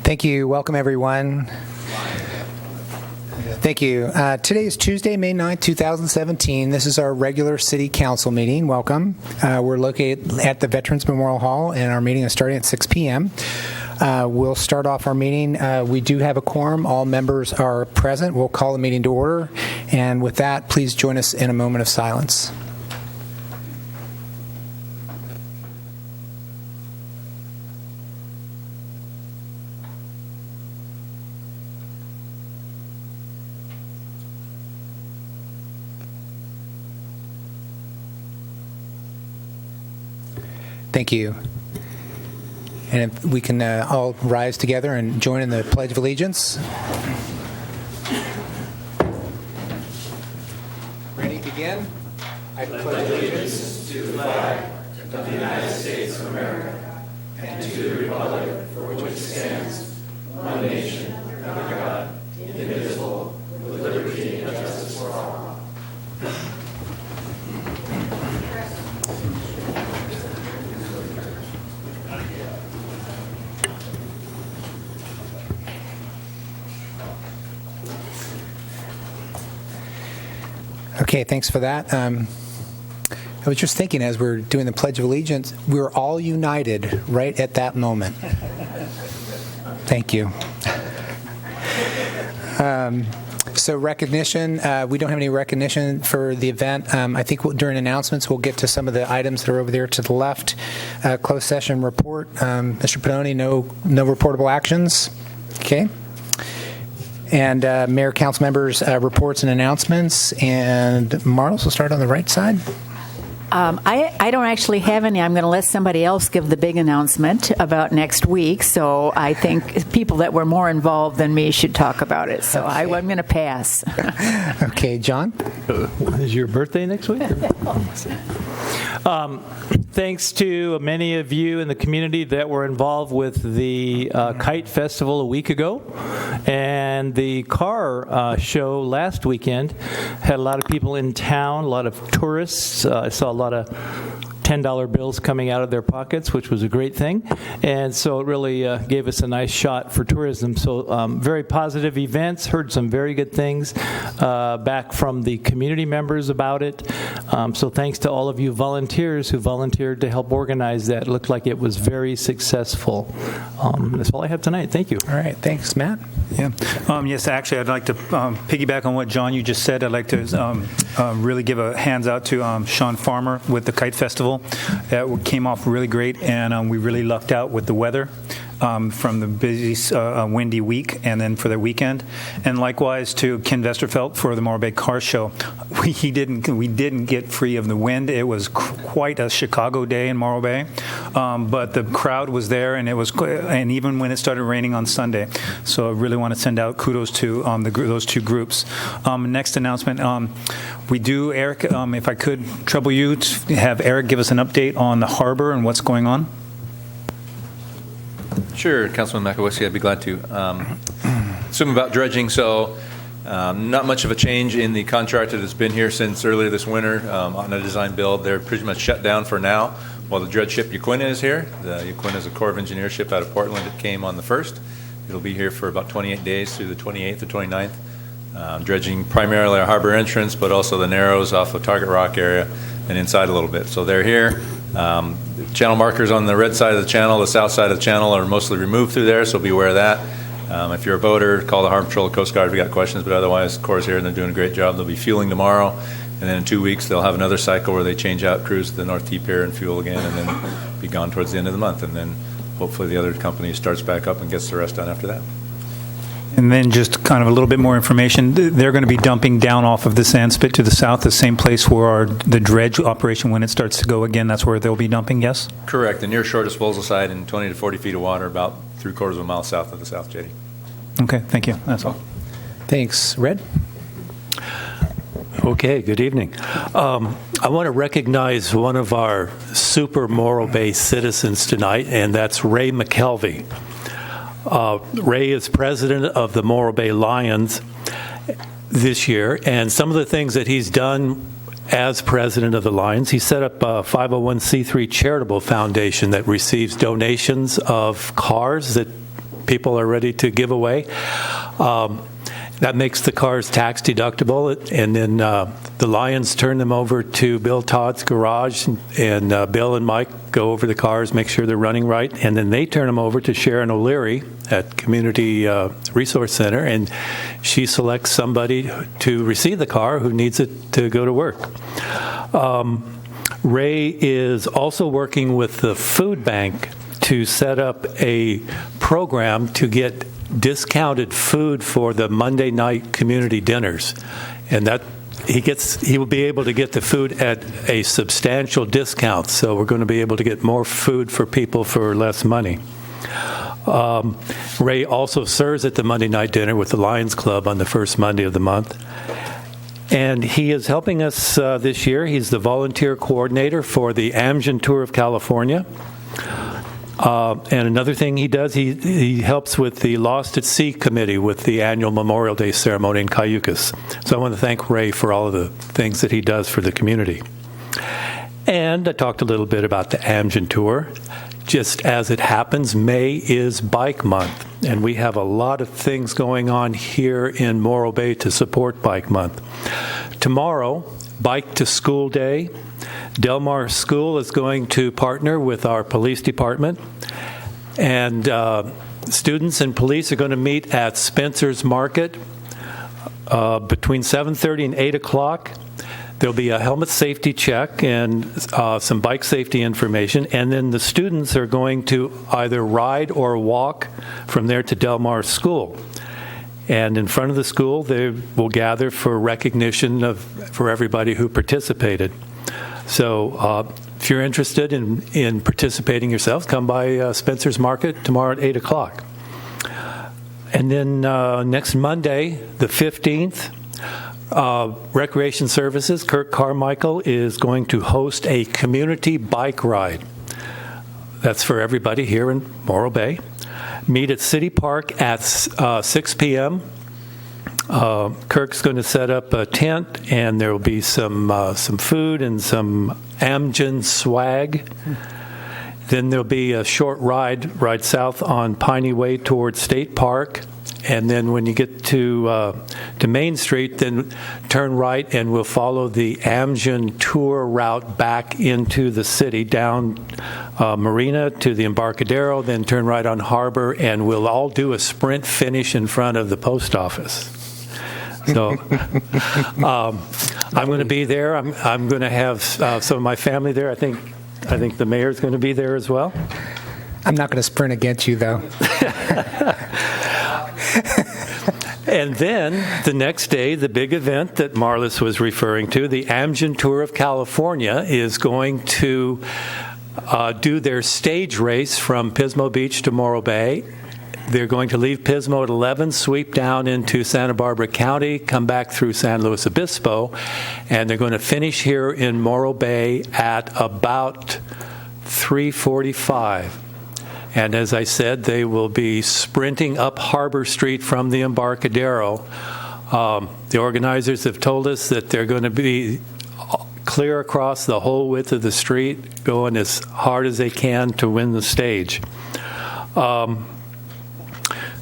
Thank you. Welcome, everyone. Thank you. Today is Tuesday, May 9th, 2017. This is our regular City Council meeting. Welcome. We're located at the Veterans Memorial Hall, and our meeting is starting at 6 p.m. We'll start off our meeting. We do have a quorum. All members are present. We'll call the meeting to order. And with that, please join us in a moment of silence. Thank you. And if we can all rise together and join in the Pledge of Allegiance. Ready to begin? I pledge allegiance to the flag of the United States of America and to the republic for which it stands, one nation, under God, indivisible, with liberty and justice for all. Okay, thanks for that. I was just thinking as we're doing the Pledge of Allegiance, we were all united right at that moment. Thank you. So recognition, we don't have any recognition for the event. I think during announcements we'll get to some of the items that are over there to the left. Closed session report. Mr. Pannoni, no reportable actions. Okay. And Mayor, Council members' reports and announcements. And Marlos will start on the right side. I don't actually have any. I'm going to let somebody else give the big announcement about next week. So I think people that were more involved than me should talk about it. So okay. I'm going to pass. Okay, John? Is your birthday next week? Thanks to many of you in the community that were involved with the Kite Festival a week ago. And the car show last weekend had a lot of people in town, a lot of tourists. I saw a lot of $10 bills coming out of their pockets, which was a great thing. And so it really gave us a nice shot for tourism. So very positive events, heard some very good things back from the community members about it. So thanks to all of you volunteers who volunteered to help organize that. It looked like it was very successful. That's all I have tonight. Thank you. All right. Thanks, Matt. Yeah. Yes, actually, I'd like to piggyback on what John, you just said. I'd like to really give a hands out to Sean Farmer with the Kite Festival. That came off really great, and we really lucked out with the weather from the busy, windy week, and then for the weekend. And likewise to Ken Vesterfeld for the Morro Bay Car Show. We didn't get free of the wind. It was quite a Chicago day in Morro Bay, but the crowd was there, and and even when it started raining on Sunday. So I really want to send out kudos to those two groups. Next announcement. We do, Eric, if I could trouble you to have Eric give us an update on the harbor and what's going on. Sure, Councilman Makowiecki, I'd be glad to. Some about dredging. So not much of a change in the contractor that's been here since earlier this winter on a design build. They're pretty much shut down for now while the dredge ship Yaquina is here. The Yaquina is a Corps of Engineers ship out of Portland. It came on the 1st. It'll be here for about 28 days through the 28th or 29th. Dredging primarily our harbor entrance, but also the narrows off of Target Rock area and inside a little bit. So they're here. Channel markers on the red side of the channel, the south side of the channel are mostly removed through there, so be aware of that. If you're a boater, call the Harbor Patrol or Coast Guard if you got questions, but otherwise, the Corps is here and they're doing a great job. They'll be fueling tomorrow, and then in 2 weeks, they'll have another cycle where they change out crews to the North T Pier and fuel again, and then be gone towards the end of the month. And then hopefully the other company starts back up and gets the rest done after that. And then just kind of a little bit more information. They're going to be dumping down off of the sand spit to the south, the same place where the dredge operation, when it starts to go again, that's where they'll be dumping, yes? Correct. The near shore disposal site in 20 to 40 feet of water, about 3/4 of a mile south of the South Jetty. Okay, thank you. That's all. Thanks. Red? Okay, good evening. I want to recognize one of our super Morro Bay citizens tonight, and that's Ray McKelvey. Ray is president of the Morro Bay Lions this year, and some of the things that he's done as president of the Lions. He set up a 501c3 charitable foundation that receives donations of cars that people are ready to give away. That makes the cars tax deductible, and then the Lions turn them over to Bill Todd's garage, and Bill and Mike go over the cars, make sure they're running right, and then they turn them over to Sharon O'Leary at Community Resource Center, and she selects somebody to receive the car who needs it to go to work. Ray is also working with the food bank to set up a program to get discounted food for the Monday night community dinners, and that he will be able to get the food at a substantial discount. So we're going to be able to get more food for people for less money. Ray also serves at the Monday night dinner with the Lions Club on the first Monday of the month. And he is helping us this year. He's the volunteer coordinator for the Amgen Tour of California. And another thing he does, he helps with the Lost at Sea Committee with the annual Memorial Day ceremony in Cayucas. So I want to thank Ray for all of the things that he does for the community. And I talked a little bit about the Amgen Tour. Just as it happens, May is Bike Month, and we have a lot of things going on here in Morro Bay to support Bike Month. Tomorrow, Bike to School Day. Del Mar School is going to partner with our police department, and students and police are going to meet at Spencer's Market between 7:30 and 8 o'clock. There'll be a helmet safety check and some bike safety information, and then the students are going to either ride or walk from there to Del Mar School. And in front of the school, they will gather for recognition for everybody who participated. So if you're interested in participating yourself, come by Spencer's Market tomorrow at 8 o'clock. And then next Monday, the 15th, Recreation Services, Kirk Carmichael, is going to host a community bike ride. That's for everybody here in Morro Bay. Meet at City Park at 6 p.m. Kirk's going to set up a tent, and there will be some food and some Amgen swag. Then there'll be a short ride south on Piney Way towards State Park, and then when you get to Main Street, then turn right, and we'll follow the Amgen tour route back into the city, down Marina to the Embarcadero, then turn right on Harbor, and we'll all do a sprint finish in front of the post office. So I'm going to be there. I'm going to have some of my family there. I think the mayor's going to be there as well. I'm not going to sprint against you, though. And then the next day, the big event that Marlis was referring to, the Amgen Tour of California, is going to do their stage race from Pismo Beach to Morro Bay. They're going to leave Pismo at 11, sweep down into Santa Barbara County, come back through San Luis Obispo, and they're going to finish here in Morro Bay at about 3:45. And as I said, they will be sprinting up Harbor Street from the Embarcadero. The organizers have told us that they're going to be clear across the whole width of the street, going as hard as they can to win the stage.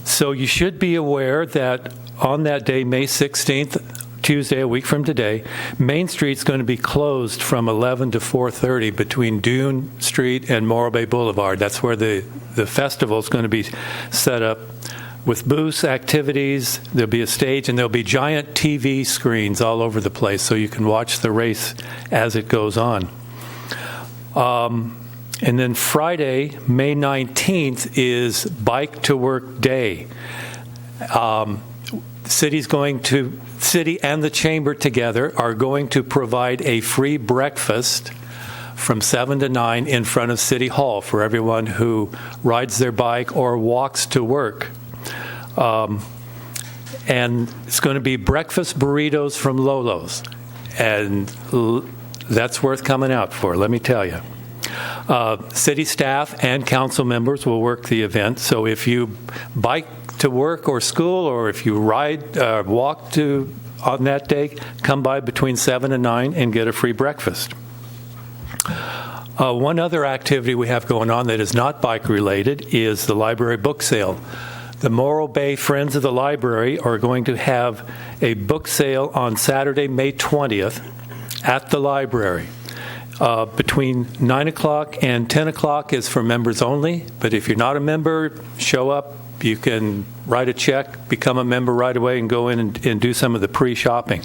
So you should be aware that on that day, May 16th, Tuesday, a week from today, Main Street's going to be closed from 11 to 4:30 between Dune Street and Morro Bay Boulevard. That's where the festival is going to be set up with booths, activities. There'll be a stage, and there'll be giant TV screens all over the place so you can watch the race as it goes on. And then Friday, May 19th, is Bike to Work Day. City and the Chamber together are going to provide a free breakfast from 7 to 9 in front of City Hall for everyone who rides their bike or walks to work. And it's going to be breakfast burritos from Lolo's. And that's worth coming out for, let me tell you. City staff and council members will work the event. So if you bike to work or school, or if you walk to on that day, come by between 7 and 9 and get a free breakfast. One other activity we have going on that is not bike-related is the library book sale. The Morro Bay Friends of the Library are going to have a book sale on Saturday, May 20th at the library. Between 9 o'clock and 10 o'clock is for members only, but if you're not a member, show up. You can write a check, become a member right away, and go in and do some of the pre-shopping.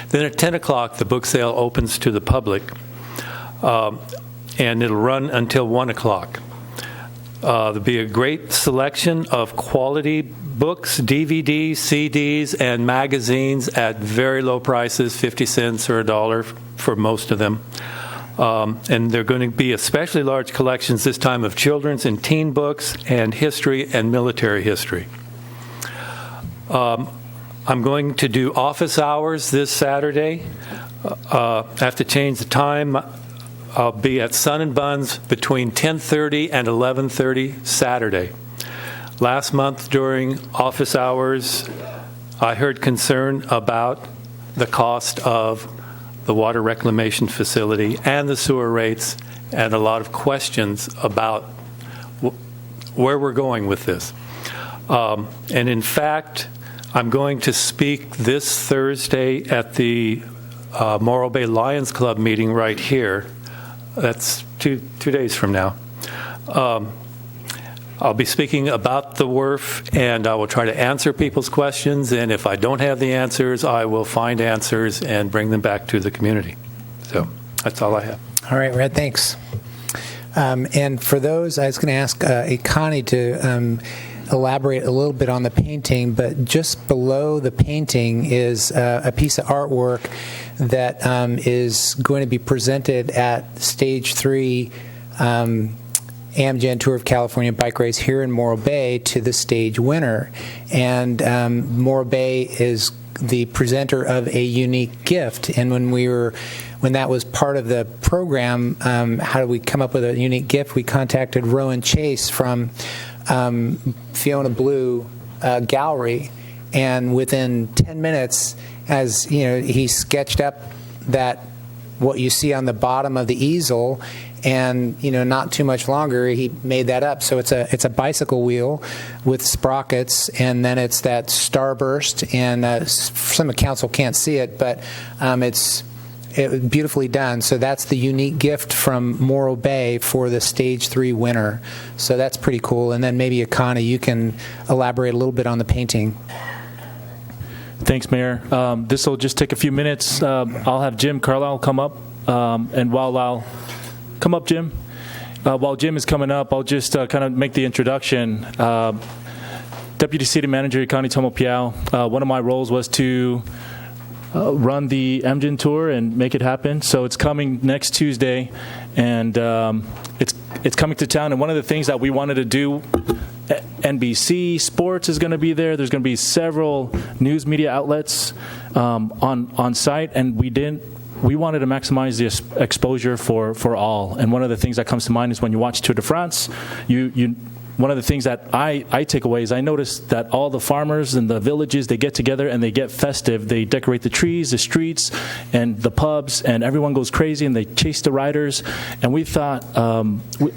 Then at 10 o'clock, the book sale opens to the public, and it'll run until 1 o'clock. There'll be a great selection of quality books, DVDs, CDs, and magazines at very low prices, 50 cents or $1 for most of them. And they're going to be especially large collections this time of children's and teen books and history and military history. I'm going to do office hours this Saturday. I have to change the time. I'll be at Sun and Buns between 10:30 and 11:30 Saturday. Last month during office hours, I heard concern about the cost of the water reclamation facility and the sewer rates, and a lot of questions about where we're going with this. And in fact, I'm going to speak this Thursday at the Morro Bay Lions Club meeting right here. That's two days from now. I'll be speaking about the WRF, and I will try to answer people's questions, and if I don't have the answers, I will find answers and bring them back to the community. So that's all I have. All right, Red, thanks. And for those, I was going to ask Connie to elaborate a little bit on the painting, but just below the painting is a piece of artwork that is going to be presented at Stage 3 Amgen Tour of California bike race here in Morro Bay to the stage winner. And Morro Bay is the presenter of a unique gift. And when that was part of the program, how did we come up with a unique gift? We contacted Rowan Chase from Fiona Blue Gallery, and within 10 minutes, as you know, he sketched up what you see on the bottom of the easel, and not too much longer he made that up. So it's a bicycle wheel with sprockets, and then it's that starburst, and some of council can't see it, but it's beautifully done. So that's the unique gift from Morro Bay for the Stage 3 winner. So that's pretty cool. And then maybe Akana, you can elaborate a little bit on the painting. Thanks, Mayor. This will just take a few minutes. I'll have Jim Carlisle come up, and while I'll come up, Jim. While Jim is coming up, I'll just kind of make the introduction. Deputy City Manager Connie Tomo Piao. One of my roles was to run the Amgen Tour and make it happen. So it's coming next Tuesday, and it's coming to town. And one of the things that we wanted to do, NBC Sports is going to be there. There's going to be several news media outlets on site, and we wanted to maximize the exposure for all. And one of the things that comes to mind is when you watch Tour de France, one of the things that I take away is I noticed that all the farmers in the villages, they get together and they get festive. They decorate the trees, the streets, and the pubs, and everyone goes crazy and they chase the riders. And we thought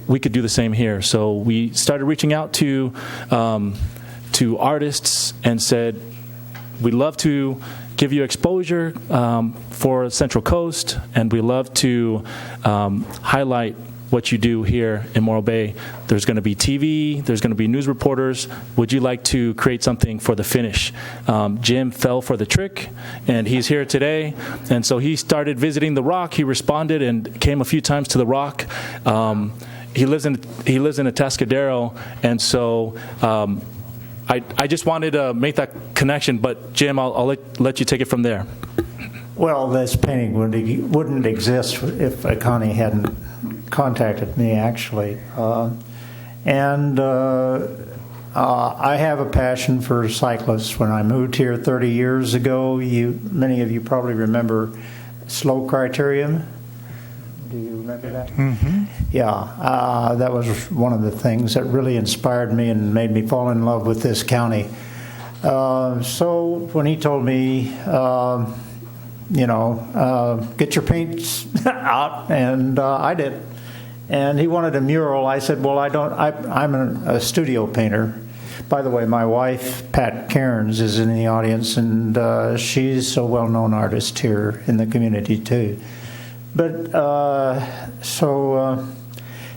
we could do the same here. So we started reaching out to artists and said, we'd love to give you exposure for Central Coast, and we love to highlight what you do here in Morro Bay. There's going to be TV, there's going to be news reporters. Would you like to create something for the finish? Jim fell for the trick, and he's here today. And so he started visiting the Rock. He responded and came a few times to the Rock. He lives in Atascadero, and so I just wanted to make that connection. But Jim, I'll let you take it from there. Well, this painting wouldn't exist if Connie hadn't contacted me, actually. And I have a passion for cyclists. When I moved here 30 years ago, many of you probably remember Slow Criterion. Do you remember that? Mm-hmm. Yeah, that was one of the things that really inspired me and made me fall in love with this county. So when he told me, get your paints out, and I did. And he wanted a mural. I said, well, I'm a studio painter. By the way, my wife, Pat Cairns, is in the audience, and she's a well-known artist here in the community, too. But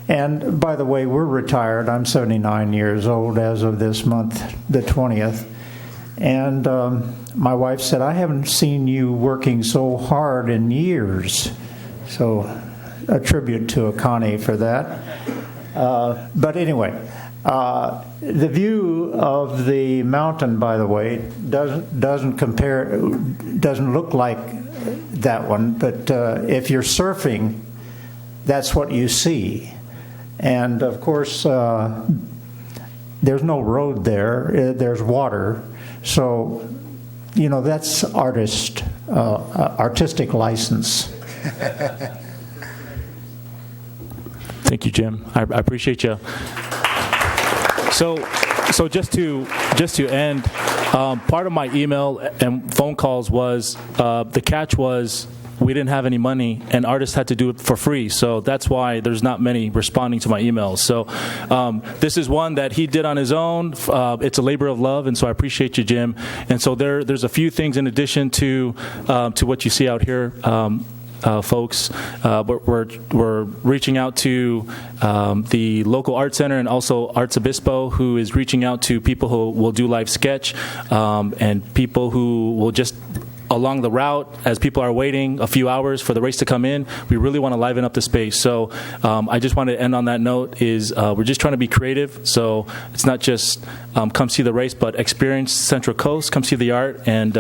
and by the way, we're retired. I'm 79 years old as of this month, the 20th. And my wife said, I haven't seen you working so hard in years. So a tribute to Connie for that. But anyway, the view of the mountain, by the way, doesn't look like that one. But if you're surfing, that's what you see. And of course, there's no road there. There's water. So, that's artistic license. Thank you, Jim. I appreciate you. So just to end, part of my email and phone calls was the catch was we didn't have any money, and artists had to do it for free. So that's why there's not many responding to my emails. So this is one that he did on his own. It's a labor of love, and so I appreciate you, Jim. And so there's a few things in addition to what you see out here. Folks, we're reaching out to the local art center and also Arts Obispo, who is reaching out to people who will do live sketch and people who will just along the route as people are waiting a few hours for the race to come in. We really want to liven up the space. So I just want to end on that note is we're just trying to be creative. So it's not just come see the race, but experience Central Coast, come see the art, and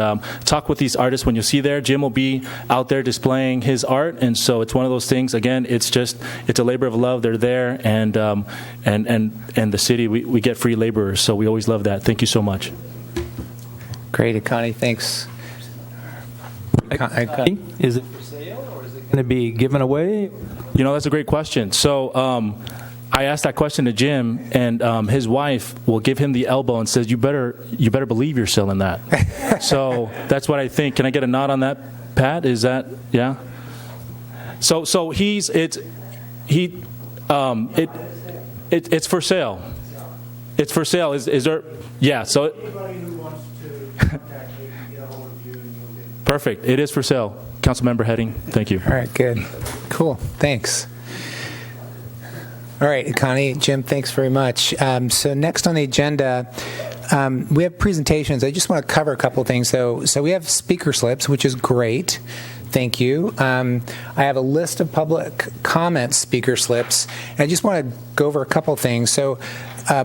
talk with these artists when you see there. Jim will be out there displaying his art, and so it's one of those things. Again, it's a labor of love. They're there, and the city, we get free laborers, so we always love that. Thank you so much. Great, Connie. Thanks. Is it for sale or is it going to be given away? That's a great question. So I asked that question to Jim, and his wife will give him the elbow and says, "You better believe you're selling that." So that's what I think. Can I get a nod on that, Pat? Is that yeah? So it's for sale. It's for sale. Is there? Yeah. So. Anybody who wants to contact me can get a hold of you, and you'll get. Perfect. It is for sale. Councilmember Heading, thank you. All right, good. Cool. Thanks. All right, Connie, Jim, thanks very much. So next on the agenda, we have presentations. I just want to cover a couple of things, though. So we have speaker slips, which is great. Thank you. I have a list of public comment speaker slips, and I just want to go over a couple of things. So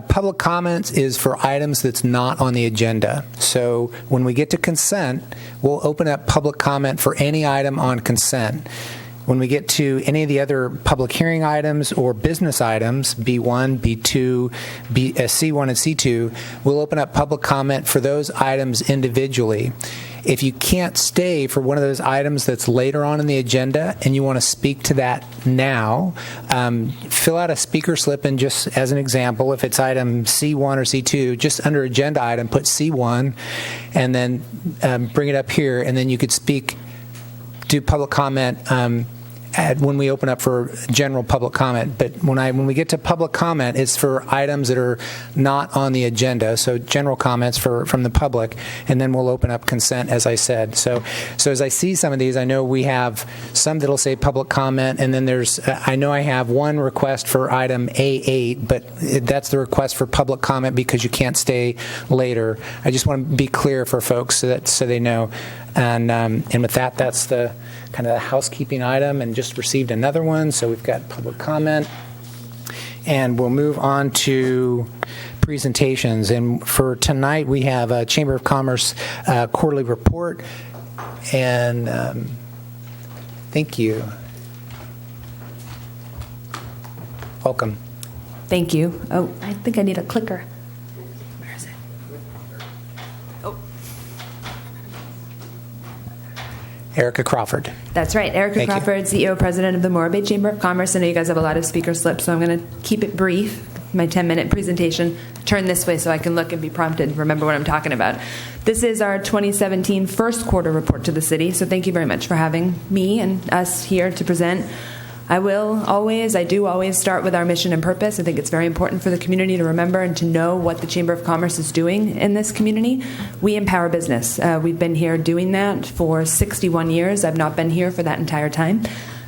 public comments is for items that's not on the agenda. So when we get to consent, we'll open up public comment for any item on consent. When we get to any of the other public hearing items or business items, B1, B2, C1, and C2, we'll open up public comment for those items individually. If you can't stay for one of those items that's later on in the agenda and you want to speak to that now, fill out a speaker slip, and just as an example, if it's item C1 or C2, just under agenda item, put C1 and then bring it up here, and then you could do public comment when we open up for general public comment. But when we get to public comment, it's for items that are not on the agenda, so general comments from the public, and then we'll open up consent, as I said. So as I see some of these, I know we have some that'll say public comment, and then I know I have one request for item A8, but that's the request for public comment because you can't stay later. I just want to be clear for folks so they know. And with that, that's the kind of the housekeeping item, and just received another one. So we've got public comment, and we'll move on to presentations. And for tonight, we have a Chamber of Commerce quarterly report. And thank you. Welcome. Thank you. Oh, I think I need a clicker. Where is it? Oh. Erica Crawford. That's right. Erica Crawford, CEO, President of the Morro Bay Chamber of Commerce. I know you guys have a lot of speaker slips, so I'm going to keep it brief. my 10-minute presentation, turn this way so I can look and be prompted and remember what I'm talking about. This is our 2017 first quarter report to the city, so thank you very much for having me and us here to present. I do always start with our mission and purpose. I think it's very important for the community to remember and to know what the Chamber of Commerce is doing in this community. We empower business. We've been here doing that for 61 years. I've not been here for that entire time.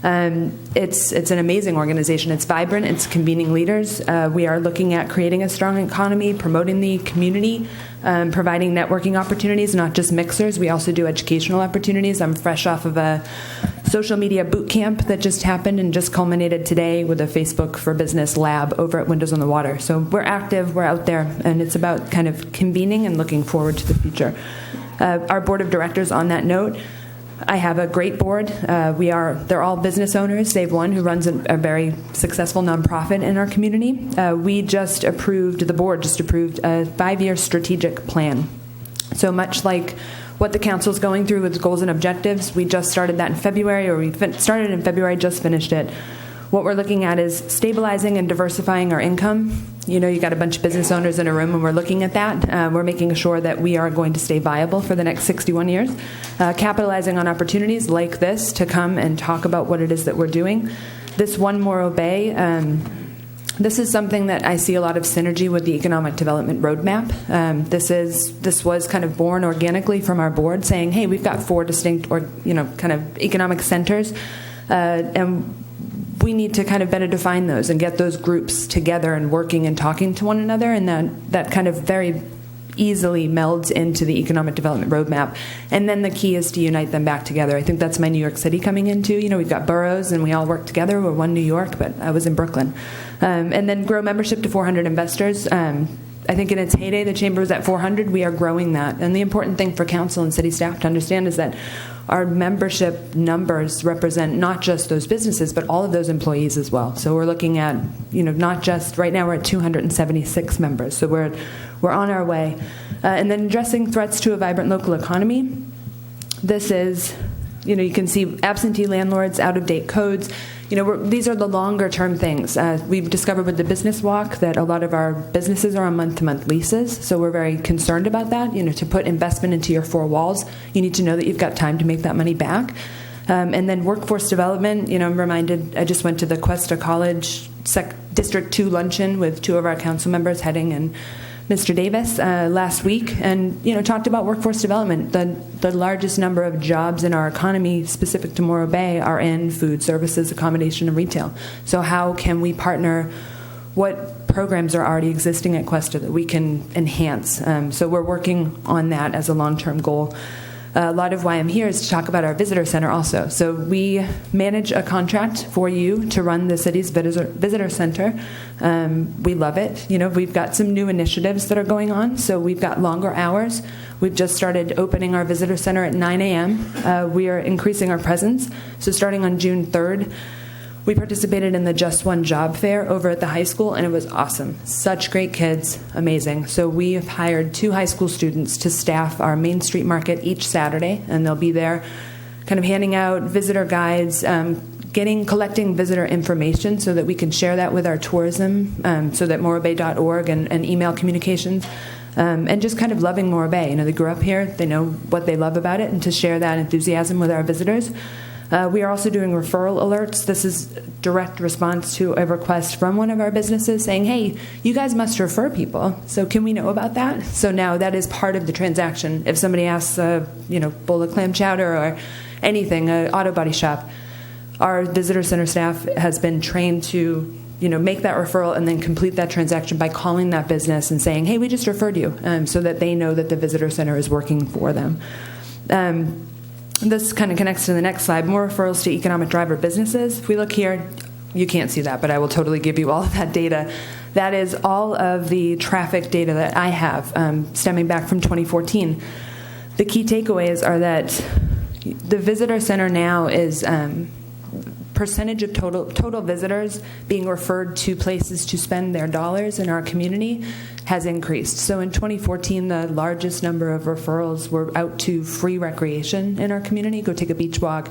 It's an amazing organization. It's vibrant. It's convening leaders. We are looking at creating a strong economy, promoting the community, providing networking opportunities, not just mixers. We also do educational opportunities. I'm fresh off of a social media boot camp that just happened and just culminated today with a Facebook for Business lab over at Windows on the Water. So we're active, we're out there, and it's about kind of convening and looking forward to the future. Our board of directors, on that note, I have a great board. They're all business owners, save one who runs a very successful nonprofit in our community. The board just approved a 5-year strategic plan. So much like what the council's going through with goals and objectives, we just started that in February, or we started in February, just finished it. What we're looking at is stabilizing and diversifying our income. You got a bunch of business owners in a room, and we're looking at that. We're making sure that we are going to stay viable for the next 61 years. Capitalizing on opportunities like this to come and talk about what it is that we're doing. This One Morro Bay, this is something that I see a lot of synergy with the economic development roadmap. This was kind of born organically from our board, saying, "Hey, we've got 4 distinct, kind of economic centers, and we need to kind of better define those and get those groups together and working and talking to one another." And that kind of very easily melds into the economic development roadmap. And then the key is to unite them back together. I think that's my New York City coming into. We've got boroughs and we all work together. We're one New York, but I was in Brooklyn. And then grow membership to 400 investors. I think in its heyday, the Chamber was at 400. We are growing that. And the important thing for council and city staff to understand is that our membership numbers represent not just those businesses, but all of those employees as well. So we're looking at, not just, right now we're at 276 members. So we're on our way. And then addressing threats to a vibrant local economy. This is, you can see absentee landlords, out-of-date codes. These are the longer-term things. We've discovered with the Business Walk that a lot of our businesses are on month-to-month leases, so we're very concerned about that. To put investment into your 4 walls, you need to know that you've got time to make that money back. And then workforce development, I'm reminded, I just went to the Cuesta College District 2 luncheon with 2 of our council members, Heading and Mr. Davis, last week, and talked about workforce development. The largest number of jobs in our economy specific to Morro Bay are in food, services, accommodation, and retail. So how can we partner? What programs are already existing at Cuesta that we can enhance? So we're working on that as a long-term goal. A lot of why I'm here is to talk about our visitor center also. So we manage a contract for you to run the city's visitor center. We love it. We've got some new initiatives that are going on. So we've got longer hours. We've just started opening our visitor center at 9 a.m. We are increasing our presence. So starting on June 3rd, we participated in the Just One Job Fair over at the high school, and it was awesome. Such great kids, amazing. So we have hired 2 high school students to staff our Main Street Market each Saturday, and they'll be there kind of handing out visitor guides, collecting visitor information so that we can share that with our tourism, so that morrobay.org and email communications, and just kind of loving Morro Bay. They grew up here, they know what they love about it, and to share that enthusiasm with our visitors. We are also doing referral alerts. This is direct response to a request from one of our businesses saying, "Hey, you guys must refer people. So can we know about that?" So now that is part of the transaction. If somebody asks a bowl of clam chowder or anything, an auto body shop, our visitor center staff has been trained to make that referral and then complete that transaction by calling that business and saying, "Hey, we just referred you," so that they know that the visitor center is working for them. This kind of connects to the next slide, more referrals to economic driver businesses. If we look here, you can't see that, but I will totally give you all of that data. That is all of the traffic data that I have stemming back from 2014. The key takeaways are that the visitor center now is percentage of total visitors being referred to places to spend their dollars in our community has increased. So in 2014, the largest number of referrals were out to free recreation in our community. Go take a beach walk,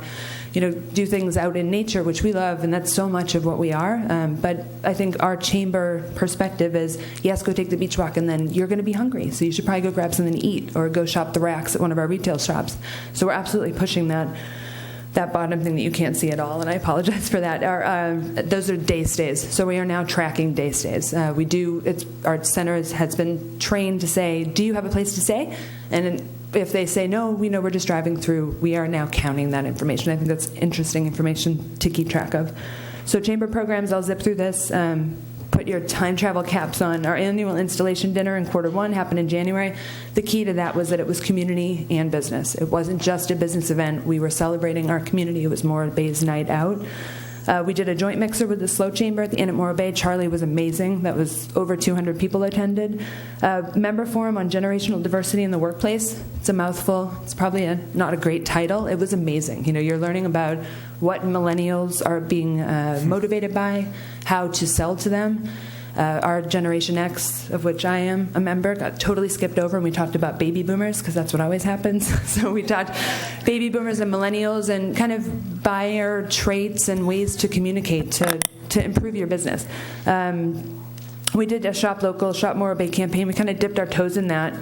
do things out in nature, which we love, and that's so much of what we are. But I think our chamber perspective is, yes, go take the beach walk, and then you're going to be hungry, so you should probably go grab something to eat or go shop the racks at one of our retail shops. So we're absolutely pushing that bottom thing that you can't see at all, and I apologize for that. Those are day stays. So we are now tracking day stays. Our center has been trained to say, do you have a place to stay? And if they say no, we know we're just driving through. We are now counting that information. I think that's interesting information to keep track of. So chamber programs, I'll zip through this. Put your time travel caps on. Our annual installation dinner in Q1 happened in January. The key to that was that it was community and business. It wasn't just a business event. We were celebrating our community. It was more a Bay's night out. We did a joint mixer with the Slow Chamber at the Inn at Morro Bay. Charlie was amazing. That was over 200 people attended. Member forum on generational diversity in the workplace. It's a mouthful. It's probably not a great title. It was amazing. You're learning about what millennials are being motivated by, how to sell to them. Our Generation X, of which I am a member, got totally skipped over, and we talked about baby boomers, because that's what always happens. So we talked baby boomers and millennials and kind of buyer traits and ways to communicate to improve your business. We did a Shop Local, Shop Morro Bay campaign. We kind of dipped our toes in that,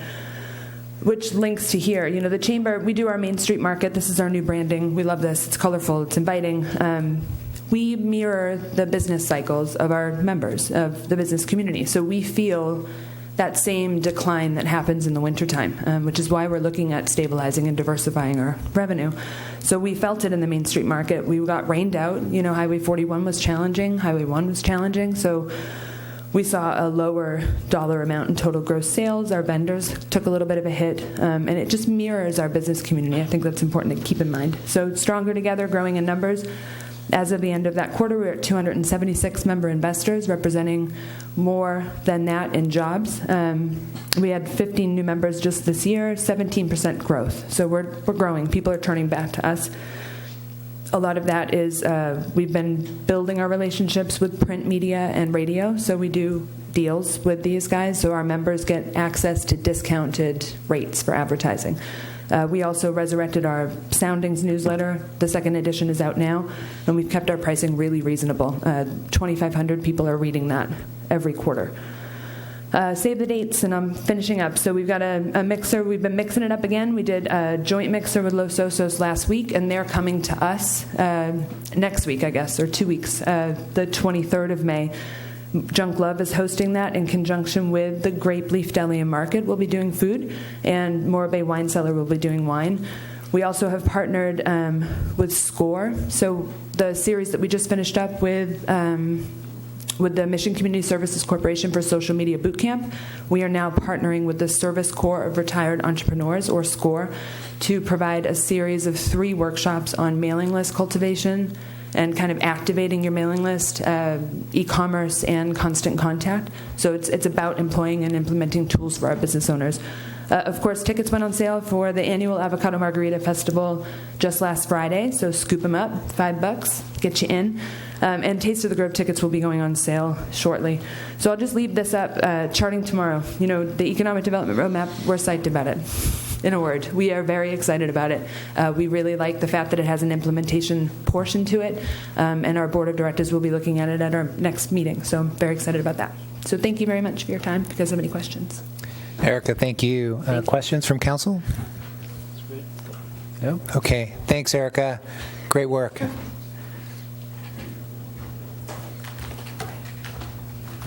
which links to here. The chamber, we do our Main Street Market. This is our new branding. We love this. It's colorful. It's inviting. We mirror the business cycles of our members, of the business community. So we feel that same decline that happens in the wintertime, which is why we're looking at stabilizing and diversifying our revenue. So we felt it in the Main Street Market. We got rained out. Highway 41 was challenging. Highway 1 was challenging. So we saw a lower dollar amount in total gross sales. Our vendors took a little bit of a hit, and it just mirrors our business community. I think that's important to keep in mind. So stronger together, growing in numbers. As of the end of that quarter, we were at 276 member investors, representing more than that in jobs. We had 15 new members just this year, 17% growth. So we're growing. People are turning back to us. A lot of that is we've been building our relationships with print media and radio. So we do deals with these guys, so our members get access to discounted rates for advertising. We also resurrected our Soundings newsletter. The second edition is out now, and we've kept our pricing really reasonable. 2,500 people are reading that every quarter. Save the dates, and I'm finishing up. So we've got a mixer. We've been mixing it up again. We did a joint mixer with Los Osos last week, and they're coming to us next week, I guess, or 2 weeks, the 23rd of May. Junk Love is hosting that in conjunction with the Grape Leaf Deli and Market. We'll be doing food, and Morro Bay Wine Cellar will be doing wine. We also have partnered with SCORE. So the series that we just finished up with the Mission Community Services Corporation for Social Media Bootcamp, we are now partnering with the Service Corps of Retired Entrepreneurs, or SCORE, to provide a series of 3 workshops on mailing list cultivation and kind of activating your mailing list, e-commerce, and constant contact. So it's about employing and implementing tools for our business owners. Of course, tickets went on sale for the annual Avocado Margarita Festival just last Friday, so scoop them up, $5, get you in. And Taste of the Grove tickets will be going on sale shortly. So I'll just leave this up, charting tomorrow. The Economic Development Roadmap, we're psyched about it. In a word, we are very excited about it. We really like the fact that it has an implementation portion to it, and our board of directors will be looking at it at our next meeting. So I'm very excited about that. So thank you very much for your time. If you guys have any questions. Erica, thank you. Questions from council? No? Okay. Thanks, Erica. Great work.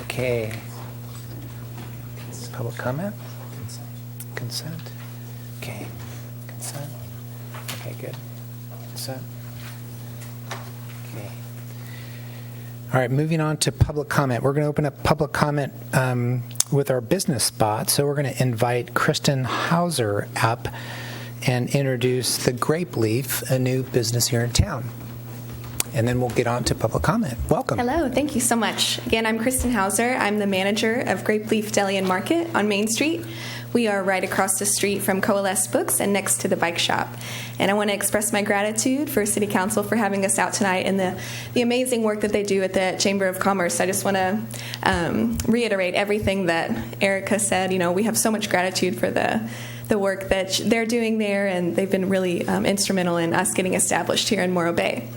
Okay. Public comment? Consent? Okay. Consent? Okay, good. Consent? Okay. All right, moving on to public comment. We're going to open up public comment with our business spot. So we're going to invite Kristen Hauser up and introduce the Grape Leaf, a new business here in town. And then we'll get on to public comment. Welcome. Hello, thank you so much. Again, I'm Kristen Hauser. I'm the manager of Grape Leaf Deli and Market on Main Street. We are right across the street from Coalesce Books and next to the bike shop. And I want to express my gratitude for City Council for having us out tonight and the amazing work that they do at the Chamber of Commerce. I just want to reiterate everything that Erica said. We have so much gratitude for the the work that they're doing there, and they've been really instrumental in us getting established here in Morro Bay.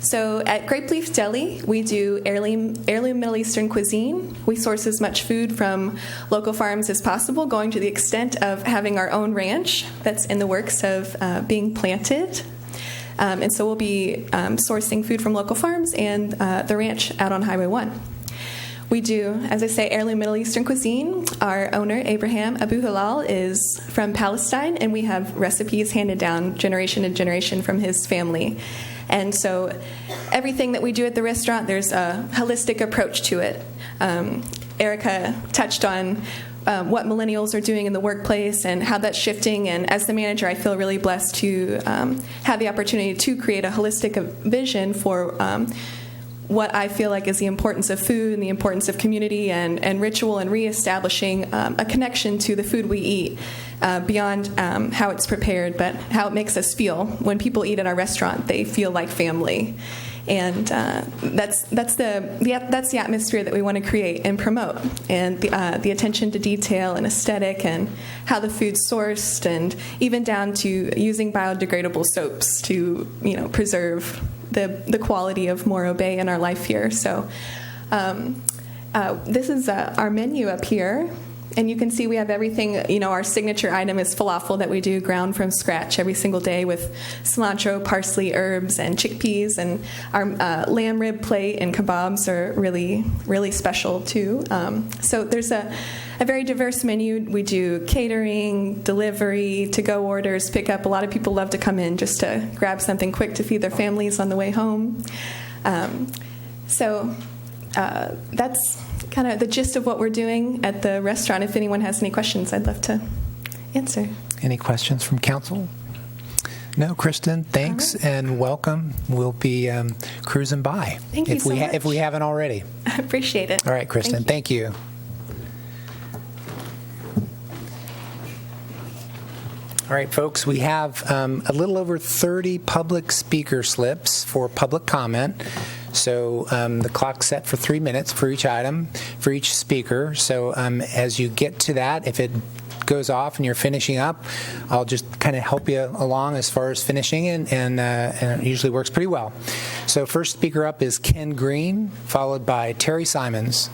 So at Grape Leaf Deli, we do heirloom Middle Eastern cuisine. We source as much food from local farms as possible, going to the extent of having our own ranch that's in the works of being planted. And so we'll be sourcing food from local farms and the ranch out on Highway 1. We do, as I say, heirloom Middle Eastern cuisine. Our owner, Abraham Abu Halal, is from Palestine, and we have recipes handed down generation to generation from his family. And so everything that we do at the restaurant, there's a holistic approach to it. Erica touched on what millennials are doing in the workplace and how that's shifting. And as the manager, I feel really blessed to have the opportunity to create a holistic vision for what I feel like is the importance of food and the importance of community and ritual, and reestablishing a connection to the food we eat beyond how it's prepared, but how it makes us feel. When people eat at our restaurant, they feel like family. And that's the atmosphere that we want to create and promote, and the attention to detail and aesthetic and how the food's sourced, and even down to using biodegradable soaps to preserve the quality of Morro Bay and our life here. So this is our menu up here. And you can see we have everything. Our signature item is falafel that we do ground from scratch every single day with cilantro, parsley, herbs, and chickpeas. And our lamb rib plate and kebabs are really, really special too. So there's a very diverse menu. We do catering, delivery, to-go orders, pickup. A lot of people love to come in just to grab something quick to feed their families on the way home. So that's kind of the gist of what we're doing at the restaurant. If anyone has any questions, I'd love to answer. Any questions from council? No, Kristen, thanks and welcome. We'll be cruising by. Thank you so much. If we haven't already. I appreciate it. All right, Kristen, thank you. All right, folks, we have a little over 30 public speaker slips for public comment. So the clock's set for 3 minutes for each item, for each speaker. So as you get to that, if it goes off and you're finishing up, I'll just kind of help you along as far as finishing, and it usually works pretty well. So first speaker up is Ken Green, followed by Terry Simons.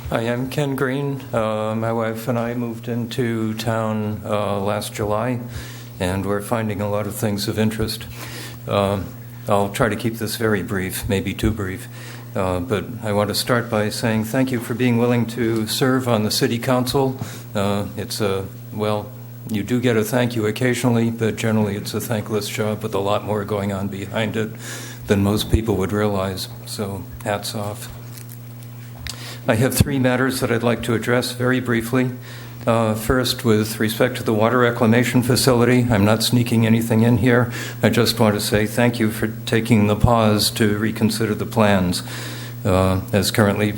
Hi, I'm Ken Green. My wife and I moved into town last July, and we're finding a lot of things of interest. I'll try to keep this very brief, maybe too brief, but I want to start by saying thank you for being willing to serve on the City Council. You do get a thank you occasionally, but generally it's a thankless job with a lot more going on behind it than most people would realize, so hats off. I have 3 matters that I'd like to address very briefly. First, with respect to the water reclamation facility, I'm not sneaking anything in here. I just want to say thank you for taking the pause to reconsider the plans. As currently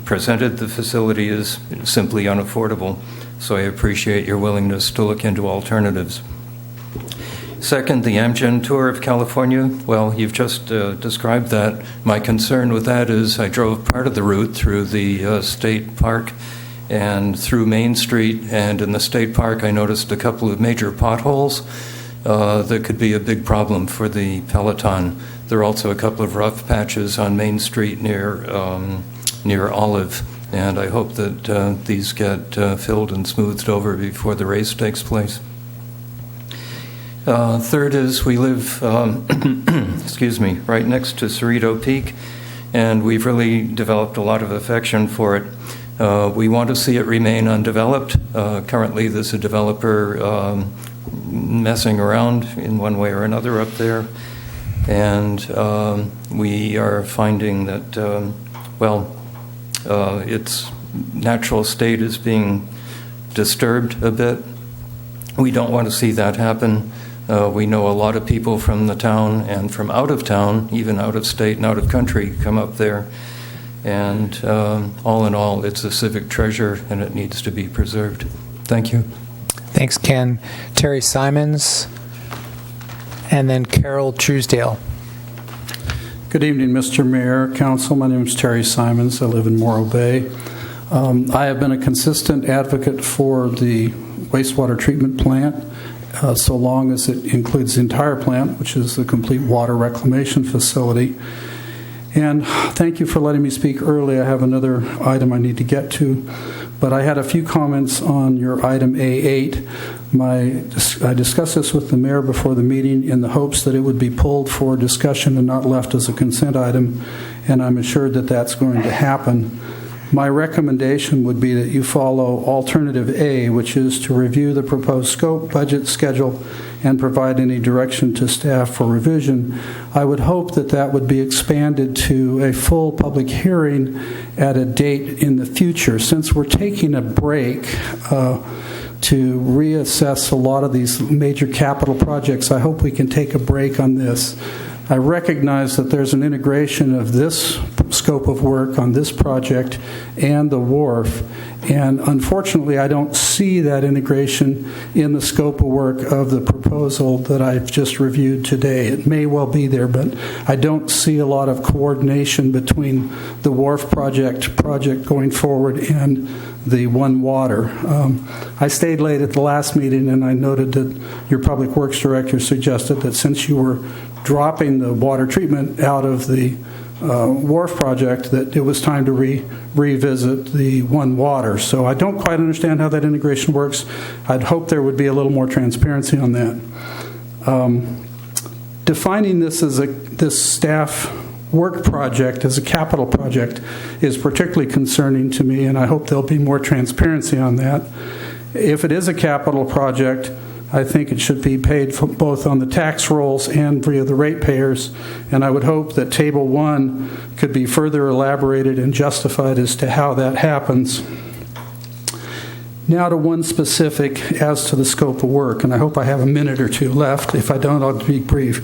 presented, the facility is simply unaffordable, so I appreciate your willingness to look into alternatives. Second, the Amgen tour of California. Well, you've just described that. My concern with that is I drove part of the route through the state park and through Main Street, and in the state park I noticed a couple of major potholes that could be a big problem for the Peloton. There are also a couple of rough patches on Main Street near Olive, and I hope that these get filled and smoothed over before the race takes place. Third is we live, right next to Cerrito Peak, and we've really developed a lot of affection for it. We want to see it remain undeveloped. Currently, there's a developer messing around in one way or another up there, and we are finding that, its natural state is being disturbed a bit. We don't want to see that happen. We know a lot of people from the town and from out of town, even out of state and out of country, come up there. And all in all, it's a civic treasure and it needs to be preserved. Thank you. Thanks, Ken. Terry Simons, and then Carol Truesdale. Good evening, Mr. Mayor, Council. My name is Terry Simons. I live in Morro Bay. I have been a consistent advocate for the wastewater treatment plant so long as it includes the entire plant, which is the complete water reclamation facility. And thank you for letting me speak early. I have another item I need to get to, but I had a few comments on your item A8. I discussed this with the mayor before the meeting in the hopes that it would be pulled for discussion and not left as a consent item, and I'm assured that that's going to happen. My recommendation would be that you follow alternative A, which is to review the proposed scope, budget, schedule, and provide any direction to staff for revision. I would hope that that would be expanded to a full public hearing at a date in the future. Since we're taking a break to reassess a lot of these major capital projects, I hope we can take a break on this. I recognize that there's an integration of this scope of work on this project and the wharf, and unfortunately I don't see that integration in the scope of work of the proposal that I've just reviewed today. It may well be there, but I don't see a lot of coordination between the wharf project going forward and the One Water. I stayed late at the last meeting, and I noted that your Public Works Director suggested that since you were dropping the water treatment out of the wharf project, that it was time to revisit the One Water. So I don't quite understand how that integration works. I'd hope there would be a little more transparency on that. Defining this as this staff work project as a capital project is particularly concerning to me, and I hope there'll be more transparency on that. If it is a capital project, I think it should be paid for both on the tax rolls and via the ratepayers, and I would hope that Table 1 could be further elaborated and justified as to how that happens. Now to one specific as to the scope of work, and I hope I have a minute or two left. If I don't, I'll be brief.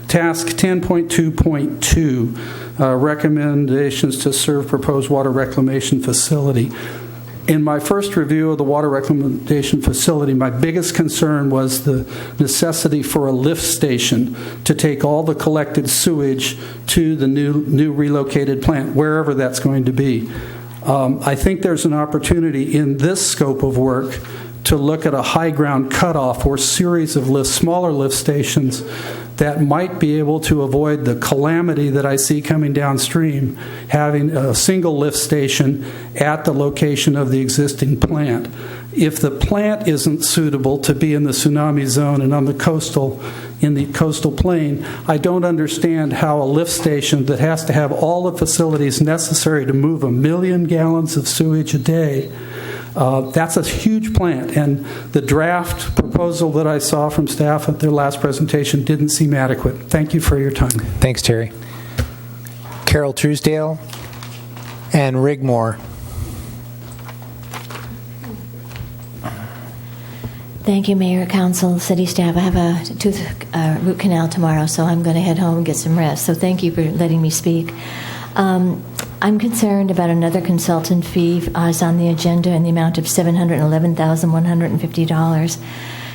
Task 10.2.2, recommendations to serve proposed water reclamation facility. In my first review of the water reclamation facility, my biggest concern was the necessity for a lift station to take all the collected sewage to the new relocated plant, wherever that's going to be. I think there's an opportunity in this scope of work to look at a high ground cutoff or series of smaller lift stations that might be able to avoid the calamity that I see coming downstream, having a single lift station at the location of the existing plant. If the plant isn't suitable to be in the tsunami zone and on the coastal plain, I don't understand how a lift station that has to have all the facilities necessary to move 1 million gallons of sewage a day, that's a huge plant, and the draft proposal that I saw from staff at their last presentation didn't seem adequate. Thank you for your time. Thanks, Terry. Carol Truesdale and Rigmore. Thank you, Mayor, Council, City staff. I have a tooth root canal tomorrow, so I'm going to head home and get some rest. So thank you for letting me speak. I'm concerned about another consultant fee is on the agenda in the amount of $711,150.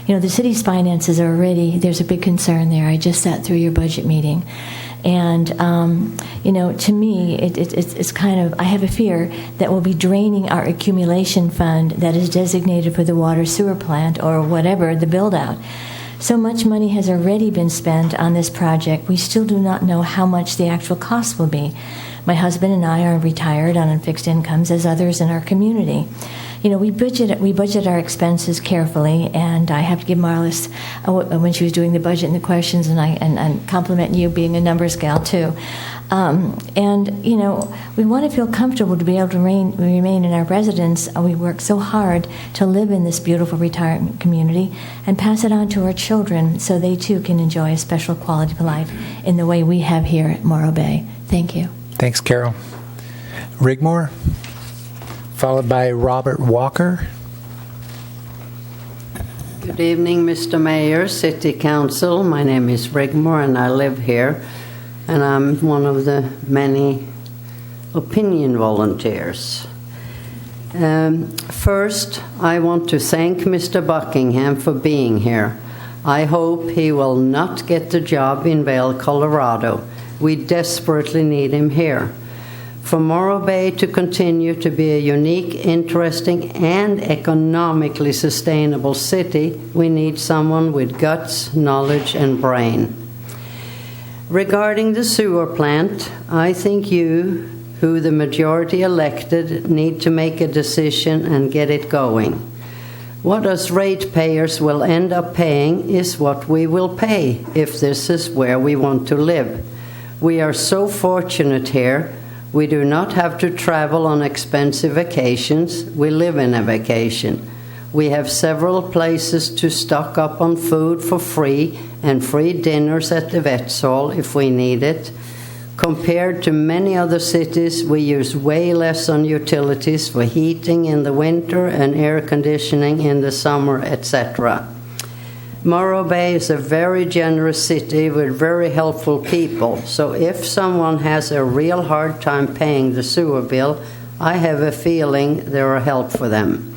You know, the city's finances are already, there's a big concern there. I just sat through your budget meeting. And, you know, to me, it's kind of, I have a fear that we'll be draining our accumulation fund that is designated for the water sewer plant or whatever, the build-out. So much money has already been spent on this project. We still do not know how much the actual cost will be. My husband and I are retired on fixed incomes, as others in our community. You know, we budget our expenses carefully, and I have to give Marlis, when she was doing the budget and the questions, and compliment you being a numbers gal too. And you know, we want to feel comfortable to be able to remain in our residence. We work so hard to live in this beautiful retirement community and pass it on to our children, so they too can enjoy a special quality of life in the way we have here at Morro Bay. Thank you. Thanks, Carol. Rigmore, followed by Robert Walker. Good evening, Mr. Mayor, City Council. My name is Rigmore, and I live here. And I'm one of the many opinion volunteers. First, I want to thank Mr. Buckingham for being here. I hope he will not get the job in Vail, Colorado, We desperately need him here. For Morro Bay to continue to be a unique, interesting, and economically sustainable city, we need someone with guts, knowledge, and brain. Regarding the sewer plant, I think you, who the majority elected, need to make a decision and get it going. What us ratepayers will end up paying is what we will pay if this is where we want to live. We are so fortunate here. We do not have to travel on expensive vacations. We live in a vacation. We have several places to stock up on food for free and free dinners at the Vets Hall if we need it. Compared to many other cities, we use way less on utilities for heating in the winter and air conditioning in the summer, etc. Morro Bay is a very generous city with very helpful people, so if someone has a real hard time paying the sewer bill, I have a feeling there are help for them.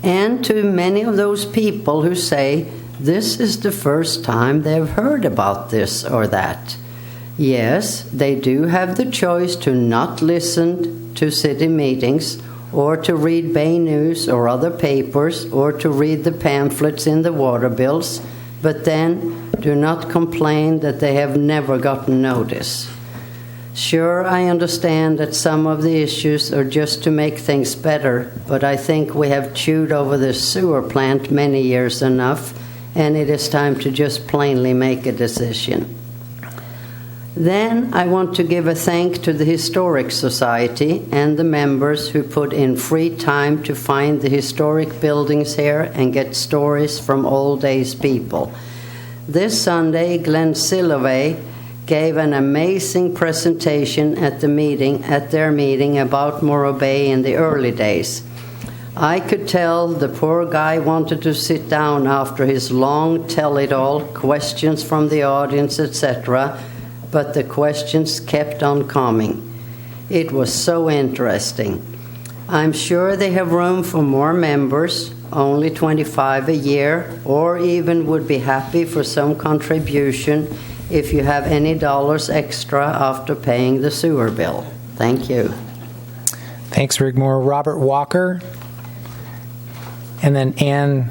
And to many of those people who say this is the first time they've heard about this or that, yes, they do have the choice to not listen to city meetings or to read Bay News or other papers, or to read the pamphlets in the water bills, but then do not complain that they have never gotten notice. Sure, I understand that some of the issues are just to make things better, but I think we have chewed over the sewer plant many years enough, and it is time to just plainly make a decision. Then I want to give a thank to the Historic Society and the members who put in free time to find the historic buildings here and get stories from old days people. This Sunday, Glenn Silverway gave an amazing presentation at their meeting about Morro Bay in the early days. I could tell the poor guy wanted to sit down after his long tell-it-all, questions from the audience, etc., but the questions kept on coming. It was so interesting. I'm sure they have room for more members, only 25 a year, or even would be happy for some contribution if you have any dollars extra after paying the sewer bill. Thank you. Thanks, Rigmore. Robert Walker, and then Ann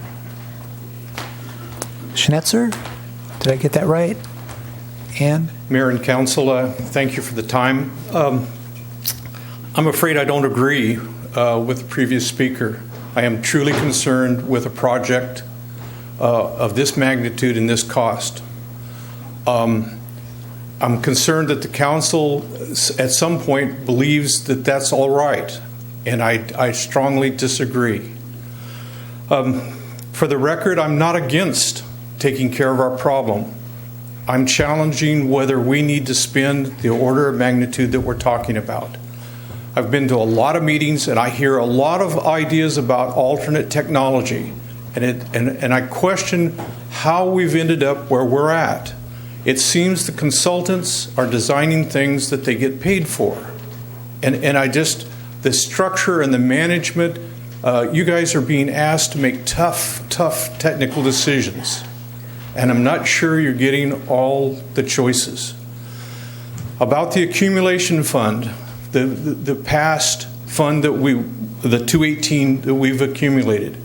Schnetzer. Did I get that right? Ann? Mayor and Council, thank you for the time. I'm afraid I don't agree with the previous speaker. I am truly concerned with a project of this magnitude and this cost. I'm concerned that the council at some point believes that that's all right, and I strongly disagree. For the record, I'm not against taking care of our problem. I'm challenging whether we need to spend the order of magnitude that we're talking about. I've been to a lot of meetings and I hear a lot of ideas about alternate technology, and I question how we've ended up where we're at. It seems the consultants are designing things that they get paid for. And the structure and the management, you guys are being asked to make tough technical decisions. And I'm not sure you're getting all the choices. About the accumulation fund, the past fund that the 218 that we've accumulated,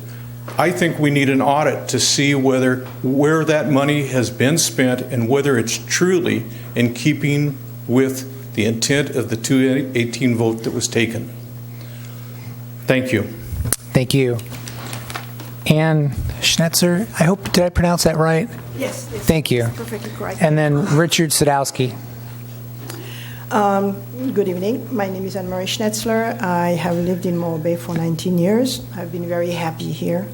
I think we need an audit to see where that money has been spent and whether it's truly in keeping with the intent of the 218 vote that was taken. Thank you. Thank you. Ann Schnetzer, did I pronounce that right? Yes. Thank you. Perfectly correct. And then Richard Sadowski. Good evening. My name is Anne-Marie Schnetzler. I have lived in Morro Bay for 19 years. I've been very happy here.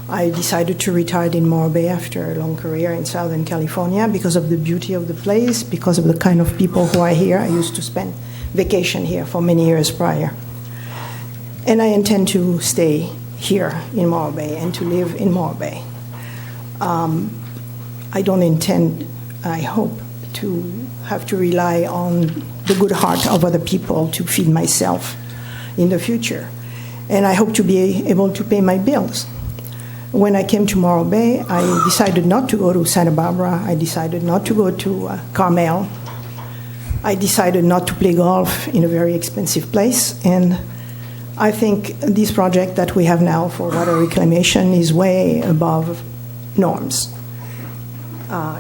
I decided to retire in Morro Bay after a long career in Southern California because of the beauty of the place, because of the kind of people who are here. I used to spend vacation here for many years prior. And I intend to stay here in Morro Bay and to live in Morro Bay. I don't intend, I hope, to have to rely on the good heart of other people to feed myself in the future. And I hope to be able to pay my bills. When I came to Morro Bay, I decided not to go to Santa Barbara. I decided not to go to Carmel. I decided not to play golf in a very expensive place, and I think this project that we have now for water reclamation is way above norms.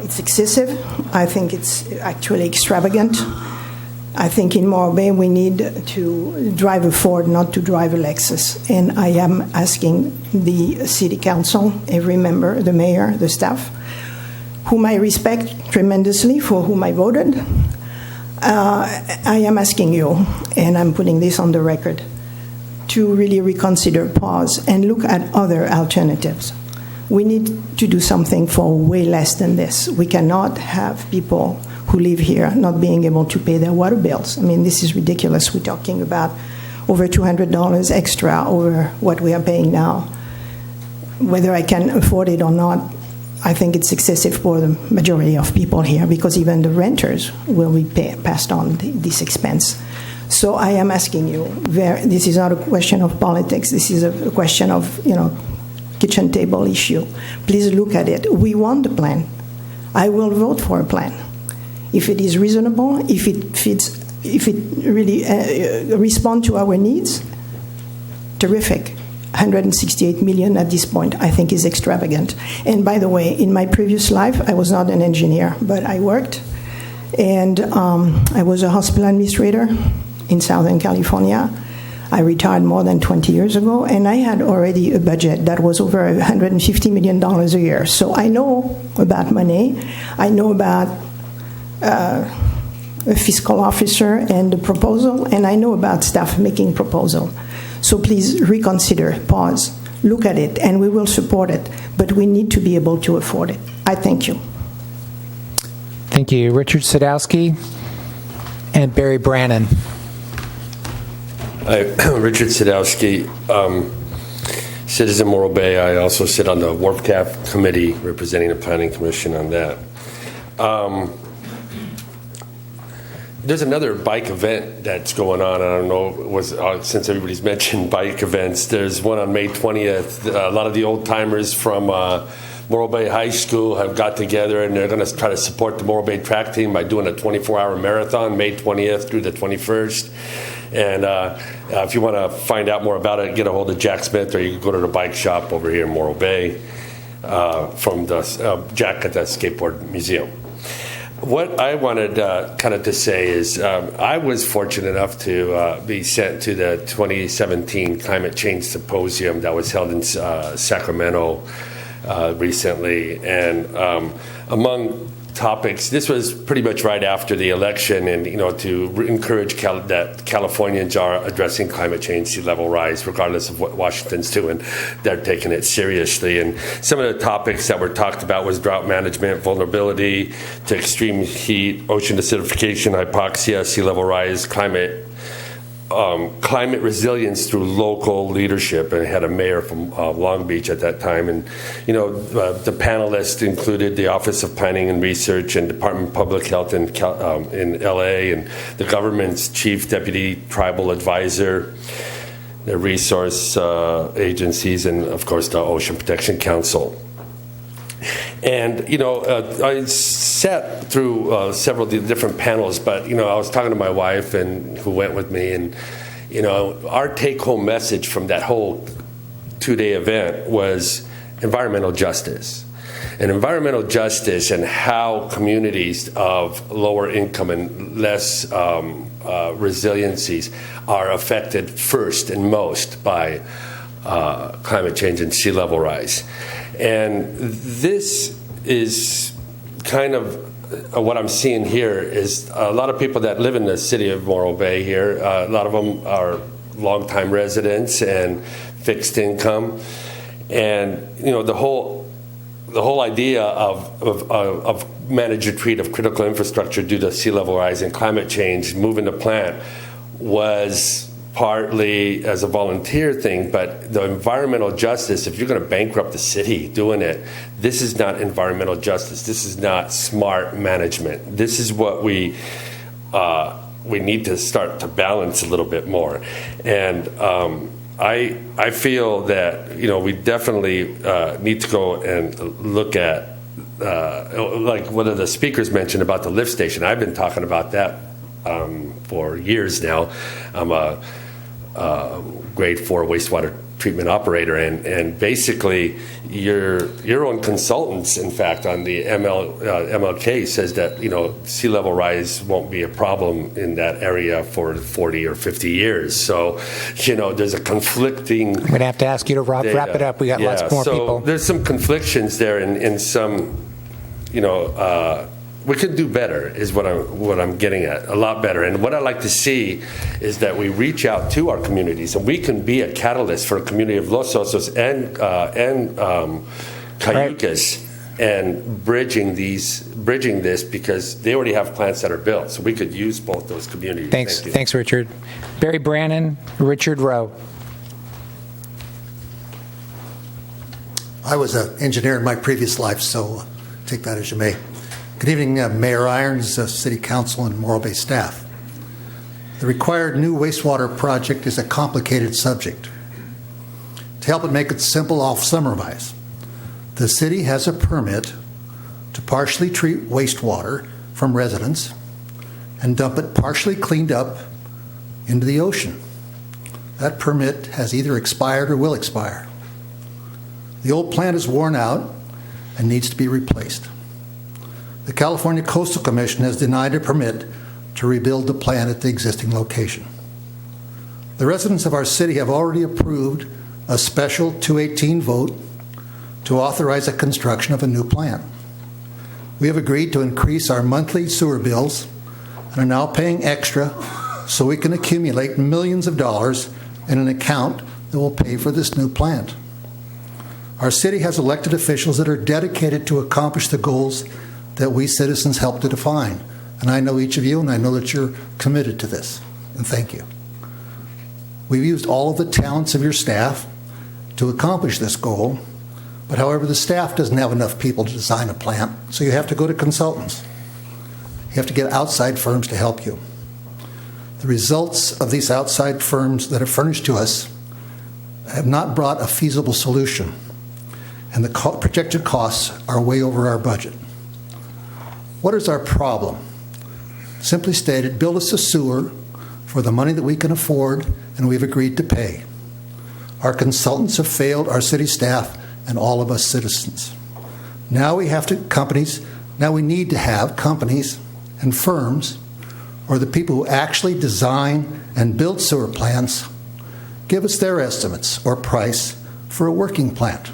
It's excessive. I think it's actually extravagant. I think in Morro Bay we need to drive a Ford, not to drive a Lexus. And I am asking the city council, every member, the mayor, the staff, whom I respect tremendously, for whom I voted, I am asking you, and I'm putting this on the record, to really reconsider, pause, and look at other alternatives. We need to do something for way less than this. We cannot have people who live here not being able to pay their water bills. I mean, this is ridiculous. We're talking about over $200 extra over what we are paying now. Whether I can afford it or not, I think it's excessive for the majority of people here, because even the renters will be passed on this expense. So I am asking you, this is not a question of politics. This is a question of, kitchen table issue. Please look at it. We want the plan. I will vote for a plan. If it is reasonable, if it fits, if it really responds to our needs, terrific. 168 million at this point, I think, is extravagant. And by the way, in my previous life, I was not an engineer, but I worked, and I was a hospital administrator in Southern California. I retired more than 20 years ago, and I had already a budget that was over $150 million a year. So I know about money. I know about a fiscal officer and the proposal, and I know about staff making proposal. So please reconsider, pause, look at it, and we will support it. But we need to be able to afford it. I thank you. Thank you. Richard Sadowski and Barry Brannon. Hi, Richard Sadowski, citizen Morro Bay. I also sit on the WRF-CAF committee representing the Planning Commission on that. There's another bike event that's going on. I don't know, since everybody's mentioned bike events, there's one on May 20th. A lot of the old timers from Morro Bay High School have got together, and they're going to try to support the Morro Bay track team by doing a 24-hour marathon, May 20th through the 21st. And if you want to find out more about it, get a hold of Jack Smith, or you can go to the bike shop over here in Morro Bay from the Jack at the Skateboard Museum. What I wanted kind of to say is I was fortunate enough to be sent to the 2017 Climate Change Symposium that was held in Sacramento recently. And among topics, this was pretty much right after the election, and to encourage that Californians are addressing climate change, sea level rise, regardless of what Washington's doing. They're taking it seriously. And some of the topics that were talked about was drought management, vulnerability to extreme heat, ocean acidification, hypoxia, sea level rise, climate resilience through local leadership. And I had a mayor from Long Beach at that time. And, the panelists included the Office of Planning and Research and Department of Public Health in LA, and the government's chief deputy tribal advisor, the resource agencies, and, of course, the Ocean Protection Council. And, I sat through several different panels, but, I was talking to my wife who went with me, and, our take-home message from that whole two-day event was environmental justice. And environmental justice, and how communities of lower income and less resiliencies are affected first and most by climate change and sea level rise. And this is kind of what I'm seeing here is a lot of people that live in the city of Morro Bay here. A lot of them are longtime residents and fixed income. And, the whole idea of managed retreat of critical infrastructure due to sea level rise and climate change, moving the plant, was partly as a volunteer thing, but the environmental justice, if you're going to bankrupt the city doing it, this is not environmental justice. This is not smart management. This is what we need to start to balance a little bit more. And I feel that we definitely need to go and look at like one of the speakers mentioned about the lift station. I've been talking about that for years now. I'm a grade 4 wastewater treatment operator, and basically your own consultants, in fact, on the MLK says that sea level rise won't be a problem in that area for 40 or 50 years. So there's a conflicting. I'm going to have to ask you to wrap it up. We got lots more people. There's some conflictions there, in some we could do better is what I'm getting at, a lot better. And what I like to see is that we reach out to our communities, and we can be a catalyst for a community of Los Osos and Cayucas, and bridging this, because they already have plants that are built, so we could use both those communities. Thanks, Richard. Barry Brannon, Richard Rowe. I was an engineer in my previous life, so take that as you may. Good evening, Mayor Irons, City Council, and Morro Bay staff. The required new wastewater project is a complicated subject. To help it make it simple, I'll summarize. The city has a permit to partially treat wastewater from residents and dump it partially cleaned up into the ocean. That permit has either expired or will expire. The old plant is worn out and needs to be replaced. The California Coastal Commission has denied a permit to rebuild the plant at the existing location. The residents of our city have already approved a special 218 vote to authorize the construction of a new plant. We have agreed to increase our monthly sewer bills and are now paying extra so we can accumulate millions of dollars in an account that will pay for this new plant. Our city has elected officials that are dedicated to accomplish the goals that we citizens help to define. And I know each of you, and I know that you're committed to this. And thank you. We've used all of the talents of your staff to accomplish this goal, but however, the staff doesn't have enough people to design a plant, so you have to go to consultants. You have to get outside firms to help you. The results of these outside firms that have furnished to us have not brought a feasible solution, and the projected costs are way over our budget. What is our problem? Simply stated, build us a sewer for the money that we can afford and we've agreed to pay. Our consultants have failed our city staff and all of us citizens. Now we need to have companies and firms, or the people who actually design and build sewer plants, give us their estimates or price for a working plant.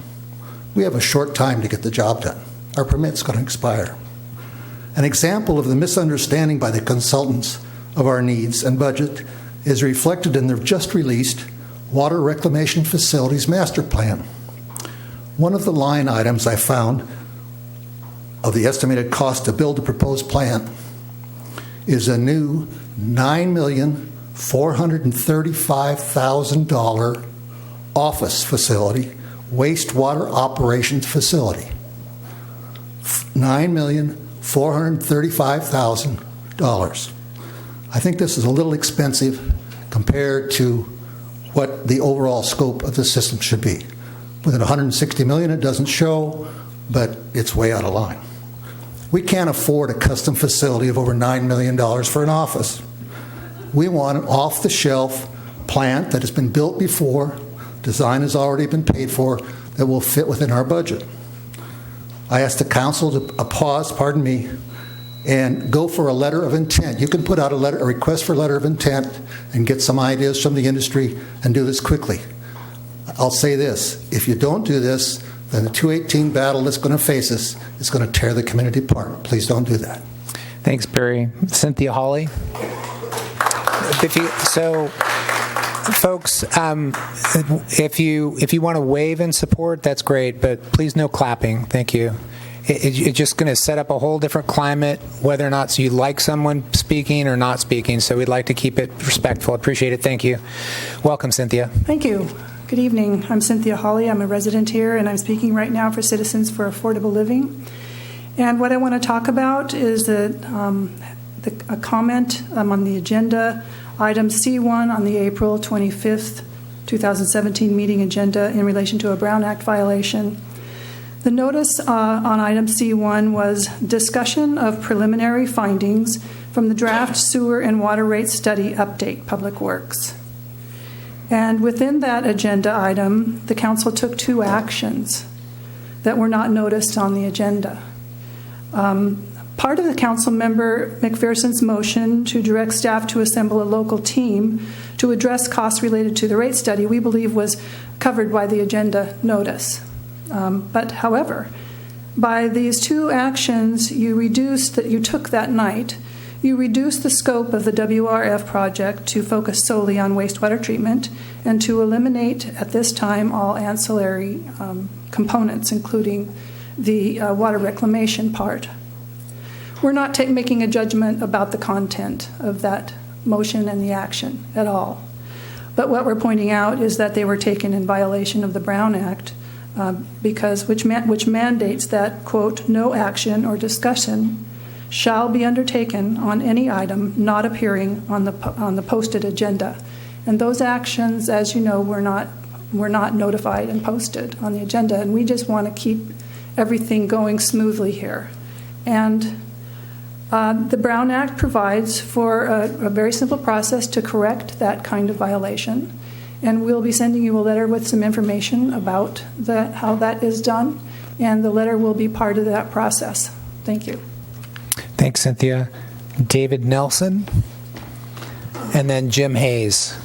We have a short time to get the job done. Our permit's going to expire. An example of the misunderstanding by the consultants of our needs and budget is reflected in their just released Water Reclamation Facilities Master Plan. One of the line items I found of the estimated cost to build the proposed plant is a new $9,435,000 office facility, wastewater operations facility. $9,435,000. I think this is a little expensive compared to what the overall scope of the system should be. Within $160 million, it doesn't show, but it's way out of line. We can't afford a custom facility of over $9 million for an office. We want an off-the-shelf plant that has been built before, design has already been paid for, that will fit within our budget. I asked the council to pause, and go for a letter of intent. You can put out a request for a letter of intent and get some ideas from the industry and do this quickly. I'll say this, if you don't do this, then the 218 battle that's going to face us is going to tear the community apart. Please don't do that. Thanks, Barry. Cynthia Hawley. Folks, if you want to wave in support, that's great, but please no clapping. Thank you. It's just going to set up a whole different climate, whether or not you like someone speaking or not speaking, so we'd like to keep it respectful. Appreciate it. Thank you. Welcome, Cynthia. Thank you. Good evening. I'm Cynthia Hawley. I'm a resident here, and I'm speaking right now for Citizens for Affordable Living. And what I want to talk about is a comment on the agenda, item C1 on the April 25th, 2017 meeting agenda in relation to a Brown Act violation. The notice on item C1 was discussion of preliminary findings from the draft sewer and water rate study update, Public Works. And within that agenda item, the council took 2 actions that were not noticed on the agenda. Part of the council member McPherson's motion to direct staff to assemble a local team to address costs related to the rate study, we believe was covered by the agenda notice. But however, by these 2 actions you took that night, you reduced the scope of the WRF project to focus solely on wastewater treatment and to eliminate at this time all ancillary components, including the water reclamation part. We're not making a judgment about the content of that motion and the action at all. But what we're pointing out is that they were taken in violation of the Brown Act which mandates that, quote, no action or discussion shall be undertaken on any item not appearing on the posted agenda. And those actions, as you know, were not notified and posted on the agenda, and we just want to keep everything going smoothly here. And the Brown Act provides for a very simple process to correct that kind of violation, and we'll be sending you a letter with some information about how that is done, and the letter will be part of that process. Thank you. Thanks, Cynthia. David Nelson, and then Jim Hayes.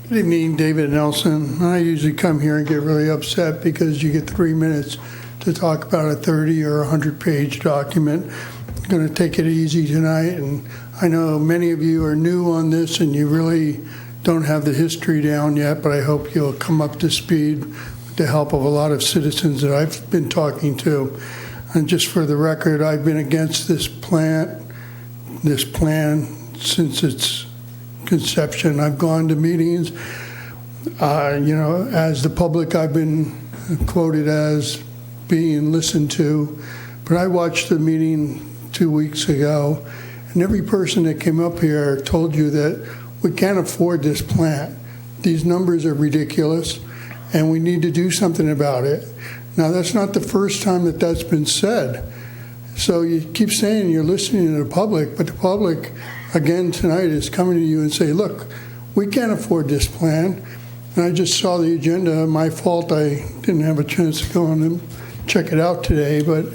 Good evening, David Nelson. I usually come here and get really upset because you get 3 minutes to talk about a 30 or 100-page document. I'm going to take it easy tonight, and I know many of you are new on this and you really don't have the history down yet, but I hope you'll come up to speed with the help of a lot of citizens that I've been talking to. And just for the record, I've been against this plan since its conception. I've gone to meetings. As the public, I've been quoted as being listened to, but I watched the meeting 2 weeks ago, and every person that came up here told you that we can't afford this plant. These numbers are ridiculous, and we need to do something about it. Now, that's not the first time that that's been said. So you keep saying you're listening to the public, but the public, again, tonight is coming to you and say, look, we can't afford this plan. And I just saw the agenda. My fault, I didn't have a chance to go on and check it out today, but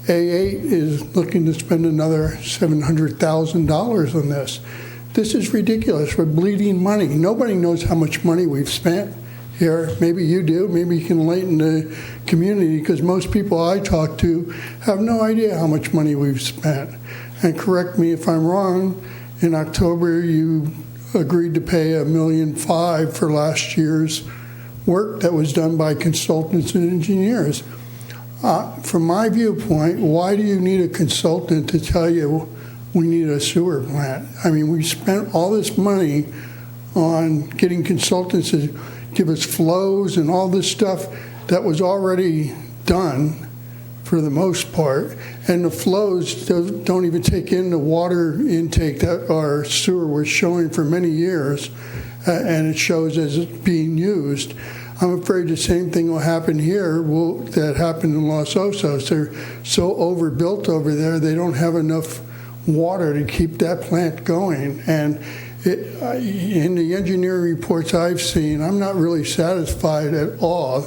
A8 is looking to spend another $700,000 on this. This is ridiculous. We're bleeding money. Nobody knows how much money we've spent here. Maybe you do. Maybe you can enlighten the community, because most people I talk to have no idea how much money we've spent. And correct me if I'm wrong, in October you agreed to pay $1.5 million for last year's work that was done by consultants and engineers. From my viewpoint, why do you need a consultant to tell you we need a sewer plant? I mean, we spent all this money on getting consultants to give us flows and all this stuff that was already done for the most part, and the flows don't even take in the water intake that our sewer was showing for many years, and it shows as it's being used. I'm afraid the same thing will happen here that happened in Los Osos. They're so overbuilt over there, they don't have enough water to keep that plant going. And in the engineering reports I've seen, I'm not really satisfied at all.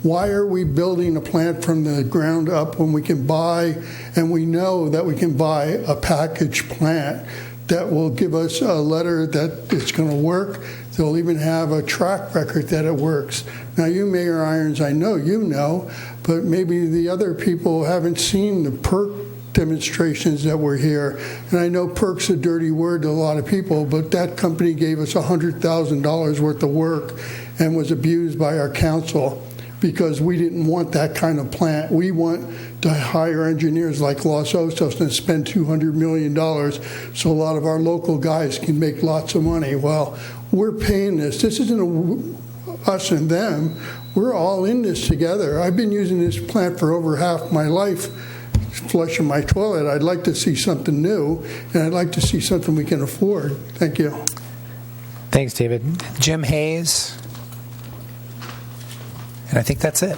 Why are we building a plant from the ground up when we can buy, and we know that we can buy a packaged plant that will give us a letter that it's going to work? They'll even have a track record that it works. Now, you, Mayor Irons, I know you know, but maybe the other people haven't seen the PERC demonstrations that were here. And I know PERC's a dirty word to a lot of people, but that company gave us $100,000 worth of work and was abused by our council because we didn't want that kind of plant. We want to hire engineers like Los Osos and spend $200 million so a lot of our local guys can make lots of money. Well, we're paying this. This isn't us and them. We're all in this together. I've been using this plant for over half my life, flushing my toilet. I'd like to see something new, and I'd like to see something we can afford. Thank you. Thanks, David. Jim Hayes. And I think that's it.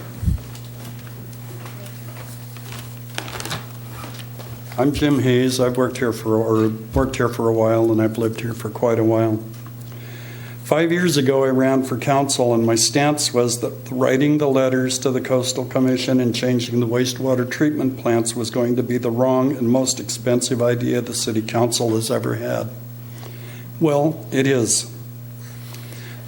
I'm Jim Hayes. I've worked here for a while, and I've lived here for quite a while. 5 years ago, I ran for council, and my stance was that writing the letters to the Coastal Commission and changing the wastewater treatment plants was going to be the wrong and most expensive idea the City Council has ever had. Well, it is.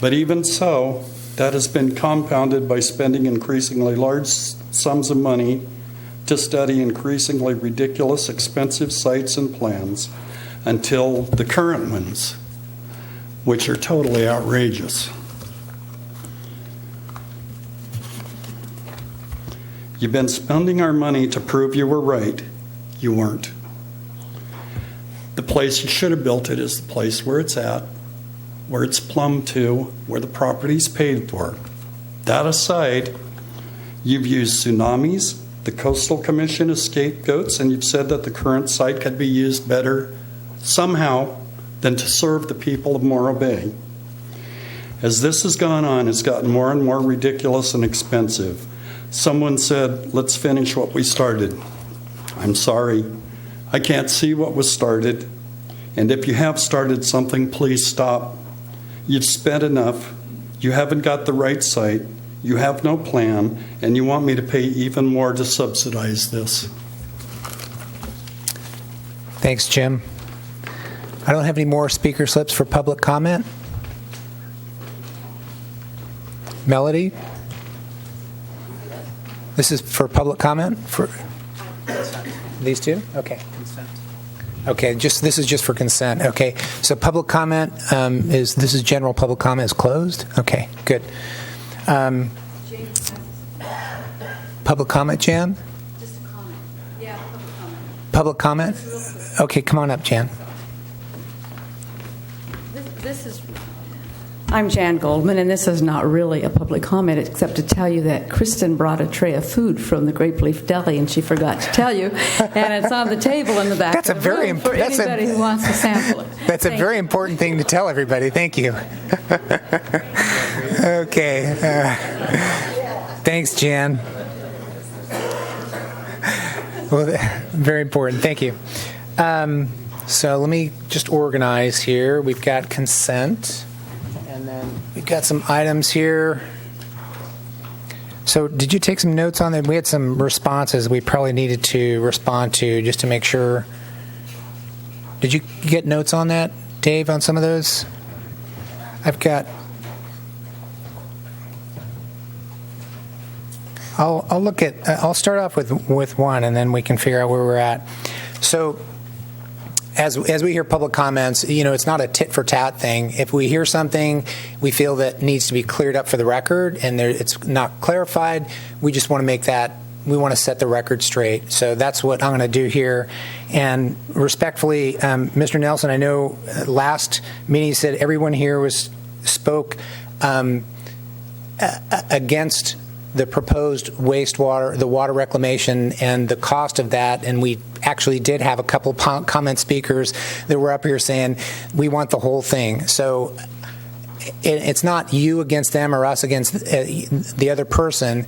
But even so, that has been compounded by spending increasingly large sums of money to study increasingly ridiculous, expensive sites and plans until the current ones, which are totally outrageous. You've been spending our money to prove you were right. You weren't. The place you should have built it is the place where it's at, where it's plumbed to, where the property's paid for. That aside, you've used tsunamis, the Coastal Commission as scapegoats, and you've said that the current site could be used better somehow than to serve the people of Morro Bay. As this has gone on, it's gotten more and more ridiculous and expensive. Someone said, let's finish what we started. I'm sorry. I can't see what was started. And if you have started something, please stop. You've spent enough. You haven't got the right site. You have no plan. And you want me to pay even more to subsidize this. Thanks, Jim. I don't have any more speaker slips for public comment. Melody? This is for public comment? For these two? Okay. Consent. Okay, this is just for consent. Okay, so public comment this is general public comment is closed? Okay, good. Public comment, Jan? Just a comment. Yeah, Public comment? Okay, come on up, Jan. I'm Jan Goldman, and this is not really a public comment except to tell you that Kristen brought a tray of food from the Grape Leaf Deli, and she forgot to tell you, and it's on the table in the back of the room for anybody who wants to sample it. That's a very important thing to tell everybody. Thank you. Okay. Thanks, Jan. Well, very important. Thank you. So let me just organize here. We've got consent. And then we've got some items here. So did you take some notes on that? We had some responses we probably needed to respond to just to make sure. Did you get notes on that, Dave, on some of those? I've got. I'll look at. I'll start off with one, and then we can figure out where we're at. So. As we hear public comments, it's not a tit for tat thing. If we hear something we feel that needs to be cleared up for the record and it's not clarified, we just want to make that, we want to set the record straight. So that's what I'm going to do here. And respectfully, Mr. Nelson, I know last meeting you said everyone here spoke against the proposed wastewater, the water reclamation, and the cost of that. And we actually did have a couple comment speakers that were up here saying we want the whole thing. So it's not you against them or us against the other person.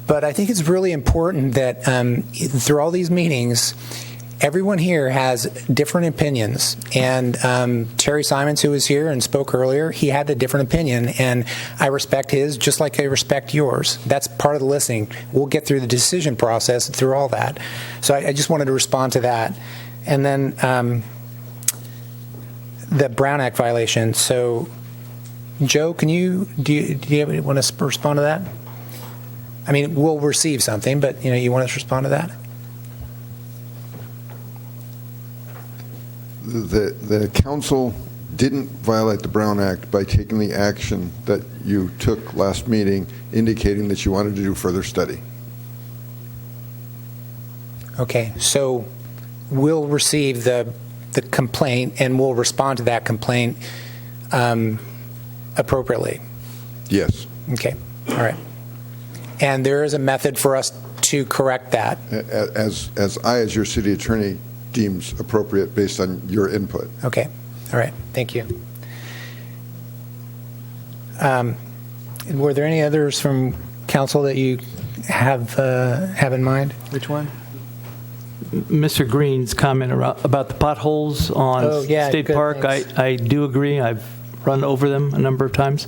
But I think it's really important that through all these meetings, everyone here has different opinions. And Terry Simons, who was here and spoke earlier, he had a different opinion. And I respect his just like I respect yours. That's part of the listening. We'll get through the decision process through all that. So I just wanted to respond to that. And then the Brown Act violation. So, Joe, do you want to respond to that? I mean, we'll receive something, but you want us to respond to that? The council didn't violate the Brown Act by taking the action that you took last meeting, indicating that you wanted to do further study. Okay, so we'll receive the complaint and we'll respond to that complaint appropriately. Yes. Okay, all right. And there is a method for us to correct that. As your city attorney deems appropriate based on your input. Okay. All right. Thank you. Were there any others from council that you have in mind? Which one? Mr. Green's comment about the potholes on State good, Park. I do agree. I've run over them a number of times.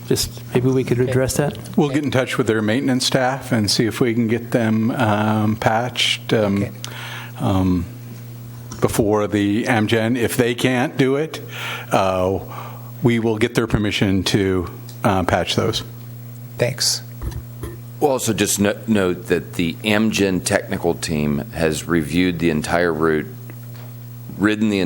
Just maybe we could address that. We'll get in touch with their maintenance staff and see if we can get them patched before the Amgen. If they can't do it, we will get their permission to patch those. Thanks. We'll also just note that the Amgen technical team has reviewed the entire route, driven the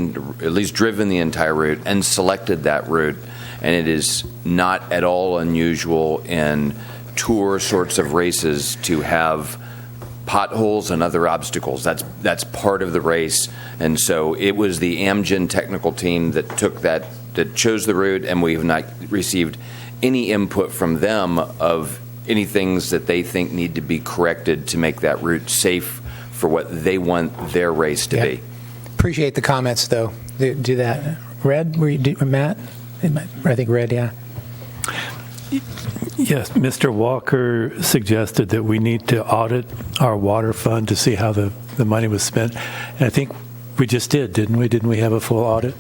entire route, and selected that route. And it is not at all unusual in tour sorts of races to have potholes and other obstacles. That's part of the race. And so it was the Amgen technical team that chose the route, and we have not received any input from them of any things that they think need to be corrected to make that route safe for what they want their race to be. Appreciate the comments, though. Do that. Red, Matt? I think Red, yeah. Yes, Mr. Walker suggested that we need to audit our water fund to see how the money was spent. And I think we just did, didn't we? Didn't we have a full audit?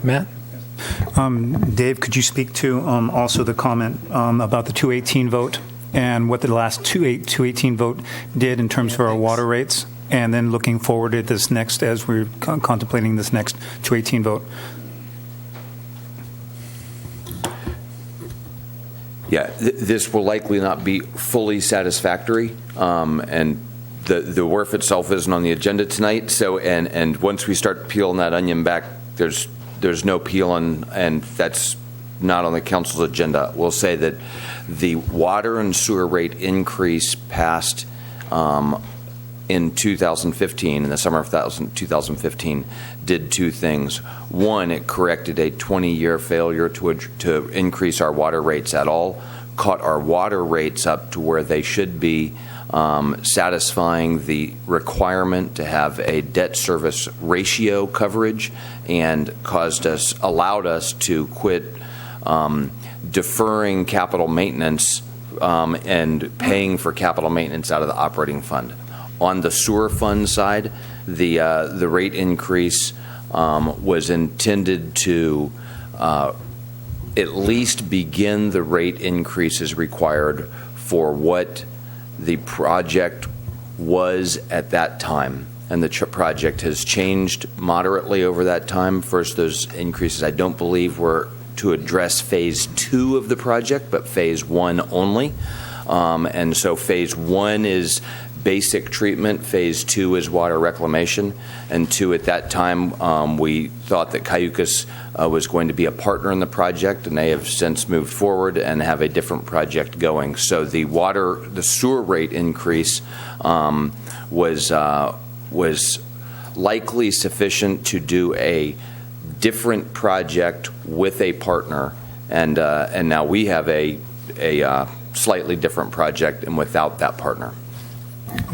Matt? Dave, could you speak to also the comment about the 218 vote and what the last 218 vote did in terms of our water rates? And then looking forward at this next, as we're contemplating this next 218 vote. Yeah, this will likely not be fully satisfactory, and the WRF itself isn't on the agenda tonight. So, and once we start peeling that onion back, there's no peeling, and that's not on the council's agenda. We'll say that the water and sewer rate increase passed in 2015, in the summer of 2015, did two things. One, it corrected a 20-year failure to increase our water rates at all, caught our water rates up to where they should be, satisfying the requirement to have a debt service ratio coverage, and allowed us to quit deferring capital maintenance and paying for capital maintenance out of the operating fund. On the sewer fund side, the rate increase was intended to at least begin the rate increases required for what the project was at that time. And the project has changed moderately over that time. First, those increases I don't believe were to address phase 2 of the project, but phase 1 only. And so phase 1 is basic treatment, phase 2 is water reclamation, and 2, at that time, we thought that Cayucas was going to be a partner in the project, and they have since moved forward and have a different project going. So the sewer rate increase was likely sufficient to do a different project with a partner, and now we have a slightly different project and without that partner.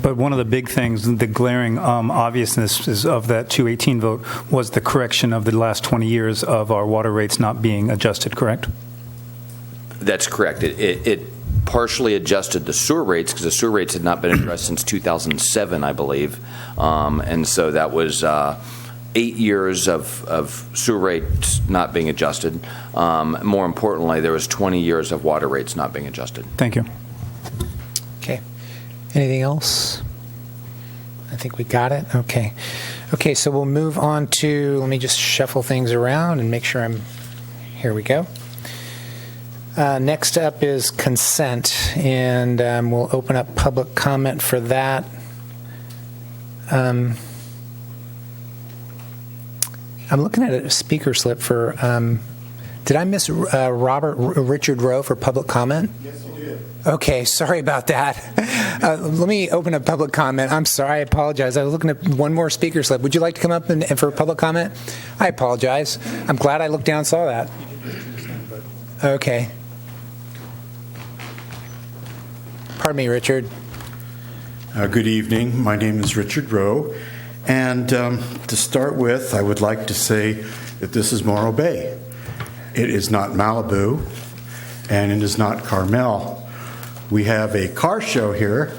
But one of the big things, the glaring obviousness of that 218 vote was the correction of the last 20 years of our water rates not being adjusted, correct? That's correct. It partially adjusted the sewer rates because the sewer rates had not been addressed since 2007, I believe. And so that was 8 years of sewer rates not being adjusted. More importantly, there was 20 years of water rates not being adjusted. Thank you. Okay. Anything else? I think we got it. Okay. Okay, so we'll move on to, let me just shuffle things around and make sure here we go. Next up is consent, and we'll open up public comment for that. I'm looking at a speaker slip for, did I miss Richard Rowe for public comment? Yes, you did. Okay, sorry about that. Let me open up public comment. I'm sorry, I apologize. I was looking at one more speaker slip. Would you like to come up and for public comment? I apologize. I'm glad I looked down and saw that. Okay. Pardon me, Richard. Good evening. My name is Richard Rowe. And to start with, I would like to say that this is Morro Bay. It is not Malibu, and it is not Carmel. We have a car show here.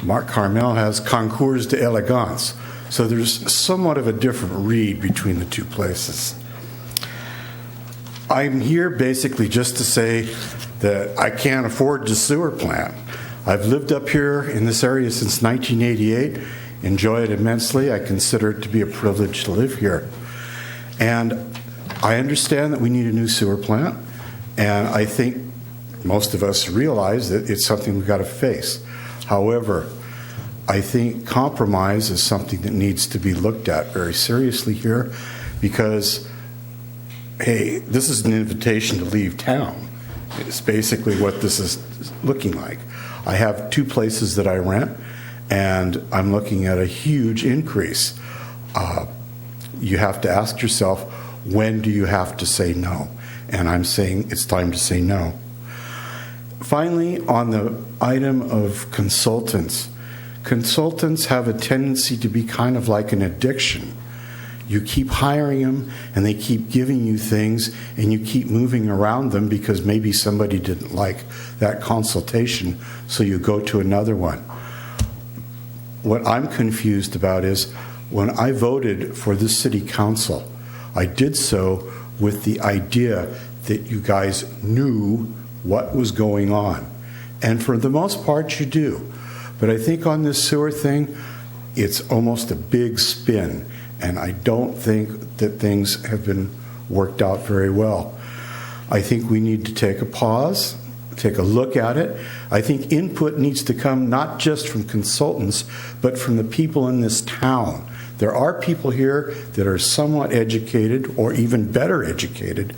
Mark Carmel has Concours d'Elegance. So there's somewhat of a different read between the two places. I'm here basically just to say that I can't afford the sewer plant. I've lived up here in this area since 1988, enjoy it immensely. I consider it to be a privilege to live here. And I understand that we need a new sewer plant, and I think most of us realize that it's something we've got to face. However, I think compromise is something that needs to be looked at very seriously here, because, hey, this is an invitation to leave town. It's basically what this is looking like. I have 2 places that I rent, and I'm looking at a huge increase. You have to ask yourself, when do you have to say no? And I'm saying it's time to say no. Finally, on the item of consultants, consultants have a tendency to be kind of like an addiction. You keep hiring them, and they keep giving you things, and you keep moving around them because maybe somebody didn't like that consultation, so you go to another one. What I'm confused about is when I voted for this city council, I did so with the idea that you guys knew what was going on. And for the most part, you do. But I think on this sewer thing, it's almost a big spin. And I don't think that things have been worked out very well. I think we need to take a pause, take a look at it. I think input needs to come not just from consultants, but from the people in this town. There are people here that are somewhat educated or even better educated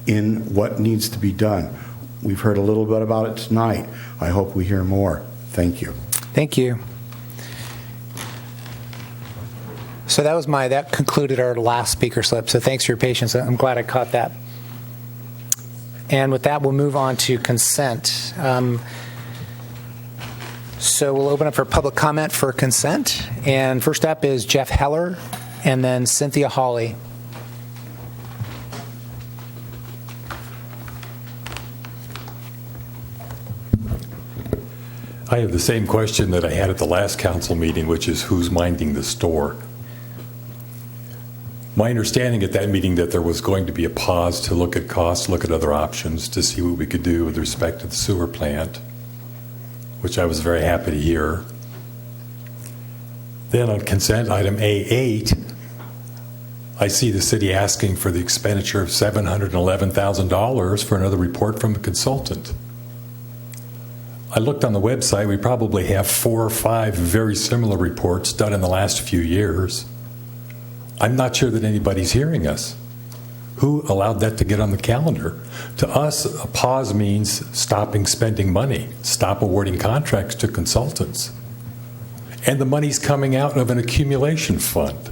in what needs to be done. We've heard a little bit about it tonight. I hope we hear more. Thank you. Thank you. So that concluded our last speaker slip. So thanks for your patience. I'm glad I caught that. And with that, we'll move on to consent. So we'll open up for public comment for consent. And first up is Jeff Heller, and then Cynthia Hawley. I have the same question that I had at the last council meeting, which is who's minding the store? My understanding at that meeting that there was going to be a pause to look at costs, look at other options to see what we could do with respect to the sewer plant, which I was very happy to hear. Then on consent item A8, I see the city asking for the expenditure of $711,000 for another report from a consultant. I looked on the website. We probably have 4 or 5 very similar reports done in the last few years. I'm not sure that anybody's hearing us. Who allowed that to get on the calendar? To us, a pause means stopping spending money, stop awarding contracts to consultants. And the money's coming out of an accumulation fund,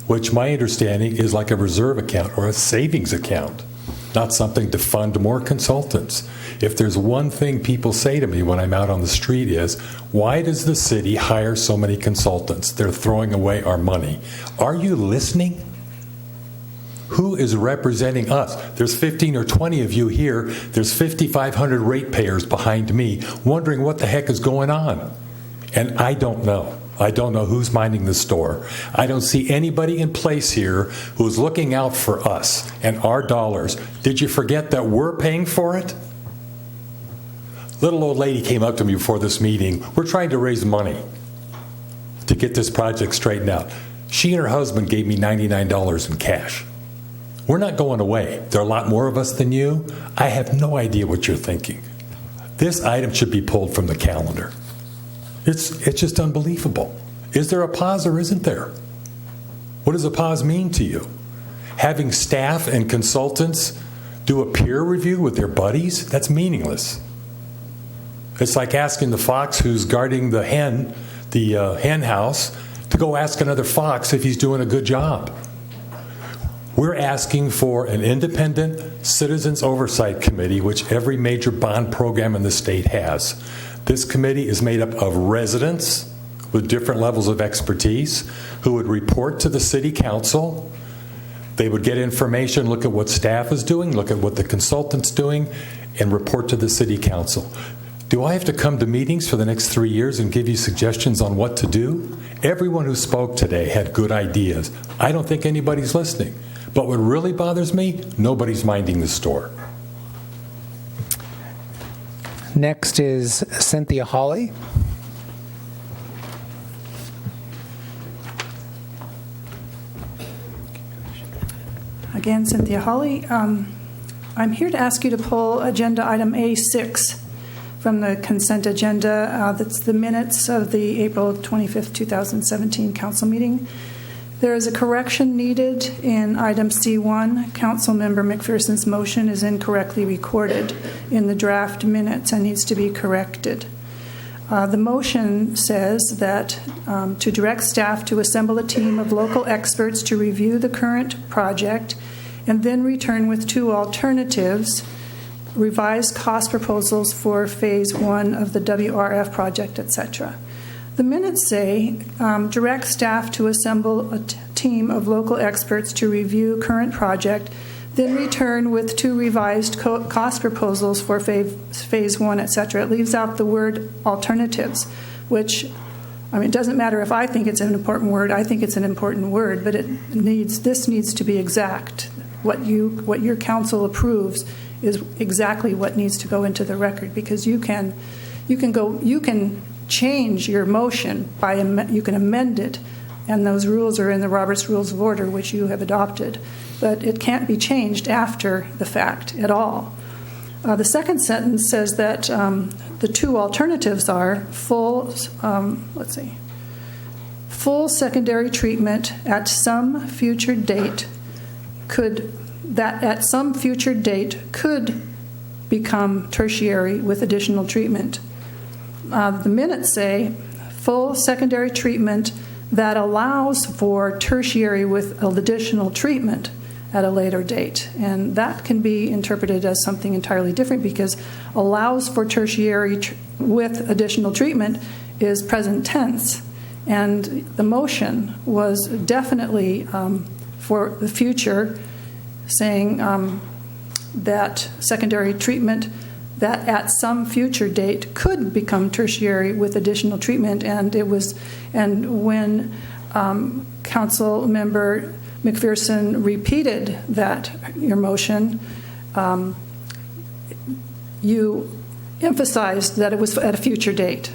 which my understanding is like a reserve account or a savings account, not something to fund more consultants. If there's one thing people say to me when I'm out on the street is, why does the city hire so many consultants? They're throwing away our money. Are you listening? Who is representing us? There's 15 or 20 of you here. There's 5,500 ratepayers behind me wondering what the heck is going on. And I don't know. I don't know who's minding the store. I don't see anybody in place here who's looking out for us and our dollars. Did you forget that we're paying for it? Little old lady came up to me before this meeting. We're trying to raise money to get this project straightened out. She and her husband gave me $99 in cash. We're not going away. There are a lot more of us than you. I have no idea what you're thinking. This item should be pulled from the calendar. It's just unbelievable. Is there a pause or isn't there? What does a pause mean to you? Having staff and consultants do a peer review with their buddies? That's meaningless. It's like asking the fox who's guarding the hen house, to go ask another fox if he's doing a good job. We're asking for an independent citizens oversight committee, which every major bond program in the state has. This committee is made up of residents with different levels of expertise who would report to the city council. They would get information, look at what staff is doing, look at what the consultant's doing, and report to the city council. Do I have to come to meetings for the next 3 years and give you suggestions on what to do? Everyone who spoke today had good ideas. I don't think anybody's listening. But what really bothers me, nobody's minding the store. Next is Cynthia Hawley. Again, Cynthia Hawley. I'm here to ask you to pull agenda item A6 from the consent agenda. That's the minutes of the April 25th, 2017 council meeting. There is a correction needed in item C1. Councilmember McPherson's motion is incorrectly recorded in the draft minutes and needs to be corrected. The motion says that to direct staff to assemble a team of local experts to review the current project and then return with 2 alternatives, revised cost proposals for phase 1 of the WRF project, etc. The minutes say direct staff to assemble a team of local experts to review current project, then return with 2 revised cost proposals for phase 1, etc. It leaves out the word alternatives, which, I mean, it doesn't matter if I think it's an important word. I think it's an important word, but this needs to be exact. What your council approves is exactly what needs to go into the record, because you can change your motion you can amend it, and those rules are in the Robert's Rules of Order, which you have adopted, but it can't be changed after the fact at all. The second sentence says that the 2 alternatives are full secondary treatment at some future date could become tertiary with additional treatment. The minutes say full secondary treatment that allows for tertiary with additional treatment at a later date. And that can be interpreted as something entirely different, because allows for tertiary with additional treatment is present tense. And the motion was definitely for the future, saying that secondary treatment that at some future date could become tertiary with additional treatment. And when Council Member McPherson repeated that, your motion, you emphasized that it was at a future date.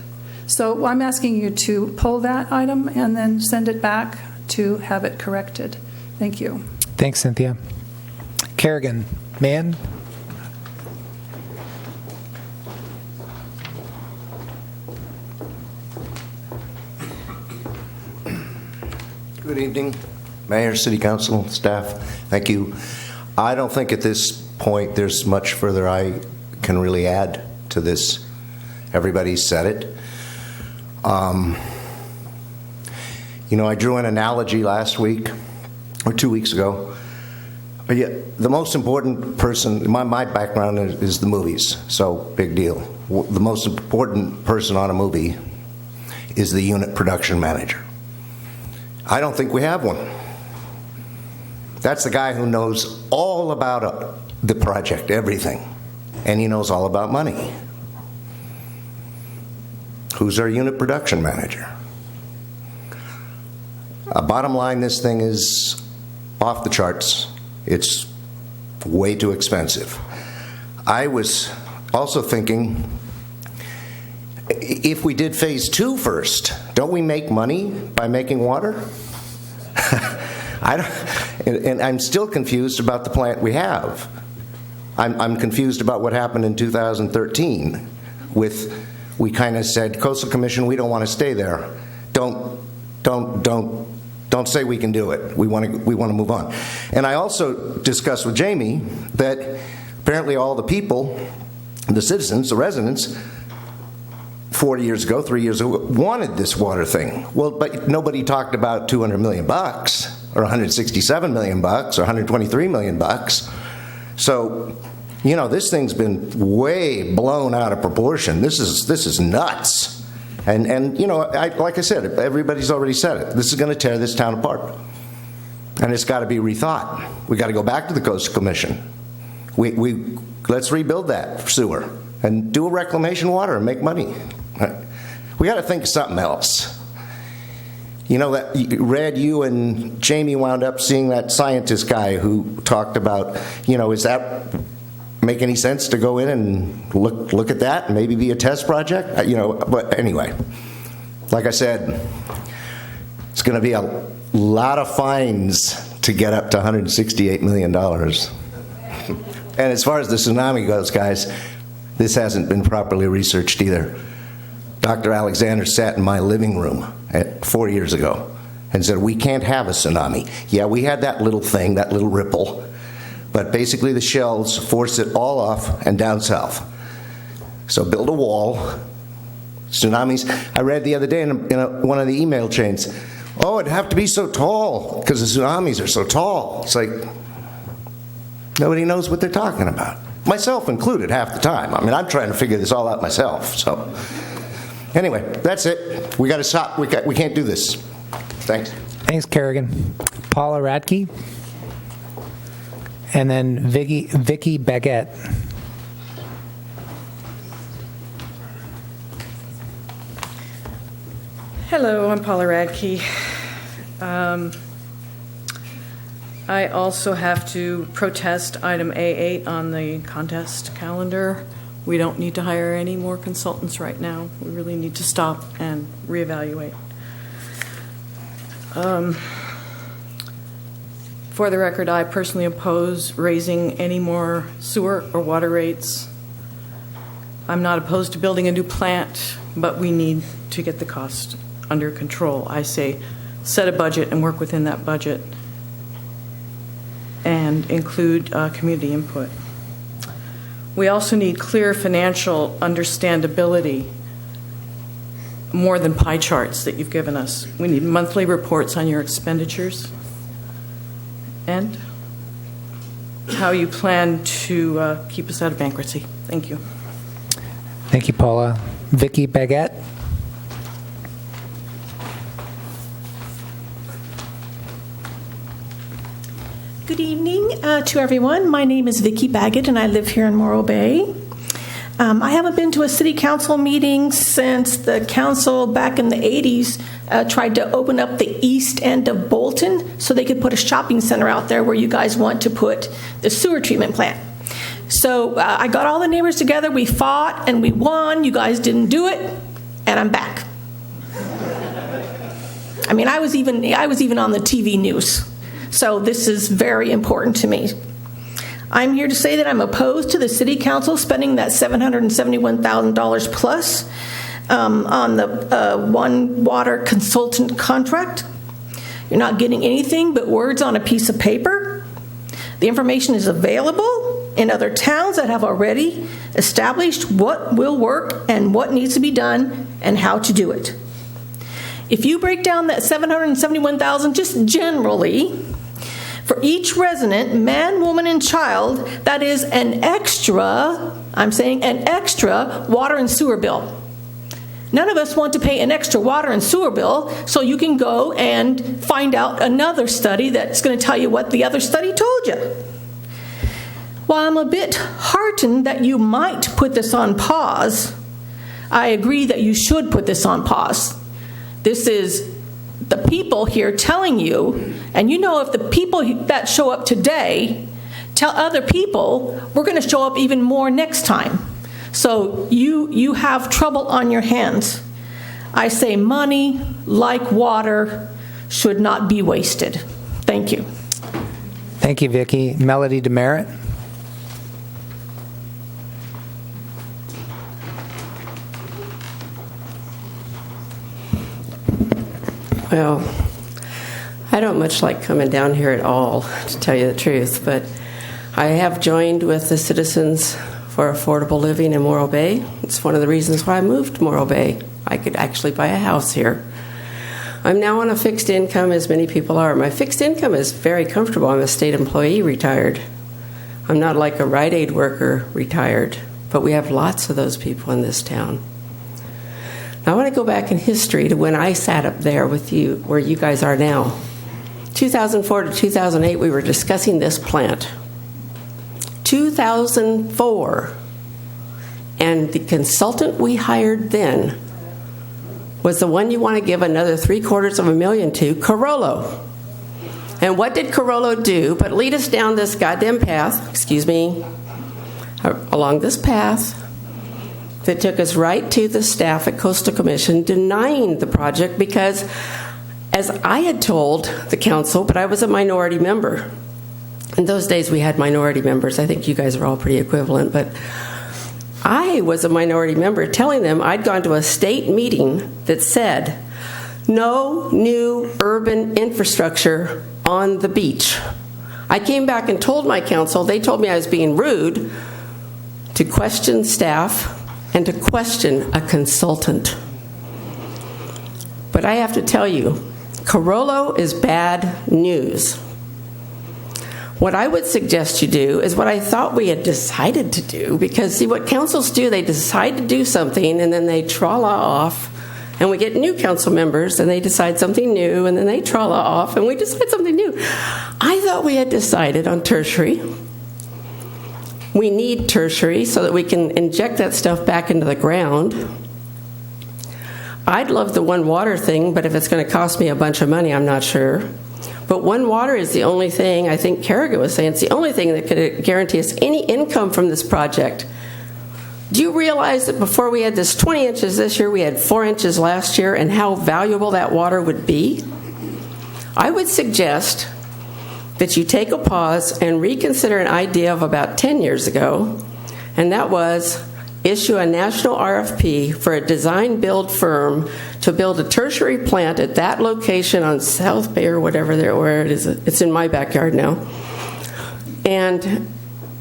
So I'm asking you to pull that item and then send it back to have it corrected. Thank you. Thanks, Cynthia. Kerrigan, Mann? Good evening, Mayor, City Council, staff. Thank you. I don't think at this point there's much further I can really add to this. Everybody said it. I drew an analogy last week or 2 weeks ago. But yet, the most important person, my background is the movies, so big deal. The most important person on a movie is the unit production manager. I don't think we have one. That's the guy who knows all about the project, everything, and he knows all about money. Who's our unit production manager? Bottom line, this thing is off the charts. It's way too expensive. I was also thinking, if we did phase 2 first, don't we make money by making water? And I'm still confused about the plant we have. I'm confused about what happened in 2013 we kind of said, Coastal Commission, we don't want to stay there. Don't say we can do it. We want to move on. And I also discussed with Jamie that apparently all the people, the citizens, the residents, 3 years ago, wanted this water thing. Well, but nobody talked about $200 million or $167 million or $123 million. So, this thing's been way blown out of proportion. This is nuts. And like I said, everybody's already said it. This is going to tear this town apart. And it's got to be rethought. We got to go back to the Coastal Commission. Let's rebuild that sewer and do a reclamation water and make money. We got to think of something else. You know, that Red, you and Jamie wound up seeing that scientist guy who talked about, you know, is that make any sense to go in and look at that and maybe be a test project? You know, but anyway, like I said, it's going to be a lot of fines to get up to $168 million. And as far as the tsunami goes, guys, this hasn't been properly researched either. Dr. Alexander sat in my living room 4 years ago and said, we can't have a tsunami. Yeah, we had that little thing, that little ripple, but basically the shells force it all off and down south. So build a wall. Tsunamis, I read the other day in one of the email chains, oh, it'd have to be so tall because the tsunamis are so tall. It's like, nobody knows what they're talking about. Myself included half the time. I mean, I'm trying to figure this all out myself, so. Anyway, that's it. We got to stop. We can't do this. Thanks. Thanks, Kerrigan. Paula Radke, and then Vicky Baguette. Hello, I'm Paula Radke. I also have to protest item A8 on the contest calendar. We don't need to hire any more consultants right now. We really need to stop and reevaluate. For the record, I personally oppose raising any more sewer or water rates. I'm not opposed to building a new plant, but we need to get the cost under control. I say set a budget and work within that budget and include community input. We also need clear financial understandability, more than pie charts that you've given us. We need monthly reports on your expenditures and how you plan to keep us out of bankruptcy. Thank you. Thank you, Paula. Vicky Baguette. Good evening to everyone. My name is Vicki Baggett, and I live here in Morro Bay. I haven't been to a city council meeting since the council back in the 80s tried to open up the east end of Bolton so they could put a shopping center out there where you guys want to put the sewer treatment plant. So I got all the neighbors together. We fought and we won. You guys didn't do it, and I'm back. I mean, I was even on the TV news. So this is very important to me. I'm here to say that I'm opposed to the city council spending that $771,000 plus on the one water consultant contract. You're not getting anything but words on a piece of paper. The information is available in other towns that have already established what will work and what needs to be done and how to do it. If you break down that $771,000 just generally, for each resident, man, woman, and child, that is an extra, I'm saying an extra water and sewer bill. None of us want to pay an extra water and sewer bill, so you can go and find out another study that's going to tell you what the other study told you. While I'm a bit heartened that you might put this on pause, I agree that you should put this on pause. This is the people here telling you, and you know if the people that show up today tell other people, we're going to show up even more next time. So you have trouble on your hands. I say money, like water, should not be wasted. Thank you. Thank you, Vicki. Melody Demerit. Well, I don't much like coming down here at all, to tell you the truth, but I have joined with the Citizens for Affordable Living in Morro Bay. It's one of the reasons why I moved to Morro Bay. I could actually buy a house here. I'm now on a fixed income, as many people are. My fixed income is very comfortable. I'm a state employee retired. I'm not like a Rite Aid worker retired, but we have lots of those people in this town. Now, I want to go back in history to when I sat up there with you, where you guys are now. 2004 to 2008, we were discussing this plant. 2004, And the consultant we hired then was the one you want to give another $750,000 to, Carollo. And what did Carollo do but lead us down this goddamn path, along this path that took us right to the staff at Coastal Commission denying the project because, as I had told the council, but I was a minority member. In those days we had minority members. I think you guys are all pretty equivalent, but I was a minority member telling them I'd gone to a state meeting that said no new urban infrastructure on the beach. I came back and told my council, they told me I was being rude to question staff and to question a consultant. But I have to tell you, Carollo is bad news. What I would suggest you do is what I thought we had decided to do, because see what councils do, they decide to do something and then they tra-la off, and we get new council members and they decide something new and then they tra-la off and we decide something new. I thought we had decided on tertiary. We need tertiary so that we can inject that stuff back into the ground. I'd love the One Water thing, but if it's going to cost me a bunch of money, I'm not sure. But One Water is the only thing, I think Kerrigan was saying, it's the only thing that could guarantee us any income from this project. Do you realize that before we had this 20 inches this year, we had 4 inches last year, and how valuable that water would be? I would suggest that you take a pause and reconsider an idea of about 10 years ago, and that was issue a national RFP for a design-build firm to build a tertiary plant at that location on South Bay or whatever, where it is. It's in my backyard now. And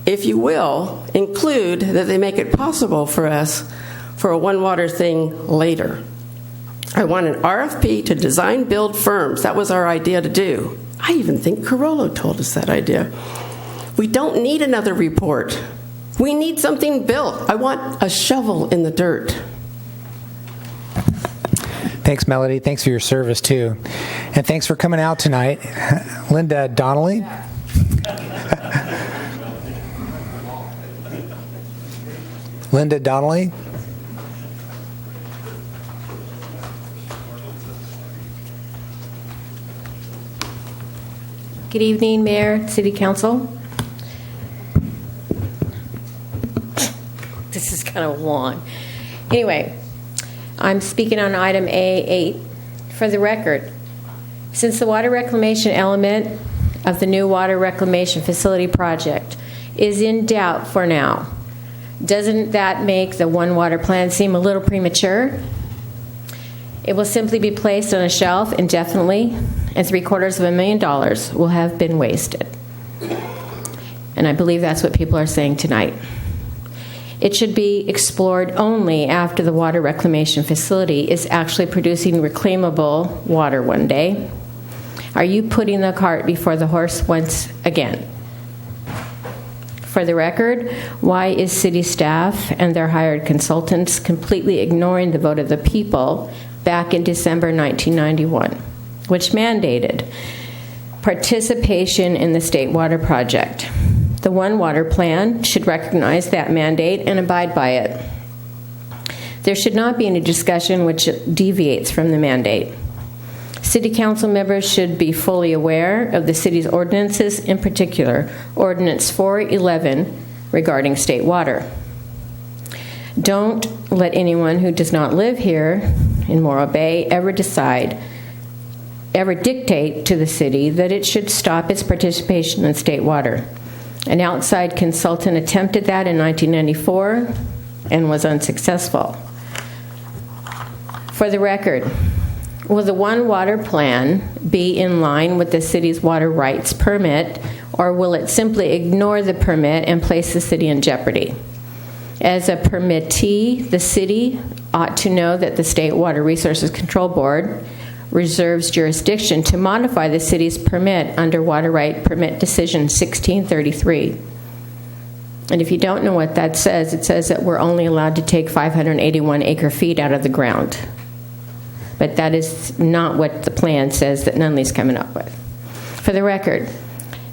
if you will, include that they make it possible for us for a One Water thing later. I want an RFP to design-build firms. That was our idea to do. I even think Carollo told us that idea. We don't need another report. We need something built. I want a shovel in the dirt. Thanks, Melody. Thanks for your service, too. And thanks for coming out tonight. Linda Donnelly. Linda Donnelly. Good evening, Mayor, City Council. This is kind of long. Anyway, I'm speaking on item A8. For the record, since the water reclamation element of the new water reclamation facility project is in doubt for now, doesn't that make the One Water plan seem a little premature? It will simply be placed on a shelf indefinitely, and $750,000 will have been wasted. And I believe that's what people are saying tonight. It should be explored only after the water reclamation facility is actually producing reclaimable water one day. Are you putting the cart before the horse once again? For the record, why is city staff and their hired consultants completely ignoring the vote of the people back in December 1991, which mandated participation in the state water project? The One Water plan should recognize that mandate and abide by it. There should not be any discussion which deviates from the mandate. City council members should be fully aware of the city's ordinances, in particular, Ordinance 411 regarding state water. Don't let anyone who does not live here in Morro Bay ever dictate to the city that it should stop its participation in state water. An outside consultant attempted that in 1994 and was unsuccessful. For the record, will the One Water plan be in line with the city's water rights permit, or will it simply ignore the permit and place the city in jeopardy? As a permittee, the city ought to know that the State Water Resources Control Board reserves jurisdiction to modify the city's permit under Water Right Permit Decision 1633. And if you don't know what that says, it says that we're only allowed to take 581 acre-feet out of the ground. But that is not what the plan says that Nunley's coming up with. For the record,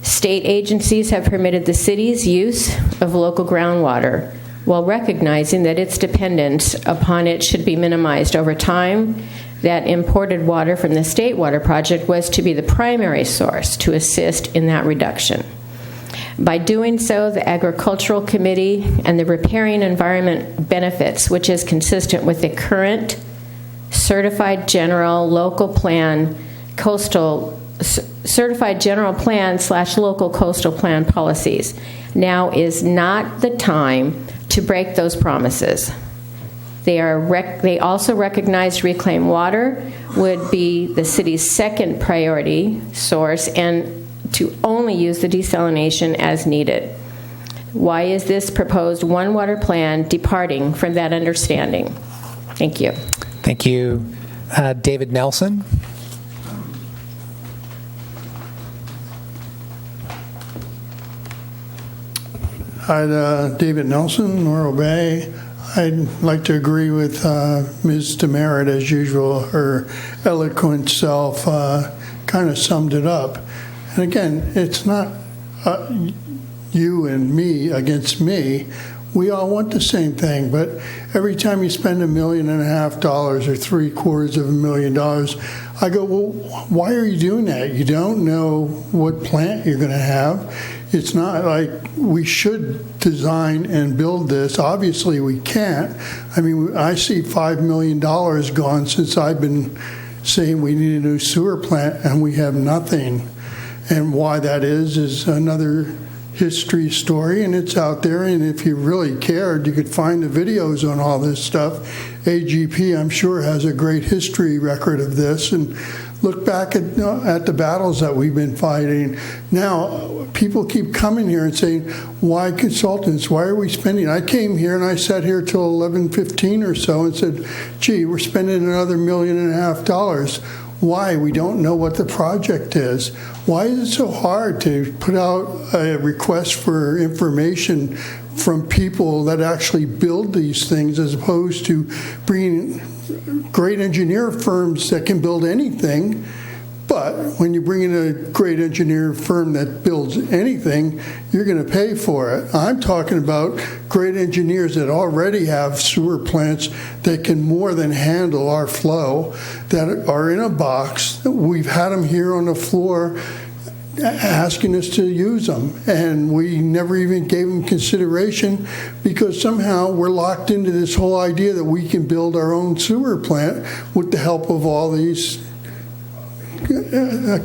state agencies have permitted the city's use of local groundwater while recognizing that its dependence upon it should be minimized over time, that imported water from the State Water Project was to be the primary source to assist in that reduction. By doing so, the Agricultural Committee and the Riparian Environment Benefits, which is consistent with the current Certified General Local Plan Certified General Plan / Local Coastal Plan policies, now is not the time to break those promises. They also recognize reclaimed water would be the city's second priority source and to only use the desalination as needed. Why is this proposed one water plan departing from that understanding? Thank you. Thank you. David Nelson. Hi, David Nelson, Morro Bay. I'd like to agree with Ms. Demerit as usual. Her eloquent self kind of summed it up. And again, it's not you and me against me. We all want the same thing, but every time you spend $1.5 million or $750,000, I go, well, why are you doing that? You don't know what plant you're going to have. It's not like we should design and build this. Obviously, we can't. I mean, I see $5 million gone since I've been saying we need a new sewer plant, and we have nothing. And why that is another history story, and it's out there. And if you really cared, you could find the videos on all this stuff. AGP, I'm sure, has a great history record of this, and look back at the battles that we've been fighting. Now, people keep coming here and saying, why consultants? Why are we spending? I came here and I sat here till 11:15 or so and said, gee, we're spending another $1.5 million. Why? We don't know what the project is. Why is it so hard to put out a request for information from people that actually build these things as opposed to bringing great engineer firms that can build anything? But when you bring in a great engineer firm that builds anything, you're going to pay for it. I'm talking about great engineers that already have sewer plants that can more than handle our flow, that are in a box. We've had them here on the floor asking us to use them, and we never even gave them consideration because somehow we're locked into this whole idea that we can build our own sewer plant with the help of all these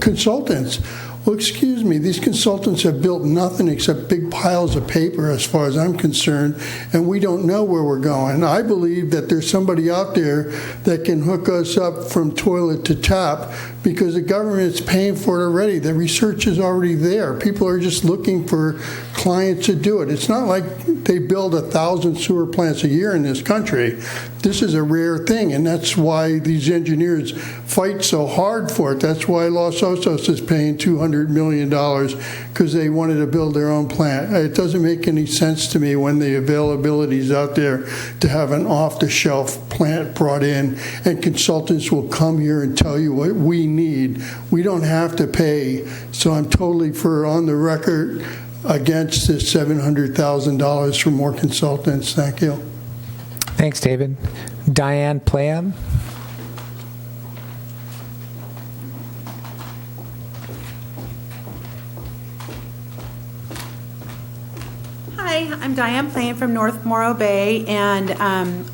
consultants. Well, excuse me, these consultants have built nothing except big piles of paper as far as I'm concerned, and we don't know where we're going. I believe that there's somebody out there that can hook us up from toilet to tap because the government's paying for it already. The research is already there. People are just looking for clients to do it. It's not like they build 1,000 sewer plants a year in this country. This is a rare thing, and that's why these engineers fight so hard for it. That's why Los Osos is paying $200 million because they wanted to build their own plant. It doesn't make any sense to me when the availability is out there to have an off-the-shelf plant brought in, and consultants will come here and tell you what we need. We don't have to pay. So I'm totally on the record against this $700,000 for more consultants. Thank you. Thanks, David. Diane Plan. Hi, I'm Diane Plain from North Morro Bay, and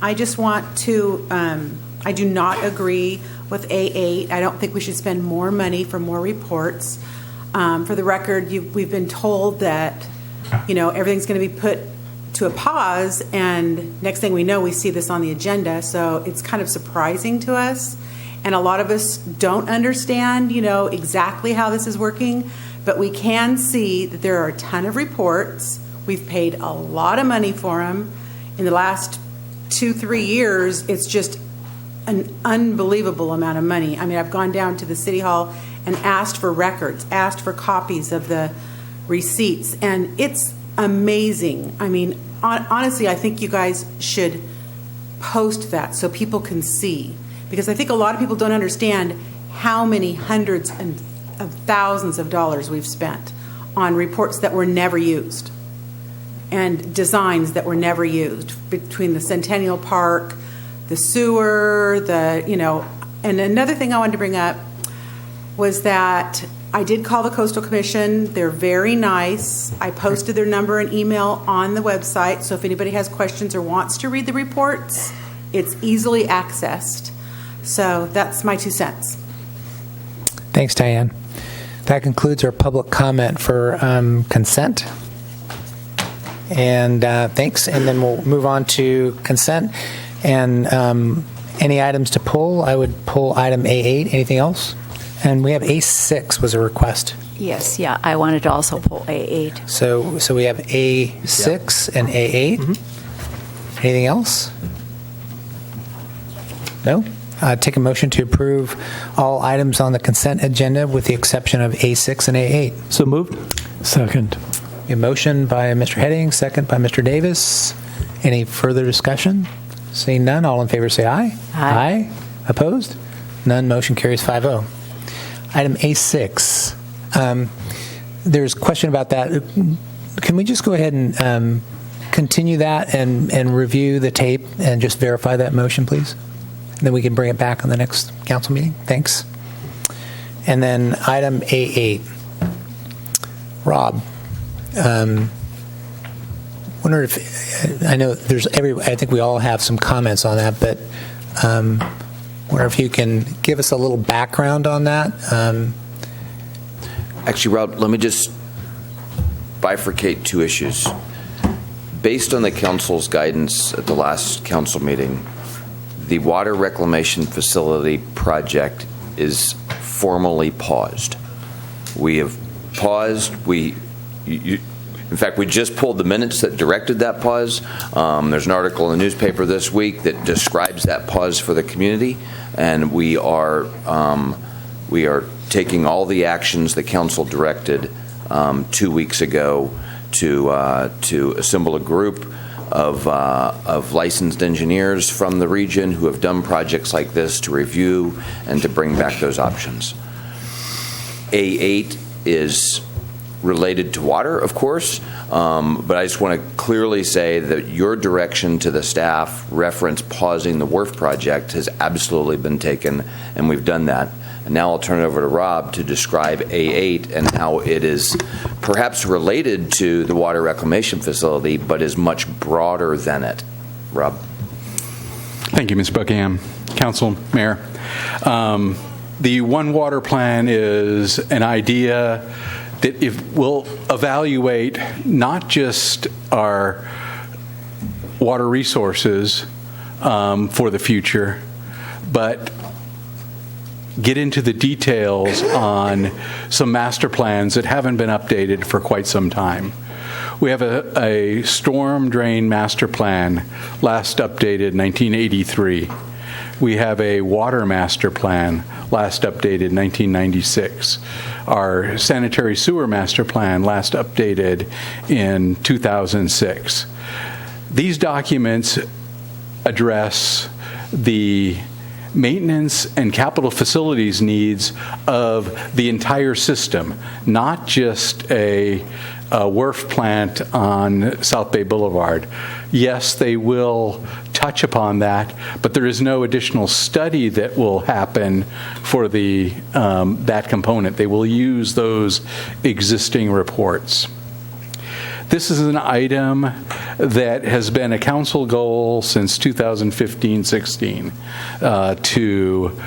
I just want to, I do not agree with A8. I don't think we should spend more money for more reports. For the record, we've been told that, everything's going to be put to a pause, and next thing we know, we see this on the agenda, so it's kind of surprising to us. And a lot of us don't understand, exactly how this is working, but we can see that there are a ton of reports. We've paid a lot of money for them. In the last 2-3 years, it's just an unbelievable amount of money. I mean, I've gone down to the City Hall and asked for records, asked for copies of the receipts, and it's amazing. I mean, honestly, I think you guys should post that so people can see, because I think a lot of people don't understand how many hundreds of thousands of dollars we've spent on reports that were never used. and designs that were never used between the Centennial Park, the sewer, and another thing I wanted to bring up was that I did call the Coastal Commission. They're very nice. I posted their number and email on the website, so if anybody has questions or wants to read the reports, it's easily accessed. So that's my 2 cents. Thanks, Diane. That concludes our public comment for consent. And thanks. And then we'll move on to consent. And any items to pull, I would pull item A8. Anything else? And we have A6 was a request. Yes, yeah, I wanted to also pull A8. So we have A6 and A8. Anything else? No? Take a motion to approve all items on the consent agenda with the exception of A6 and A8. So moved. Second. A motion by Mr. Heading, second by Mr. Davis. Any further discussion? Seeing none, all in favor say aye. Aye. Opposed? None. Motion carries 5-0. Item A6. There's a question about that. Can we just go ahead and continue that and review the tape and just verify that motion, please? And then we can bring it back on the next council meeting. Thanks. And then item A8. Rob, wonder if I know there's I think we all have some comments on that, but wonder if you can give us a little background on that. Actually, Rob, let me just bifurcate 2 issues. Based on the council's guidance at the last council meeting, the water reclamation facility project is formally paused. We have paused. In fact, we just pulled the minutes that directed that pause. There's an article in the newspaper this week that describes that pause for the community, and we are taking all the actions the council directed 2 weeks ago to assemble a group of licensed engineers from the region who have done projects like this to review and to bring back those options. A8 is related to water, of course, but I just want to clearly say that your direction to the staff reference pausing the wharf project has absolutely been taken, and we've done that. And now I'll turn it over to Rob to describe A8 and how it is perhaps related to the water reclamation facility, but is much broader than it. Rob. Thank you, Ms. Buckingham. Council, Mayor. The One Water Plan is an idea that will evaluate not just our water resources for the future, but get into the details on some master plans that haven't been updated for quite some time. We have a storm drain master plan, last updated 1983. We have a water master plan, last updated 1996. Our sanitary sewer master plan, last updated in 2006. These documents address the maintenance and capital facilities needs of the entire system, not just a wharf plant on South Bay Boulevard. Yes, they will touch upon that, but there is no additional study that will happen for that component. They will use those existing reports. This is an item that has been a council goal since 2015-16 to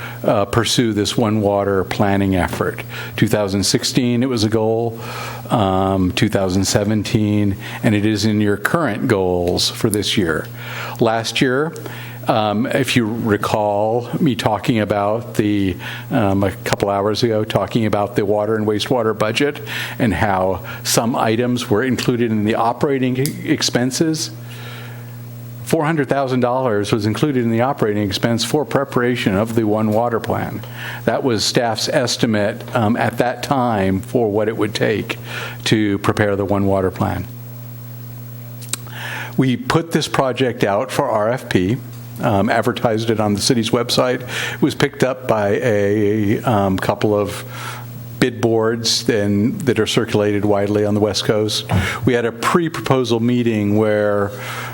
pursue this One Water planning effort. 2016 it was a goal, 2017, and it is in your current goals for this year. Last year, if you recall me talking about a couple hours ago, talking about the water and wastewater budget and how some items were included in the operating expenses, $400,000 was included in the operating expense for preparation of the One Water Plan. That was staff's estimate at that time for what it would take to prepare the One Water Plan. We put this project out for RFP. Advertised it on the city's website. It was picked up by a couple of bid boards that are circulated widely on the West Coast. We had a pre-proposal meeting where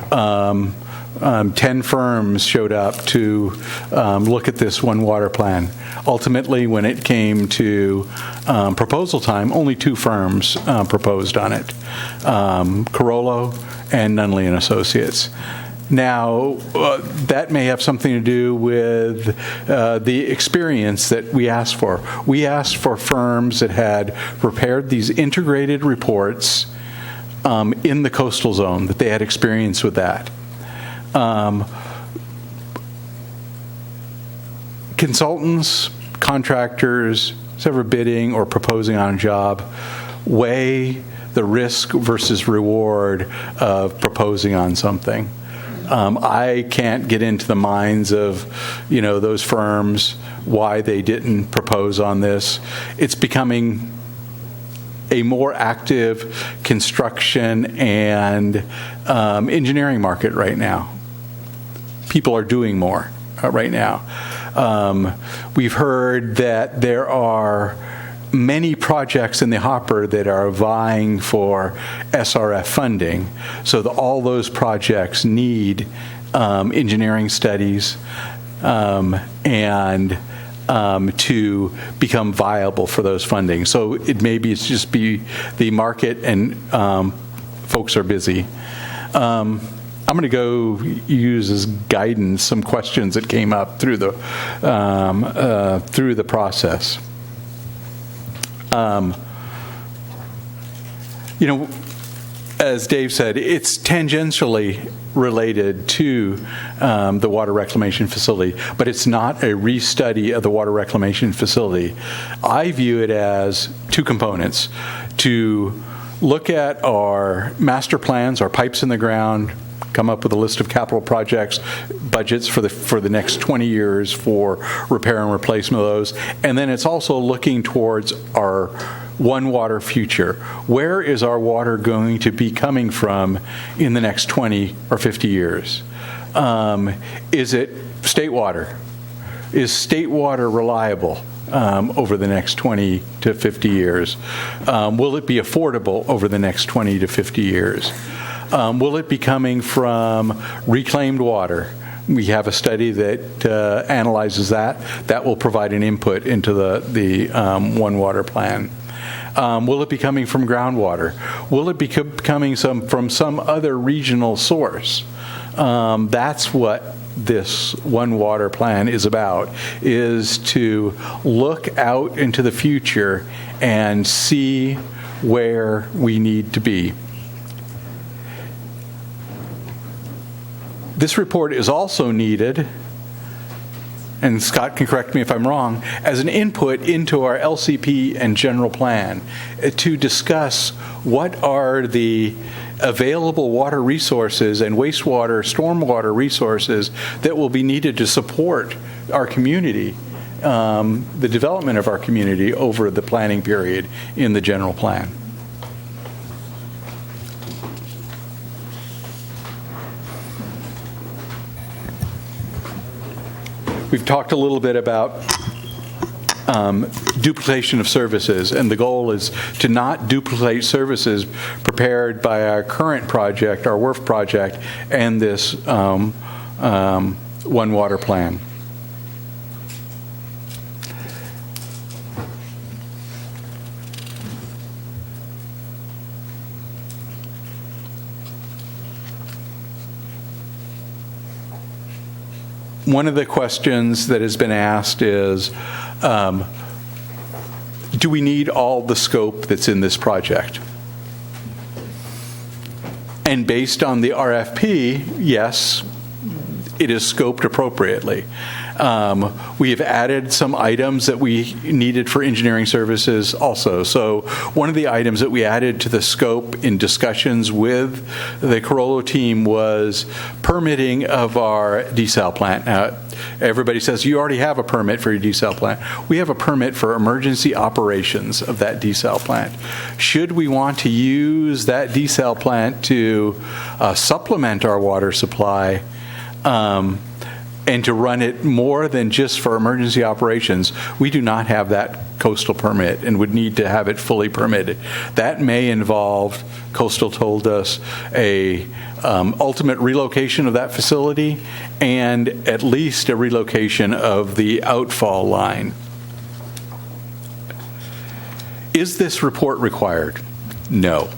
10 firms showed up to look at this one water plan. Ultimately, when it came to proposal time, only 2 firms proposed on it, Carollo and Nunley and Associates. Now, that may have something to do with the experience that we asked for. We asked for firms that had prepared these integrated reports in the coastal zone, that they had experience with that. Consultants, contractors, whoever bidding or proposing on a job, weigh the risk versus reward of proposing on something. I can't get into the minds of, those firms, why they didn't propose on this. It's becoming a more active construction and engineering market right now. People are doing more right now. We've heard that there are many projects in the hopper that are vying for SRF funding. So all those projects need engineering studies and to become viable for those funding. So it's just the market and folks are busy. I'm going to go use as guidance some questions that came up through the process. As Dave said, it's tangentially related to the water reclamation facility, but it's not a restudy of the water reclamation facility. I view it as 2 components: to look at our master plans, our pipes in the ground, come up with a list of capital projects, budgets for the next 20 years for repair and replacement of those. And then it's also looking towards our one water future. Where is our water going to be coming from in the next 20 or 50 years? Is it state water? Is state water reliable over the next 20 to 50 years? Will it be affordable over the next 20 to 50 years? Will it be coming from reclaimed water? We have a study that analyzes that. That will provide an input into the One Water plan. Will it be coming from groundwater? Will it be coming from some other regional source? That's what this One Water plan is about, is to look out into the future and see where we need to be. This report is also needed, and Scott can correct me if I'm wrong, as an input into our LCP and general plan to discuss what are the available water resources and wastewater, stormwater resources that will be needed to support our community, the development of our community over the planning period in the general plan. We've talked a little bit about duplication of services, and the goal is to not duplicate services prepared by our current project, our WRF project, and this One Water plan. One of the questions that has been asked is, do we need all the scope that's in this project? And based on the RFP, yes, it is scoped appropriately. We have added some items that we needed for engineering services also. So one of the items that we added to the scope in discussions with the Carollo team was permitting of our desal plant. Now, everybody says, you already have a permit for your desal plant. We have a permit for emergency operations of that desal plant. Should we want to use that desal plant to supplement our water supply, and to run it more than just for emergency operations, we do not have that coastal permit and would need to have it fully permitted. That may involve, Coastal told us, a ultimate relocation of that facility and at least a relocation of the outfall line. Is this report required? No.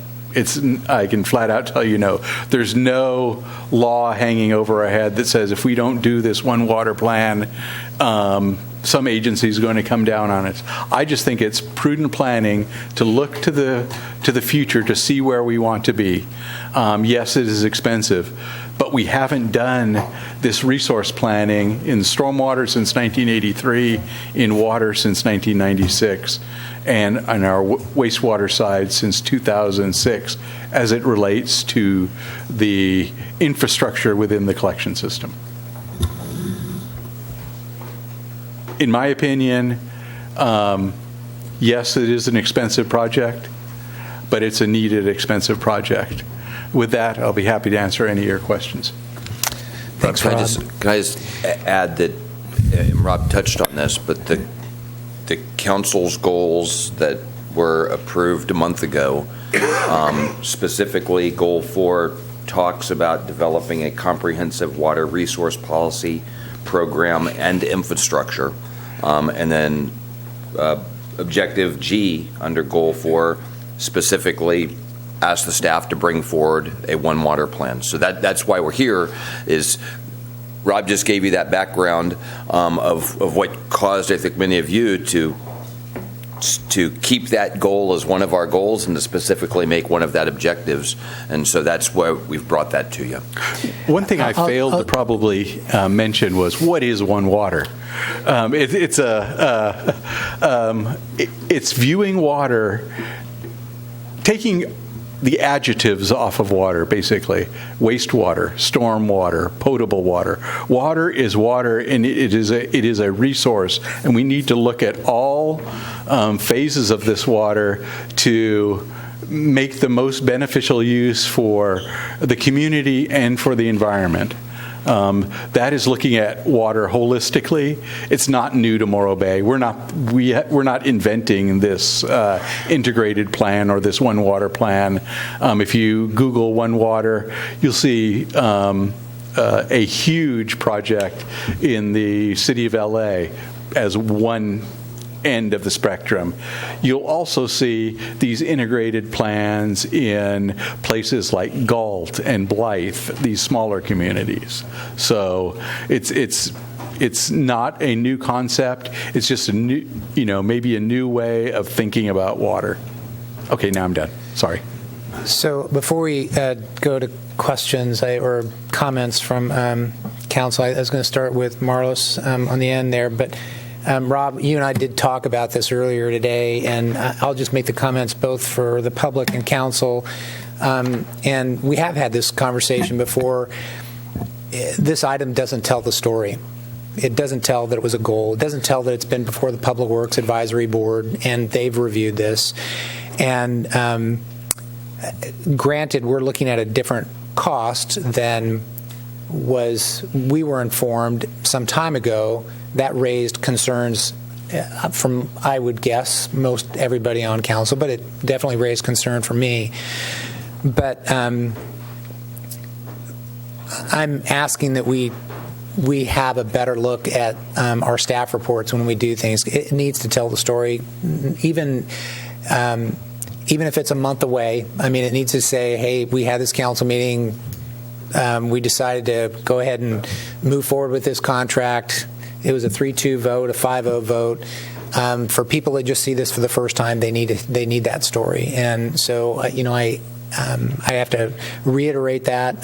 I can flat out tell you no. There's no law hanging over our head that says if we don't do this one water plan, some agency is going to come down on us. I just think it's prudent planning to look to the future to see where we want to be. Yes, it is expensive, but we haven't done this resource planning in stormwater since 1983, in water since 1996, and on our wastewater side since 2006 as it relates to the infrastructure within the collection system. In my opinion, yes, it is an expensive project, but it's a needed expensive project. With that, I'll be happy to answer any of your questions. Thanks, Rob, Rob. Can I just add that, and Rob touched on this, but the council's goals that were approved a month ago, specifically Goal 4 talks about developing a comprehensive water resource policy program and infrastructure. And then Objective G under Goal 4 specifically ask the staff to bring forward a one water plan. So that's why we're here. Is Rob just gave you that background of what caused, I think, many of you to keep that goal as one of our goals and to specifically make one of that objectives. And so that's why we've brought that to you. One thing I failed to probably mention was, what is one water? It's viewing water, taking the adjectives off of water, basically. Wastewater, storm water, potable water. Water is water, and it is a resource, and we need to look at all phases of this water to make the most beneficial use for the community and for the environment. That is looking at water holistically. It's not new to Morro Bay. We're not inventing this integrated plan or this one water plan. If you Google one water, you'll see a huge project in the city of LA as one end of the spectrum. You'll also see these integrated plans in places like Galt and Blythe, these smaller communities. So it's not a new concept. It's just a new, maybe a new way of thinking about water. Okay, now I'm done. Sorry. So before we go to questions or comments from council, I was going to start with Marlos on the end there, but Rob, you and I did talk about this earlier today, and I'll just make the comments both for the public and council. And we have had this conversation before. This item doesn't tell the story. It doesn't tell that it was a goal. It doesn't tell that it's been before the Public Works Advisory Board, and they've reviewed this. And granted, we're looking at a different cost than we were informed some time ago. That raised concerns from, I would guess, most everybody on council, but it definitely raised concern for me. But I'm asking that we have a better look at our staff reports when we do things. It needs to tell the story, even if it's a month away. I mean, it needs to say, hey, we had this council meeting. We decided to go ahead and move forward with this contract. It was a 3-2 vote, a 5-0 vote. For people that just see this for the first time, they need that story. And so, I have to reiterate that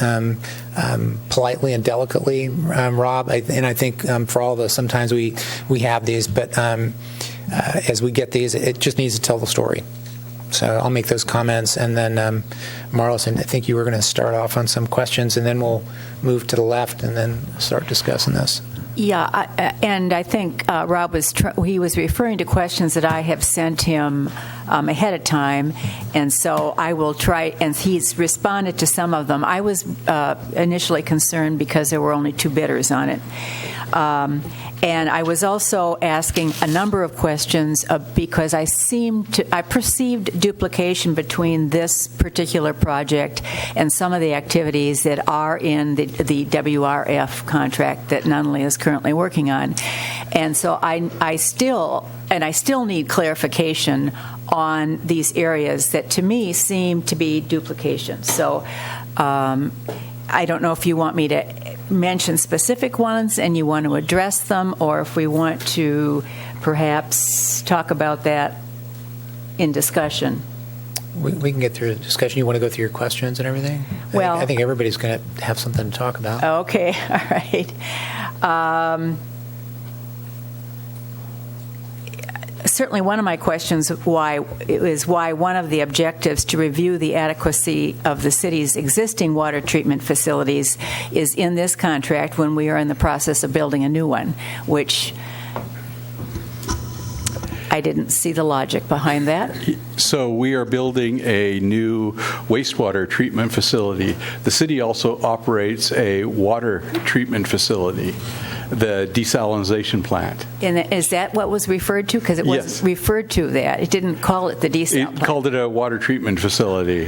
politely and delicately, Rob. And I think for all of us, sometimes we have these, but as we get these, it just needs to tell the story. So I'll make those comments, and then Marlos, I think you were going to start off on some questions, and then we'll move to the left and then start discussing this. Yeah, and I think Rob he was referring to questions that I have sent him ahead of time, and so I will try, and he's responded to some of them. I was initially concerned because there were only 2 bidders on it. And I was also asking a number of questions because I perceived duplication between this particular project and some of the activities that are in the WRF contract that Nunnally is currently working on. And so I still need clarification on these areas that to me seem to be duplication. So I don't know if you want me to mention specific ones and you want to address them, or if we want to perhaps talk about that in discussion. We can get through the discussion. You want to go through your questions and everything? Well, I think everybody's going to have something to talk about. Okay, all right. Certainly one of my questions is why one of the objectives to review the adequacy of the city's existing water treatment facilities is in this contract when we are in the process of building a new one, which I didn't see the logic behind that. So we are building a new wastewater treatment facility. The city also operates a water treatment facility, the desalination plant. And is that what was referred to? Because it wasn't referred to that. It didn't call it the desal plant. It called it a water treatment facility,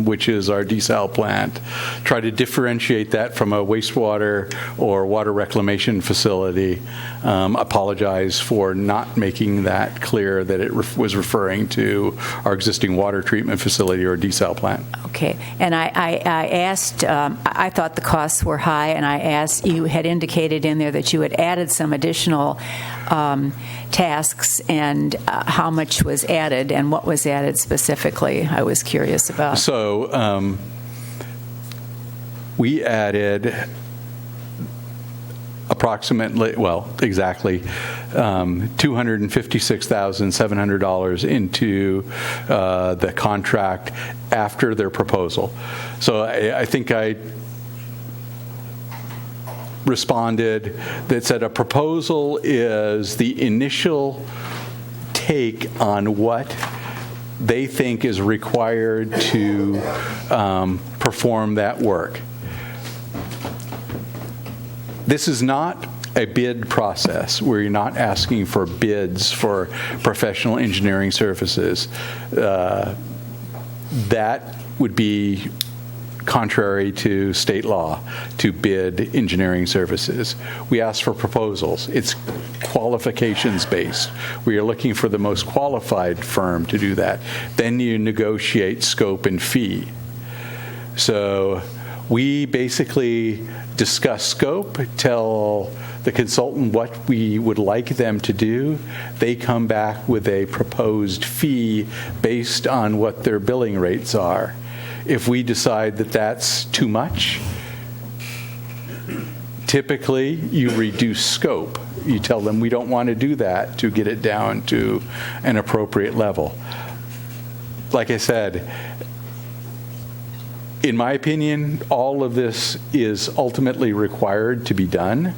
which is our desal plant. Try to differentiate that from a wastewater or water reclamation facility. Apologize for not making that clear that it was referring to our existing water treatment facility or desal plant. Okay. And I asked, I thought the costs were high, and I asked, you had indicated in there that you had added some additional tasks, and how much was added and what was added specifically. I was curious about. So we added approximately, exactly $256,700 into the contract after their proposal. So I think I responded that said a proposal is the initial take on what they think is required to perform that work. This is not a bid process where you're not asking for bids for professional engineering services. That would be contrary to state law to bid engineering services. We ask for proposals. It's qualifications based. We are looking for the most qualified firm to do that. Then you negotiate scope and fee. So we basically discuss scope, tell the consultant what we would like them to do. They come back with a proposed fee based on what their billing rates are. If we decide that that's too much, typically you reduce scope. You tell them we don't want to do that to get it down to an appropriate level. Like I said, in my opinion, all of this is ultimately required to be done,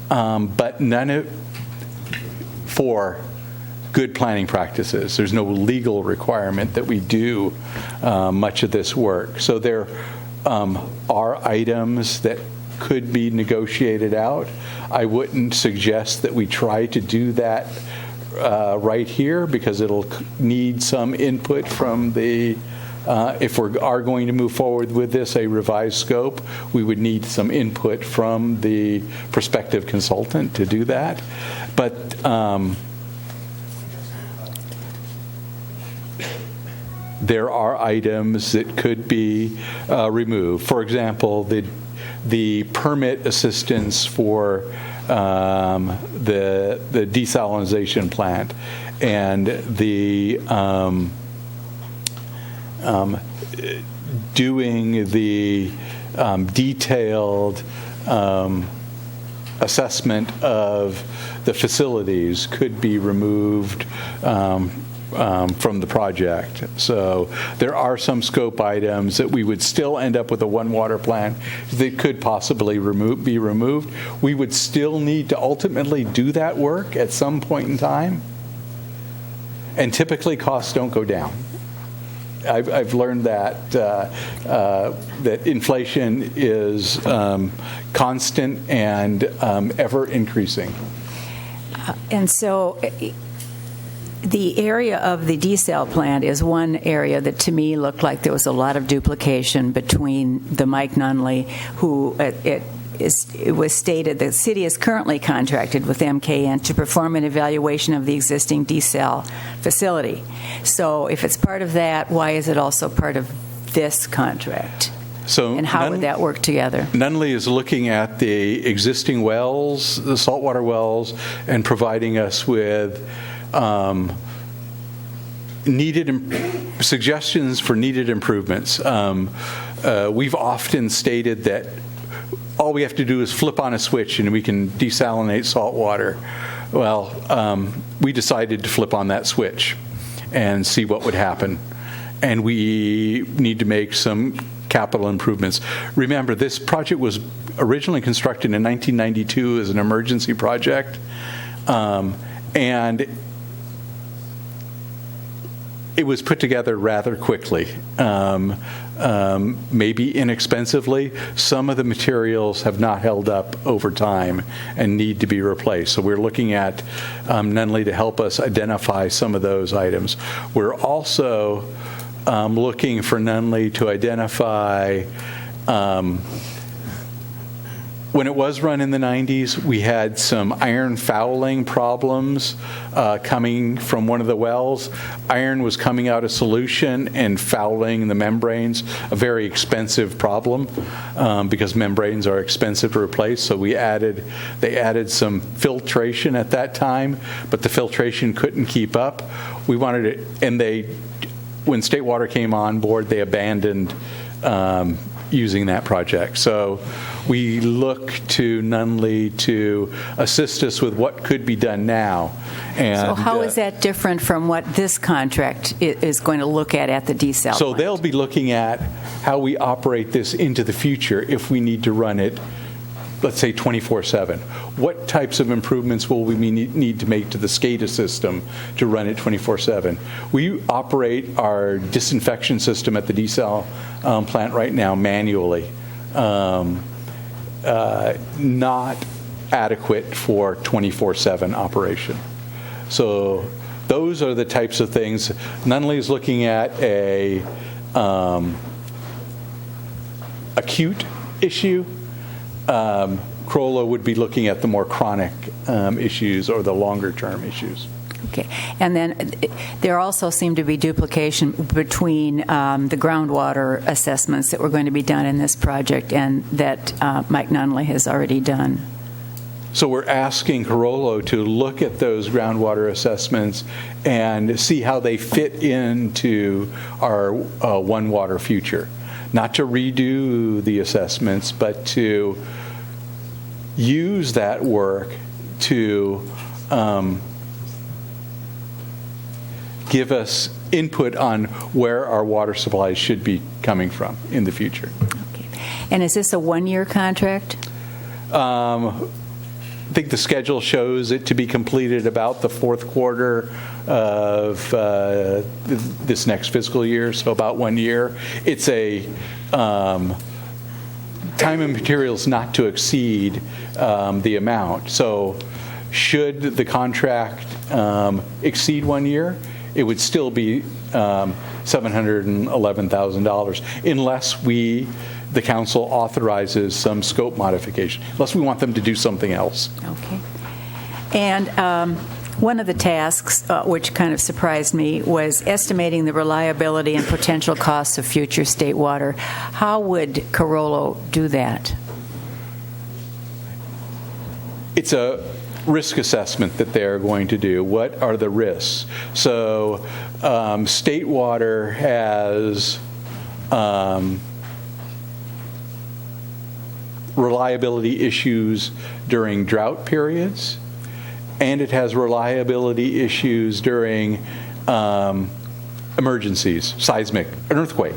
but none of for good planning practices. There's no legal requirement that we do much of this work. So there are items that could be negotiated out. I wouldn't suggest that we try to do that right here because it'll need some input from the if we are going to move forward with this, a revised scope, we would need some input from the prospective consultant to do that. But there are items that could be removed. For example, the permit assistance for the desalination plant and the doing the detailed assessment of the facilities could be removed from the project. So there are some scope items that we would still end up with a one water plan that could possibly be removed. We would still need to ultimately do that work at some point in time. And typically costs don't go down. I've learned that that inflation is constant and ever increasing. And so the area of the desal plant is one area that to me looked like there was a lot of duplication between the Mike Nunley, who it was stated the city is currently contracted with MKN to perform an evaluation of the existing desal facility. So if it's part of that, why is it also part of this contract? And how would that work together? Nunley is looking at the existing wells, the saltwater wells, and providing us with suggestions for needed improvements. We've often stated that all we have to do is flip on a switch and we can desalinate salt water. Well, we decided to flip on that switch and see what would happen. And we need to make some capital improvements. Remember, this project was originally constructed in 1992 as an emergency project. And it was put together rather quickly, maybe inexpensively. Some of the materials have not held up over time and need to be replaced. So we're looking at Nunley to help us identify some of those items. We're also looking for Nunley to identify when it was run in the 90s, we had some iron fouling problems coming from one of the wells. Iron was coming out of solution and fouling the membranes, a very expensive problem because membranes are expensive to replace. So they added some filtration at that time, but the filtration couldn't keep up. We wanted it, and when State Water came on board, they abandoned using that project. So we look to Nunley to assist us with what could be done now. And, so how is that different from what this contract is going to look at the desal So plant? they'll be looking at how we operate this into the future if we need to run it, let's say 24/7. What types of improvements will we need to make to the SCADA system to run it 24/7? We operate our disinfection system at the desal plant right now manually. Not adequate for 24/7 operation. So those are the types of things. Nunley is looking at a acute issue. Corolla would be looking at the more chronic issues or the longer-term issues. Okay. And then there also seemed to be duplication between the groundwater assessments that were going to be done in this project and that Mike Nunley has already done. So we're asking Corolla to look at those groundwater assessments and see how they fit into our One Water future. Not to redo the assessments, but to use that work to give us input on where our water supplies should be coming from in the future. Okay. And is this a one-year contract? I think the schedule shows it to be completed about the fourth quarter of this next fiscal year, so about 1 year. It's a time and materials not to exceed the amount. So should the contract exceed 1 year, it would still be $711,000 unless the council authorizes some scope modification, unless we want them to do something else. Okay. And one of the tasks, which kind of surprised me, was estimating the reliability and potential costs of future state water. How would Corolla do that? It's a risk assessment that they're going to do. What are the risks? So state water has reliability issues during drought periods, and it has reliability issues during emergencies, seismic, an earthquake,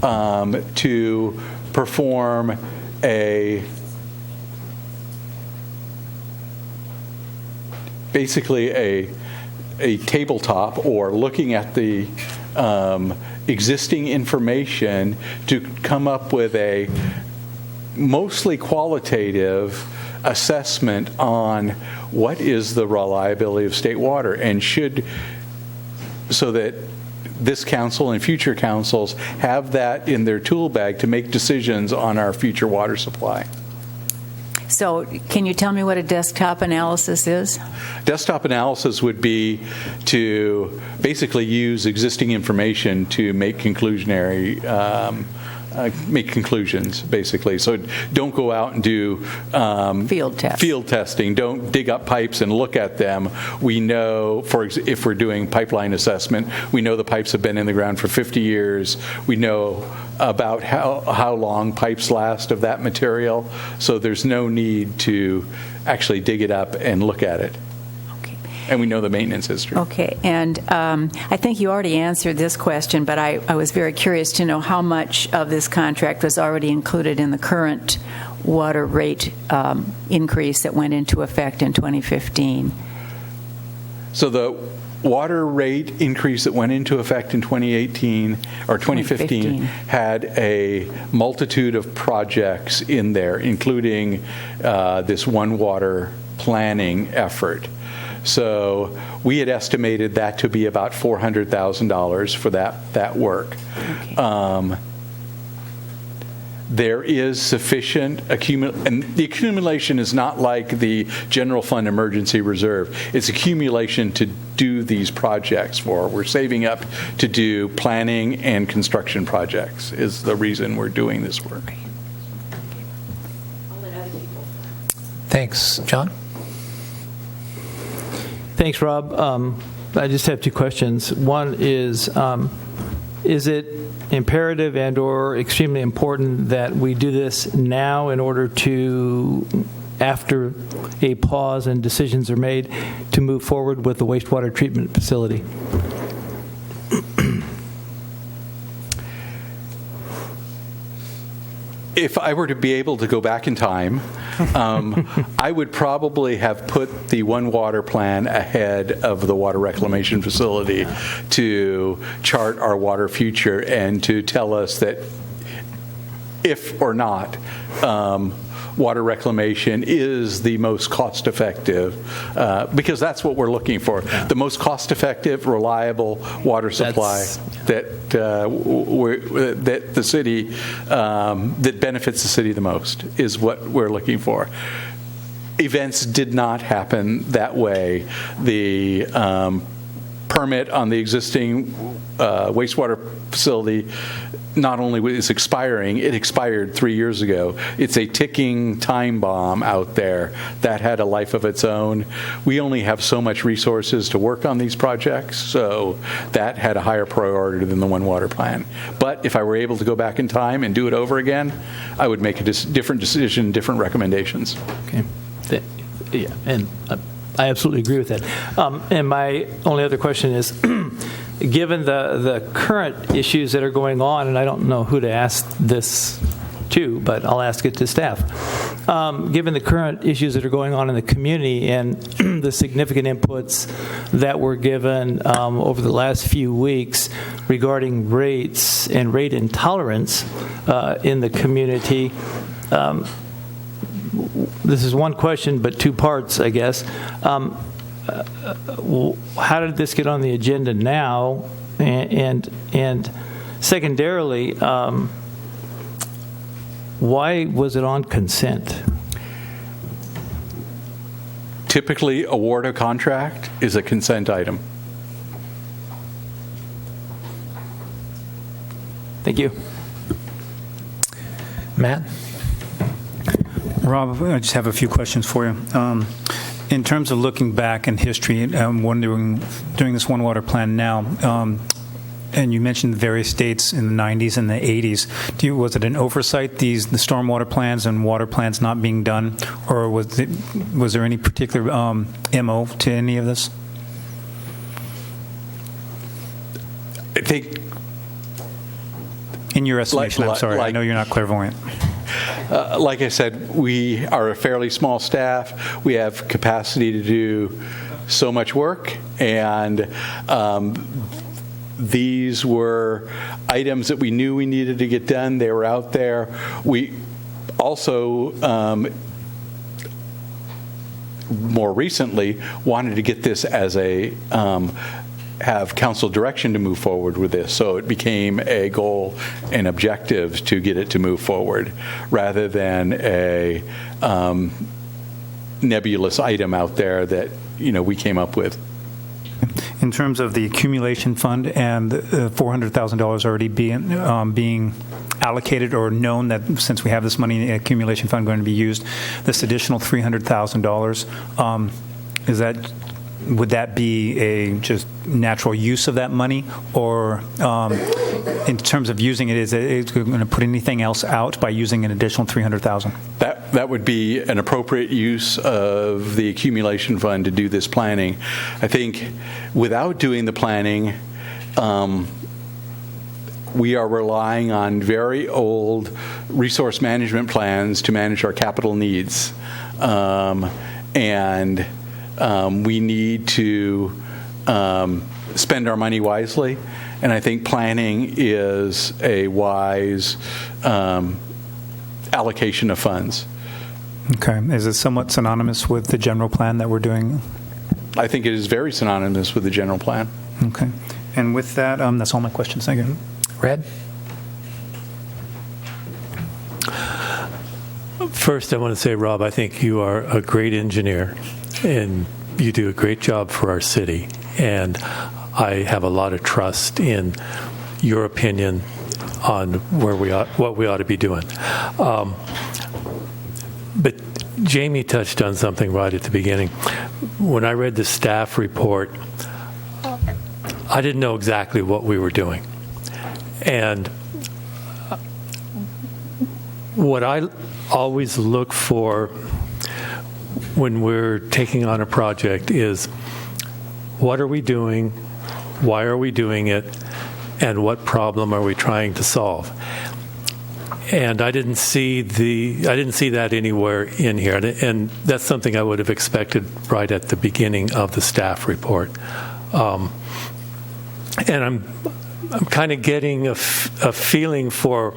to perform basically a tabletop, or looking at the existing information to come up with a mostly qualitative assessment on what is the reliability of state water, and so that this council and future councils have that in their tool bag to make decisions on our future water supply. So can you tell me what a desktop analysis is? Desktop analysis would be to basically use existing information to make make conclusions, basically. So don't go out and do field testing. Don't dig up pipes and look at them. We know, if we're doing pipeline assessment, we know the pipes have been in the ground for 50 years. We know about how long pipes last of that material. So there's no need to actually dig it up and look at it. And we know the maintenance history. Okay, and I think you already answered this question, but I was very curious to know how much of this contract was already included in the current water rate increase that went into effect in 2015. So the water rate increase that went into effect in 2018 or 2015 had a multitude of projects in there, including this one water planning effort. So we had estimated that to be about $400,000 for that work. Okay. There is sufficient and the accumulation is not like the general fund emergency reserve. It's accumulation to do these projects for. We're saving up to do planning and construction projects is the reason we're doing this work. Thanks. John? Thanks, Rob. I just have two questions. One is it imperative and or extremely important that we do this now in order to, after a pause and decisions are made, to move forward with the wastewater treatment facility? If I were to be able to go back in time, I would probably have put the One Water plan ahead of the water reclamation facility to chart our water future and to tell us that if or not, water reclamation is the most cost-effective, because that's what we're looking for. The most cost-effective, reliable water supply that the city, that benefits the city the most is what we're looking for. Events did not happen that way. The permit on the existing wastewater facility not only is expiring, it expired 3 years ago. It's a ticking time bomb out there that had a life of its own. We only have so much resources to work on these projects, so that had a higher priority than the One Water plan. But if I were able to go back in time and do it over again, I would make a different decision, different recommendations. Okay. Yeah, and I absolutely agree with that. And my only other question is, given the current issues that are going on, and I don't know who to ask this to, but I'll ask it to staff. Given the current issues that are going on in the community and the significant inputs that were given over the last few weeks regarding rates and rate intolerance in the community, this is one question, but two parts, I guess. How did this get on the agenda now? And secondarily, why was it on consent? Typically, award a contract is a consent item. Thank you. Matt? Rob, I just have a few questions for you. In terms of looking back in history, I'm wondering, during this One Water plan now, and you mentioned the various states in the 90s and the 80s, was it an oversight, the stormwater plans and water plans not being done, or was there any particular MO to any of this? I think, in your estimation, I'm sorry, I know you're not clairvoyant. Like I said, we are a fairly small staff. We have capacity to do so much work, and these were items that we knew we needed to get done. They were out there. We also, more recently, wanted to get this as a have council direction to move forward with this. So it became a goal and objective to get it to move forward rather than a nebulous item out there that, we came up with. In terms of the accumulation fund and $400,000 already being allocated or known that since we have this money in the accumulation fund going to be used, this additional $300,000, would that be a just natural use of that money, or in terms of using it, is it going to put anything else out by using an additional $300,000? That would be an appropriate use of the accumulation fund to do this planning. I think without doing the planning, we are relying on very old resource management plans to manage our capital needs, and we need to spend our money wisely, and I think planning is a wise allocation of funds. Okay. Is it somewhat synonymous with the general plan that we're doing? I think it is very synonymous with the general plan. Okay. And with that, that's all my questions. Thank you. Red? First, I want to say, Rob, I think you are a great engineer, and you do a great job for our city. And I have a lot of trust in your opinion on what we ought to be doing. But Jamie touched on something right at the beginning. When I read the staff report, I didn't know exactly what we were doing. And what I always look for when we're taking on a project is, what are we doing, why are we doing it, and what problem are we trying to solve? And I didn't see that anywhere in here, and that's something I would have expected right at the beginning of the staff report. And I'm kind of getting a feeling for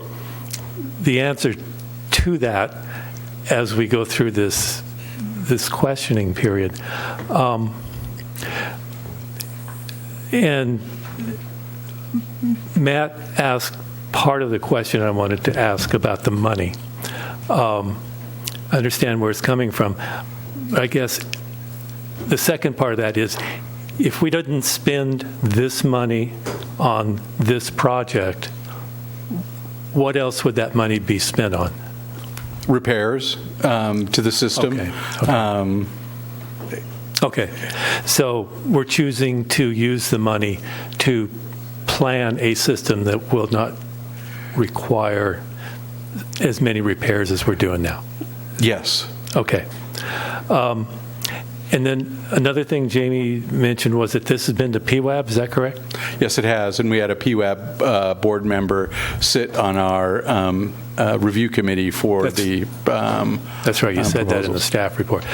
the answer to that as we go through this questioning period. And Matt asked part of the question I wanted to ask about the money. I understand where it's coming from. I guess the second part of that is, if we didn't spend this money on this project, what else would that money be spent on? Repairs to the system. Okay. So we're choosing to use the money to plan a system that will not require as many repairs as we're doing now. Yes. Okay. And then another thing Jamie mentioned was that this has been to PWAB, is that correct? Yes, it has, and we had a PWAB board member sit on our review committee for That's right, you said that in the staff report.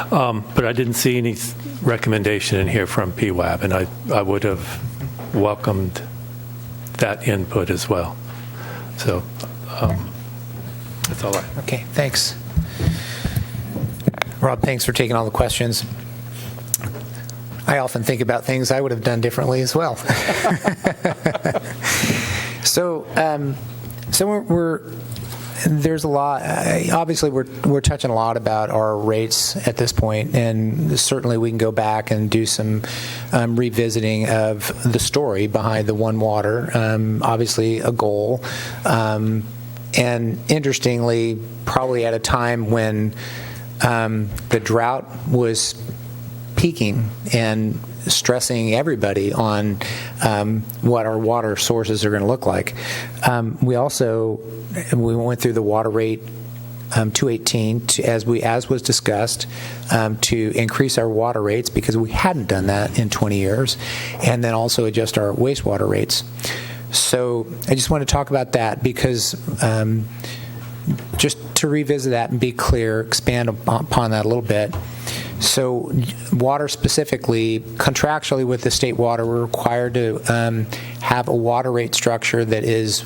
But I didn't see any recommendation in here from PWAB, and I would have welcomed that input as well. So that's all right. Okay, thanks. Rob, thanks for taking all the questions. I often think about things I would have done differently as well. So there's a lot. Obviously, we're touching a lot about our rates at this point, and certainly we can go back and do some revisiting of the story behind the One Water. Obviously, a goal, and interestingly, probably at a time when the drought was peaking and stressing everybody on what our water sources are going to look like. We went through the water rate 218, as was discussed, to increase our water rates because we hadn't done that in 20 years, and then also adjust our wastewater rates. So I just want to talk about that because just to revisit that and be clear, expand upon that a little bit. So water specifically, contractually with the state water, we're required to have a water rate structure that is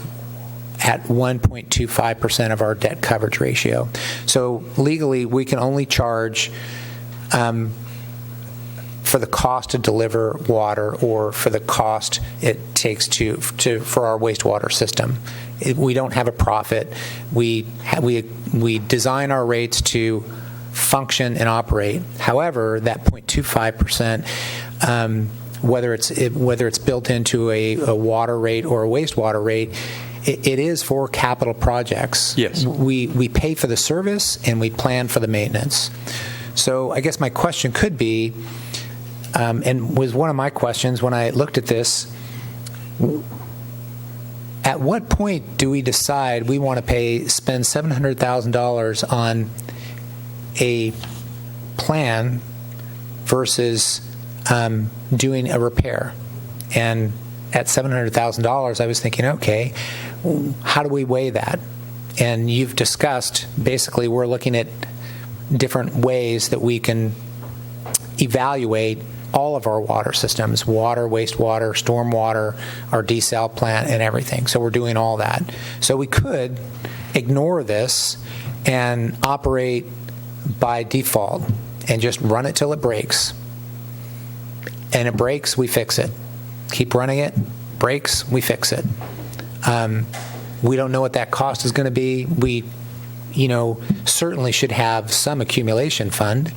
at 1.25% of our debt coverage ratio. So legally, we can only charge for the cost to deliver water or for the cost it takes for our wastewater system. We don't have a profit. We design our rates to function and operate. However, that 0.25%, whether it's built into a water rate or a wastewater rate, it is for capital projects. Yes. We pay for the service and we plan for the maintenance. So I guess my question could be, and was one of my questions when I looked at this, at what point do we decide we want to spend $700,000 on a plan versus doing a repair? And at $700,000, I was thinking, okay, how do we weigh that? And you've discussed, basically, we're looking at different ways that we can evaluate all of our water systems, water, wastewater, stormwater, our desal plant, and everything. So we're doing all that. So we could ignore this and operate by default and just run it till it breaks. And it breaks, we fix it. Keep running it, breaks, we fix it. We don't know what that cost is going to be. We, certainly should have some accumulation fund.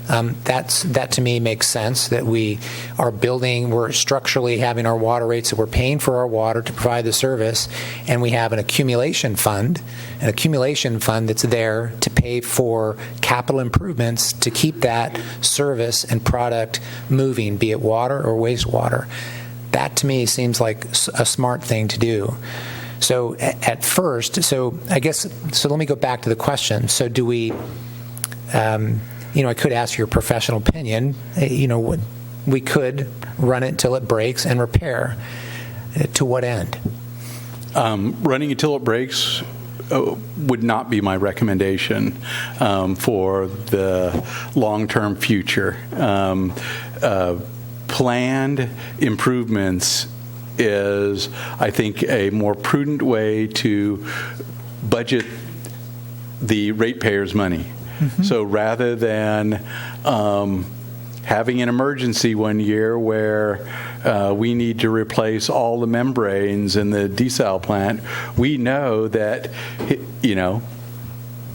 That to me makes sense, that we're structurally having our water rates, that we're paying for our water to provide the service, and we have an accumulation fund that's there to pay for capital improvements to keep that service and product moving, be it water or wastewater. That to me seems like a smart thing to do. So at first, let me go back to the question. So do we, I could ask your professional opinion. We could run it until it breaks and repair. To what end? Running until it breaks would not be my recommendation for the long-term future. Planned improvements is, I think, a more prudent way to budget the ratepayers' money. Mm-hmm. So rather than having an emergency one year where we need to replace all the membranes in the desal plant, we know that,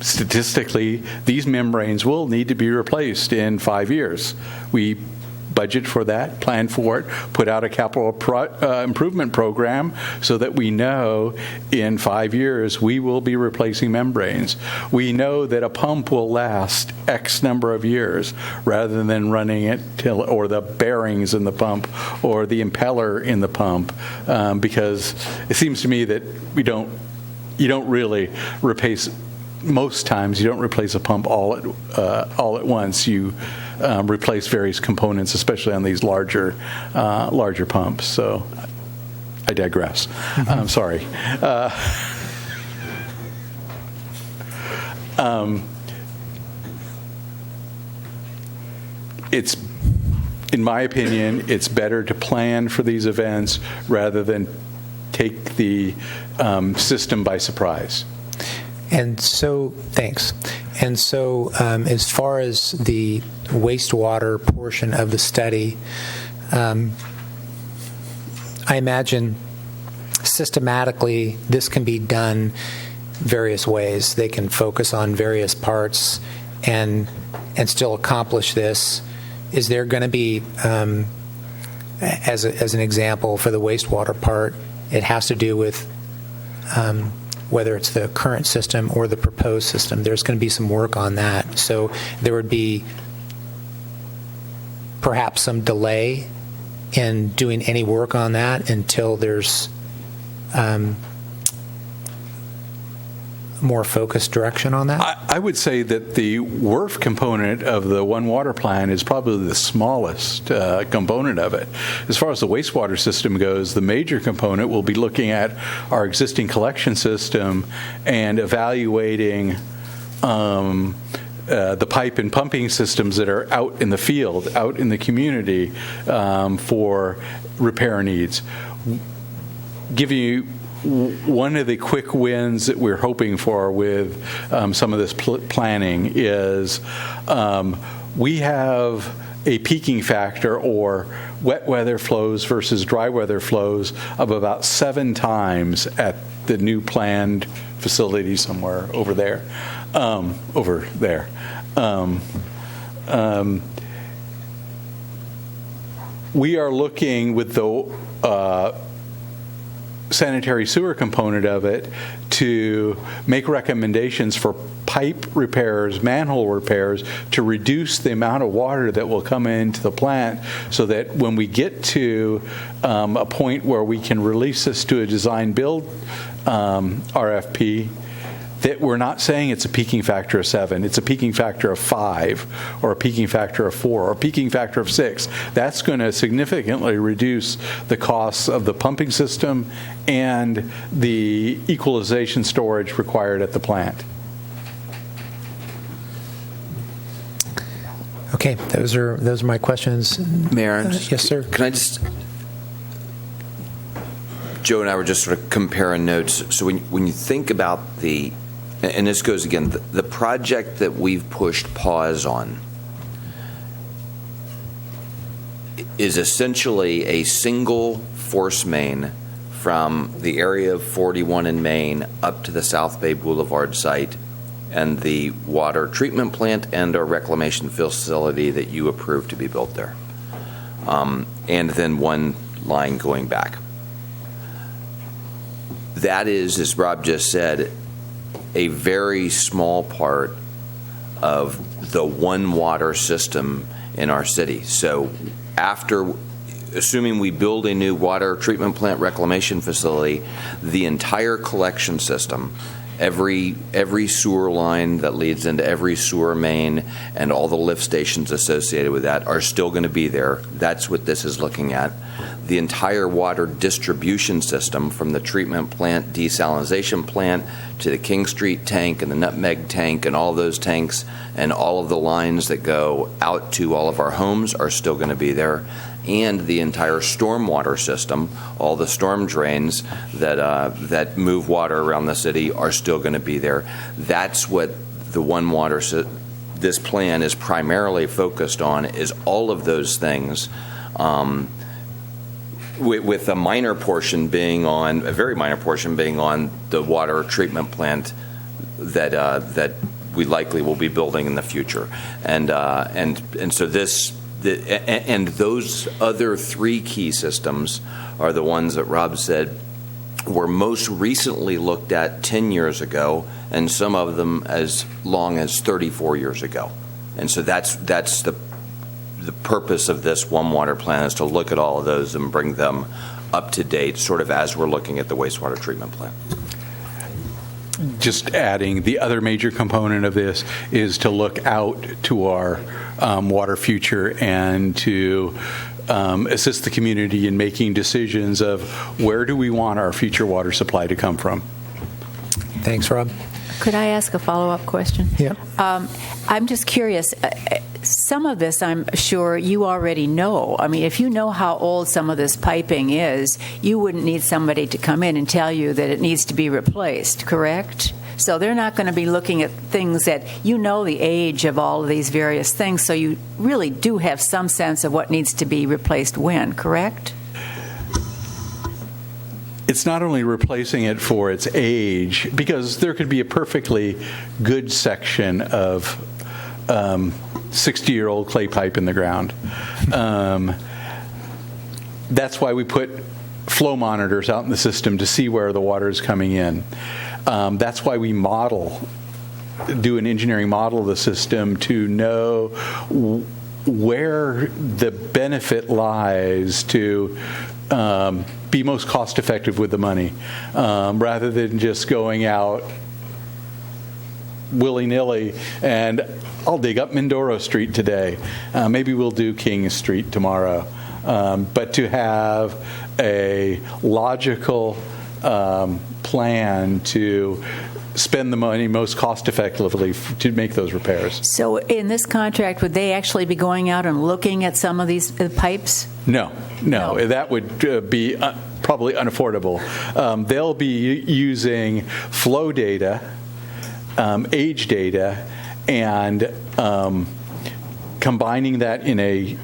statistically, these membranes will need to be replaced in 5 years. We budget for that, plan for it, put out a capital improvement program so that we know in 5 years we will be replacing membranes. We know that a pump will last X number of years rather than running it or the bearings in the pump or the impeller in the pump, because it seems to me that you don't really replace. Most times you don't replace a pump all at once. You replace various components, especially on these larger pumps. So I digress. Mm-hmm. I'm sorry. It's, in my opinion, it's better to plan for these events rather than take the system by surprise. And so, thanks. And so, as far as the wastewater portion of the study, I imagine systematically this can be done various ways. They can focus on various parts and still accomplish this. Is there going to be, as an example for the wastewater part, it has to do with whether it's the current system or the proposed system. There's going to be some work on that. So there would be perhaps some delay in doing any work on that until there's more focused direction on that? I would say that the WRF component of the One Water Plan is probably the smallest component of it. As far as the wastewater system goes, the major component will be looking at our existing collection system and evaluating the pipe and pumping systems that are out in the field, out in the community for repair needs. Give you one of the quick wins that we're hoping for with some of this planning is we have a peaking factor, or wet weather flows versus dry weather flows, of about 7 times at the new planned facility somewhere over there. We are looking with the sanitary sewer component of it to make recommendations for pipe repairs, manhole repairs, to reduce the amount of water that will come into the plant, so that when we get to a point where we can release this to a design build RFP, that we're not saying it's a peaking factor of 7, it's a peaking factor of 5, or a peaking factor of 4, or a peaking factor of 6. That's going to significantly reduce the costs of the pumping system and the equalization storage required at the plant. Okay, those are my questions. Mayor, yes, sir. Can I just? Joe and I were just sort of comparing notes. So when you think about the, and this goes again, the project that we've pushed pause on is essentially a single force main from the area of 41 in Maine up to the South Bay Boulevard site and the water treatment plant and our reclamation facility that you approved to be built there. And then one line going back. That is, as Rob just said, a very small part of the one water system in our city. So assuming we build a new water treatment plant reclamation facility, the entire collection system, every sewer line that leads into every sewer main and all the lift stations associated with that are still going to be there. That's what this is looking at. The entire water distribution system, from the treatment plant, desalinization plant, to the King Street tank and the Nutmeg tank and all those tanks and all of the lines that go out to all of our homes, are still going to be there. And the entire stormwater system, all the storm drains that move water around the city, are still going to be there. That's what the One Water this plan is primarily focused on, is all of those things, with a minor portion being on, a very minor portion being on the water treatment plant that we likely will be building in the future. And so this. And those other 3 key systems are the ones that Rob said were most recently looked at 10 years ago, and some of them as long as 34 years ago. And so that's the purpose of this One Water Plan, is to look at all of those and bring them up to date, sort of as we're looking at the wastewater treatment plant. Just adding, the other major component of this is to look out to our water future and to assist the community in making decisions of where do we want our future water supply to come from. Thanks, Rob. Could I ask a follow-up question? Yeah. I'm just curious. Some of this, I'm sure you already know. I mean, if you know how old some of this piping is, you wouldn't need somebody to come in and tell you that it needs to be replaced, correct? So they're not going to be looking at things that, you know, the age of all of these various things, so you really do have some sense of what needs to be replaced when, correct? It's not only replacing it for its age, because there could be a perfectly good section of 60-year-old clay pipe in the ground. That's why we put flow monitors out in the system to see where the water is coming in. That's why we do an engineering model of the system to know where the benefit lies to be most cost effective with the money, rather than just going out willy-nilly, and I'll dig up Mindoro Street today. Maybe we'll do King Street tomorrow. But to have a logical plan to spend the money most cost-effectively to make those repairs. So in this contract, would they actually be going out and looking at some of these pipes? No. That would be probably unaffordable. They'll be using flow data, age data, and combining that in a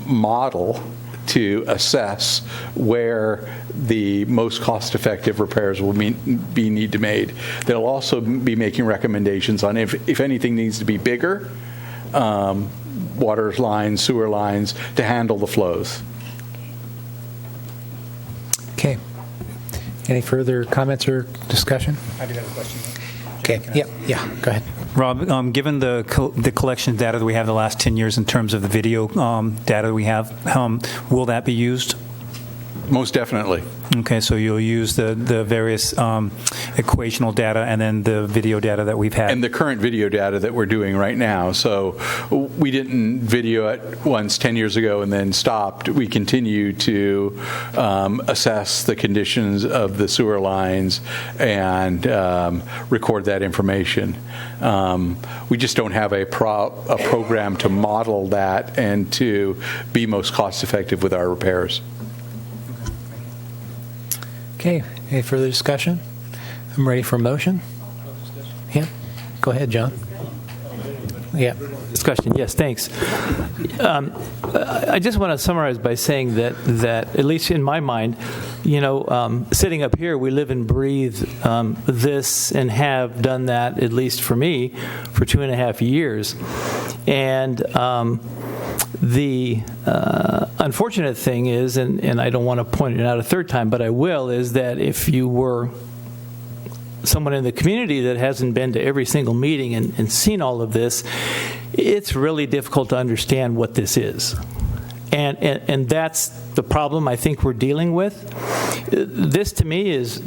model to assess where the most cost-effective repairs will need to made. They'll also be making recommendations on if anything needs to be bigger, water lines, sewer lines, to handle the flows. Okay. Any further comments or discussion? I do have a question. Okay. Yeah. Go ahead. Rob, given the collection data that we have the last 10 years in terms of the video data we have, will that be used? Most definitely. Okay, so you'll use the various equational data and then the video data that we've had. And the current video data that we're doing right now. So we didn't video it once 10 years ago and then stopped. We continue to assess the conditions of the sewer lines and record that information. We just don't have a program to model that and to be most cost effective with our repairs. Okay, any further discussion? I'm ready for a motion. Yeah, go ahead, John. Yeah. Discussion, yes, thanks. I just want to summarize by saying that at least in my mind, sitting up here, we live and breathe this and have done that, at least for me, for 2.5 years. And the unfortunate thing is, and I don't want to point it out a third time, but I will, is that if you were someone in the community that hasn't been to every single meeting and seen all of this, it's really difficult to understand what this is. And that's the problem I think we're dealing with. This to me is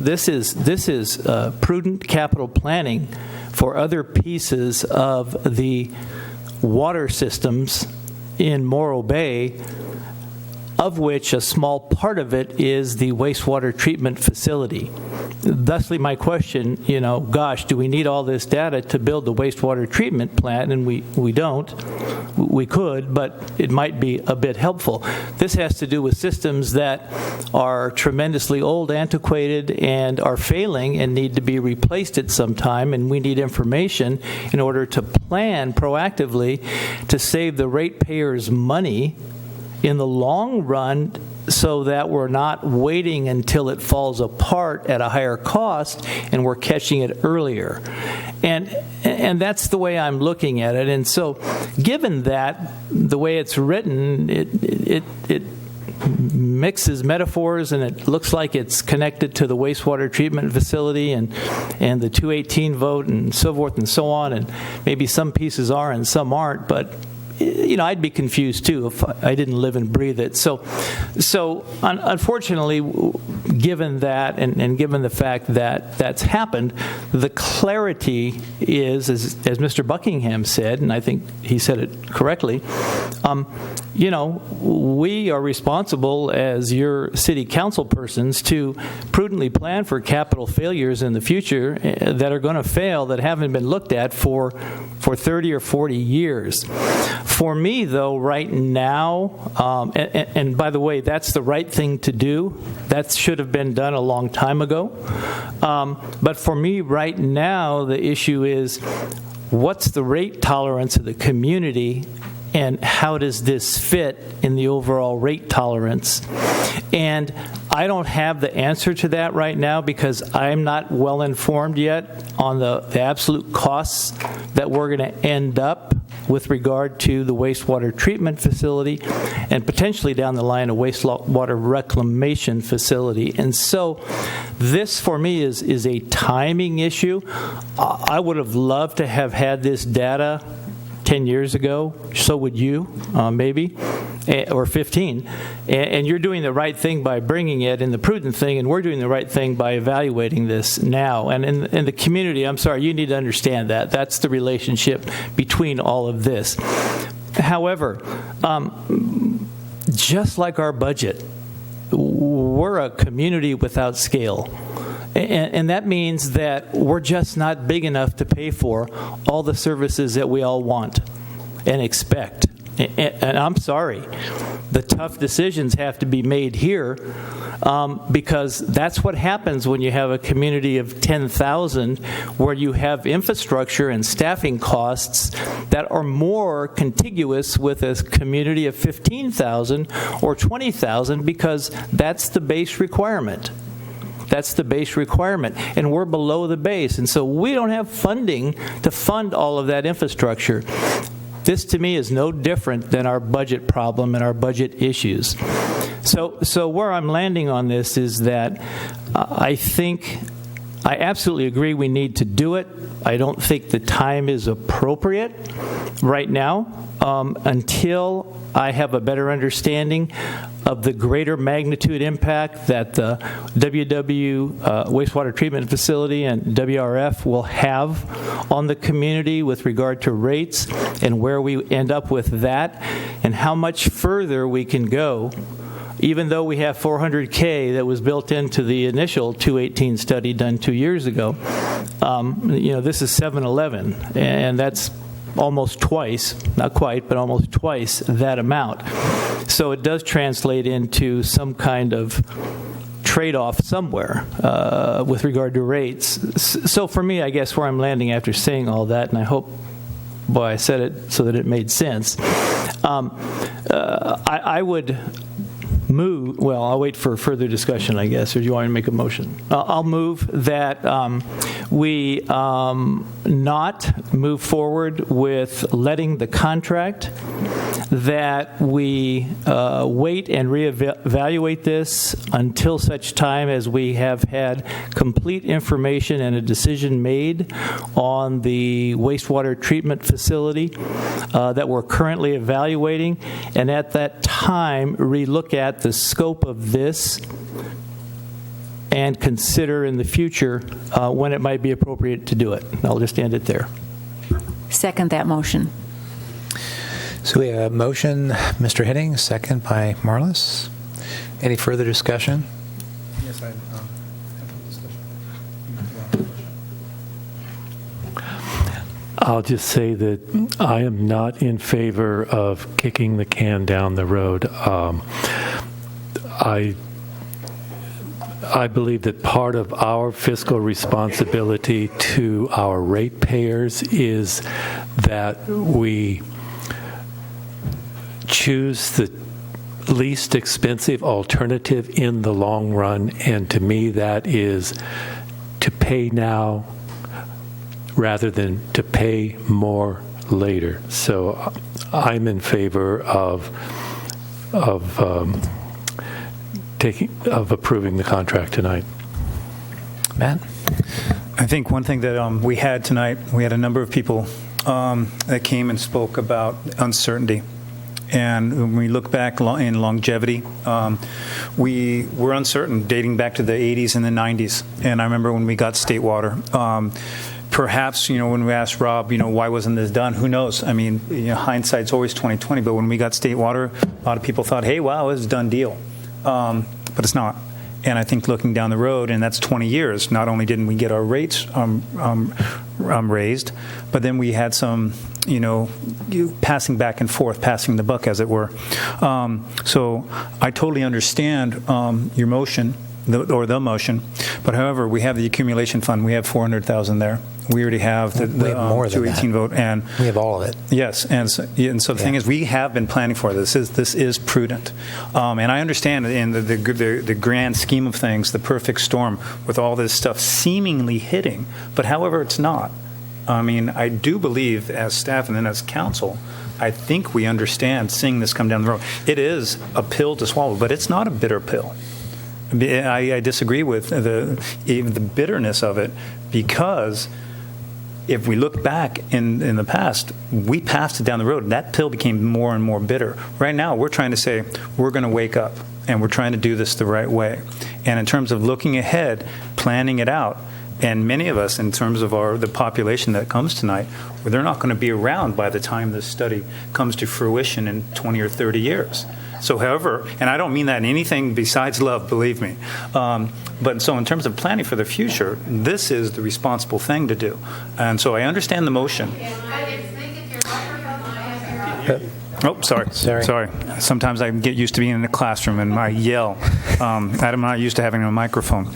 prudent capital planning for other pieces of the water systems in Morro Bay, of which a small part of it is the wastewater treatment facility. Thusly, my question, gosh, do we need all this data to build the wastewater treatment plant? And we don't. We could, but it might be a bit helpful. This has to do with systems that are tremendously old, antiquated, and are failing and need to be replaced at some time, and we need information in order to plan proactively to save the ratepayers money in the long run, so that we're not waiting until it falls apart at a higher cost and we're catching it earlier. And that's the way I'm looking at it. And so given that, the way it's written, it mixes metaphors, and it looks like it's connected to the wastewater treatment facility and the 218 vote and so forth and so on, and maybe some pieces are and some aren't, but I'd be confused too if I didn't live and breathe it. So unfortunately, given that and given the fact that that's happened, the clarity is, as Mr. Buckingham said, and I think he said it correctly, we are responsible as your city council persons to prudently plan for capital failures in the future that are going to fail, that haven't been looked at for 30 or 40 years. For me, though, right now, and by the way, that's the right thing to do. That should have been done a long time ago. But for me, right now, the issue is, what's the rate tolerance of the community, and how does this fit in the overall rate tolerance? And I don't have the answer to that right now because I'm not well informed yet on the absolute costs that we're going to end up with regard to the wastewater treatment facility and potentially down the line a wastewater reclamation facility. And so this for me is a timing issue. I would have loved to have had this data 10 years ago, so would you, maybe. or 15, and you're doing the right thing by bringing it, and the prudent thing, and we're doing the right thing by evaluating this now. And in the community, I'm sorry, you need to understand that. That's the relationship between all of this. However, just like our budget, we're a community without scale. And that means that we're just not big enough to pay for all the services that we all want and expect. And I'm sorry, the tough decisions have to be made here because that's what happens when you have a community of 10,000 where you have infrastructure and staffing costs that are more contiguous with a community of 15,000 or 20,000 because that's the base requirement. That's the base requirement, and we're below the base, and so we don't have funding to fund all of that infrastructure. This, to me, is no different than our budget problem and our budget issues. So where I'm landing on this is that I think I absolutely agree we need to do it. I don't think the time is appropriate right now until I have a better understanding of the greater magnitude impact that the WW wastewater treatment facility and WRF will have on the community with regard to rates and where we end up with that and how much further we can go. Even though we have $400K that was built into the initial 218 study done 2 years ago, this is 711, and that's almost twice, not quite, but almost twice that amount. So it does translate into some kind of trade-off somewhere with regard to rates. So for me, I guess where I'm landing after saying all that, and I hope, boy, I said it so that it made sense, I would move, well, I'll wait for further discussion, I guess, or do you want me to make a motion? I'll move that we not move forward with letting the contract, that we wait and reevaluate this until such time as we have had complete information and a decision made on the wastewater treatment facility that we're currently evaluating, and at that time relook at the scope of this and consider in the future when it might be appropriate to do it. I'll just end it there. Second that motion. So we have a motion, Mr. Henning, second by Marlis. Any further discussion? Yes, I have a discussion. I'll just say that I am not in favor of kicking the can down the road. I believe that part of our fiscal responsibility to our ratepayers is that we choose the least expensive alternative in the long run, and to me that is to pay now rather than to pay more later. So I'm in favor of approving the contract tonight. Matt? I think one thing that we had tonight, we had a number of people that came and spoke about uncertainty. And when we look back in longevity, we were uncertain dating back to the 80s and the 90s. And I remember when we got state water, perhaps, when we asked Rob, why wasn't this done? Who knows? I mean, hindsight's always 20/20. But when we got state water, a lot of people thought, hey, wow, it's a done deal. But it's not. And I think looking down the road, and that's 20 years, not only didn't we get our rates raised, but then we had some, passing back and forth, passing the buck, as it were. So I totally understand your motion, the motion. But however, we have the accumulation fund. We have $400,000 there. We already have the 218 vote, and we have all of it. Yes, and so the thing is, we have been planning for this. This is prudent, and I understand in the grand scheme of things, the perfect storm with all this stuff seemingly hitting. But however, it's not. I mean, I do believe as staff and then as council, I think we understand seeing this come down the road. It is a pill to swallow, but it's not a bitter pill. I disagree with the bitterness of it, because if we look back in the past, we passed it down the road. That pill became more and more bitter. Right now, we're trying to say, we're going to wake up, and we're trying to do this the right way. And in terms of looking ahead, planning it out, and many of us, in terms of the population that comes tonight, well, they're not going to be around by the time this study comes to fruition in 20 or 30 years. So, however, and I don't mean that in anything besides love, believe me, but so in terms of planning for the future, this is the responsible thing to do. And so I understand the motion. Oh, sorry. Sometimes I get used to being in the classroom and I yell. I'm not used to having a microphone.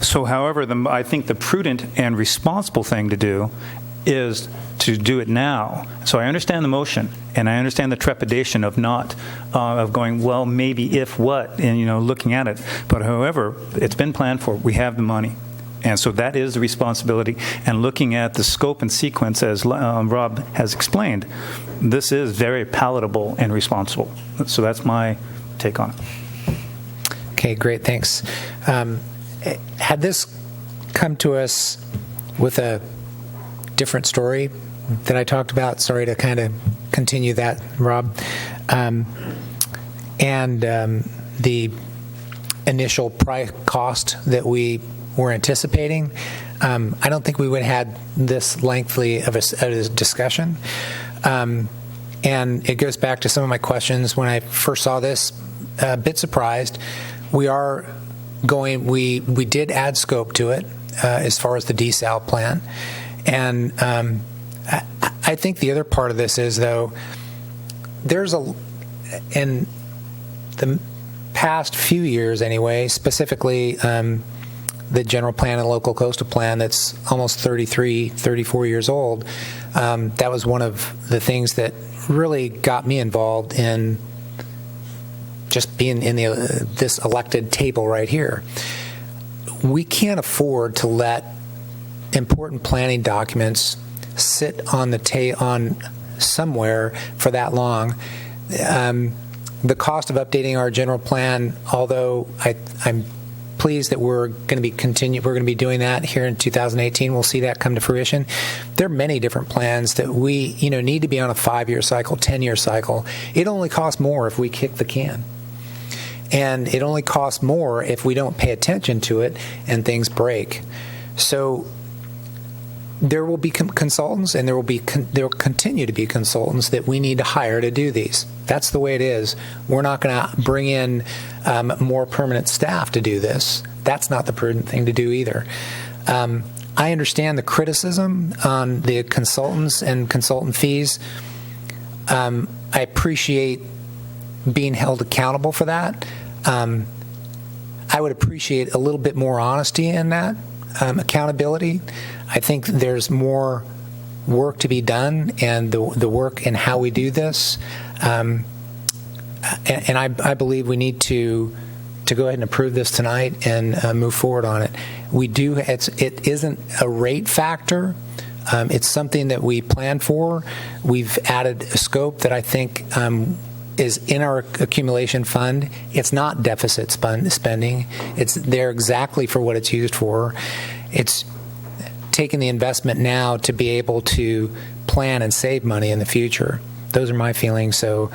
So, however, I think the prudent and responsible thing to do is to do it now. So I understand the motion, and I understand the trepidation of not of going, well, maybe if what, and looking at it. But however, it's been planned for. We have the money. And so that is the responsibility. And looking at the scope and sequence, as Rob has explained, this is very palatable and responsible. So that's my take on it. Okay, great, thanks. Had this come to us with a different story that I talked about, sorry to kind of continue that, Rob, and the initial price cost that we were anticipating, I don't think we would have had this lengthy of a discussion. And it goes back to some of my questions when I first saw this, a bit surprised. We did add scope to it as far as the desal plan. And I think the other part of this is, though, in the past few years anyway, specifically the general plan and local coastal plan that's almost 34 years old, that was one of the things that really got me involved in just being in this elected table right here. We can't afford to let important planning documents sit on somewhere for that long. The cost of updating our general plan, although I'm pleased that we're going to be doing that here in 2018. We'll see that come to fruition. There are many different plans that we need to be on a 5-year cycle, 10-year cycle. It only costs more if we kick the can. And it only costs more if we don't pay attention to it and things break. So there will be consultants, and there will continue to be consultants that we need to hire to do these. That's the way it is. We're not going to bring in more permanent staff to do this. That's not the prudent thing to do either. I understand the criticism on the consultants and consultant fees. I appreciate being held accountable for that. I would appreciate a little bit more honesty in that, accountability. I think there's more work to be done, and the work in how we do this. And I believe we need to go ahead and approve this tonight and move forward on it. It isn't a rate factor. It's something that we plan for. We've added a scope that I think is in our accumulation fund. It's not deficit spending. It's there exactly for what it's used for. It's taking the investment now to be able to plan and save money in the future. Those are my feelings. So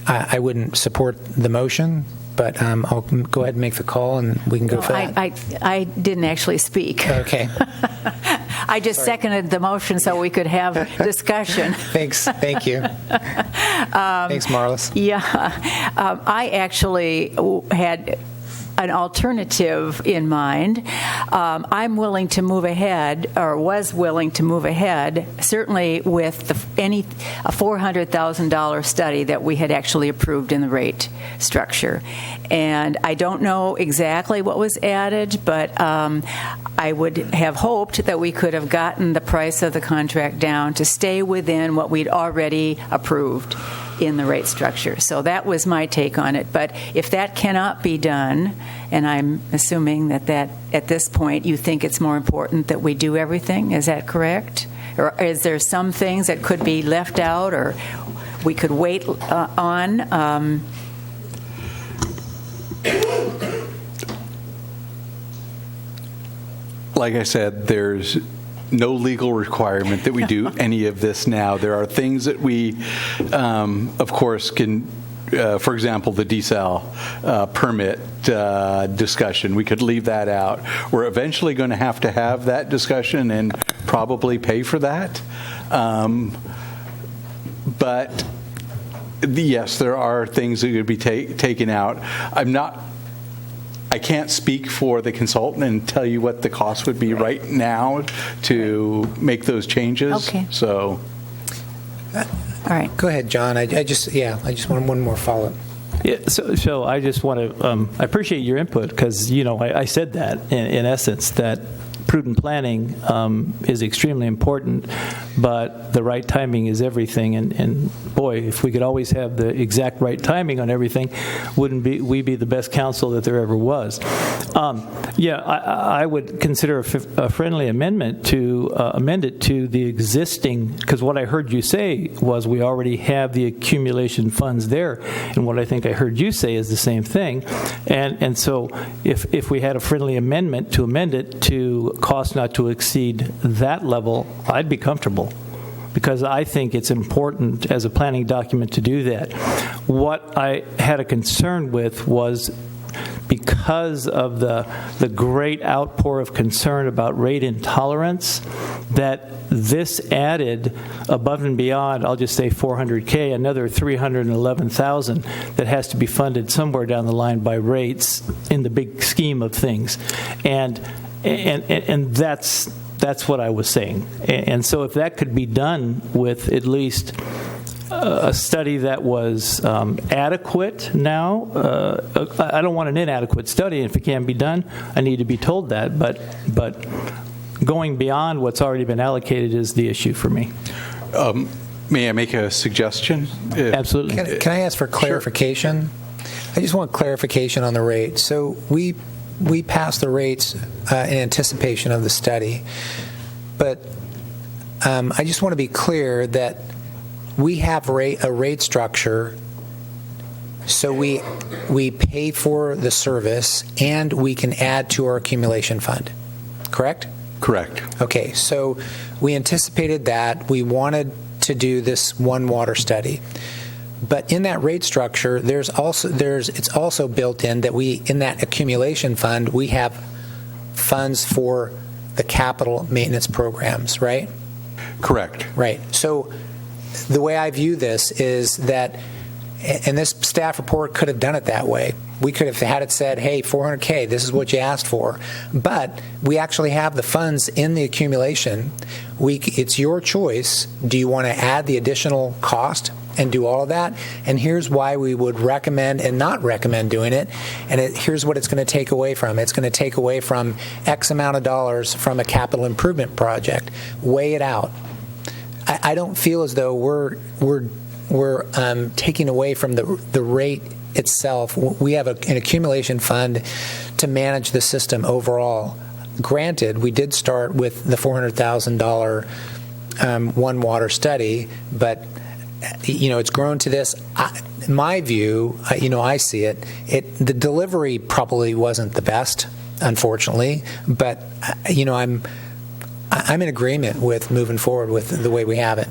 I wouldn't support the motion, but I'll go ahead and make the call, and we can go for that. I didn't actually speak. Okay. I just seconded the motion so we could have discussion. Thanks. Thank you. Thanks, Marlis. Yeah. I actually had an alternative in mind. I'm willing to move ahead, or was willing to move ahead, certainly with a $400,000 study that we had actually approved in the rate structure. And I don't know exactly what was added, but I would have hoped that we could have gotten the price of the contract down to stay within what we'd already approved in the rate structure. So that was my take on it. But if that cannot be done, and I'm assuming that at this point you think it's more important that we do everything, is that correct? Or is there some things that could be left out, or we could wait on? Like I said, there's no legal requirement that we do any of this now. There are things that we, of course, can, for example, the desal permit discussion, we could leave that out. We're eventually going to have that discussion and probably pay for that. But yes, there are things that could be taken out. I can't speak for the consultant and tell you what the cost would be right now to make those changes. Okay. So, all right, go ahead, John. I just want one more follow-up. Yeah, so I just want to, I appreciate your input because, I said that in essence, that prudent planning is extremely important, but the right timing is everything. And boy, if we could always have the exact right timing on everything, wouldn't we be the best council that there ever was? I would consider a friendly amendment to amend it to the existing, because what I heard you say was we already have the accumulation funds there, and what I think I heard you say is the same thing. And so if we had a friendly amendment to amend it to cost not to exceed that level, I'd be comfortable, because I think it's important as a planning document to do that. What I had a concern with was because of the great outpour of concern about rate intolerance, that this added above and beyond, I'll just say $400K, another $311,000 that has to be funded somewhere down the line by rates in the big scheme of things. And that's what I was saying. And so if that could be done with at least a study that was adequate now, I don't want an inadequate study. If it can be done, I need to be told that. But going beyond what's already been allocated is the issue for me. May I make a suggestion? Absolutely. Can I ask for clarification? Sure. I just want clarification on the rate. So we passed the rates in anticipation of the study, but I just want to be clear that we have a rate structure, so we pay for the service and we can add to our accumulation fund, correct? Correct. Okay, so we anticipated that. We wanted to do this one water study. But in that rate structure, it's also built in that in that accumulation fund, we have funds for the capital maintenance programs, right? Correct. Right. So the way I view this is that, and this staff report could have done it that way. We could have had it said, hey, $400K, this is what you asked for. But we actually have the funds in the accumulation. It's your choice. Do you want to add the additional cost and do all of that? And here's why we would recommend and not recommend doing it. And here's what it's going to take away from. It's going to take away from X amount of dollars from a capital improvement project. Weigh it out. I don't feel as though we're taking away from the rate itself. We have an accumulation fund to manage the system overall. Granted, we did start with the $400,000 one water study, but it's grown to this. In my view, I see it. The delivery probably wasn't the best, unfortunately, but I'm in agreement with moving forward with the way we have it.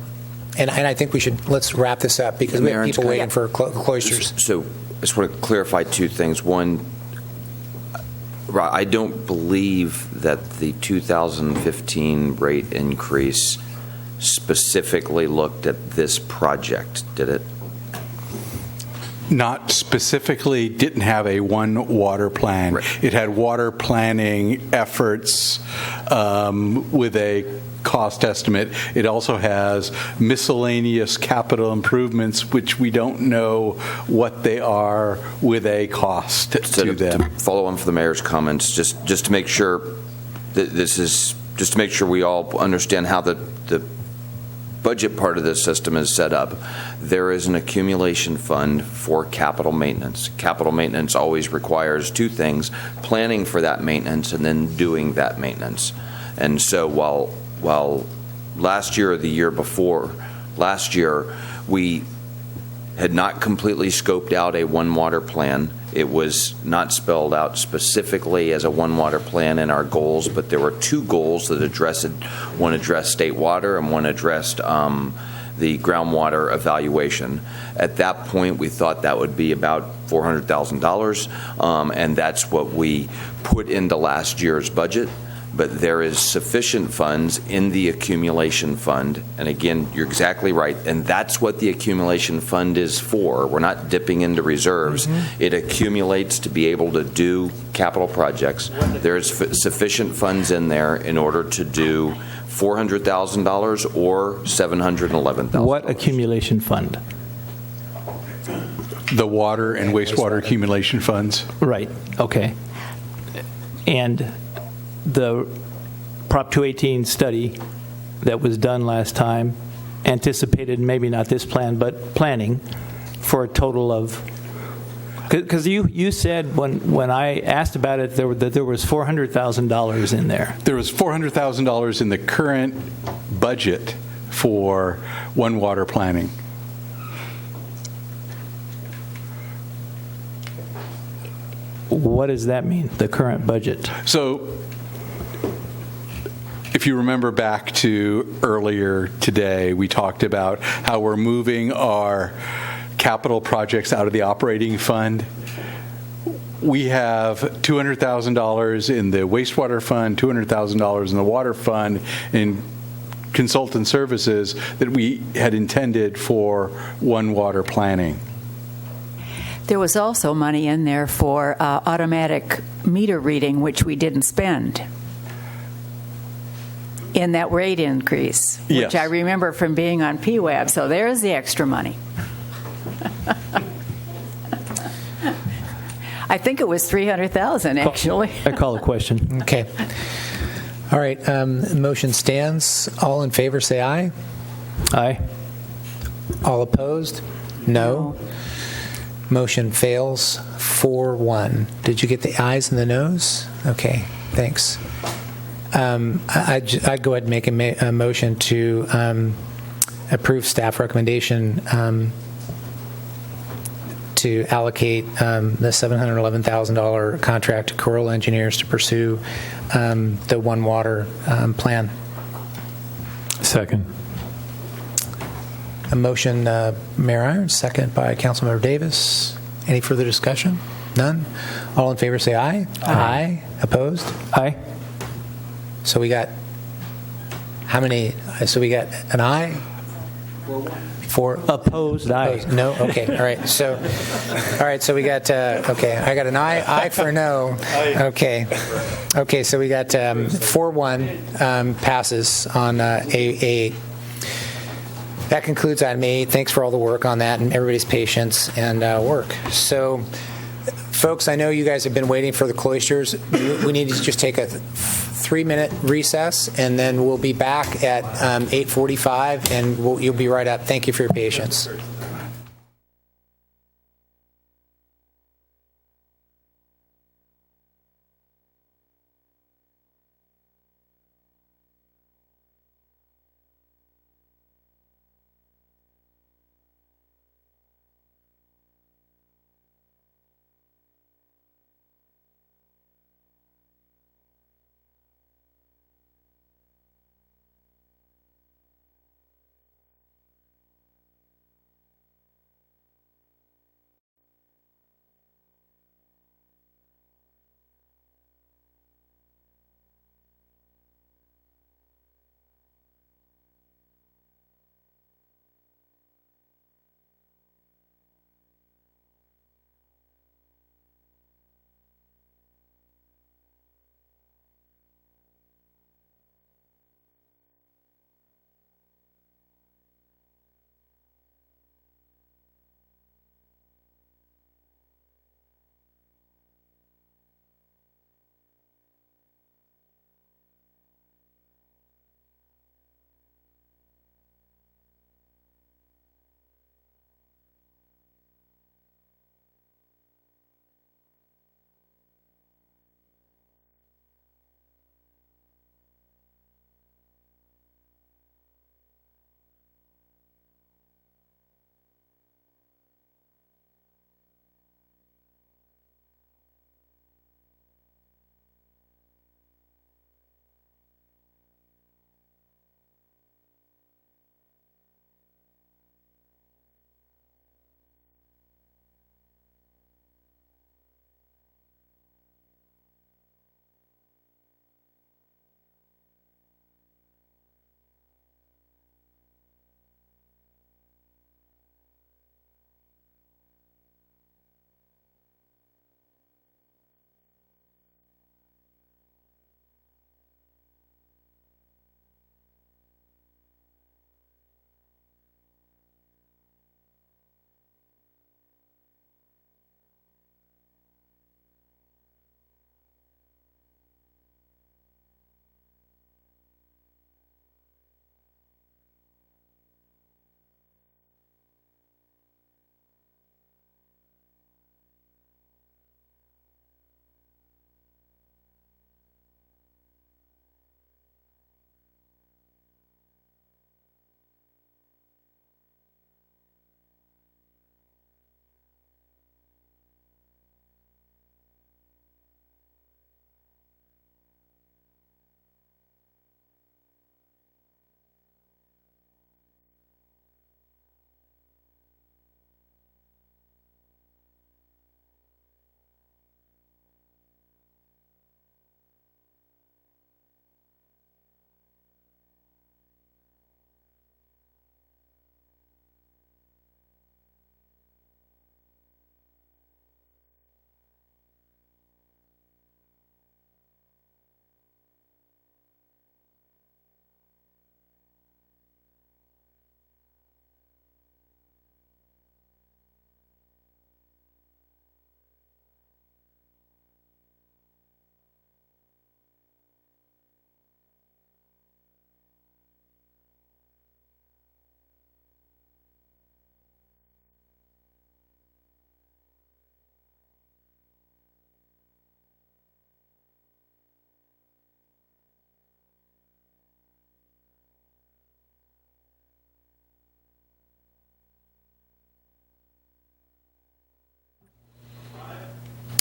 And I think let's wrap this up because we have people waiting for cloisters. So I just want to clarify two things. One, I don't believe that the 2015 rate increase specifically looked at this project, did it? Not specifically, didn't have a one water plan. Right. It had water planning efforts with a cost estimate. It also has miscellaneous capital improvements, which we don't know what they are, with a cost to them. To follow on for the mayor's comments, just to make sure that just to make sure we all understand how the budget part of this system is set up. There is an accumulation fund for capital maintenance. Capital maintenance always requires two things: planning for that maintenance and then doing that maintenance. And so while last year or the year before last year we had not completely scoped out a one water plan. It was not spelled out specifically as a one water plan in our goals, but there were two goals that addressed it. One addressed state water and one addressed the groundwater evaluation. At that point, we thought that would be about $400,000, and that's what we put into last year's budget. But there is sufficient funds in the accumulation fund. And again, you're exactly right. And that's what the accumulation fund is for. We're not dipping into reserves. It accumulates to be able to do capital projects. There's sufficient funds in there in order to do $400,000 or $711,000. What accumulation fund? The water and wastewater accumulation funds. Right. Okay. And the Prop 218 study that was done last time anticipated maybe not this plan, but planning for a total of, because you said when I asked about it that there was $400,000 in there. There was $400,000 in the current budget for one water planning. What does that mean, the current budget? So if you remember back to earlier today, we talked about how we're moving our capital projects out of the operating fund. We have $200,000 in the wastewater fund, $200,000 in the water fund, in consultant services that we had intended for one water planning. There was also money in there for automatic meter reading, which we didn't spend in that rate increase, Yes. which I remember from being on PWAB. So there's the extra money. I think it was $300,000 actually. I call a question. Okay. All right. Motion stands. All in favor, say aye. Aye. All opposed? No. Motion fails 4-1. Did you get the ayes and the noes? Okay. Thanks. I'd go ahead and make a motion to approve staff recommendation to allocate the $711,000 contract to Coral Engineers to pursue the One Water plan. Second. A motion, Mayor Irons, second by Councilmember Davis. Any further discussion? None? All in favor say aye. Aye. Opposed? Aye. So we got how many? So we got an aye? 4 opposed. Aye. No. Okay. All right. So we got okay. I got an aye. Aye for no. Okay. Okay. So we got 4-1 passes on A8. That concludes item 8. Thanks for all the work on that and everybody's patience and work. So, folks, I know you guys have been waiting for the cloisters. We need to just take a 3-minute recess, and then we'll be back at 8:45, and you'll be right up. Thank you for your patience.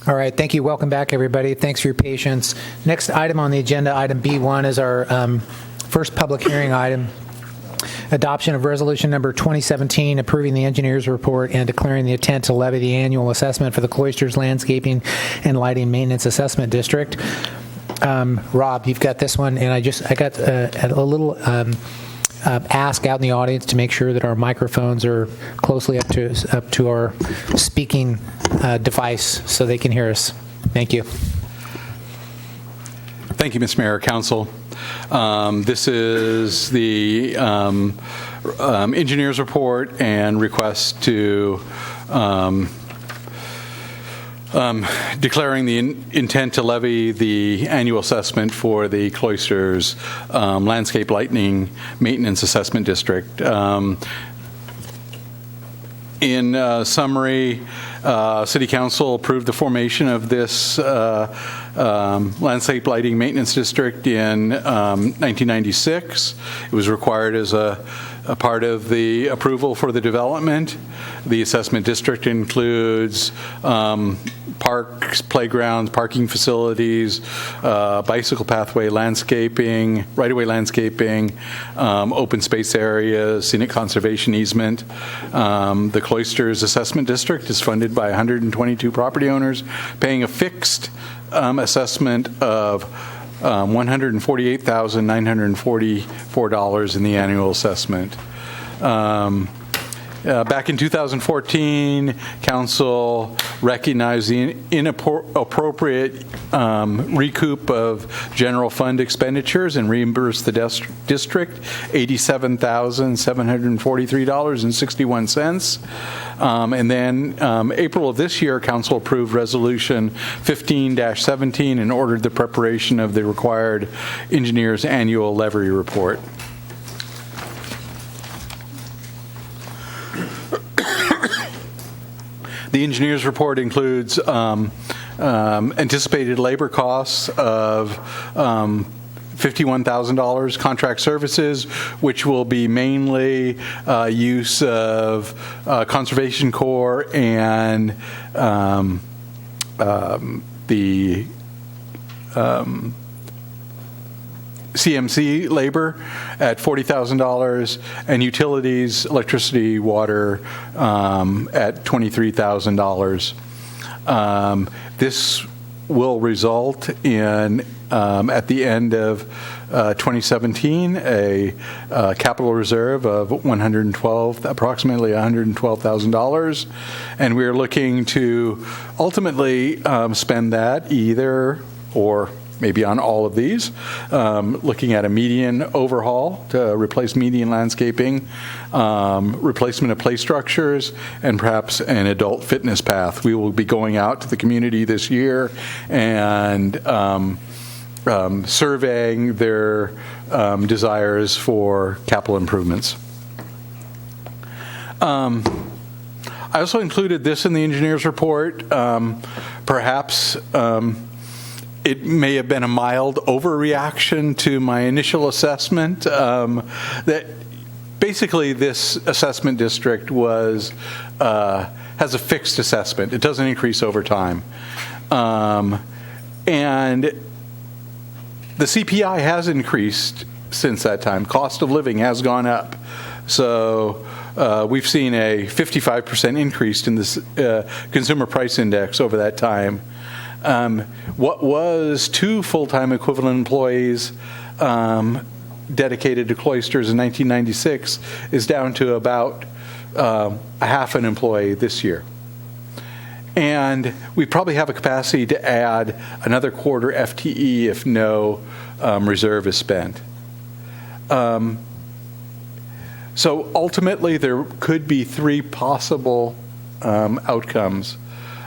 All right, thank you. Welcome back, everybody. Thanks for your patience. Next item on the agenda, item B1, is our first public hearing item. Adoption of resolution number 2017, approving the engineer's report and declaring the intent to levy the annual assessment for the Cloisters Landscaping and Lighting Maintenance Assessment District. Rob, you've got this one, and I got a little ask out in the audience to make sure that our microphones are closely up to our speaking device so they can hear us. Thank you. Thank you, Mr. Mayor, Council. This is the engineer's report and request to declaring the intent to levy the annual assessment for the Cloisters Landscape Lighting Maintenance Assessment District. In summary, City Council approved the formation of this landscape lighting maintenance district in 1996. It was required as a part of the approval for the development. The assessment district includes parks, playgrounds, parking facilities, bicycle pathway landscaping, right-of-way landscaping, open space areas, scenic conservation easement. The Cloisters Assessment District is funded by 122 property owners, paying a fixed assessment of $148,944 in the annual assessment. Back in 2014, Council recognized the inappropriate recoup of general fund expenditures and reimbursed the district $87,743.61. And then April of this year, Council approved Resolution 15-17 and ordered the preparation of the required engineer's annual levy report. The engineer's report includes anticipated labor costs of $51,000, contract services, which will be mainly use of Conservation Corps and the CMC labor at $40,000, and utilities, electricity, water at $23,000. This will result in, at the end of 2017, a capital reserve of approximately $112,000, and we're looking to ultimately spend that either or maybe on all of these, looking at a median overhaul to replace median landscaping, replacement of play structures, and perhaps an adult fitness path. We will be going out to the community this year and surveying their desires for capital improvements. I also included this in the engineer's report. Perhaps it may have been a mild overreaction to my initial assessment. That basically this assessment district has a fixed assessment. It doesn't increase over time. And the CPI has increased since that time. Cost of living has gone up. So we've seen a 55% increase in this consumer price index over that time. What was 2 full-time equivalent employees dedicated to Cloisters in 1996 is down to about a half an employee this year. And we probably have a capacity to add another quarter FTE if no reserve is spent. So ultimately, there could be 3 possible outcomes.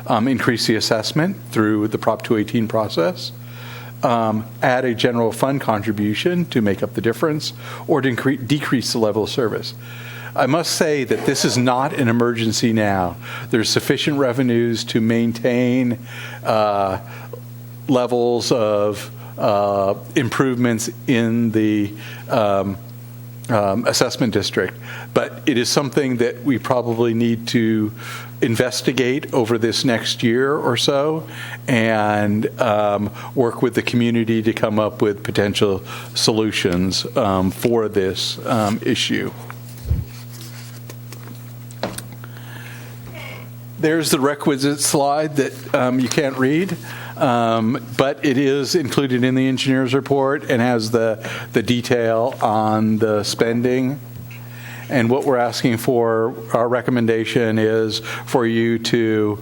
Increase the assessment through the Prop 218 process, add a general fund contribution to make up the difference, or to decrease the level of service. I must say that this is not an emergency now. There's sufficient revenues to maintain levels of improvements in the assessment district. But it is something that we probably need to investigate over this next year or so and work with the community to come up with potential solutions for this issue. There's the requisite slide that you can't read, but it is included in the engineer's report and has the detail on the spending. And what we're asking for, our recommendation is for you to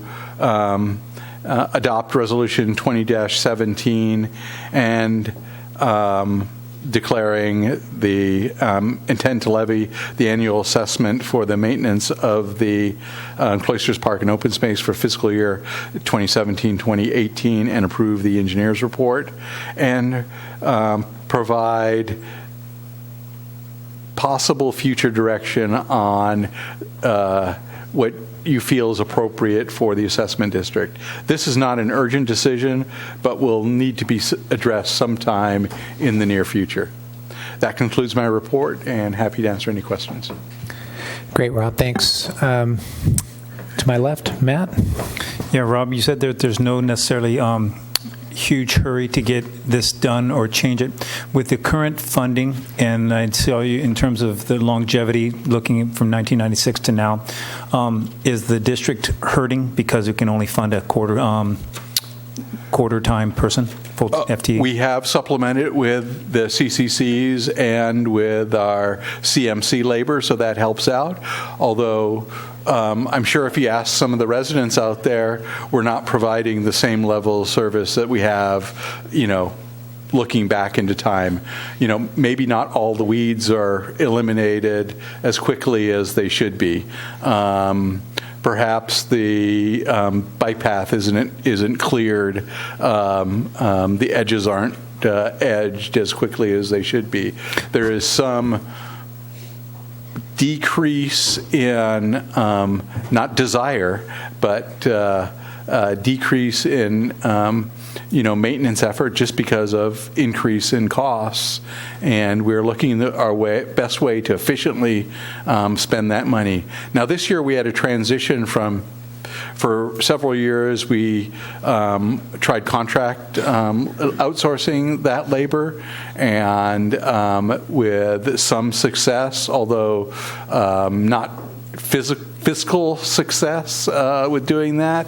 adopt Resolution 20-17 and declaring the intent to levy the annual assessment for the maintenance of the Cloisters Park and open space for fiscal year 2017-2018 and approve the engineer's report and provide possible future direction on what you feel is appropriate for the assessment district. This is not an urgent decision, but will need to be addressed sometime in the near future. That concludes my report, and happy to answer any questions. Great, Rob. Thanks. To my left, Matt? Yeah, Rob, you said that there's no necessarily huge hurry to get this done or change it. With the current funding, and I'd tell you in terms of the longevity, looking from 1996 to now, is the district hurting because it can only fund a quarter-time person, full FTE? We have supplemented with the CCCs and with our CMC labor, so that helps out. Although I'm sure if you ask some of the residents out there, we're not providing the same level of service that we have, looking back into time. Maybe not all the weeds are eliminated as quickly as they should be. Perhaps the bike path isn't cleared. The edges aren't edged as quickly as they should be. There is some decrease in not desire, but decrease in maintenance effort just because of increase in costs, and we're looking at our best way to efficiently spend that money. Now, this year we had a transition for several years we tried contract outsourcing that labor, and with some success, although not fiscal success with doing that.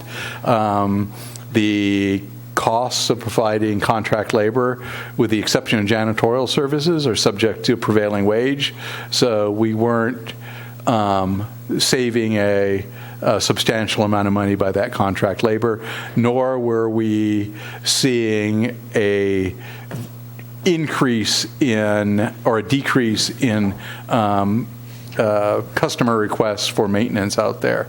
The costs of providing contract labor, with the exception of janitorial services, are subject to prevailing wage. So we weren't saving a substantial amount of money by that contract labor, nor were we seeing a increase in or a decrease in customer requests for maintenance out there.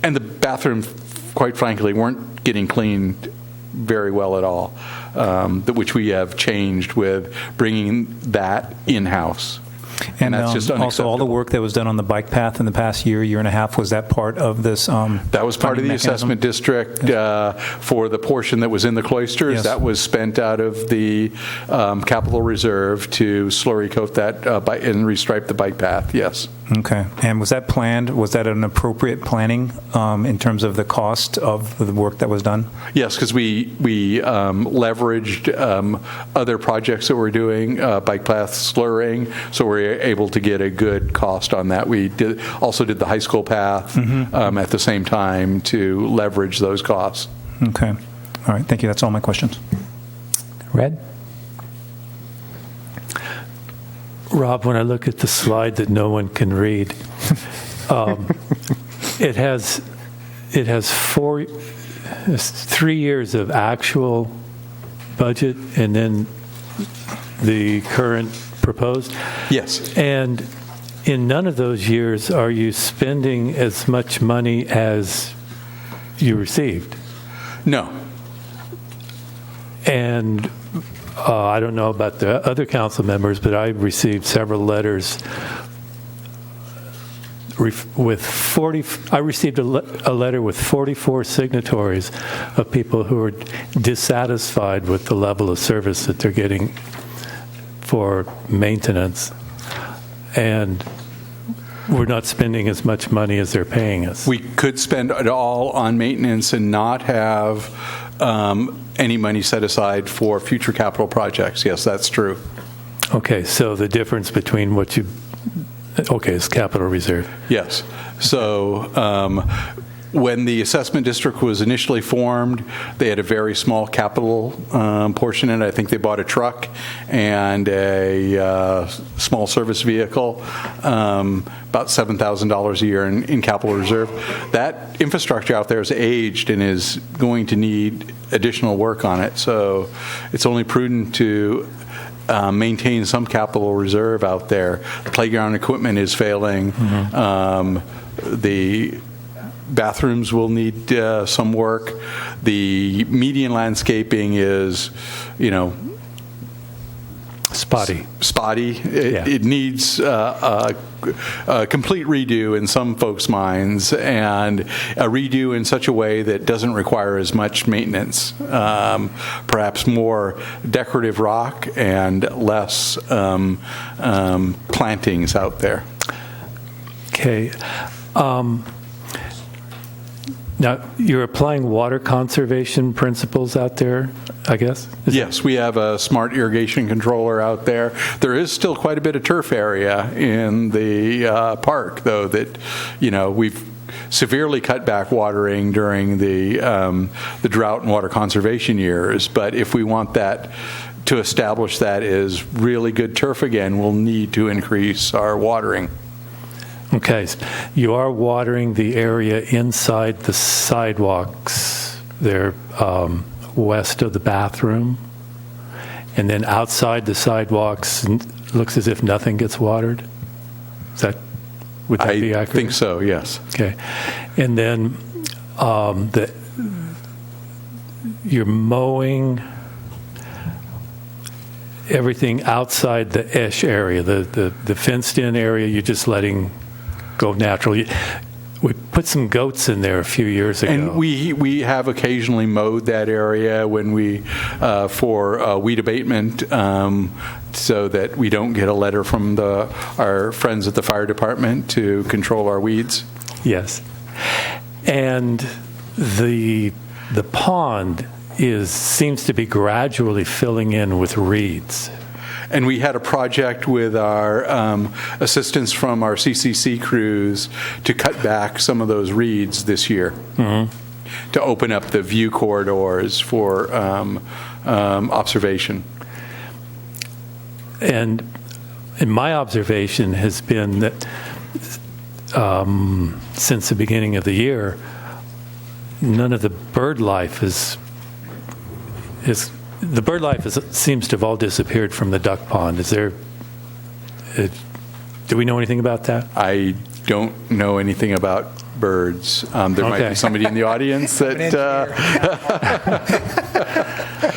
And the bathrooms, quite frankly, weren't getting cleaned very well at all, which we have changed with bringing that in-house. And that's just also all the work that was done on the bike path in the past year and a half, was that part of this? That was part of the assessment district for the portion that was in the Cloisters. Yes. That was spent out of the capital reserve to slurry coat that and restripe the bike path, yes. Okay. And was that planned? Was that an appropriate planning in terms of the cost of the work that was done? Yes, because we leveraged other projects that we're doing, bike path slurring, so we're able to get a good cost on that. We also did the high school path at the same time to leverage those costs. Okay. All right. Thank you. That's all my questions. Red? Rob, when I look at the slide that no one can read, it has 3 years of actual budget and then the current proposed? Yes. And in none of those years are you spending as much money as you received? No. And I don't know about the other council members, but I received several letters with 40. I received a letter with 44 signatories of people who are dissatisfied with the level of service that they're getting for maintenance. and we're not spending as much money as they're paying us. We could spend it all on maintenance and not have any money set aside for future capital projects. Yes, that's true. Okay, so the difference between what you, is capital reserve. Yes. So when the assessment district was initially formed, they had a very small capital portion in it. I think they bought a truck and a small service vehicle, about $7,000 a year in capital reserve. That infrastructure out there is aged and is going to need additional work on it. So it's only prudent to maintain some capital reserve out there. The playground equipment is failing. The bathrooms will need some work. The median landscaping is, spotty. It needs a complete redo in some folks' minds, and a redo in such a way that doesn't require as much maintenance. Perhaps more decorative rock and less plantings out there. Okay. Now, you're applying water conservation principles out there, I guess? Yes, we have a smart irrigation controller out there. There is still quite a bit of turf area in the park, though, that, we've severely cut back watering during the drought and water conservation years. But if we want that to establish that as really good turf again, we'll need to increase our watering. Okay, you are watering the area inside the sidewalks there, west of the bathroom, and then outside the sidewalks, it looks as if nothing gets watered. Would that be accurate? I think so, yes. Okay, and then you're mowing everything outside the esh area, the fenced-in area. You're just letting go naturally. We put some goats in there a few years ago. And we have occasionally mowed that area when we for weed abatement, so that we don't get a letter from our friends at the fire department to control our weeds. Yes, and the pond seems to be gradually filling in with reeds. And we had a project with our assistants from our CCC crews to cut back some of those reeds this year, to open up the view corridors for observation. And my observation has been that since the beginning of the year, none of the bird life the bird life seems to have all disappeared from the duck pond. Do we know anything about that? I don't know anything about birds. There might be somebody in the audience that,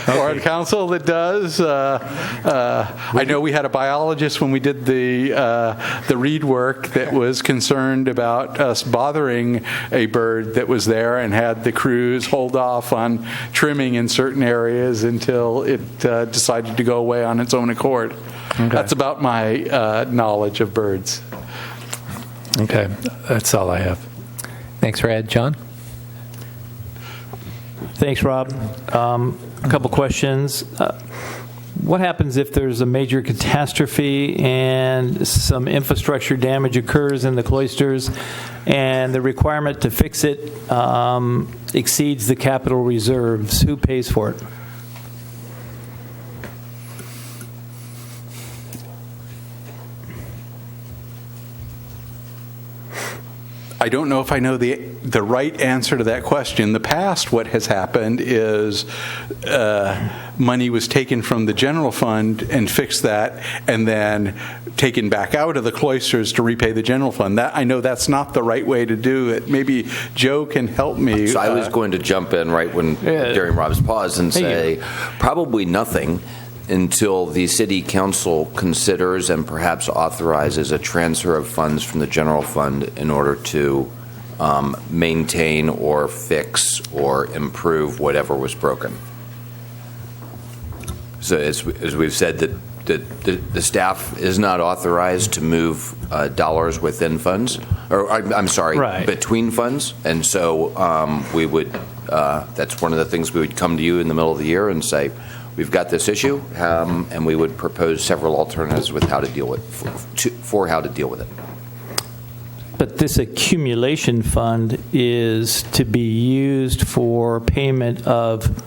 or on council that does. I know we had a biologist when we did the reed work that was concerned about us bothering a bird that was there, and had the crews hold off on trimming in certain areas until it decided to go away on its own accord. Okay. That's about my knowledge of birds. Okay, that's all I have. Thanks, Red. John? Thanks, Rob. A couple questions. What happens if there's a major catastrophe and some infrastructure damage occurs in the cloisters, and the requirement to fix it exceeds the capital reserves? Who pays for it? I don't know if I know the right answer to that question. In the past, what has happened is money was taken from the general fund and fixed that, and then taken back out of the cloisters to repay the general fund. I know that's not the right way to do it. Maybe Joe can help me. So I was going to jump in right during Rob's pause and say probably nothing until the city council considers and perhaps authorizes a transfer of funds from the general fund in order to maintain or fix or improve whatever was broken. So as we've said, that the staff is not authorized to move dollars within funds, or I'm sorry, Right. between funds. And so we would, that's one of the things we would come to you in the middle of the year and say, we've got this issue, and we would propose several alternatives with how to deal with, for how to deal with it. But this accumulation fund is to be used for payment of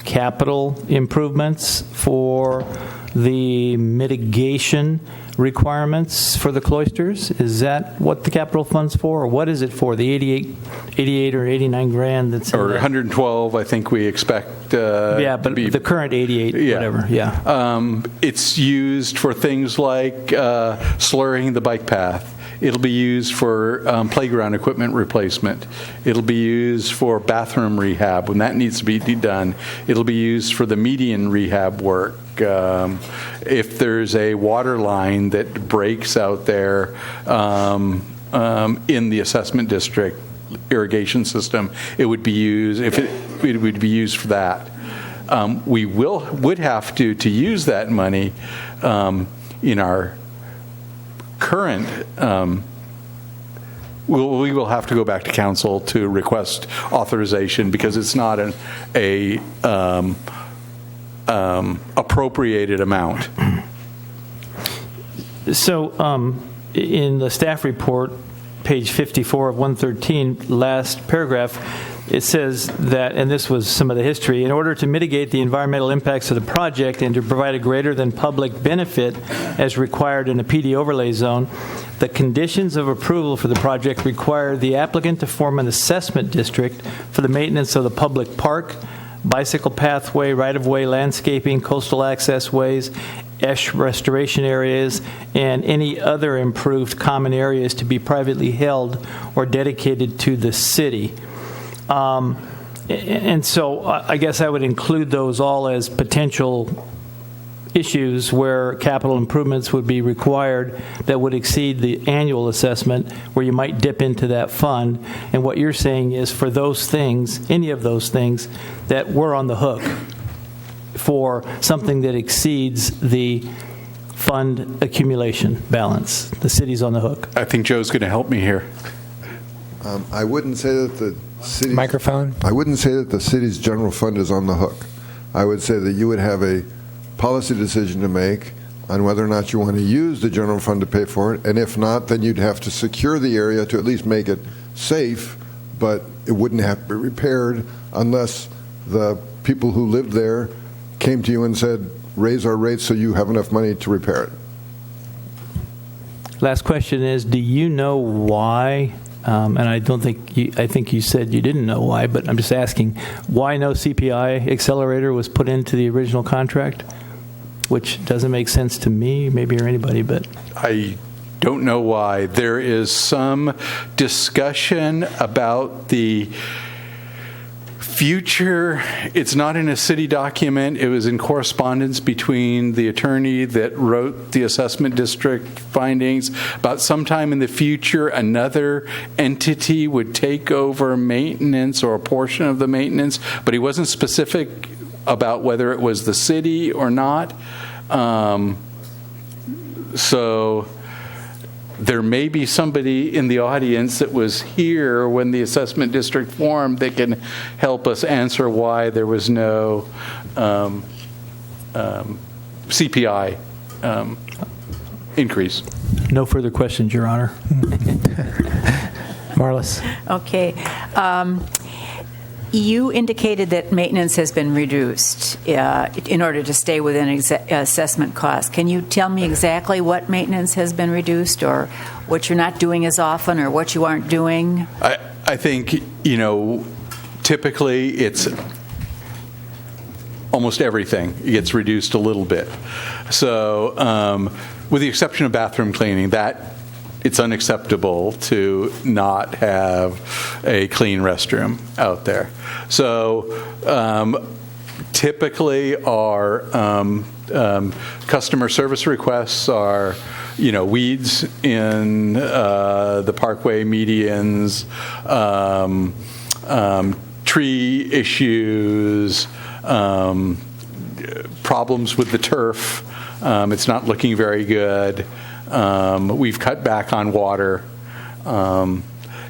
capital improvements for the mitigation requirements for the cloisters? Is that what the capital fund's for, or what is it for? The 88 or 89 grand that's in or there? 112, I think we expect. Yeah, but the current 88, whatever. Yeah. It's used for things like slurring the bike path. It'll be used for playground equipment replacement. It'll be used for bathroom rehab when that needs to be done. It'll be used for the median rehab work. If there's a water line that breaks out there in the assessment district irrigation system, it would be used. It would be used for that. We would have to use that money in our current, we will have to go back to council to request authorization because it's not a appropriated amount. So in the staff report, page 54 of 113, last paragraph, it says that, and this was some of the history, in order to mitigate the environmental impacts of the project and to provide a greater than public benefit as required in a PD overlay zone, the conditions of approval for the project require the applicant to form an assessment district for the maintenance of the public park, bicycle pathway, right-of-way landscaping, coastal access ways, esh restoration areas, and any other improved common areas to be privately held or dedicated to the city. And so I guess I would include those all as potential issues where capital improvements would be required that would exceed the annual assessment, where you might dip into that fund. And what you're saying is for those things, any of those things, that we're on the hook for something that exceeds the fund accumulation balance. The city's on the hook. I think Joe's going to help me here. I wouldn't say that the city's microphone. I wouldn't say that the city's general fund is on the hook. I would say that you would have a policy decision to make on whether or not you want to use the general fund to pay for it, and if not, then you'd have to secure the area to at least make it safe, but it wouldn't have to be repaired unless the people who lived there came to you and said, raise our rates so you have enough money to repair it. Last question is, do you know why, and I think you said you didn't know why, but I'm just asking, why no CPI accelerator was put into the original contract? Which doesn't make sense to me, maybe, or anybody, but I don't know why. There is some discussion about the future. It's not in a city document. It was in correspondence between the attorney that wrote the assessment district findings about sometime in the future another entity would take over maintenance or a portion of the maintenance, but he wasn't specific about whether it was the city or not. So there may be somebody in the audience that was here when the assessment district formed that can help us answer why there was no CPI increase. no further questions, Your Honor. Marlis. Okay. You indicated that maintenance has been reduced in order to stay within assessment costs. Can you tell me exactly what maintenance has been reduced, or what you're not doing as often, or what you aren't doing? I think, typically it's almost everything gets reduced a little bit. So with the exception of bathroom cleaning, it's unacceptable to not have a clean restroom out there. So typically our customer service requests are, weeds in the parkway medians, tree issues, problems with the turf. It's not looking very good. We've cut back on water.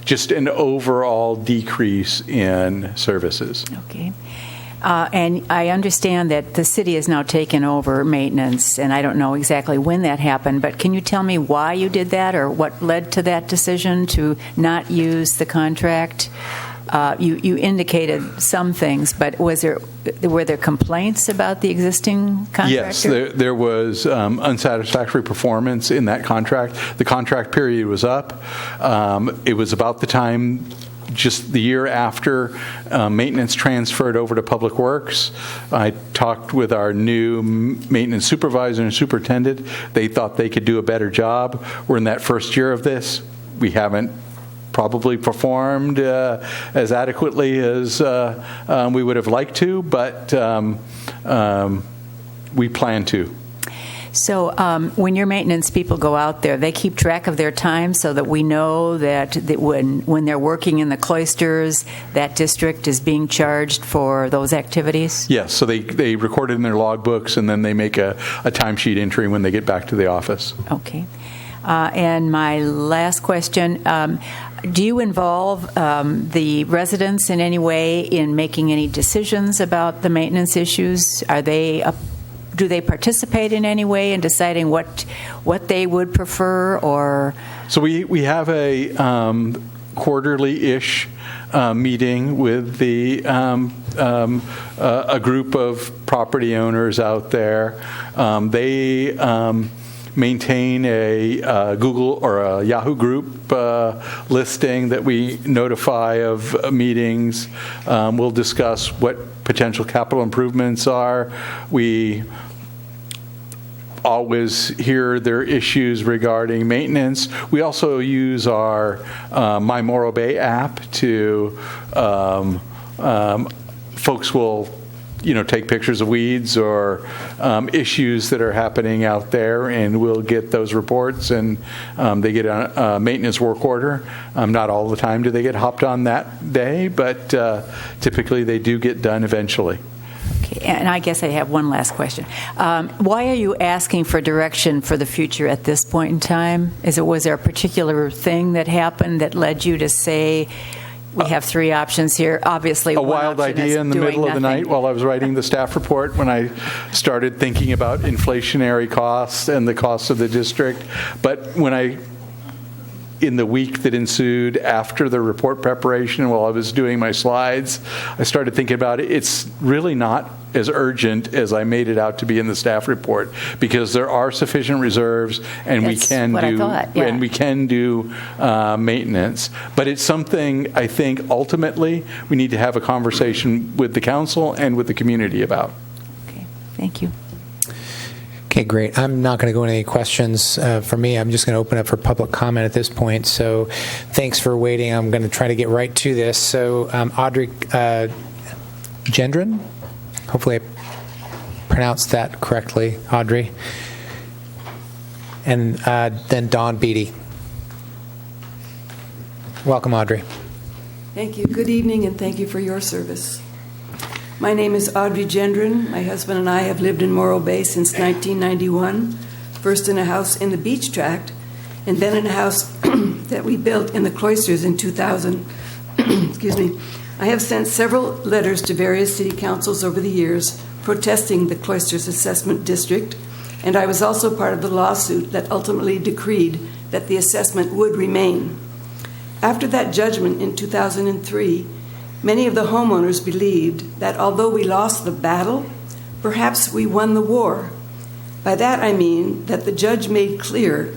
Just an overall decrease in services. Okay. And I understand that the city has now taken over maintenance, and I don't know exactly when that happened, but can you tell me why you did that or what led to that decision to not use the contract? You indicated some things, but were there complaints about the existing contractor? Yes, there was unsatisfactory performance in that contract. The contract period was up. It was about the time, just the year after maintenance transferred over to Public Works. I talked with our new maintenance supervisor and superintendent. They thought they could do a better job. We're in that first year of this. We haven't probably performed as adequately as we would have liked to, but we plan to. So when your maintenance people go out there, they keep track of their time so that we know that when they're working in the cloisters, that district is being charged for those activities? Yes, so they record it in their logbooks, and then they make a timesheet entry when they get back to the office. Okay. And my last question, do you involve the residents in any way in making any decisions about the maintenance issues? Do they participate in any way in deciding what they would prefer? Or so we have a quarterly-ish meeting with a group of property owners out there. They maintain a Google or a Yahoo group listing that we notify of meetings. We'll discuss what potential capital improvements are. We always hear their issues regarding maintenance. We also use our My Morro Bay app to folks will take pictures of weeds or issues that are happening out there, and we'll get those reports, and they get a maintenance work order. Not all the time do they get hopped on that day, but typically they do get done eventually. Okay, and I guess I have one last question. Why are you asking for direction for the future at this point in time? Was there a particular thing that happened that led you to say, we have three options here? Obviously, a wild idea in the middle of the night while I was writing the staff report when I started thinking about inflationary costs and the costs of the district. But in the week that ensued after the report preparation, while I was doing my slides, I started thinking about it. It's really not as urgent as I made it out to be in the staff report, because there are sufficient reserves, and we can do maintenance. But it's something I think ultimately we need to have a conversation with the council and with the community about. Okay, thank you. Okay, great. I'm not going to go into any questions for me. I'm just going to open up for public comment at this point. So thanks for waiting. I'm going to try to get right to this. So Audrey Gendron, hopefully I pronounced that correctly, Audrey. And then Dawn Beatty. Welcome, Audrey. Thank you. Good evening, and thank you for your service. My name is Audrey Gendron. My husband and I have lived in Morro Bay since 1991, first in a house in the beach tract, and then in a house that we built in the cloisters in 2000. Excuse me. I have sent several letters to various city councils over the years protesting the cloisters assessment district, and I was also part of the lawsuit that ultimately decreed that the assessment would remain. After that judgment in 2003, many of the homeowners believed that although we lost the battle, perhaps we won the war. By that I mean that the judge made clear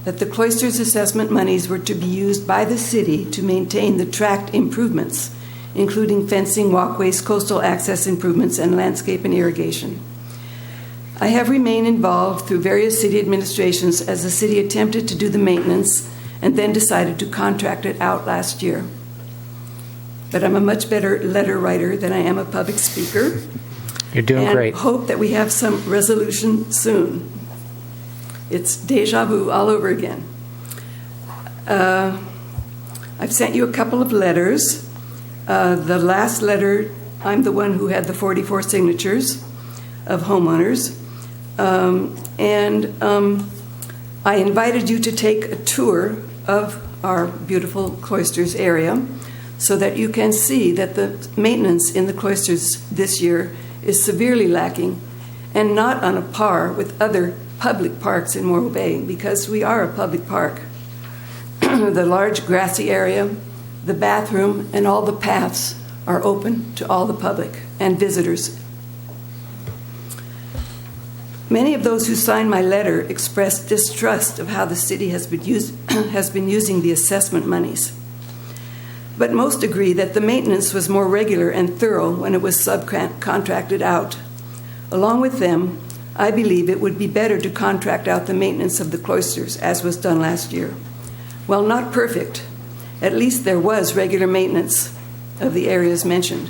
that the cloisters assessment monies were to be used by the city to maintain the tract improvements, including fencing, walkways, coastal access improvements, and landscape and irrigation. I have remained involved through various city administrations as the city attempted to do the maintenance and then decided to contract it out last year. But I'm a much better letter writer than I am a public speaker. You're doing great. And hope that we have some resolution soon. It's deja vu all over again. I've sent you a couple of letters. The last letter, I'm the one who had the 44 signatures. of homeowners. I invited you to take a tour of our beautiful Cloisters area so that you can see that the maintenance in the Cloisters this year is severely lacking and not on a par with other public parks in Morro Bay, because we are a public park. The large grassy area, the bathroom, and all the paths are open to all the public and visitors. Many of those who signed my letter expressed distrust of how the city has been using the assessment monies. But most agree that the maintenance was more regular and thorough when it was subcontracted out. Along with them, I believe it would be better to contract out the maintenance of the Cloisters, as was done last year. While not perfect, at least there was regular maintenance of the areas mentioned.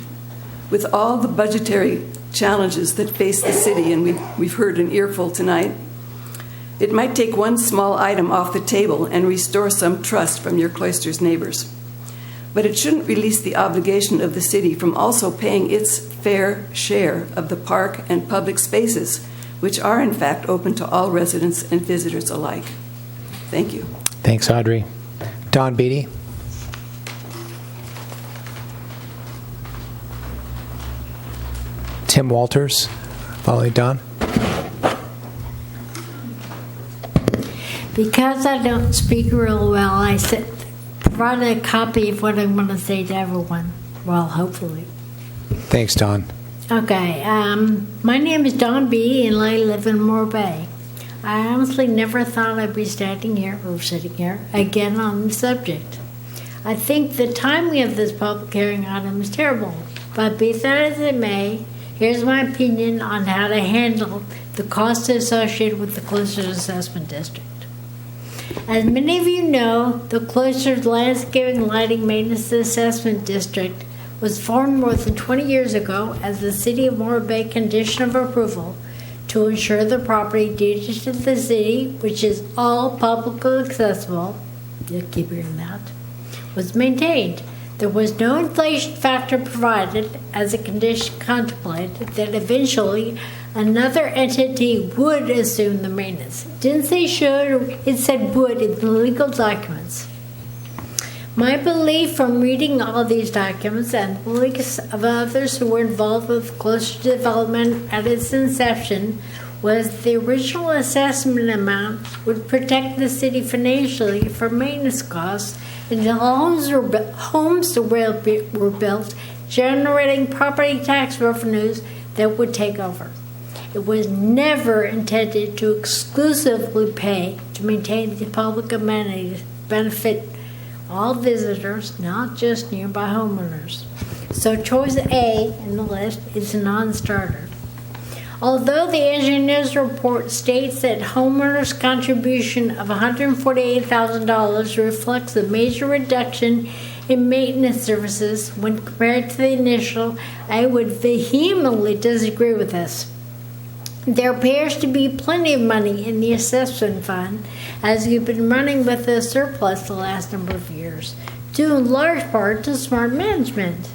With all the budgetary challenges that face the city, and we've heard an earful tonight, it might take one small item off the table and restore some trust from your Cloisters neighbors. But it shouldn't release the obligation of the city from also paying its fair share of the park and public spaces, which are in fact open to all residents and visitors alike. Thank you. Thanks, Audrey. Don Beatty. Tim Walters, following Don. Because I don't speak real well, I provided a copy of what I'm going to say to everyone. Well, hopefully. Thanks, Don. Okay, my name is Don B. and I live in Morro Bay. I honestly never thought I'd be sitting here again on the subject. I think the timing of this public hearing item is terrible, but be that as it may, here's my opinion on how to handle the costs associated with the Cloisters Assessment District. As many of you know, the Cloisters Landscaping Lighting Maintenance Assessment District was formed more than 20 years ago as the City of Morro Bay condition of approval to ensure the property deeded to the city, which is all publicly accessible, you'll keep hearing that, was maintained. There was no inflation factor provided as a condition contemplated that eventually another entity would assume the maintenance. It didn't say should, it said would in the legal documents. My belief from reading all these documents and beliefs of others who were involved with Cloisters development at its inception was the original assessment amount would protect the city financially from maintenance costs until homes were built, generating property tax revenues that would take over. It was never intended to exclusively pay to maintain the public amenities, benefit all visitors, not just nearby homeowners. So choice A in the list is a non-starter. Although the engineer's report states that homeowners' contribution of $148,000 reflects a major reduction in maintenance services when compared to the initial, I would vehemently disagree with this. There appears to be plenty of money in the assessment fund, as you've been running with a surplus the last number of years, due in large part to smart management.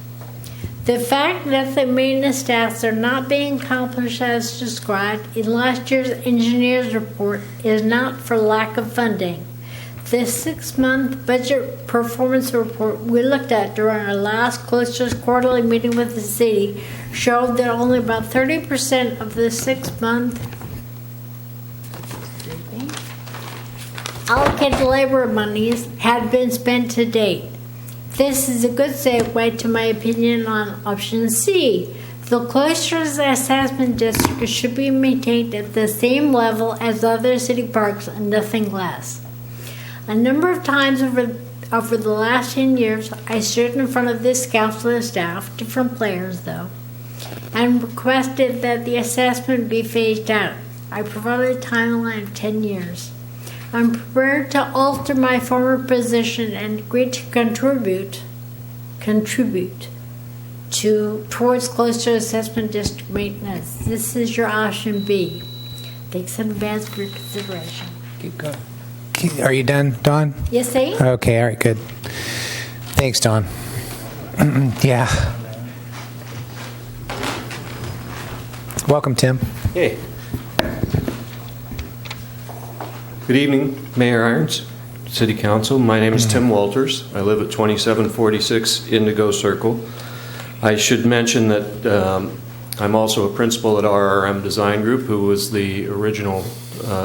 The fact that the maintenance tasks are not being accomplished as described in last year's engineer's report is not for lack of funding. The 6-month budget performance report we looked at during our last Cloisters quarterly meeting with the city showed that only about 30% of the 6-month allocated labor monies had been spent to date. This is a good segue to my opinion on option C. The Cloisters Assessment District should be maintained at the same level as other city parks and nothing less. A number of times over the last 10 years, I stood in front of this council and staff, different players though, and requested that the assessment be phased out. I provided a timeline of 10 years. I'm prepared to alter my former position and agree to contribute towards Cloisters Assessment District maintenance. This is your option B. Thanks in advance for your consideration. Keep going. Are you done, Dawn? Yes, I am. Okay, all right, good. Thanks, Dawn. Welcome, Tim. Hey. Good evening, Mayor Irons, City Council. My name is Tim Walters. I live at 2746 Indigo Circle. I should mention that I'm also a principal at RRM Design Group, who was the original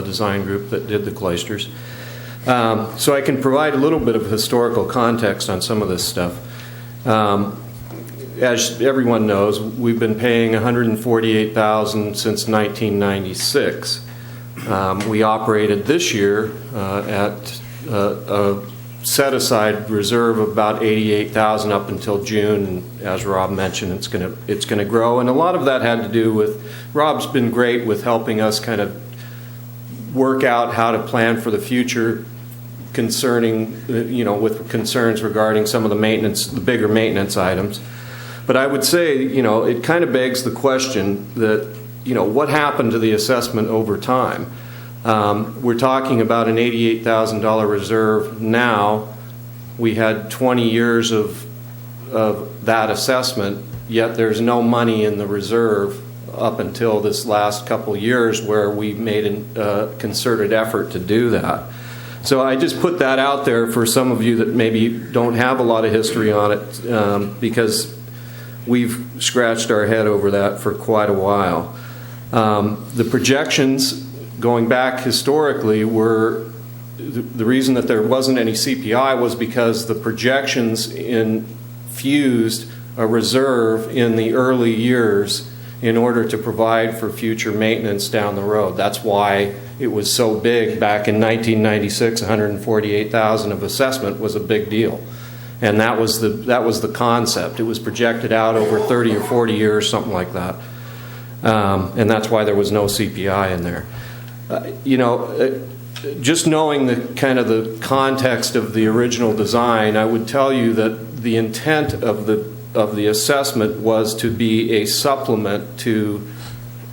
design group that did the cloisters. So I can provide a little bit of historical context on some of this stuff. As everyone knows, we've been paying $148,000 since 1996. We operated this year at a set-aside reserve of about $88,000 up until June, and as Rob mentioned, it's going to grow. And a lot of that had to do with Rob's been great with helping us kind of work out how to plan for the future concerning, with concerns regarding some of the maintenance, the bigger maintenance items. But I would say, it kind of begs the question that, what happened to the assessment over time? We're talking about an $88,000 reserve now. We had 20 years of that assessment, yet there's no money in the reserve up until this last couple years where we made a concerted effort to do that. So I just put that out there for some of you that maybe don't have a lot of history on it, because we've scratched our head over that for quite a while. The projections going back historically were the reason that there wasn't any CPI was because the projections infused a reserve in the early years in order to provide for future maintenance down the road. That's why it was so big back in 1996. $148,000 of assessment was a big deal. And that was the concept. It was projected out over 30 or 40 years, something like that. And that's why there was no CPI in there. Just knowing the context of the original design, I would tell you that the intent of the assessment was to be a supplement to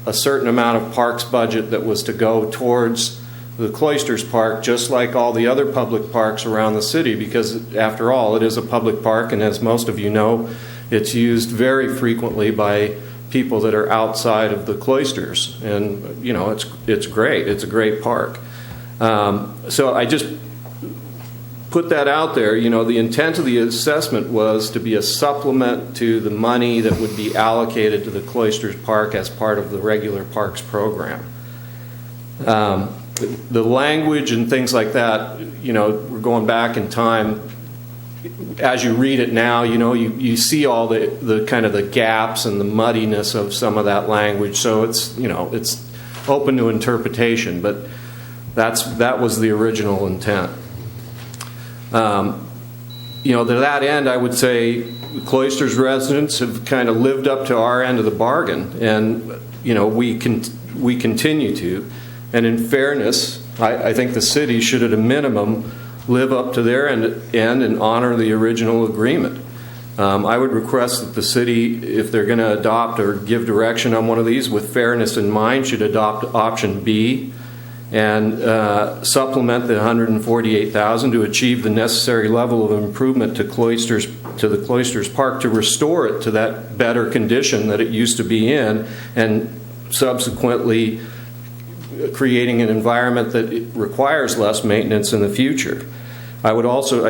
a certain amount of parks budget that was to go towards the Cloisters Park, just like all the other public parks around the city, because after all, it is a public park, and as most of you know, it's used very frequently by people that are outside of the cloisters, and it's great. It's a great park. So I just put that out there. The intent of the assessment was to be a supplement to the money that would be allocated to the Cloisters Park as part of the regular parks program. The language and things like that, we're going back in time. As you read it now, you see all the kind of the gaps and the muddiness of some of that language. So it's open to interpretation, but that was the original intent. To that end, I would say Cloisters residents have kind of lived up to our end of the bargain, and we continue to. And in fairness, I think the city should, at a minimum, live up to their end and honor the original agreement. I would request that the city, if they're going to adopt or give direction on one of these with fairness in mind, should adopt option B and supplement the $148,000 to achieve the necessary level of improvement to the Cloisters Park to restore it to that better condition that it used to be in, and subsequently creating an environment that requires less maintenance in the future. I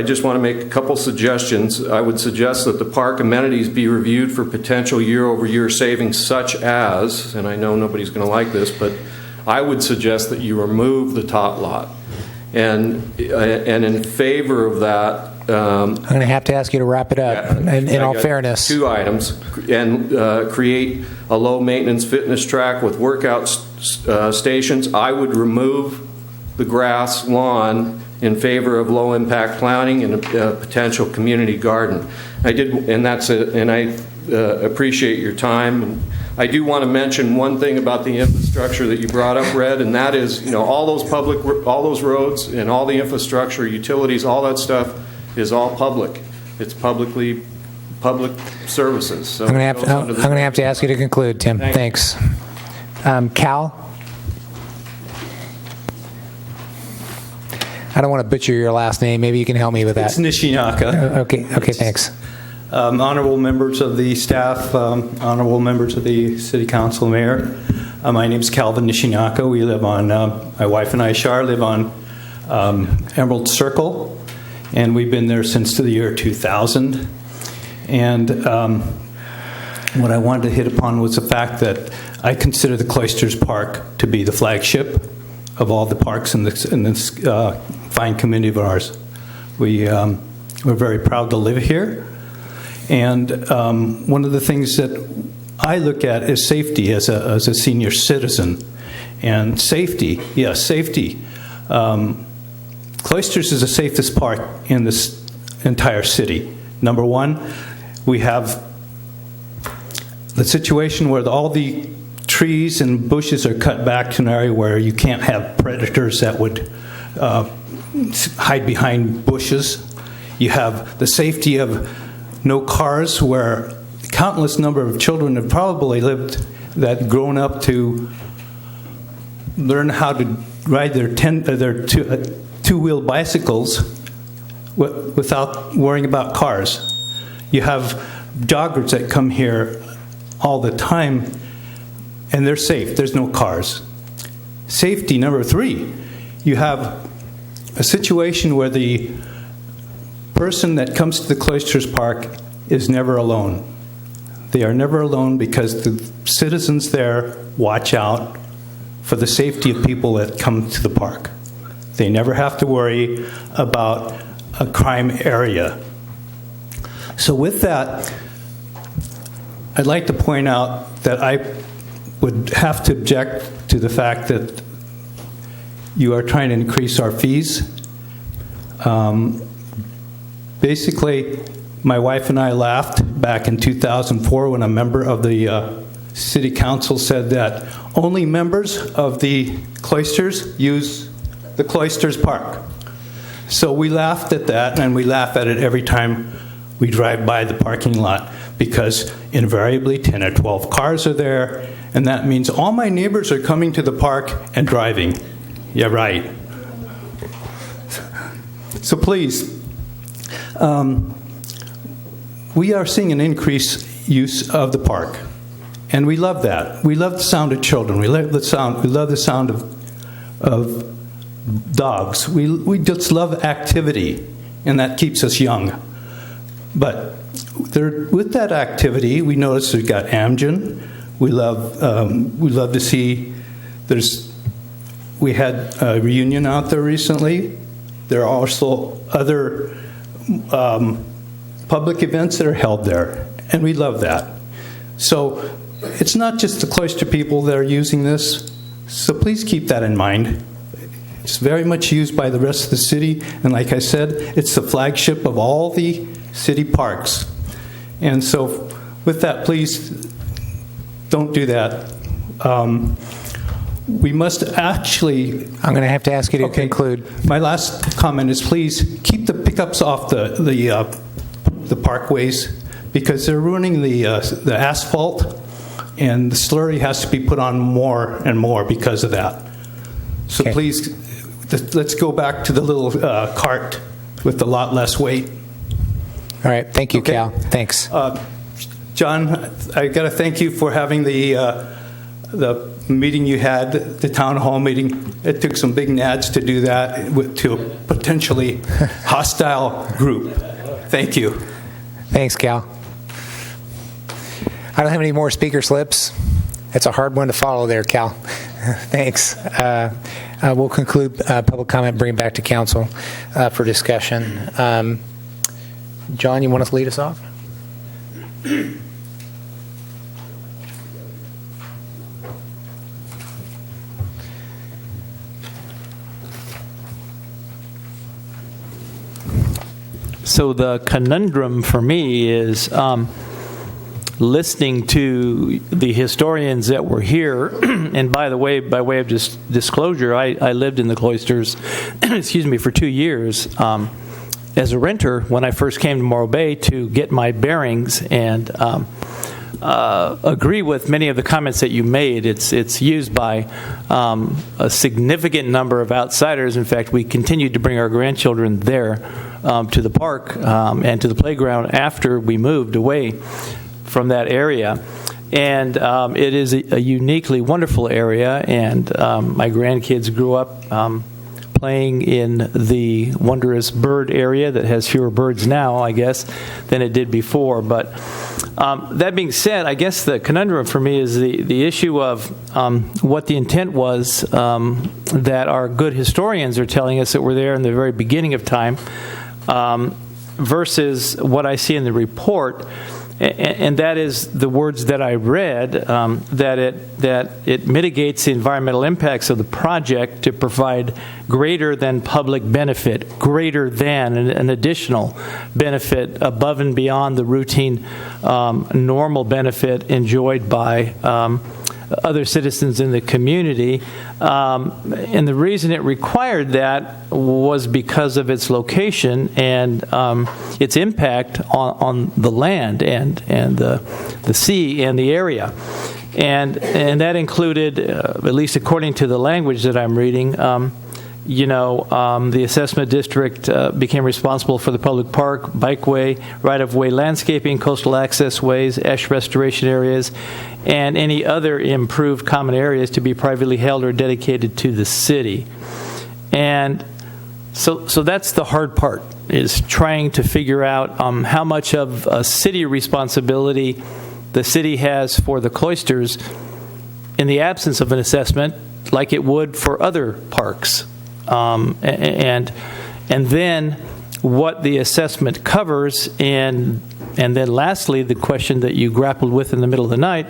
just want to make a couple suggestions. I would suggest that the park amenities be reviewed for potential year-over-year savings, such as, and I know nobody's going to like this, but I would suggest that you remove the tot lot. And in favor of that, I'm going to have to ask you to wrap it up, in all fairness. 2 items, and create a low-maintenance fitness track with workout stations. I would remove the grass lawn in favor of low-impact planting and a potential community garden. I appreciate your time. I do want to mention one thing about the infrastructure that you brought up, Red, and that is, all those roads and all the infrastructure, utilities, all that stuff is all public. It's public services. So I'm going to have to ask you to conclude, Tim. Thanks. Cal? I don't want to butcher your last name. Maybe you can help me with that. It's Nishinaka. Okay, thanks. Honorable members of the staff, honorable members of the City Council, Mayor. My name's Calvin Nishinaka. We live on, my wife and I, Shar, live on Emerald Circle, and we've been there since the year 2000. And what I wanted to hit upon was the fact that I consider the Cloisters Park to be the flagship of all the parks in this fine community of ours. We're very proud to live here. And one of the things that I look at is safety as a senior citizen. And safety, yes, safety. Cloisters is the safest park in this entire city. Number one, we have the situation where all the trees and bushes are cut back to an area where you can't have predators that would hide behind bushes. You have the safety of no cars, where countless number of children have probably grown up to learn how to ride their two-wheel bicycles without worrying about cars. You have joggers that come here all the time, and they're safe. There's no cars. Safety, number three, you have a situation where the person that comes to the Cloisters Park is never alone. They are never alone because the citizens there watch out for the safety of people that come to the park. They never have to worry about a crime area. So with that, I'd like to point out that I would have to object to the fact that you are trying to increase our fees. Basically, my wife and I laughed back in 2004 when a member of the city council said that only members of the Cloisters use the Cloisters Park. So we laughed at that, and we laugh at it every time we drive by the parking lot, because invariably 10 or 12 cars are there, and that means all my neighbors are coming to the park and driving. Yeah, right. So please, we are seeing an increased use of the park, and we love that. We love the sound of children. We love the sound. We love the sound of dogs. We just love activity, and that keeps us young. But with that activity, we notice we've got Amgen. We love to see. We had a reunion out there recently. There are also other public events that are held there, and we love that. So it's not just the Cloister people that are using this, so please keep that in mind. It's very much used by the rest of the city, and like I said, it's the flagship of all the city parks. And so with that, please don't do that. We must actually... I'm going to have to ask you to conclude. My last comment is please keep the pickups off the parkways, because they're ruining the asphalt, and the slurry has to be put on more and more because of that. So please, let's go back to the little cart with a lot less weight. All right. Thank you, Cal. Thanks. John, I got to thank you for having the meeting you had, the town hall meeting. It took some big nads to do that to a potentially hostile group. Thank you. Thanks, Cal. I don't have any more speaker slips. It's a hard one to follow there, Cal. Thanks. We'll conclude public comment, bring it back to council for discussion. John, you want to lead us off? So the conundrum for me is listening to the historians that were here, and by the way, by way of just disclosure, I lived in the Cloisters, excuse me, for 2 years as a renter when I first came to Morro Bay to get my bearings, and agree with many of the comments that you made. It's used by a significant number of outsiders. In fact, we continued to bring our grandchildren there to the park and to the playground after we moved away from that area. And it is a uniquely wonderful area, and my grandkids grew up playing in the wondrous bird area that has fewer birds now, I guess, than it did before. But that being said, I guess the conundrum for me is the issue of what the intent was that our good historians are telling us that were there in the very beginning of time versus what I see in the report. And that is the words that I read, that it mitigates the environmental impacts of the project to provide greater than public benefit, greater than an additional benefit above and beyond the routine normal benefit enjoyed by other citizens in the community. And the reason it required that was because of its location and its impact on the land and the sea and the area. And that included, at least according to the language that I'm reading, the assessment district became responsible for the public park, bikeway, right-of-way landscaping, coastal access ways, ash restoration areas, and any other improved common areas to be privately held or dedicated to the city. And so that's the hard part, is trying to figure out how much of a city responsibility the city has for the cloisters in the absence of an assessment, like it would for other parks. And then what the assessment covers, and then lastly, the question that you grappled with in the middle of the night,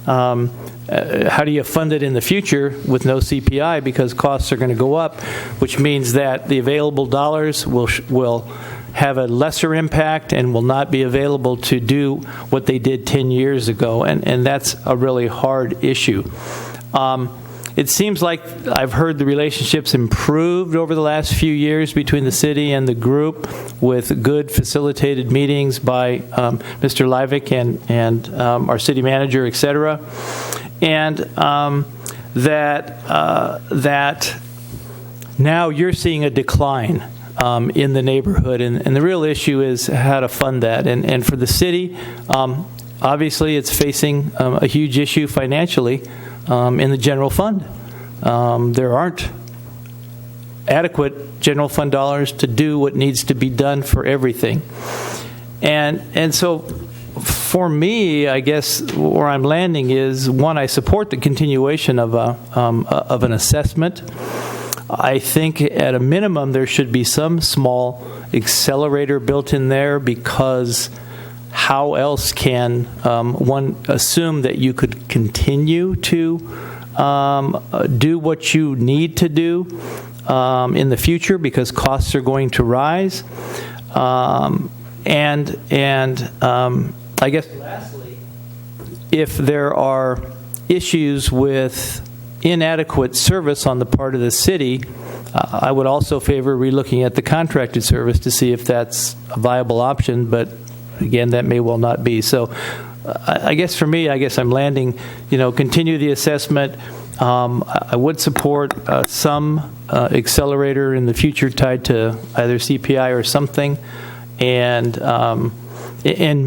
how do you fund it in the future with no CPI, because costs are going to go up, which means that the available dollars will have a lesser impact and will not be available to do what they did 10 years ago, and that's a really hard issue. It seems like I've heard the relationships improved over the last few years between the city and the group, with good facilitated meetings by Mr. Livick and our city manager, et cetera. And that now you're seeing a decline in the neighborhood. And the real issue is how to fund that. And for the city, obviously it's facing a huge issue financially. In the general fund. There aren't adequate general fund dollars to do what needs to be done for everything. And so for me, I guess where I'm landing is, one, I support the continuation of an assessment. I think at a minimum there should be some small accelerator built in there, because how else can one assume that you could continue to do what you need to do in the future, because costs are going to rise? And I guess lastly, if there are issues with inadequate service on the part of the city, I would also favor relooking at the contracted service to see if that's a viable option, but again, that may well not be. So I guess for me, I'm landing, continue the assessment. I would support some accelerator in the future tied to either CPI or something, and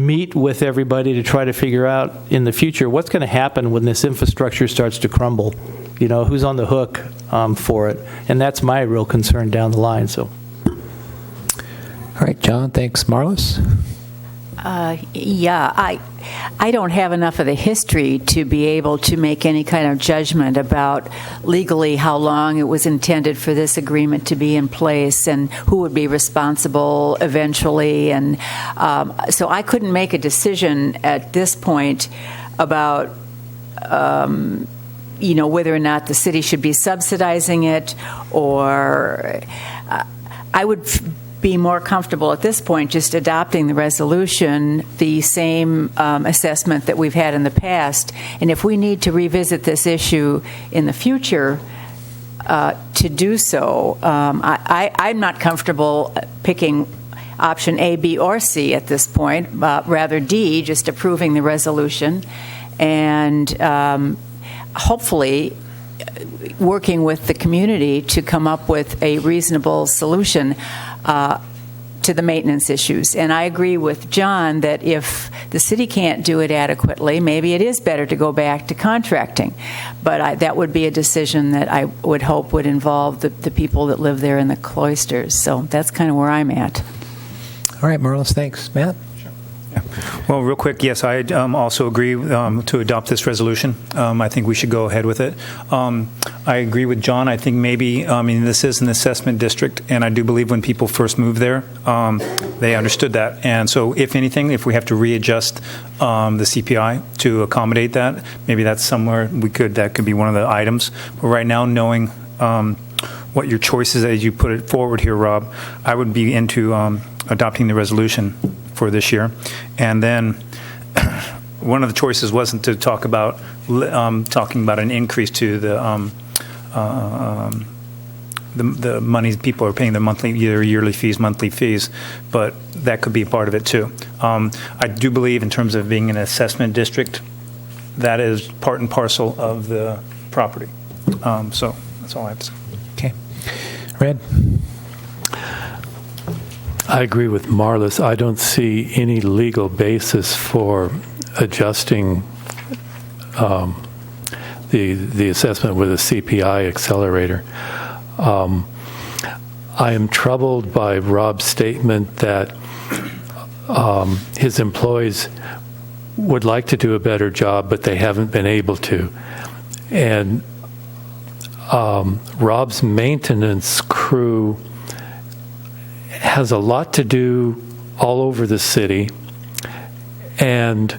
meet with everybody to try to figure out in the future what's going to happen when this infrastructure starts to crumble. Who's on the hook for it? And that's my real concern down the line. So, all right, John, thanks. Marlis? I don't have enough of the history to be able to make any kind of judgment about legally how long it was intended for this agreement to be in place and who would be responsible eventually. And so I couldn't make a decision at this point about whether or not the city should be subsidizing it, or I would be more comfortable at this point just adopting the resolution, the same assessment that we've had in the past. And if we need to revisit this issue in the future to do so, I'm not comfortable picking option A, B, or C at this point, rather D, just approving the resolution and hopefully working with the community to come up with a reasonable solution to the maintenance issues. And I agree with John that if the city can't do it adequately, maybe it is better to go back to contracting. But that would be a decision that I would hope would involve the people that live there in the cloisters. So that's kind of where I'm at. All right, Marlis, thanks. Matt? Well, real quick, yes, I also agree to adopt this resolution. I think we should go ahead with it. I agree with John. I think maybe, this is an assessment district, and I do believe when people first moved there, they understood that. And so, if anything, if we have to readjust the CPI to accommodate that, maybe that's somewhere that could be one of the items. But right now, knowing what your choices as you put it forward here, Rob, I would be into adopting the resolution for this year. And then one of the choices wasn't to talk about talking about an increase to the money people are paying, the monthly, either yearly fees, monthly fees, but that could be part of it too. I do believe in terms of being an assessment district, that is part and parcel of the property. So that's all I have to say. Okay. Red? I agree with Marlis. I don't see any legal basis for adjusting the assessment with a CPI accelerator. I am troubled by Rob's statement that his employees would like to do a better job, but they haven't been able to. And Rob's maintenance crew has a lot to do all over the city, and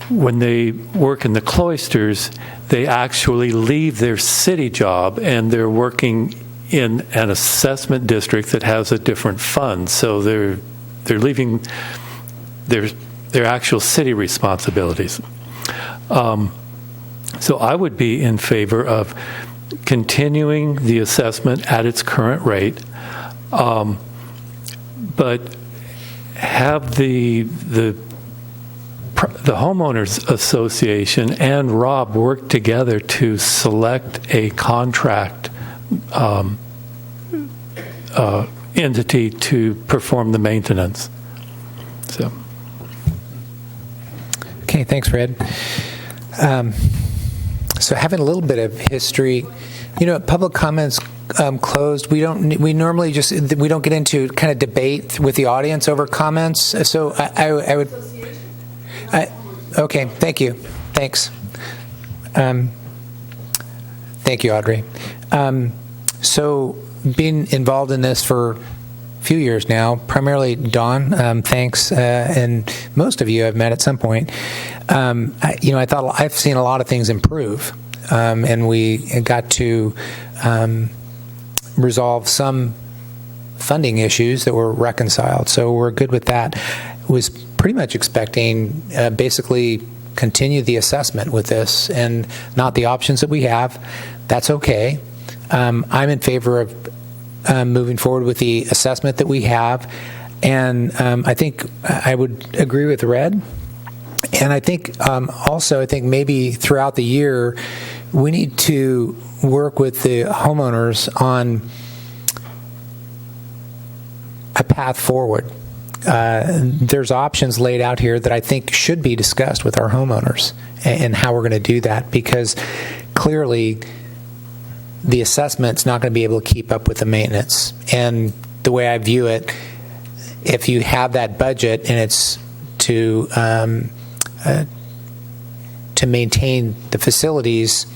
when they work in the cloisters, they actually leave their city job and they're working in an assessment district that has a different fund. So they're leaving their actual city responsibilities. So I would be in favor of continuing the assessment at its current rate, but have the homeowners association and Rob work together to select a contract entity to perform the maintenance. So. Okay, thanks, Fred. So having a little bit of history, public comments closed. We normally we don't get into kind of debate with the audience over comments. So I would. Okay, thank you. Thanks. Thank you, Audrey. So being involved in this for a few years now, primarily Dawn, thanks, and most of you I've met at some point. I thought I've seen a lot of things improve, and we got to resolve some funding issues that were reconciled. So we're good with that. Was pretty much expecting basically continue the assessment with this and not the options that we have. That's okay. I'm in favor of moving forward with the assessment that we have, and I think I would agree with Red. And I think also, I think maybe throughout the year, we need to work with the homeowners on a path forward. There's options laid out here that I think should be discussed with our homeowners and how we're going to do that, because clearly the assessment's not going to be able to keep up with the maintenance. And the way I view it, if you have that budget and it's to maintain the facilities,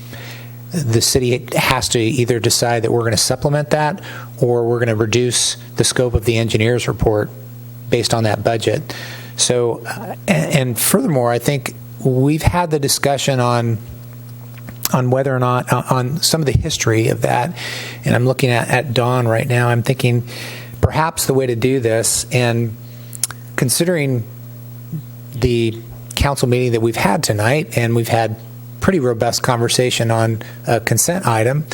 the city has to either decide that we're going to supplement that or we're going to reduce the scope of the engineer's report based on that budget. So, and furthermore, I think we've had the discussion on whether or not, on some of the history of that, and I'm looking at Dawn right now, I'm thinking perhaps the way to do this, and considering the council meeting that we've had tonight, and we've had pretty robust conversation on a consent item,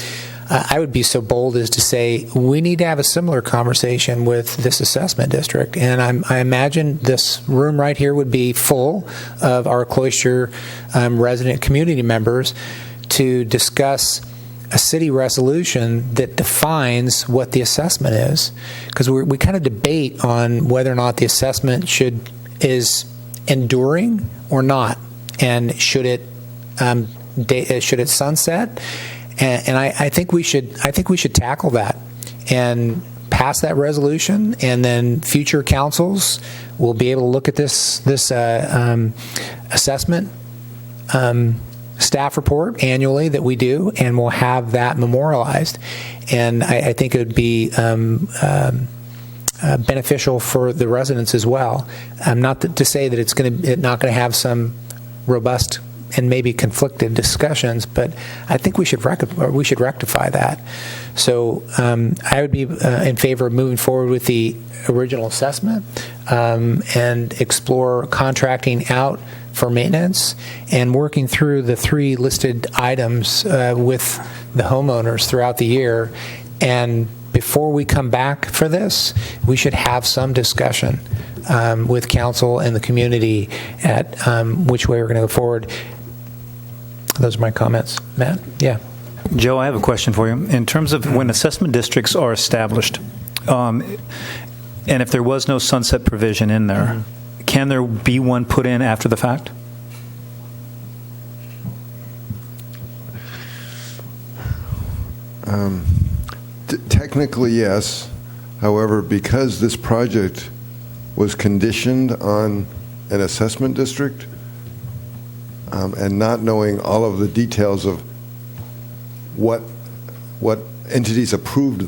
I would be so bold as to say we need to have a similar conversation with this assessment district. And I imagine this room right here would be full of our Cloister resident community members to discuss a city resolution that defines what the assessment is, because we kind of debate on whether or not the assessment is enduring or not, and should it sunset? And I think we should tackle that and pass that resolution, and then future councils will be able to look at this assessment staff report annually that we do, and we'll have that memorialized. And I think it would be beneficial for the residents as well. Not to say that it's not going to have some robust and maybe conflicted discussions, but I think we should rectify that. So I would be in favor of moving forward with the original assessment and explore contracting out for maintenance and working through the 3 listed items with the homeowners throughout the year. And before we come back for this, we should have some discussion with council and the community at which way we're going to go forward. Those are my comments. Matt? Yeah. Joe, I have a question for you. In terms of when assessment districts are established, and if there was no sunset provision in there, can there be one put in after the fact? Technically, yes. However, because this project was conditioned on an assessment district, and not knowing all of the details of what entities approved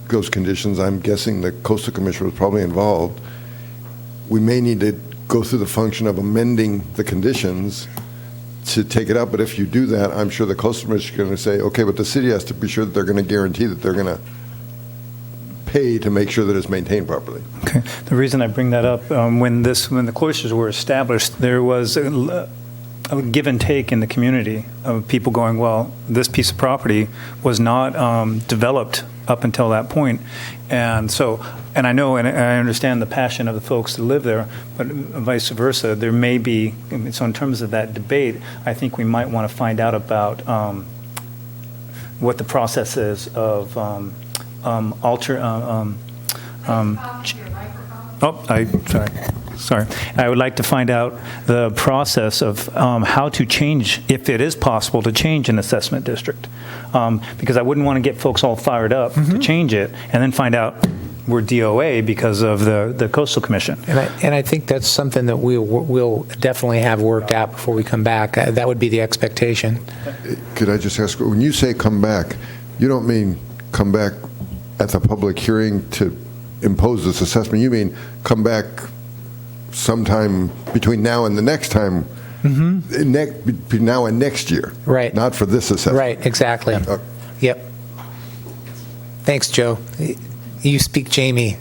those conditions, I'm guessing the Coastal Commission was probably involved. We may need to go through the function of amending the conditions to take it up. But if you do that, I'm sure the Coastal Commission is going to say, okay, but the city has to be sure that they're going to guarantee that they're going to pay to make sure that it's maintained properly. Okay. The reason I bring that up, when the cloisters were established, there was a give and take in the community of people going, well, this piece of property was not developed up until that point. And so, and I know and I understand the passion of the folks that live there, but vice versa, there may be, so in terms of that debate, I think we might want to find out about what the process is of Sorry. I would like to find out the process of how to change, if it is possible to change an assessment district. Because I wouldn't want to get folks all fired up to change it and then find out we're DOA because of the Coastal Commission. And I think that's something that we'll definitely have worked out before we come back. That would be the expectation. Could I just ask, when you say come back, you don't mean come back at the public hearing to impose this assessment. You mean come back sometime between now and the next time, between now and next year. Right. Not for this assessment. Right, exactly. Yep. Thanks, Joe. You speak Jamie.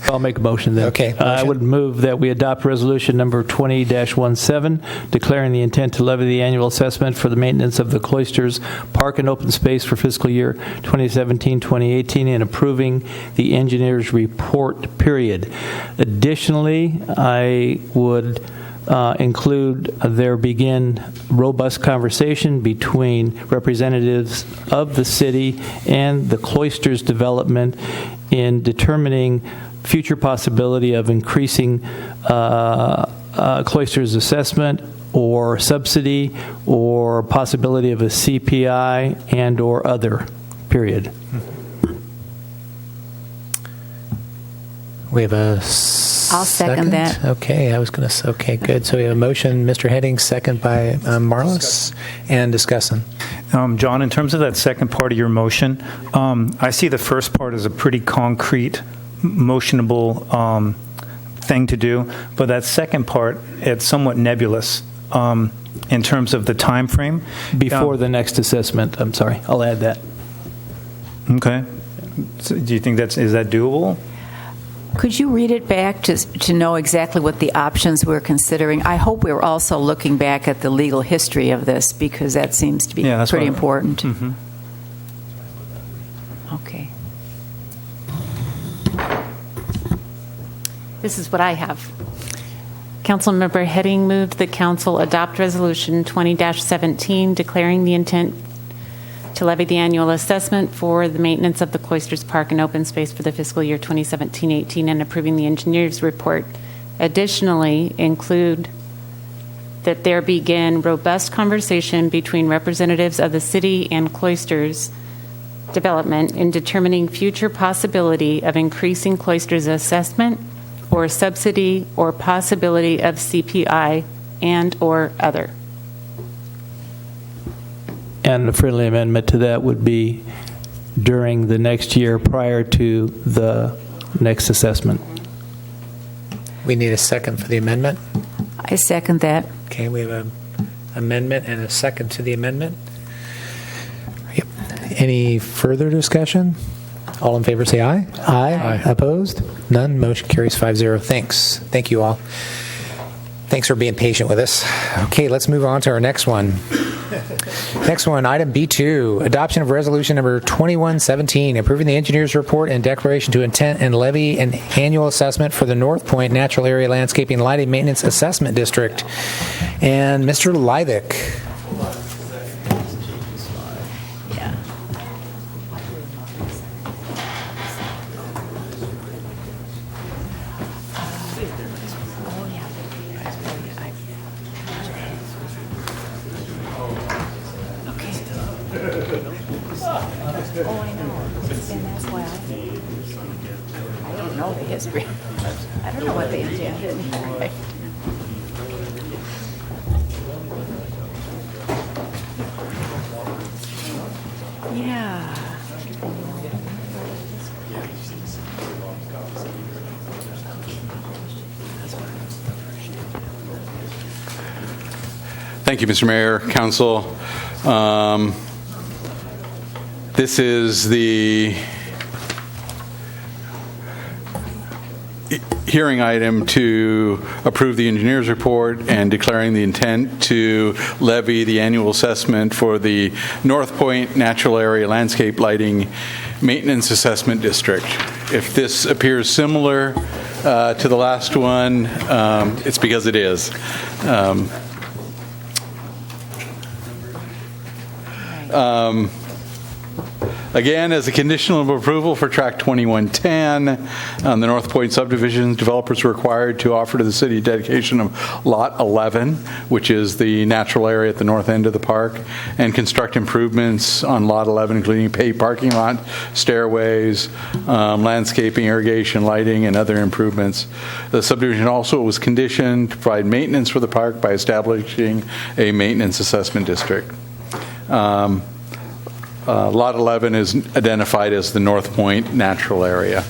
I'll make a motion then. Okay. I would move that we adopt resolution number 20-17, declaring the intent to levy the annual assessment for the maintenance of the cloisters, park and open space for fiscal year 2017-2018, and approving the engineer's report period. Additionally, I would include there begin robust conversation between representatives of the city and the cloisters development in determining future possibility of increasing cloisters assessment or subsidy or possibility of a CPI and or other, period. We have a I'll second that. Okay, I was going to. Okay, good. So we have a motion, Mr. Heading, second by Marlis, and discussing. John, in terms of that second part of your motion, I see the first part as a pretty concrete, motionable thing to do, but that second part, it's somewhat nebulous in terms of the time frame. Before the next assessment, I'm sorry, I'll add that. Okay. So do you think is that doable? Could you read it back to know exactly what the options we're considering? I hope we're also looking back at the legal history of this, because that seems to be pretty important. Mm-hmm. Okay. This is what I have. Councilmember Heading moved the council adopt resolution 20-17, declaring the intent to levy the annual assessment for the maintenance of the Cloisters Park and open space for the fiscal year 2017-18 and approving the engineer's report. Additionally, include that there begin robust conversation between representatives of the city and Cloisters development in determining future possibility of increasing Cloisters assessment or subsidy or possibility of CPI and or other. And a friendly amendment to that would be during the next year prior to the next assessment. We need a second for the amendment. I second that. Okay, we have an amendment and a second to the amendment. Yep. Any further discussion? All in favor say aye. Aye. Opposed? None. Motion carries 5-0. Thanks. Thank you all. Thanks for being patient with us. Okay, let's move on to our next one. Next one, item B2, adoption of resolution number 2117, approving the engineer's report and declaration to intent and levy an annual assessment for the North Point Natural Area Landscaping Lighting Maintenance Assessment District. And Mr. Leivik. History. I don't know what they intended. Yeah. Thank you, Mr. Mayor, Council. This is the hearing item to approve the engineer's report and declaring the intent to levy the annual assessment for the North Point Natural Area Landscape Lighting Maintenance Assessment District. If this appears similar to the last one, it's because it is. Again, as a condition of approval for Tract 2110 on the North Point subdivision, developers were required to offer to the city dedication of Lot 11, which is the natural area at the north end of the park, and construct improvements on Lot 11, including paved parking lot, stairways, landscaping, irrigation, lighting, and other improvements. The subdivision also was conditioned to provide maintenance for the park by establishing a maintenance assessment district. Lot 11 is identified as the North Point natural area.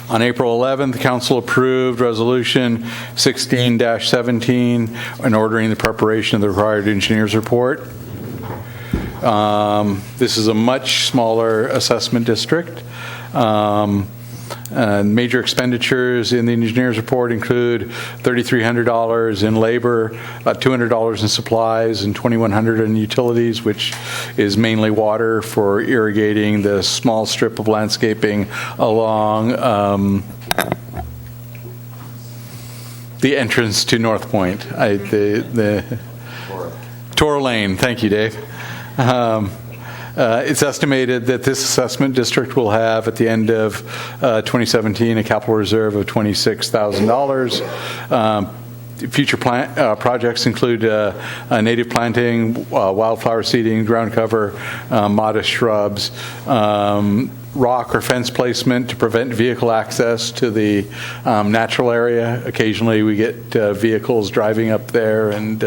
On April 11th, the Council approved Resolution 16-17 and ordering the preparation of the required engineer's report. This is a much smaller assessment district. Major expenditures in the engineer's report include $3,300 in labor, $200 in supplies, and $2,100 in utilities, which is mainly water for irrigating the small strip of landscaping along the entrance to North Point, the Toro Lane. Thank you, Dave. It's estimated that this assessment district will have, at the end of 2017, a capital reserve of $26,000. Future projects include native planting, wildflower seeding, ground cover, modest shrubs, rock or fence placement to prevent vehicle access to the natural area. Occasionally we get vehicles driving up there and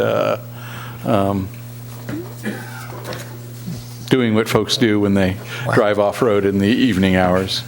doing what folks do when they drive off-road in the evening hours.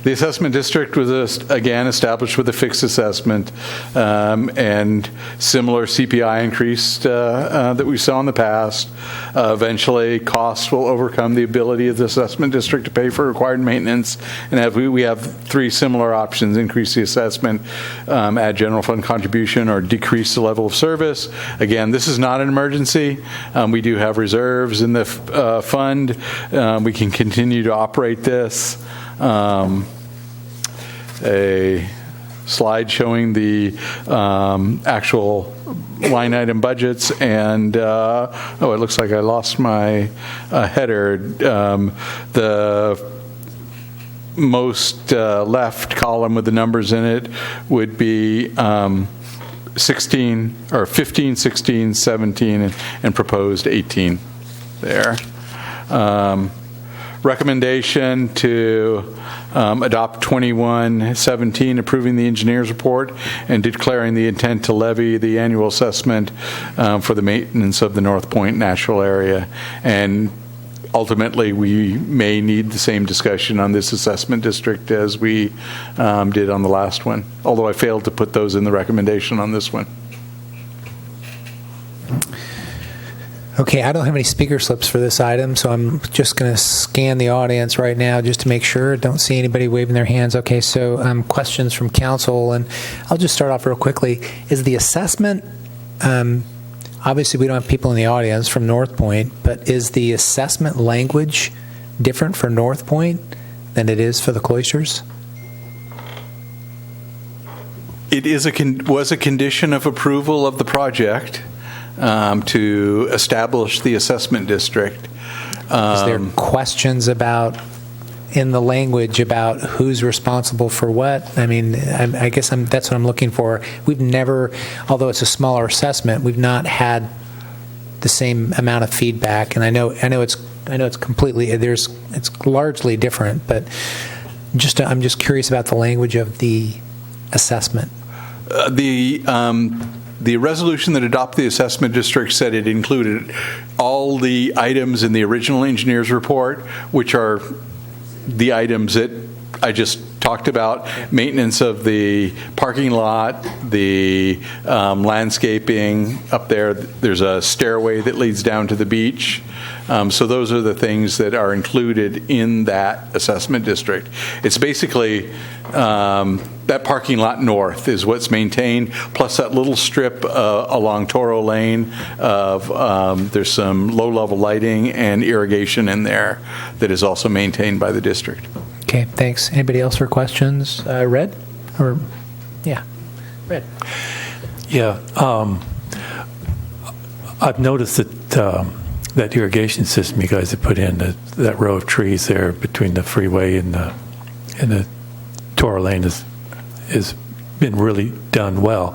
The assessment district was, again, established with a fixed assessment and similar CPI increase that we saw in the past. Eventually, costs will overcome the ability of the assessment district to pay for required maintenance. And we have three similar options: increase the assessment, add general fund contribution, or decrease the level of service. Again, this is not an emergency. We do have reserves in the fund. We can continue to operate this. slide showing the actual line item budgets, and it looks like I lost my header. The most left column with the numbers in it would be 16 or 15, 16, 17, and proposed 18 there. Recommendation to adopt 2117, approving the engineer's report and declaring the intent to levy the annual assessment for the maintenance of the North Point natural area. And ultimately, we may need the same discussion on this assessment district as we did on the last one, although I failed to put those in the recommendation on this one. Okay, I don't have any speaker slips for this item, so I'm just going to scan the audience right now just to make sure. Don't see anybody waving their hands. Okay, so questions from council, and I'll just start off real quickly. Is the assessment, obviously we don't have people in the audience from North Point, but is the assessment language different for North Point than it is for the Cloisters? It was a condition of approval of the project to establish the assessment district. Is there questions about, in the language, about who's responsible for what? I mean, I guess that's what I'm looking for. We've never, although it's a smaller assessment, we've not had the same amount of feedback. And I know it's completely, it's largely different, but I'm just curious about the language of the assessment. The resolution that adopted the assessment district said it included all the items in the original engineer's report, which are the items that I just talked about: maintenance of the parking lot, the landscaping up there. There's a stairway that leads down to the beach. So those are the things that are included in that assessment district. It's basically that parking lot north is what's maintained, plus that little strip along Toro Lane of there's some low-level lighting and irrigation in there that is also maintained by the district. Okay, thanks. Anybody else for questions? Red? Or, yeah, Red. Yeah, I've noticed that that irrigation system you guys have put in, that row of trees there between the freeway and the Toro Lane has been really done well,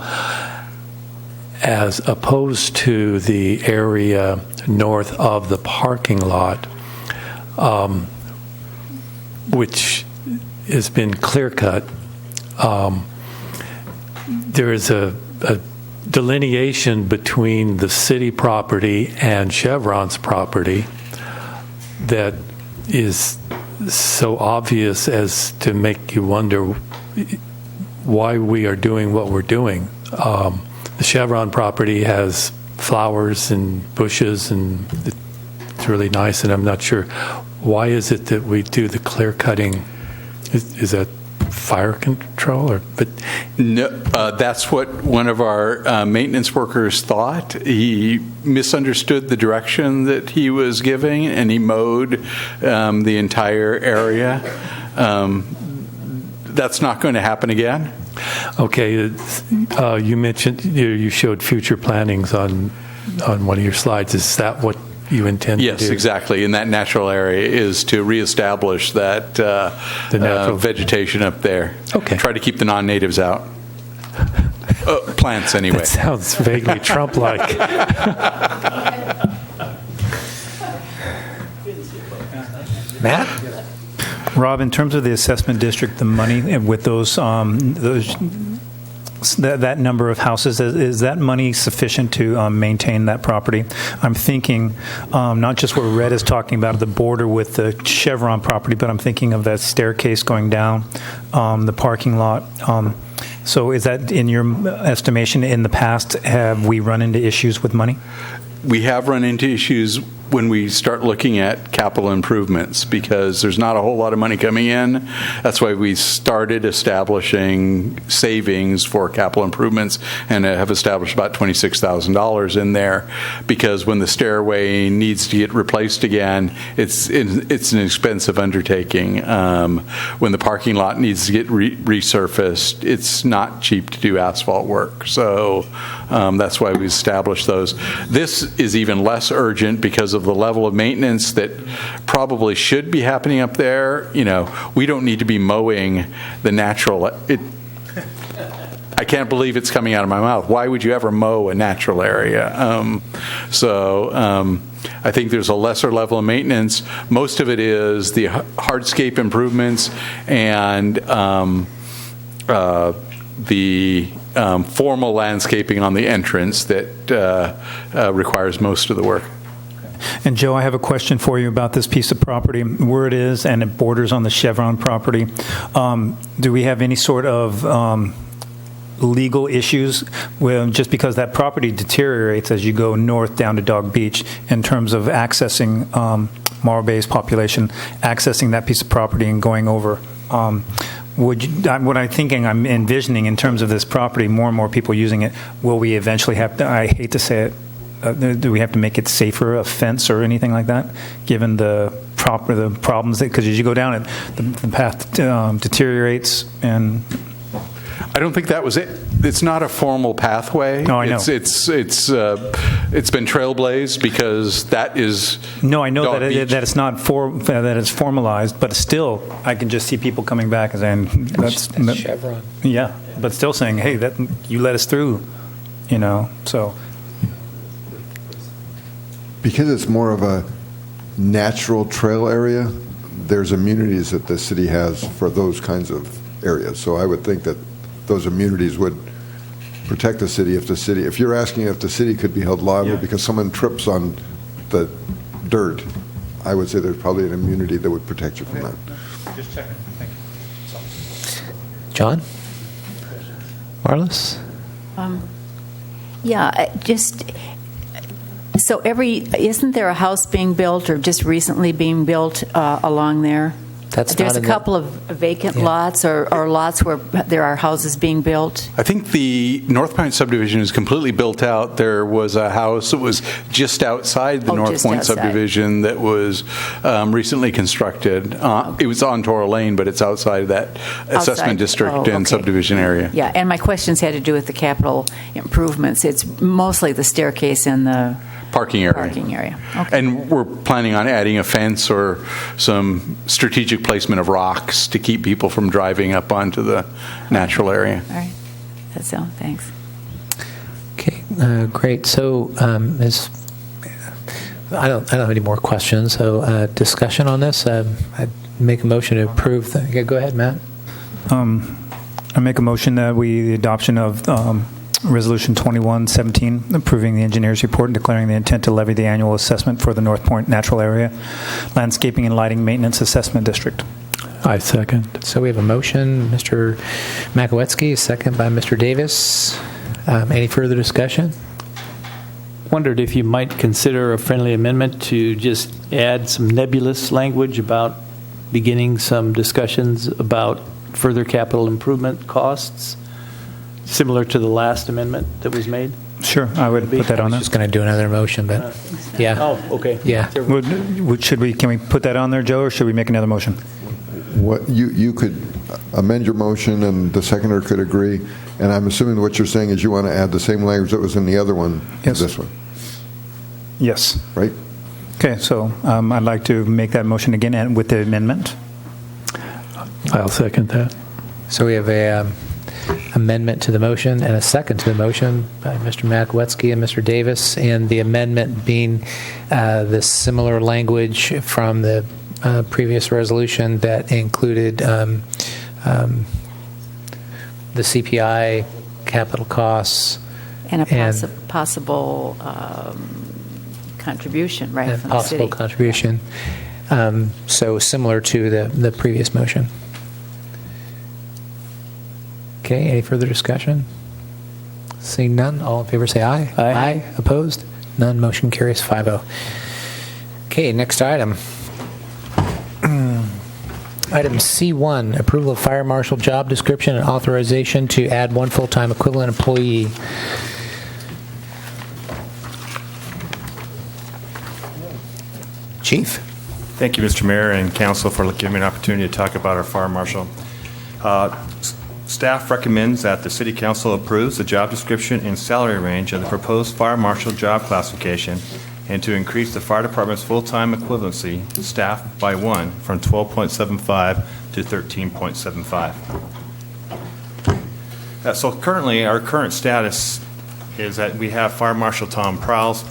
as opposed to the area north of the parking lot, which has been clear cut. There is a delineation between the city property and Chevron's property that is so obvious as to make you wonder why we are doing what we're doing. The Chevron property has flowers and bushes, and it's really nice, and I'm not sure why is it that we do the clear cutting. Is that fire control, but no, that's what one of our maintenance workers thought. He misunderstood the direction that he was giving, and he mowed the entire area. That's not going to happen again. Okay, you mentioned you showed future plannings on one of your slides. Is that what you intend to do? Yes, exactly. And that natural area is to reestablish that the natural vegetation up there. Okay. Try to keep the non-natives out. Plants, anyway. That sounds vaguely Trump-like. Matt? Rob, in terms of the assessment district, the money with those that number of houses, is that money sufficient to maintain that property? I'm thinking not just what Red is talking about at the border with the Chevron property, but I'm thinking of that staircase going down the parking lot. So is that, in your estimation, in the past, have we run into issues with money? We have run into issues when we start looking at capital improvements, because there's not a whole lot of money coming in. That's why we started establishing savings for capital improvements and have established about $26,000 in there, because when the stairway needs to get replaced again, it's an expensive undertaking. When the parking lot needs to get resurfaced, it's not cheap to do asphalt work. So that's why we established those. This is even less urgent because of the level of maintenance that probably should be happening up there. We don't need to be mowing the natural. I can't believe it's coming out of my mouth. Why would you ever mow a natural area? I think there's a lesser level of maintenance. Most of it is the hardscape improvements and the formal landscaping on the entrance that requires most of the work. And Joe, I have a question for you about this piece of property, where it is, and it borders on the Chevron property. Do we have any sort of legal issues just because that property deteriorates as you go north down to Dog Beach in terms of accessing Morro Bay's population, accessing that piece of property and going over? What I'm envisioning in terms of this property, more and more people using it, will we eventually have to, I hate to say it, do we have to make it safer, a fence or anything like that, given the problems? Because as you go down it, the path deteriorates and... I don't think that was it. It's not a formal pathway. No, I know. It's been trailblazed because that is. No, I know that it's not that it's formalized, but still, I can just see people coming back and saying that's Chevron. Yeah, but still saying, hey, that you let us through, so. Because it's more of a natural trail area, there's immunities that the city has for those kinds of areas. So I would think that those immunities would protect the city if you're asking if the city could be held liable because someone trips on the dirt, I would say there's probably an immunity that would protect you from that. Just checking. Thank you. John? Marlis? So isn't there a house being built or just recently being built along there? There's a couple of vacant lots or lots where there are houses being built. I think the North Point subdivision is completely built out. There was a house that was just outside the North Point subdivision that was recently constructed. It was on Toro Lane, but it's outside that assessment district and subdivision area. Yeah, and my questions had to do with the capital improvements. It's mostly the staircase and the parking area. Okay. And we're planning on adding a fence or some strategic placement of rocks to keep people from driving up onto the natural area. All right. That's all. Thanks. Okay, great. So I don't have any more questions. So discussion on this. I'd make a motion to approve. Go ahead, Matt. I make a motion that the adoption of Resolution 2117, approving the engineer's report and declaring the intent to levy the annual assessment for the North Point Natural Area Landscaping and Lighting Maintenance Assessment District. I second. So we have a motion, Mr. Makowiecki, second by Mr. Davis. Any further discussion? Wondered if you might consider a friendly amendment to just add some nebulous language about beginning some discussions about further capital improvement costs, similar to the last amendment that was made? Sure, I would put that on there. I was just going to do another motion, but yeah. Oh, okay. Yeah. Can we put that on there, Joe, or should we make another motion? What you could amend your motion, and the seconder could agree. And I'm assuming what you're saying is you want to add the same language that was in the other one to this one. Yes. Right. Okay, so I'd like to make that motion again and with the amendment. I'll second that. So we have a amendment to the motion and a second to the motion by Mr. Makowiecki and Mr. Davis, and the amendment being the similar language from the previous resolution that included the CPI capital costs and a possible contribution, right, from the city. Possible contribution. So similar to the previous motion. Okay, any further discussion? Seeing none, all in favor say aye. Aye. Opposed? None. Motion carries 5-0. Okay, next item. Item C1, approval of fire marshal job description and authorization to add one full-time equivalent employee. Chief. Thank you, Mr. Mayor and Council, for giving me an opportunity to talk about our fire marshal. Staff recommends that the City Council approves the job description and salary range of the proposed fire marshal job classification and to increase the fire department's full-time equivalency staff by 1 from 12.75 to 13.75. So currently, our current status is that we have Fire Marshal Tom Prowse.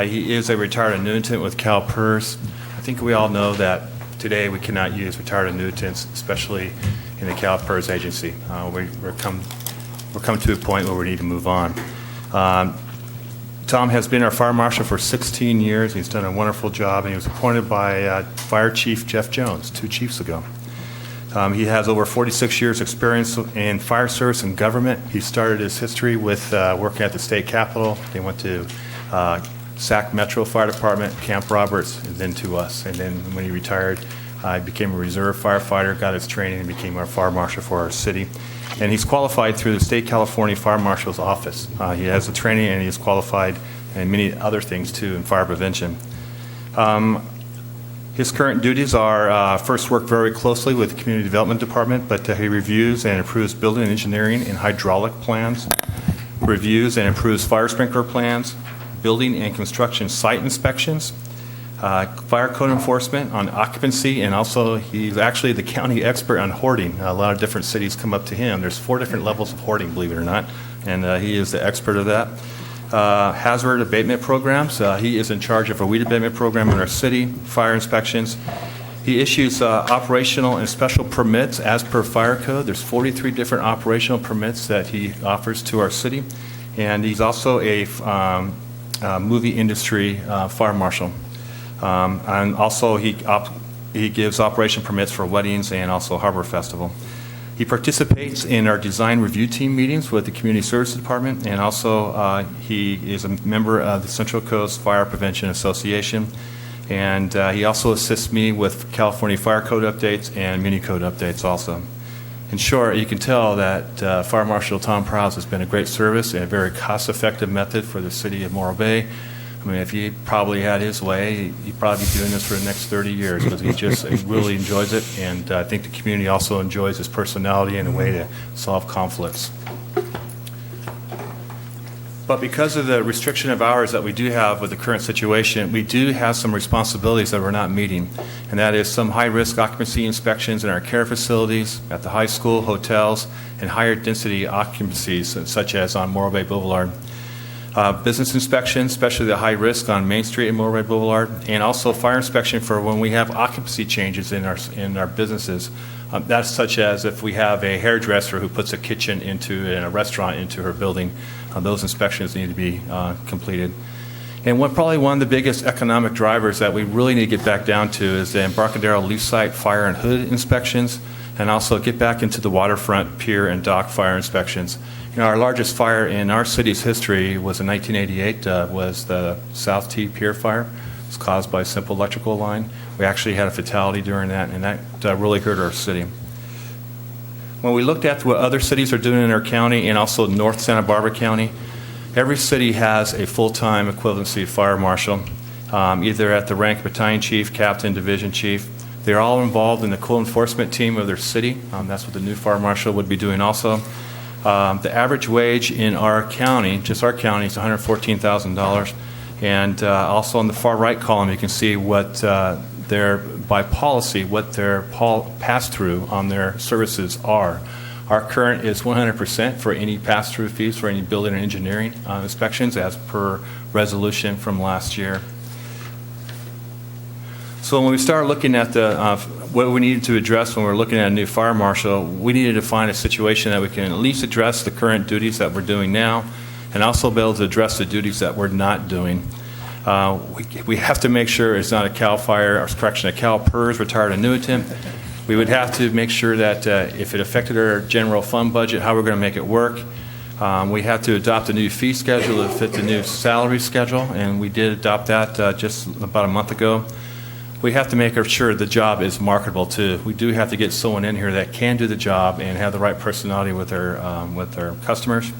He is a retired annuitant with CalPERS. I think we all know that today we cannot use retired annuitants, especially in the CalPERS agency. We're come to a point where we need to move on. Tom has been our fire marshal for 16 years. He's done a wonderful job, and he was appointed by Fire Chief Jeff Jones 2 chiefs ago. He has over 46 years experience in fire service and government. He started his history with working at the state capitol. He went to Sac Metro Fire Department, Camp Roberts, and then to us. And then when he retired, he became a reserve firefighter, got his training, and became our fire marshal for our city. And he's qualified through the State California Fire Marshal's Office. He has the training, and he is qualified in many other things, too, in fire prevention. His current duties are first work very closely with the Community Development Department, but he reviews and approves building engineering and hydraulic plans, reviews and approves fire sprinkler plans, building and construction site inspections, fire code enforcement on occupancy, and also he's actually the county expert on hoarding. A lot of different cities come up to him. There's 4 different levels of hoarding, believe it or not, and he is the expert of that. Hazard abatement programs. He is in charge of a weed abatement program in our city, fire inspections. He issues operational and special permits as per fire code. There's 43 different operational permits that he offers to our city, and he's also a movie industry fire marshal. And also he gives operation permits for weddings and also Harbor Festival. He participates in our design review team meetings with the Community Service Department, and also he is a member of the Central Coast Fire Prevention Association, and he also assists me with California Fire Code updates and mini code updates also. In short, you can tell that Fire Marshal Tom Prowse has been a great service and a very cost-effective method for the city of Morro Bay. I mean, if he probably had his way, he'd probably be doing this for the next 30 years because he really enjoys it, and I think the community also enjoys his personality and a way to solve conflicts. But because of the restriction of hours that we do have with the current situation, we do have some responsibilities that we're not meeting, and that is some high-risk occupancy inspections in our care facilities, at the high school, hotels, and higher density occupancies, such as on Morro Bay Boulevard. Business inspection, especially the high risk on Main Street and Morro Bay Boulevard, and also fire inspection for when we have occupancy changes in our businesses. That's such as if we have a hairdresser who puts a kitchen and a restaurant into her building, those inspections need to be completed. And probably one of the biggest economic drivers that we really need to get back down to is the Embarcadero leaf site fire and hood inspections, and also get back into the waterfront pier and dock fire inspections. You know, our largest fire in our city's history was in 1988, was the South T Pier fire. It was caused by a simple electrical line. We actually had a fatality during that, and that really hurt our city. When we looked at what other cities are doing in our county and also North Santa Barbara County, every city has a full-time equivalency fire marshal, either at the rank battalion chief, captain, division chief. They're all involved in the co-enforcement team of their city. That's what the new fire marshal would be doing also. The average wage in our county, just our county, is $114,000. And also on the far right column, you can see what by policy, what their pass-through on their services are. Our current is 100% for any pass-through fees for any building and engineering inspections as per resolution from last year. So when we started looking at what we needed to address when we were looking at a new fire marshal, we needed to find a situation that we can at least address the current duties that we're doing now and also be able to address the duties that we're not doing. We have to make sure it's not a CAL FIRE, or correction, a CAL PERS retired annuitant. We would have to make sure that if it affected our general fund budget, how we're going to make it work. We have to adopt a new fee schedule to fit the new salary schedule, and we did adopt that just about a month ago. we have to make sure the job is marketable too. We do have to get someone in here that can do the job and have the right personality with their customers.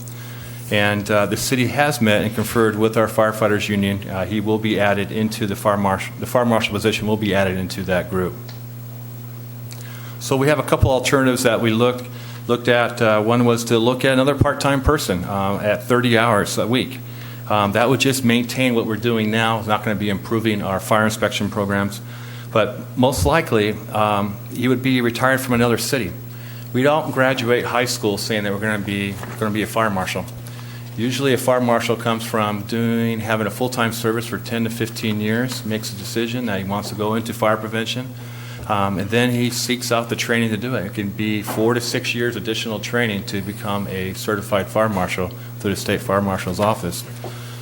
And the city has met and conferred with our firefighters union. He will be added into the fire marshal position. Will be added into that group. So we have a couple alternatives that we looked at. One was to look at another part-time person at 30 hours a week. That would just maintain what we're doing now. It's not going to be improving our fire inspection programs. But most likely, he would be retired from another city. We don't graduate high school saying that we're going to be a fire marshal. Usually a fire marshal comes from having a full-time service for 10 to 15 years, makes a decision that he wants to go into fire prevention, and then he seeks out the training to do it. It can be 4 to 6 years additional training to become a certified fire marshal through the state fire marshal's office.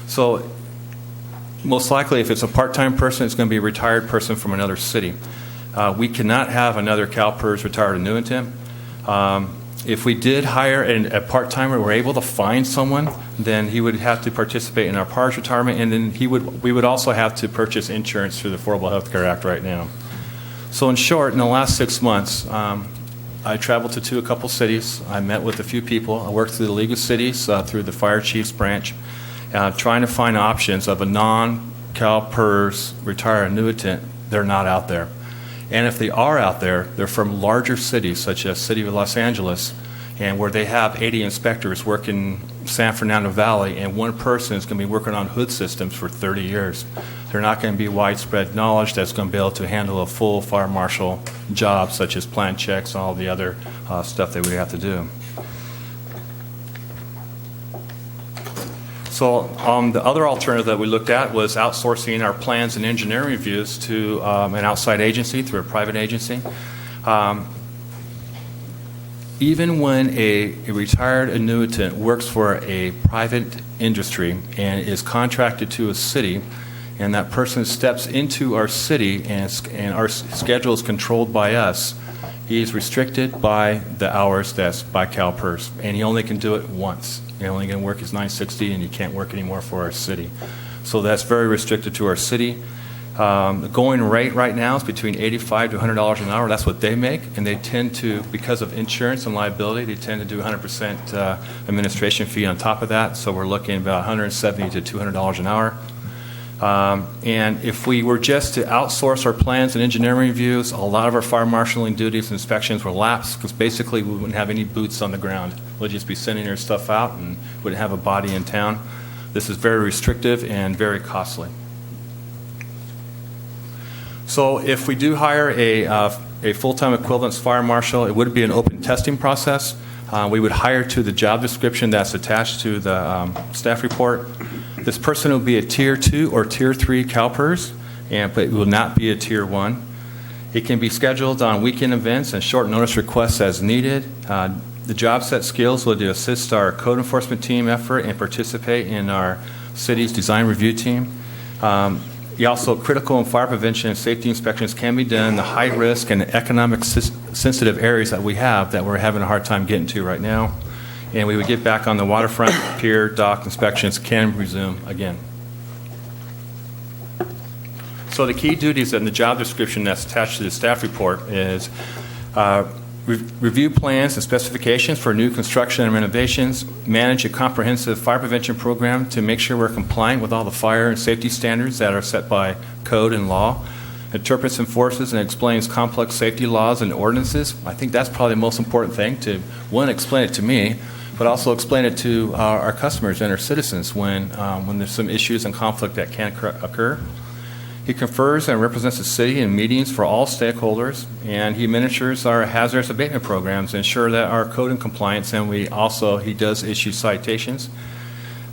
So most likely if it's a part-time person, it's going to be a retired person from another city. We cannot have another CalPERS retired annuitant. If we did hire a part-timer, we're able to find someone, then he would have to participate in our PARS retirement, and then we would also have to purchase insurance through the Affordable Health Care Act right now. So in short, in the last 6 months, I traveled to a couple cities. I met with a few people. I worked through the League of Cities, through the Fire Chiefs branch, trying to find options of a non-CalPERS retired annuitant. They're not out there. And if they are out there, they're from larger cities, such as City of Los Angeles, and where they have 80 inspectors working San Fernando Valley, and one person is going to be working on hood systems for 30 years. They're not going to be widespread knowledge that's going to be able to handle a full fire marshal job, such as plan checks and all the other stuff that we have to do. So the other alternative that we looked at was outsourcing our plans and engineering reviews to an outside agency, through a private agency. Even when a retired annuitant works for a private industry and is contracted to a city, and that person steps into our city and our schedule is controlled by us, he's restricted by the hours that's by CalPERS, and he only can do it once. He only can work his 960, and he can't work anymore for our city. So that's very restricted to our city. The going rate right now is between $85 to $100 an hour. That's what they make, and they tend to, because of insurance and liability, they tend to do 100% administration fee on top of that. So we're looking at about $170 to $200 an hour. And if we were just to outsource our plans and engineering reviews, a lot of our fire marshaling duties and inspections will lapse, because basically we wouldn't have any boots on the ground. We'll just be sending our stuff out and wouldn't have a body in town. This is very restrictive and very costly. So if we do hire a full-time equivalence fire marshal, it would be an open testing process. We would hire to the job description that's attached to the staff report. This person will be a Tier 2 or Tier 3 CalPERS, but it will not be a Tier 1. It can be scheduled on weekend events and short notice requests as needed. The job set skills will assist our code enforcement team effort and participate in our city's design review team. Also, critical and fire prevention and safety inspections can be done in the high risk and economic sensitive areas that we have that we're having a hard time getting to right now. And we would get back on the waterfront, pier, dock inspections can resume again. So the key duties in the job description that's attached to the staff report is review plans and specifications for new construction and renovations, manage a comprehensive fire prevention program to make sure we're compliant with all the fire and safety standards that are set by code and law, interprets, enforces, and explains complex safety laws and ordinances. I think that's probably the most important thing, to, one, explain it to me, but also explain it to our customers and our citizens when there's some issues and conflict that can occur. He confers and represents the city in meetings for all stakeholders, and he administers our hazardous abatement programs to ensure that our code and compliance, and he does issue citations.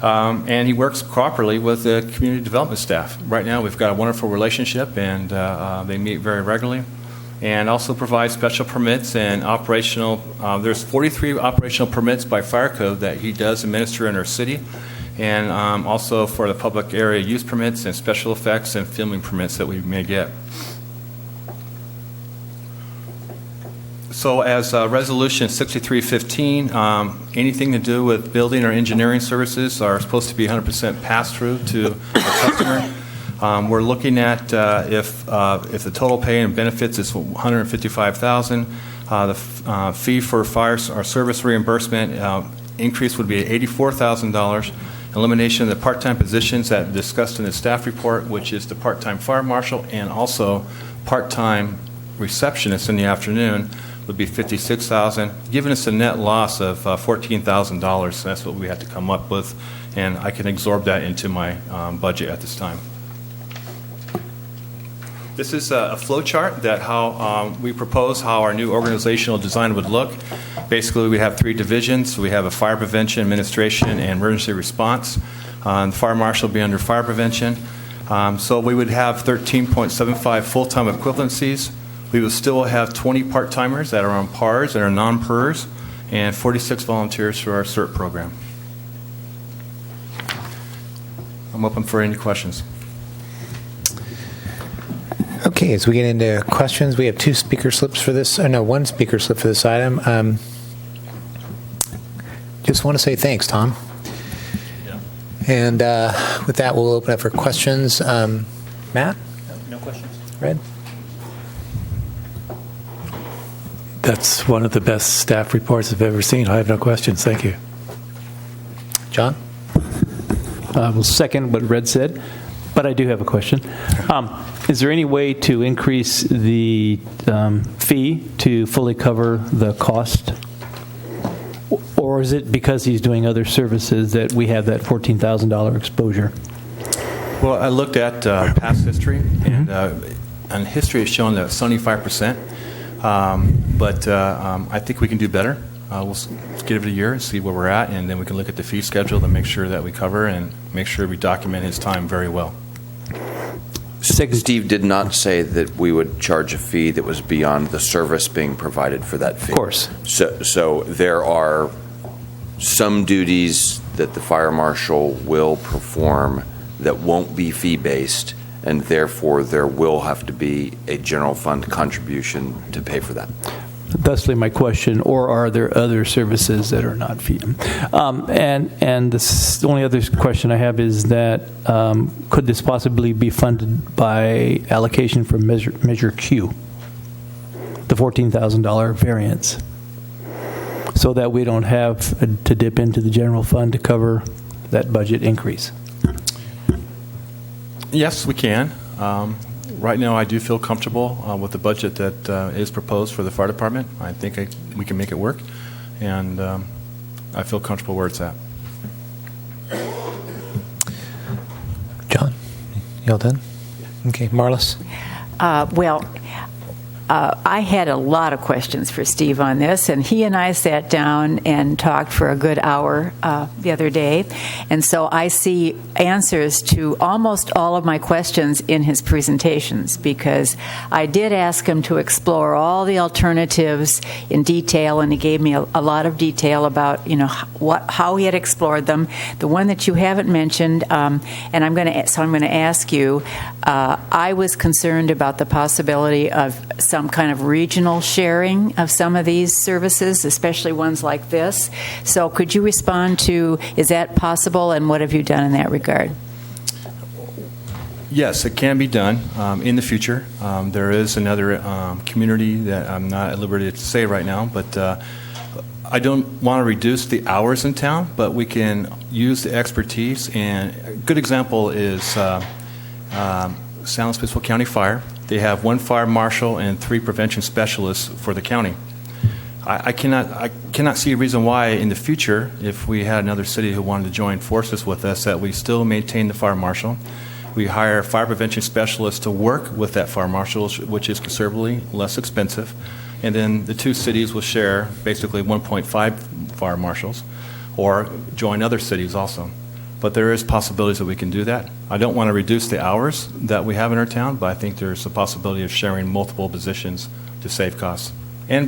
And he works cooperatively with the community development staff. Right now we've got a wonderful relationship, and they meet very regularly. And also provides special permits and operational, there's 43 operational permits by fire code that he does administer in our city. And also for the public area use permits and special effects and filming permits that we may get. So as Resolution 6315, anything to do with building or engineering services are supposed to be 100% pass-through to the customer. We're looking at if the total pay and benefits is $155,000, the fee for fire or service reimbursement increase would be $84,000. Elimination of the part-time positions that discussed in the staff report, which is the part-time fire marshal and also part-time receptionist in the afternoon, would be $56,000, giving us a net loss of $14,000. That's what we had to come up with, and I can absorb that into my budget at this time. This is a flow chart that how we propose how our new organizational design would look. Basically, we have 3 divisions. We have a fire prevention, administration, and emergency response. The fire marshal will be under fire prevention. So we would have 13.75 full-time equivalencies. We will still have 20 part-timers that are on PARs and are non-PERS, and 46 volunteers for our CERT program. I'm open for any questions. Okay, as we get into questions, we have 2 speaker slips for this. One speaker slip for this item. Just want to say thanks, Tom. Yeah. And with that, we'll open up for questions. Matt? No questions. Red? That's one of the best staff reports I've ever seen. I have no questions. Thank you. John? I will second what Red said, but I do have a question. Is there any way to increase the fee to fully cover the cost? Or is it because he's doing other services that we have that $14,000 exposure? Well, I looked at past history, and history has shown that 75%. But I think we can do better. We'll give it a year and see where we're at, and then we can look at the fee schedule to make sure that we cover and make sure we document his time very well. Steve did not say that we would charge a fee that was beyond the service being provided for that fee. Of course. So there are some duties that the fire marshal will perform that won't be fee-based, and therefore there will have to be a general fund contribution to pay for that. Thusly, my question: or are there other services that are not fee? And the only other question I have is that could this possibly be funded by allocation from Measure Q, the $14,000 variance, so that we don't have to dip into the general fund to cover that budget increase? Yes, we can. Right now, I do feel comfortable with the budget that is proposed for the fire department. I think we can make it work, and I feel comfortable where it's at. John, you all done? Okay, Marlis? I had a lot of questions for Steve on this, and he and I sat down and talked for a good hour the other day, and so I see answers to almost all of my questions in his presentations, because I did ask him to explore all the alternatives in detail, and he gave me a lot of detail about how he had explored them. The one that you haven't mentioned, and I'm going to ask you. I was concerned about the possibility of some kind of regional sharing of some of these services, especially ones like this. So could you respond to, is that possible, and what have you done in that regard? Yes, it can be done in the future. There is another community that I'm not at liberty to say right now, but I don't want to reduce the hours in town, but we can use the expertise. And a good example is San Luis Obispo County Fire. They have 1 fire marshal and 3 prevention specialists for the county. I cannot see a reason why in the future, if we had another city who wanted to join forces with us, that we still maintain the fire marshal. We hire fire prevention specialists to work with that fire marshal, which is considerably less expensive. And then the 2 cities will share basically 1.5 fire marshals, or join other cities also. But there is possibilities that we can do that. I don't want to reduce the hours that we have in our town, but I think there's a possibility of sharing multiple positions to save costs and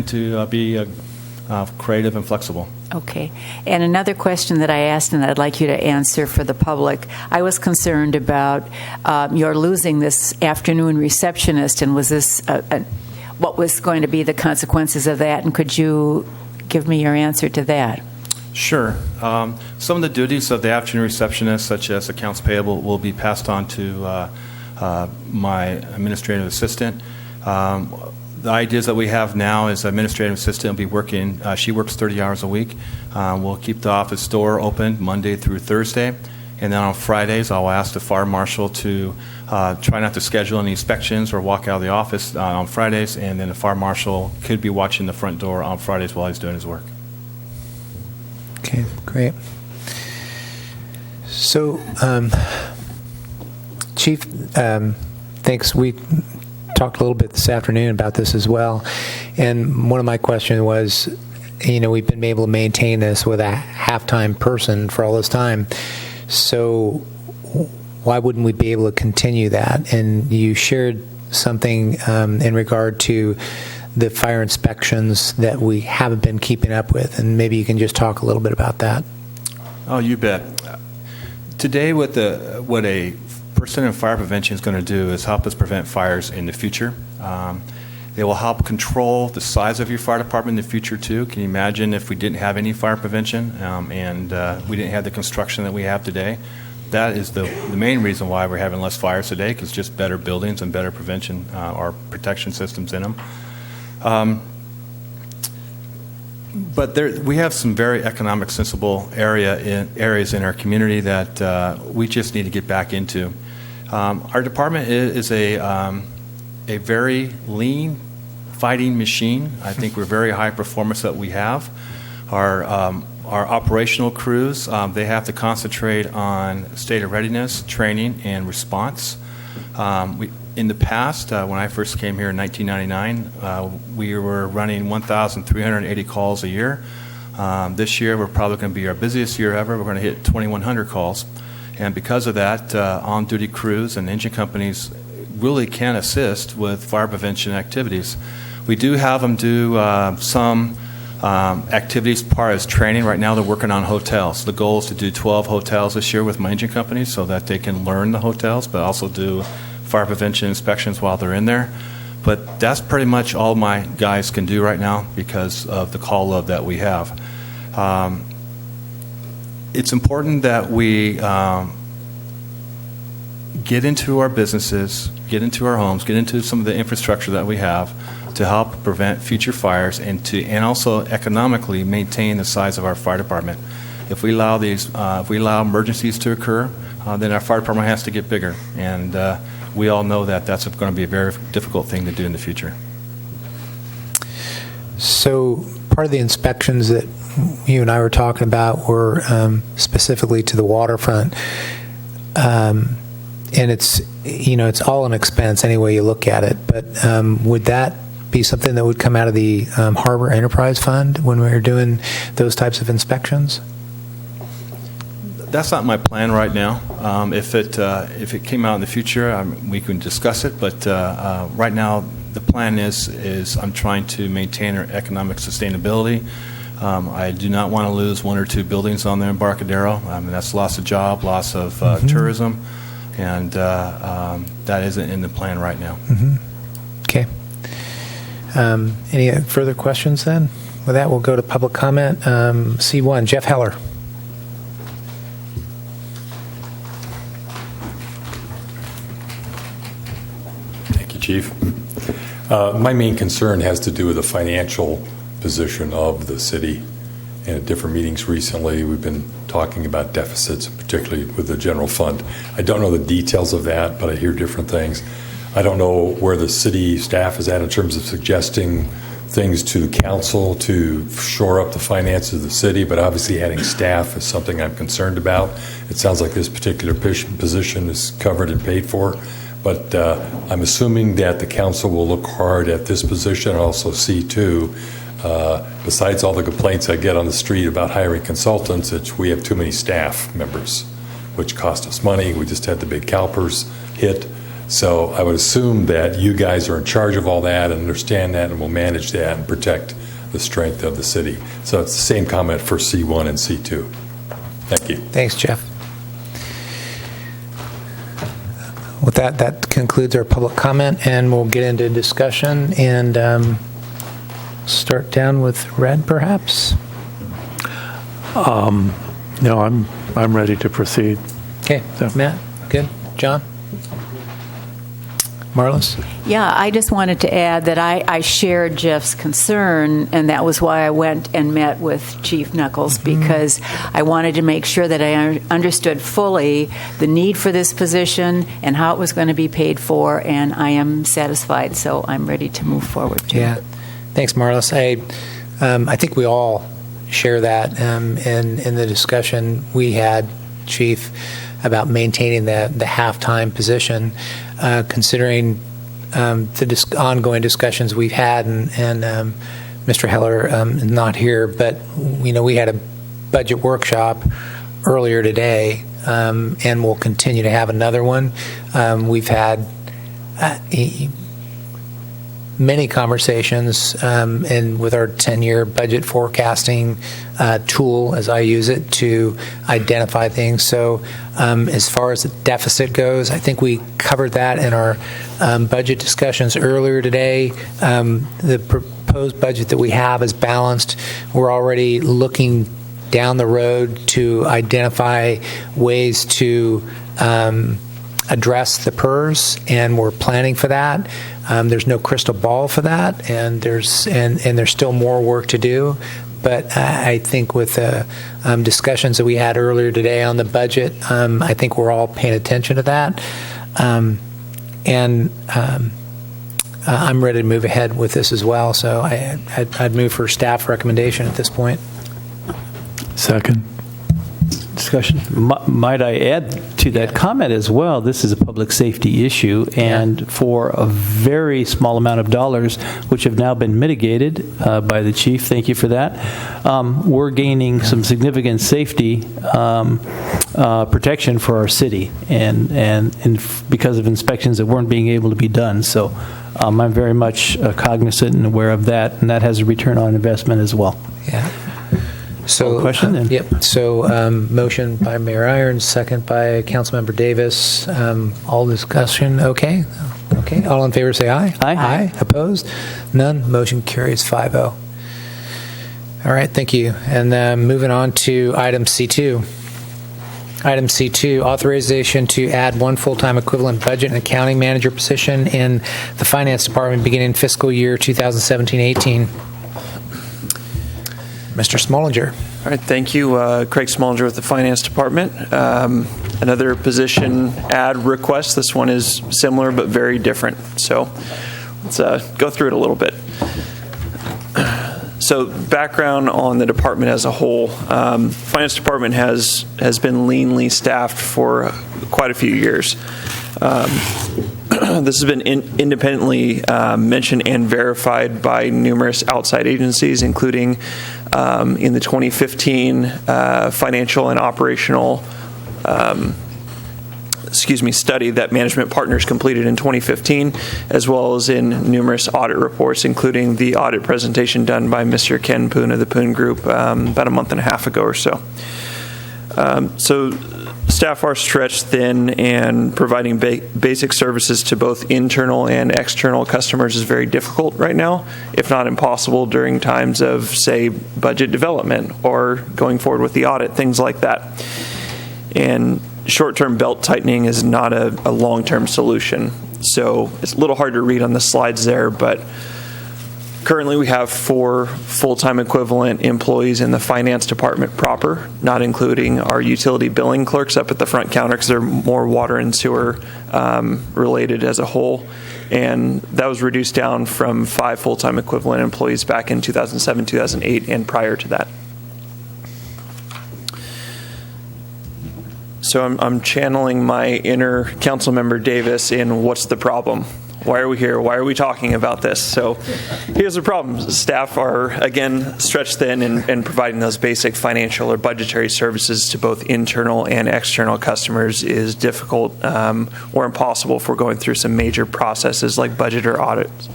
to be creative and flexible. Okay. And another question that I asked, and I'd like you to answer for the public, I was concerned about your losing this afternoon receptionist, and was this what was going to be the consequences of that, and could you give me your answer to that? Sure. Some of the duties of the afternoon receptionist, such as accounts payable, will be passed on to my administrative assistant. The ideas that we have now is administrative assistant will be working, she works 30 hours a week. We'll keep the office door open Monday through Thursday. And then on Fridays, I'll ask the fire marshal to try not to schedule any inspections or walk out of the office on Fridays. And then the fire marshal could be watching the front door on Fridays while he's doing his work. Okay, great. So, Chief, thanks. We talked a little bit this afternoon about this as well. And one of my questions was, we've been able to maintain this with a half-time person for all this time. So why wouldn't we be able to continue that? And you shared something in regard to the fire inspections that we haven't been keeping up with, and maybe you can just talk a little bit about that. Oh, you bet. Today, what a person in fire prevention is going to do is help us prevent fires in the future. They will help control the size of your fire department in the future, too. Can you imagine if we didn't have any fire prevention and we didn't have the construction that we have today? That is the main reason why we're having less fires today, because just better buildings and better prevention or protection systems in them. But we have some very economic, sensible areas in our community that we just need to get back into. Our department is a very lean fighting machine. I think we're very high performance that we have. Our operational crews, they have to concentrate on state of readiness, training, and response. In the past, when I first came here in 1999, we were running 1,380 calls a year. This year, we're probably going to be our busiest year ever. We're going to hit 2,100 calls. And because of that, on-duty crews and engine companies really can assist with fire prevention activities. We do have them do some activities as far as training. Right now, they're working on hotels. The goal is to do 12 hotels this year with my engine companies so that they can learn the hotels, but also do fire prevention inspections while they're in there. But that's pretty much all my guys can do right now because of the call load that we have. It's important that we get into our businesses, get into our homes, get into some of the infrastructure that we have to help prevent future fires and also economically maintain the size of our fire department. If we allow emergencies to occur, then our fire department has to get bigger, and we all know that that's going to be a very difficult thing to do in the future. So part of the inspections that you and I were talking about were specifically to the waterfront, and it's all an expense any way you look at it. But would that be something that would come out of the Harbor Enterprise Fund when we were doing those types of inspections? That's not my plan right now. If it came out in the future, we can discuss it. But right now, the plan is I'm trying to maintain our economic sustainability. I do not want to lose one or two buildings on there in Embarcadero. That's loss of job, loss of tourism, and that isn't in the plan right now. Mm-hmm. Okay. Any further questions then? With that, we'll go to public comment. C1, Jeff Heller. Chief. My main concern has to do with the financial position of the city. And at different meetings recently, we've been talking about deficits, particularly with the general fund. I don't know the details of that, but I hear different things. I don't know where the city staff is at in terms of suggesting things to the council to shore up the finances of the city, but obviously adding staff is something I'm concerned about. It sounds like this particular position is covered and paid for. But I'm assuming that the council will look hard at this position and also see, too, besides all the complaints I get on the street about hiring consultants, that we have too many staff members, which cost us money. We just had the big CalPERS hit. So I would assume that you guys are in charge of all that and understand that and will manage that and protect the strength of the city. So it's the same comment for C1 and C2. Thank you. Thanks, Jeff. With that concludes our public comment, and we'll get into discussion and start down with Red, perhaps. No, I'm ready to proceed. Okay, Matt, good. John? Marlis? Yeah, I just wanted to add that I shared Jeff's concern, and that was why I went and met with Chief Knuckles, because I wanted to make sure that I understood fully the need for this position and how it was going to be paid for, and I am satisfied, so I'm ready to move forward. Yeah, thanks, Marlis. I think we all share that in the discussion we had, Chief, about maintaining the half-time position, considering the ongoing discussions we've had, and Mr. Heller is not here, but we had a budget workshop earlier today, and we'll continue to have another one. We've had many conversations and with our 10-year budget forecasting tool, as I use it, to identify things. So as far as the deficit goes, I think we covered that in our budget discussions earlier today. The proposed budget that we have is balanced. We're already looking down the road to identify ways to address the PERS, and we're planning for that. There's no crystal ball for that, and there's still more work to do. But I think with the discussions that we had earlier today on the budget, I think we're all paying attention to that. I'm ready to move ahead with this as well. So I'd move for staff recommendation at this point. Second. Discussion. Might I add to that comment as well? This is a public safety issue, and for a very small amount of dollars, which have now been mitigated by the chief, thank you for that, we're gaining some significant safety protection for our city, and because of inspections that weren't being able to be done. So I'm very much cognizant and aware of that, and that has a return on investment as well. Yeah. So, question? Yep. So, motion by Mayor Irons, second by Councilmember Davis. All discussion. Okay. Okay. All in favor, say aye. Aye. Aye. Opposed? None. Motion carries 5-0. All right. Thank you. And moving on to item C2. Item C2, authorization to add one full-time equivalent budget and accounting manager position in the Finance Department beginning fiscal year 2017-18. Mr. Smollinger. All right, thank you. Craig Smollinger with the Finance Department. Another position ad request. This one is similar but very different. So let's go through it a little bit. So background on the department as a whole. Finance Department has been leanly staffed for quite a few years. This has been independently mentioned and verified by numerous outside agencies, including in the 2015 financial and operational study that Management Partners completed in 2015, as well as in numerous audit reports, including the audit presentation done by Mr. Ken Poon of the Poon Group about a month and a half ago or so. So staff are stretched thin, and providing basic services to both internal and external customers is very difficult right now, if not impossible during times of, say, budget development or going forward with the audit, things like that. And short-term belt tightening is not a long-term solution. So it's a little hard to read on the slides there, but currently we have 4 full-time equivalent employees in the Finance Department proper, not including our utility billing clerks up at the front counter, because they're more water and sewer related as a whole. And that was reduced down from 5 full-time equivalent employees back in 2007, 2008, and prior to that. So I'm channeling my inner Councilmember Davis in what's the problem? Why are we here? Why are we talking about this? So here's the problem. Staff are, again, stretched thin and providing those basic financial or budgetary services to both internal and external customers is difficult or impossible if we're going through some major processes like budget or audits.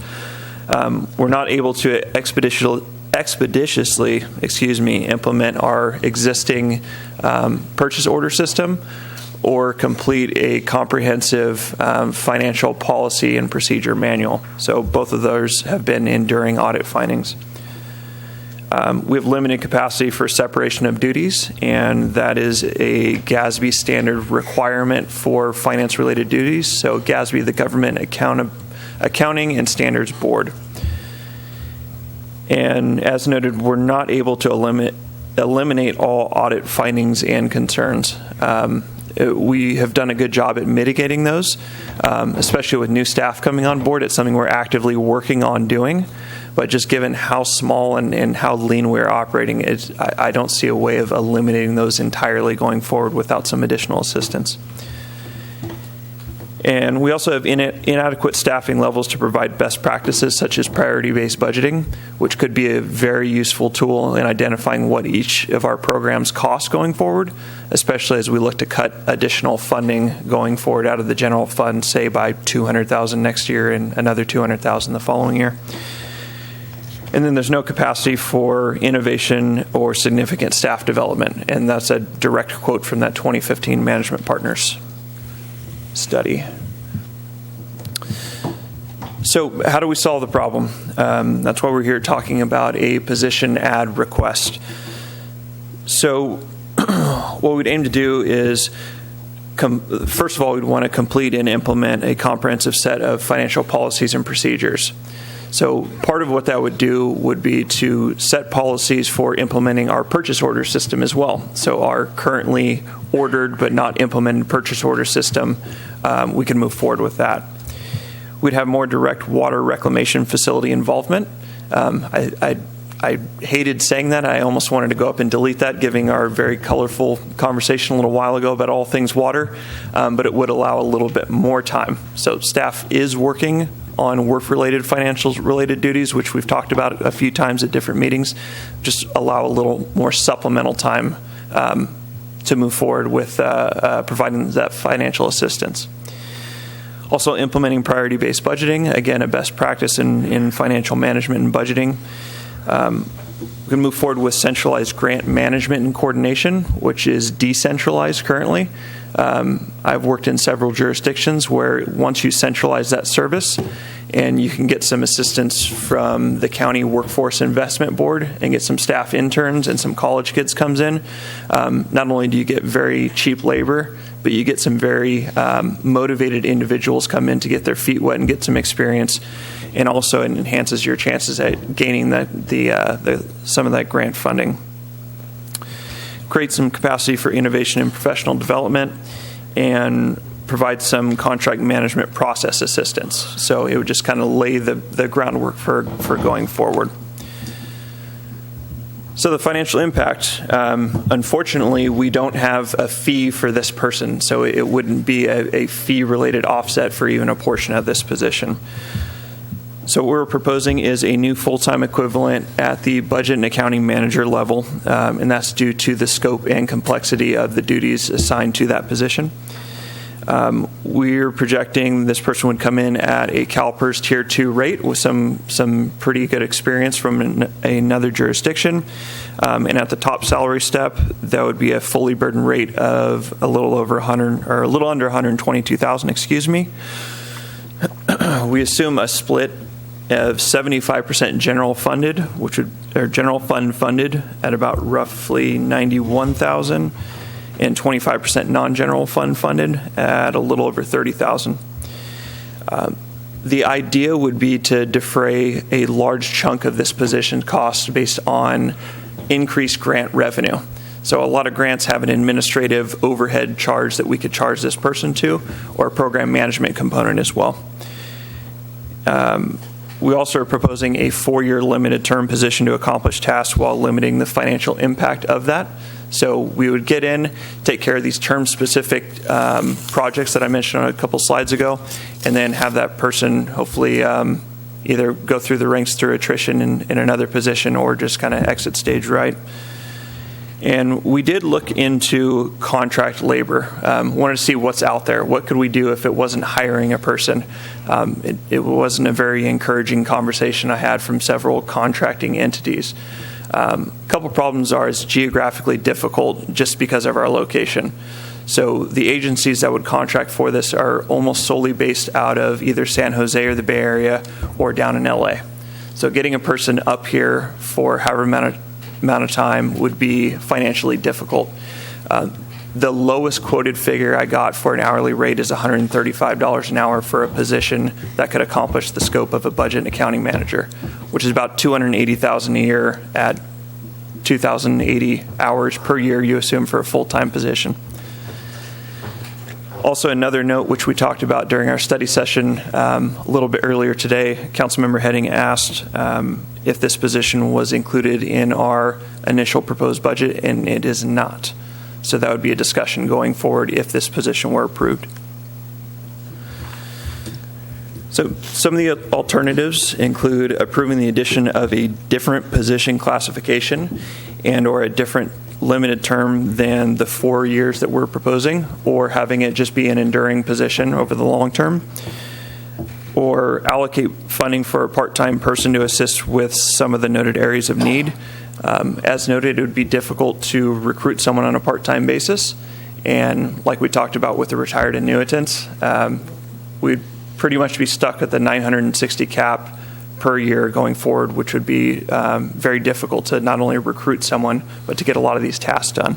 We're not able to expeditiously, implement our existing purchase order system or complete a comprehensive financial policy and procedure manual. So both of those have been enduring audit findings. We have limited capacity for separation of duties, and that is a GASB standard requirement for finance-related duties. So GASB, the Government Accounting and Standards Board. And as noted, we're not able to eliminate all audit findings and concerns. We have done a good job at mitigating those, especially with new staff coming on board. It's something we're actively working on doing. But just given how small and how lean we're operating, I don't see a way of eliminating those entirely going forward without some additional assistance. And we also have inadequate staffing levels to provide best practices such as priority-based budgeting, which could be a very useful tool in identifying what each of our programs cost going forward, especially as we look to cut additional funding going forward out of the general fund, say by $200,000 next year and another $200,000 the following year. And then there's no capacity for innovation or significant staff development. And that's a direct quote from that 2015 Management Partners study. So how do we solve the problem? That's why we're here talking about a position add request. So what we'd aim to do is, first of all, we'd want to complete and implement a comprehensive set of financial policies and procedures. So part of what that would do would be to set policies for implementing our purchase order system as well. So our currently ordered but not implemented purchase order system, we can move forward with that. We'd have more direct water reclamation facility involvement. I hated saying that. I almost wanted to go up and delete that, giving our very colorful conversation a little while ago about all things water, but it would allow a little bit more time. So staff is working on work-related, financial-related duties, which we've talked about a few times at different meetings. Just allow a little more supplemental time to move forward with providing that financial assistance. Also implementing priority-based budgeting, again, a best practice in financial management and budgeting. We can move forward with centralized grant management and coordination, which is decentralized currently. I've worked in several jurisdictions where once you centralize that service and you can get some assistance from the county workforce investment board and get some staff interns and some college kids comes in, not only do you get very cheap labor, but you get some very motivated individuals come in to get their feet wet and get some experience, and also it enhances your chances at gaining some of that grant funding. Create some capacity for innovation and professional development, and provide some contract management process assistance. So it would just kind of lay the groundwork for going forward. So the financial impact, unfortunately, we don't have a fee for this person, so it wouldn't be a fee-related offset for even a portion of this position. So what we're proposing is a new full-time equivalent at the budget and accounting manager level, and that's due to the scope and complexity of the duties assigned to that position. We're projecting this person would come in at a CalPERS Tier 2 rate with some pretty good experience from another jurisdiction. And at the top salary step, that would be a fully burdened rate of a little over 100, or a little under 122,000, excuse me. We assume a split of 75% general funded, or general fund funded at about roughly 91,000, and 25% non-general fund funded at a little over 30,000. The idea would be to defray a large chunk of this position cost based on increased grant revenue. So a lot of grants have an administrative overhead charge that we could charge this person to, or a program management component as well. We also are proposing a 4-year limited term position to accomplish tasks while limiting the financial impact of that. So we would get in, take care of these term-specific projects that I mentioned on a couple slides ago, and then have that person hopefully either go through the ranks through attrition in another position or just kind of exit stage right. And we did look into contract labor. Wanted to see what's out there. What could we do if it wasn't hiring a person? It wasn't a very encouraging conversation I had from several contracting entities. A couple problems are it's geographically difficult just because of our location. So the agencies that would contract for this are almost solely based out of either San Jose or the Bay Area or down in LA. So getting a person up here for however amount of time would be financially difficult. The lowest quoted figure I got for an hourly rate is $135 an hour for a position that could accomplish the scope of a budget and accounting manager, which is about $280,000 a year at 2,080 hours per year you assume for a full-time position. Also, another note, which we talked about during our study session a little bit earlier today, Councilmember Heading asked if this position was included in our initial proposed budget, and it is not. So that would be a discussion going forward if this position were approved. So some of the alternatives include approving the addition of a different position classification and or a different limited term than the 4 years that we're proposing, or having it just be an enduring position over the long term, or allocate funding for a part-time person to assist with some of the noted areas of need. As noted, it would be difficult to recruit someone on a part-time basis, and like we talked about with the retired annuitants, we'd pretty much be stuck at the 960 cap per year going forward, which would be very difficult to not only recruit someone, but to get a lot of these tasks done.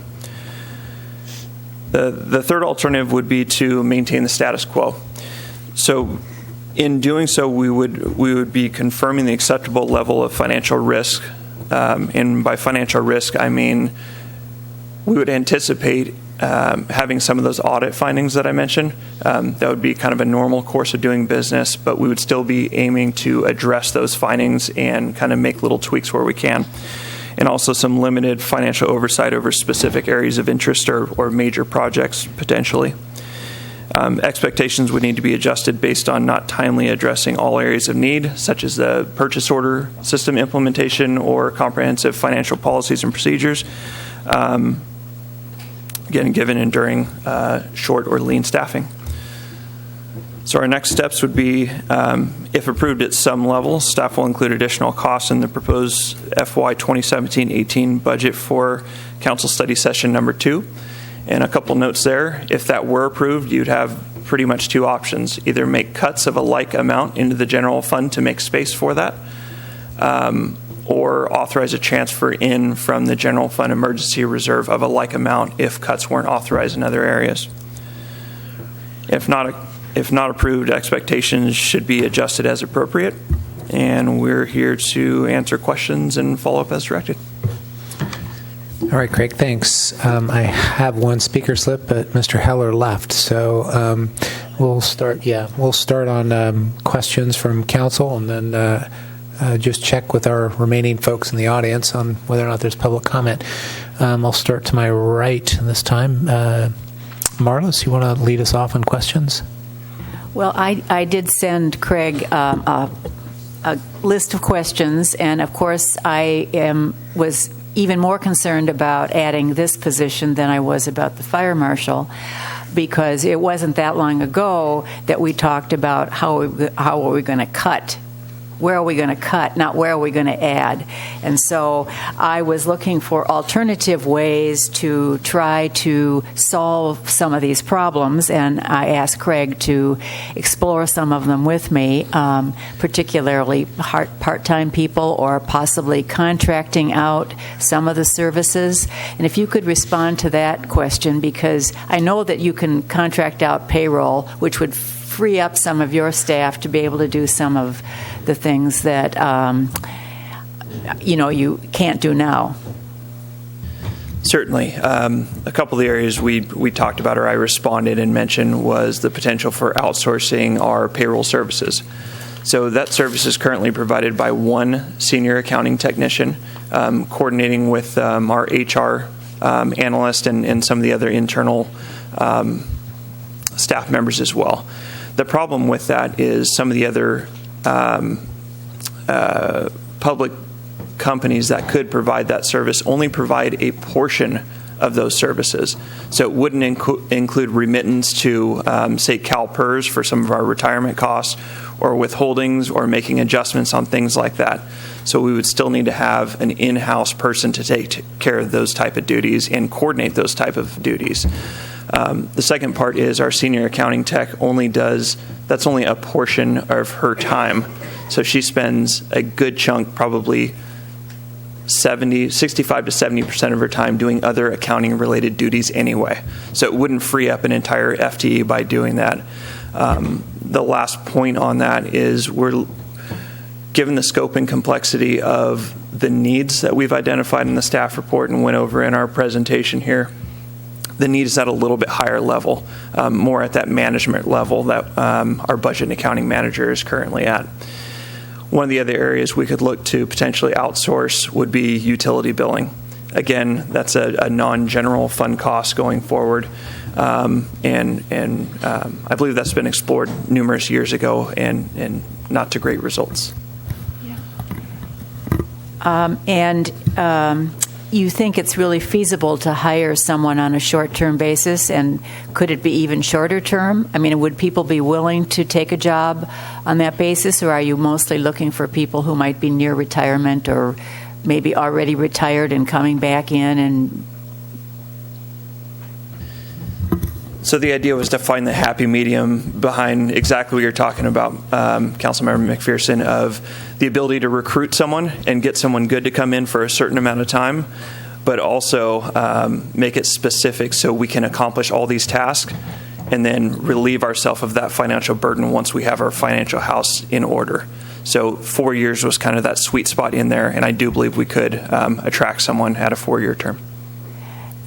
The third alternative would be to maintain the status quo. So in doing so, we would be confirming the acceptable level of financial risk. And by financial risk, I mean we would anticipate having some of those audit findings that I mentioned. That would be kind of a normal course of doing business, but we would still be aiming to address those findings and kind of make little tweaks where we can. And also some limited financial oversight over specific areas of interest or major projects potentially. Expectations would need to be adjusted based on not timely addressing all areas of need, such as the purchase order system implementation or comprehensive financial policies and procedures. Again, given and during short or lean staffing. So our next steps would be, if approved at some level, staff will include additional costs in the proposed FY 2017-18 budget for Council Study Session number 2. And a couple notes there. If that were approved, you'd have pretty much two options. Either make cuts of a like amount into the general fund to make space for that, or authorize a transfer in from the general fund emergency reserve of a like amount if cuts weren't authorized in other areas. If not approved, expectations should be adjusted as appropriate, and we're here to answer questions and follow up as directed. All right, Craig, thanks. I have one speaker slip, but Mr. Heller left, so we'll start. Yeah, we'll start on questions from council, and then just check with our remaining folks in the audience on whether or not there's public comment. I'll start to my right this time. Marlis, you want to lead us off on questions? Well, I did send Craig a list of questions, and of course I was even more concerned about adding this position than I was about the fire marshal, because it wasn't that long ago that we talked about how are we going to cut. Where are we going to cut, not where are we going to add? And so I was looking for alternative ways to try to solve some of these problems, and I asked Craig to explore some of them with me, particularly part-time people or possibly contracting out some of the services. And if you could respond to that question, because I know that you can contract out payroll, which would free up some of your staff to be able to do some of the things that you can't do now. Certainly. A couple of the areas we talked about, or I responded and mentioned, was the potential for outsourcing our payroll services. So that service is currently provided by one senior accounting technician, coordinating with our HR analyst and some of the other internal staff members as well. The problem with that is some of the other public companies that could provide that service only provide a portion of those services. So it wouldn't include remittance to, say, CalPERS for some of our retirement costs, or withholdings, or making adjustments on things like that. So we would still need to have an in-house person to take care of those type of duties and coordinate those type of duties. The second part is our senior accounting tech that's only a portion of her time. So she spends a good chunk, probably 65 to 70% of her time doing other accounting-related duties anyway. So it wouldn't free up an entire FTE by doing that. The last point on that is given the scope and complexity of the needs that we've identified in the staff report and went over in our presentation here, the need is at a little bit higher level, more at that management level that our budget and accounting manager is currently at. One of the other areas we could look to potentially outsource would be utility billing. Again, that's a non-general fund cost going forward, and I believe that's been explored numerous years ago and not to great results. You think it's really feasible to hire someone on a short-term basis, and could it be even shorter term? I mean, would people be willing to take a job on that basis, or are you mostly looking for people who might be near retirement or maybe already retired and coming back in? And so the idea was to find the happy medium behind exactly what you're talking about, Councilmember McPherson, of the ability to recruit someone and get someone good to come in for a certain amount of time, but also make it specific so we can accomplish all these tasks and then relieve ourselves of that financial burden once we have our financial house in order. So 4 years was kind of that sweet spot in there, and I do believe we could attract someone at a 4-year term.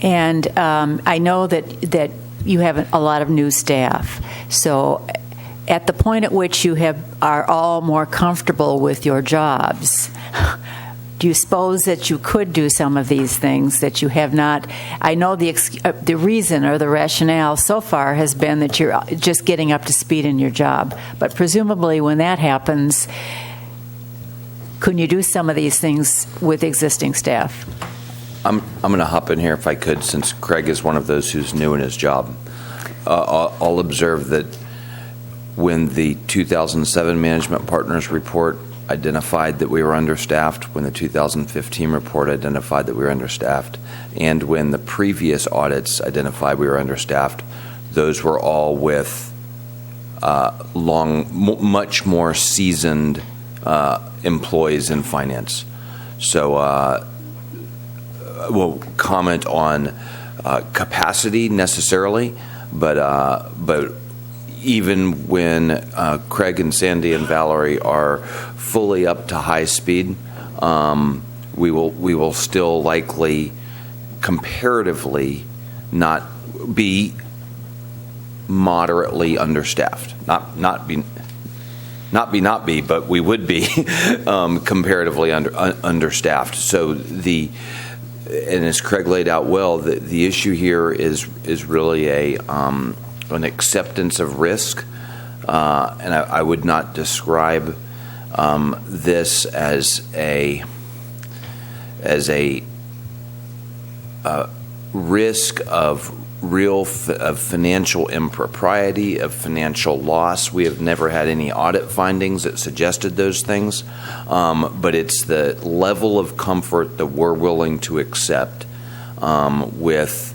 And I know that you have a lot of new staff. So at the point at which you are all more comfortable with your jobs, do you suppose that you could do some of these things that you have not? I know the reason or the rationale so far has been that you're just getting up to speed in your job. But presumably when that happens, can you do some of these things with existing staff? I'm going to hop in here if I could, since Craig is one of those who's new in his job. I'll observe that when the 2007 Management Partners report identified that we were understaffed, when the 2015 report identified that we were understaffed, and when the previous audits identified we were understaffed, those were all with much more seasoned employees in finance. So we'll comment on capacity necessarily, but even when Craig and Sandy and Valerie are fully up to high speed, we will still likely comparatively not be moderately understaffed. Not be, but we would be comparatively understaffed. So and as Craig laid out well, the issue here is really an acceptance of risk, and I would not describe this as a risk of real financial impropriety, of financial loss. We have never had any audit findings that suggested those things, but it's the level of comfort that we're willing to accept with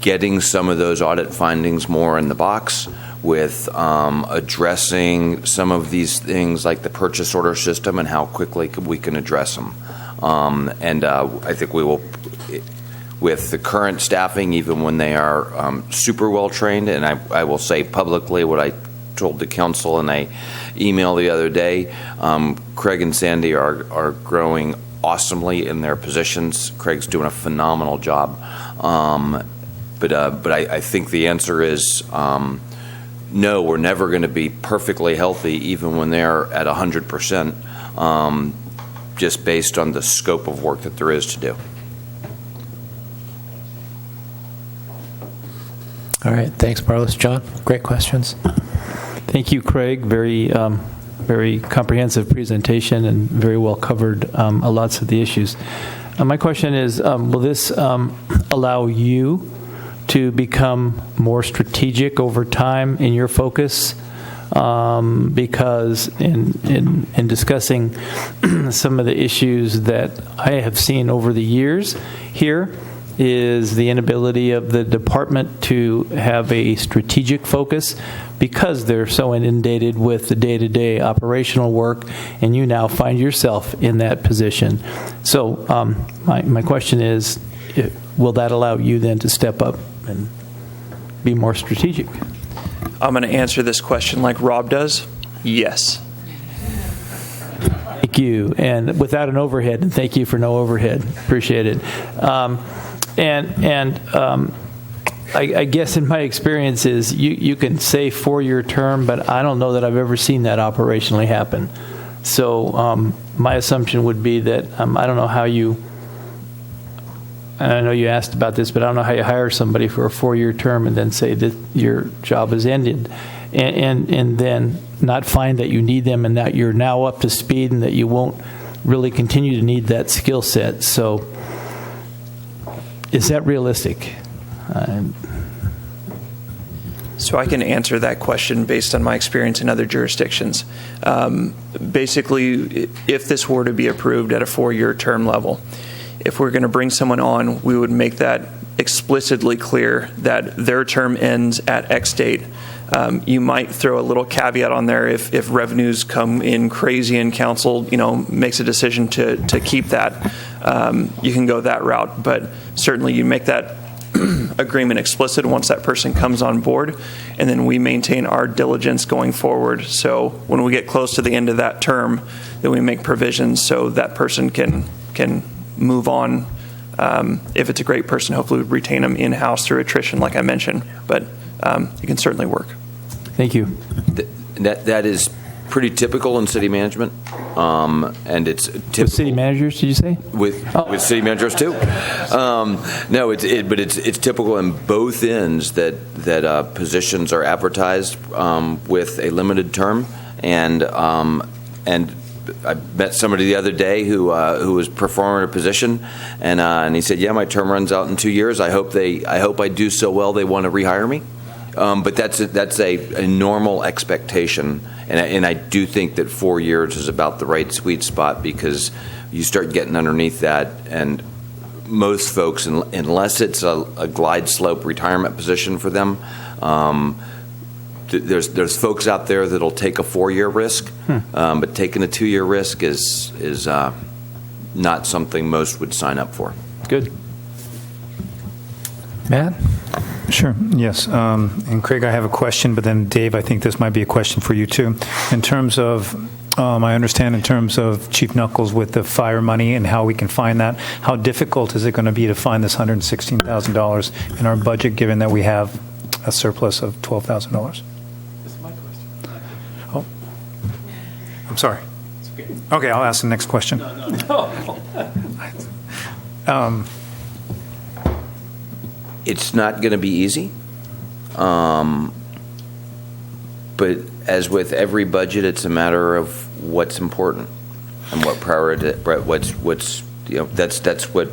getting some of those audit findings more in the box, with addressing some of these things like the purchase order system and how quickly we can address them. And I think we will, with the current staffing, even when they are super well trained, and I will say publicly what I told the council in an email the other day, Craig and Sandy are growing awesomely in their positions. Craig's doing a phenomenal job. But I think the answer is no, we're never going to be perfectly healthy even when they're at 100%, just based on the scope of work that there is to do. All right. Thanks, Marlis. John, great questions. Thank you, Craig. Very comprehensive presentation and very well covered lots of the issues. My question is, will this allow you to become more strategic over time in your focus? Because in discussing some of the issues that I have seen over the years here, is the inability of the department to have a strategic focus because they're so inundated with the day-to-day operational work, and you now find yourself in that position. So my question is, will that allow you then to step up and be more strategic? I'm going to answer this question like Rob does. Yes. Thank you. And without an overhead, and thank you for no overhead. Appreciate it. I guess in my experience is you can say 4-year term, but I don't know that I've ever seen that operationally happen. So my assumption would be that I don't know how you, and I know you asked about this, but I don't know how you hire somebody for a 4-year term and then say that your job is ended, and then not find that you need them and that you're now up to speed and that you won't really continue to need that skill set. So is that realistic? So I can answer that question based on my experience in other jurisdictions. Basically, if this were to be approved at a 4-year term level, if we're going to bring someone on, we would make that explicitly clear that their term ends at X date. You might throw a little caveat on there if revenues come in crazy and council, makes a decision to keep that. You can go that route, but certainly you make that agreement explicit once that person comes on board, and then we maintain our diligence going forward. So when we get close to the end of that term, then we make provisions so that person can move on. If it's a great person, hopefully we retain them in-house through attrition, like I mentioned. But it can certainly work. Thank you. That is pretty typical in city management, and it's typical. With city managers, did you say? With city managers too. No, but it's typical in both ends that positions are advertised with a limited term, and I met somebody the other day who was performing a position, and he said, "Yeah, my term runs out in 2 years. I hope I do so well they want to rehire me." But that's a normal expectation, and I do think that 4 years is about the right sweet spot, because you start getting underneath that, and most folks, unless it's a glide slope retirement position for them, there's folks out there that'll take a 4-year risk, but taking a 2-year risk is not something most would sign up for. Good. Matt? Sure, yes. And Craig, I have a question, but then Dave, I think this might be a question for you too. In terms of, I understand in terms of Chief Knuckles with the fire money and how we can find that, how difficult is it going to be to find this $116,000 in our budget, given that we have a surplus of $12,000? Oh, I'm sorry. Okay, I'll ask the next question. It's not going to be easy, but as with every budget, it's a matter of what's important and what priority. That's what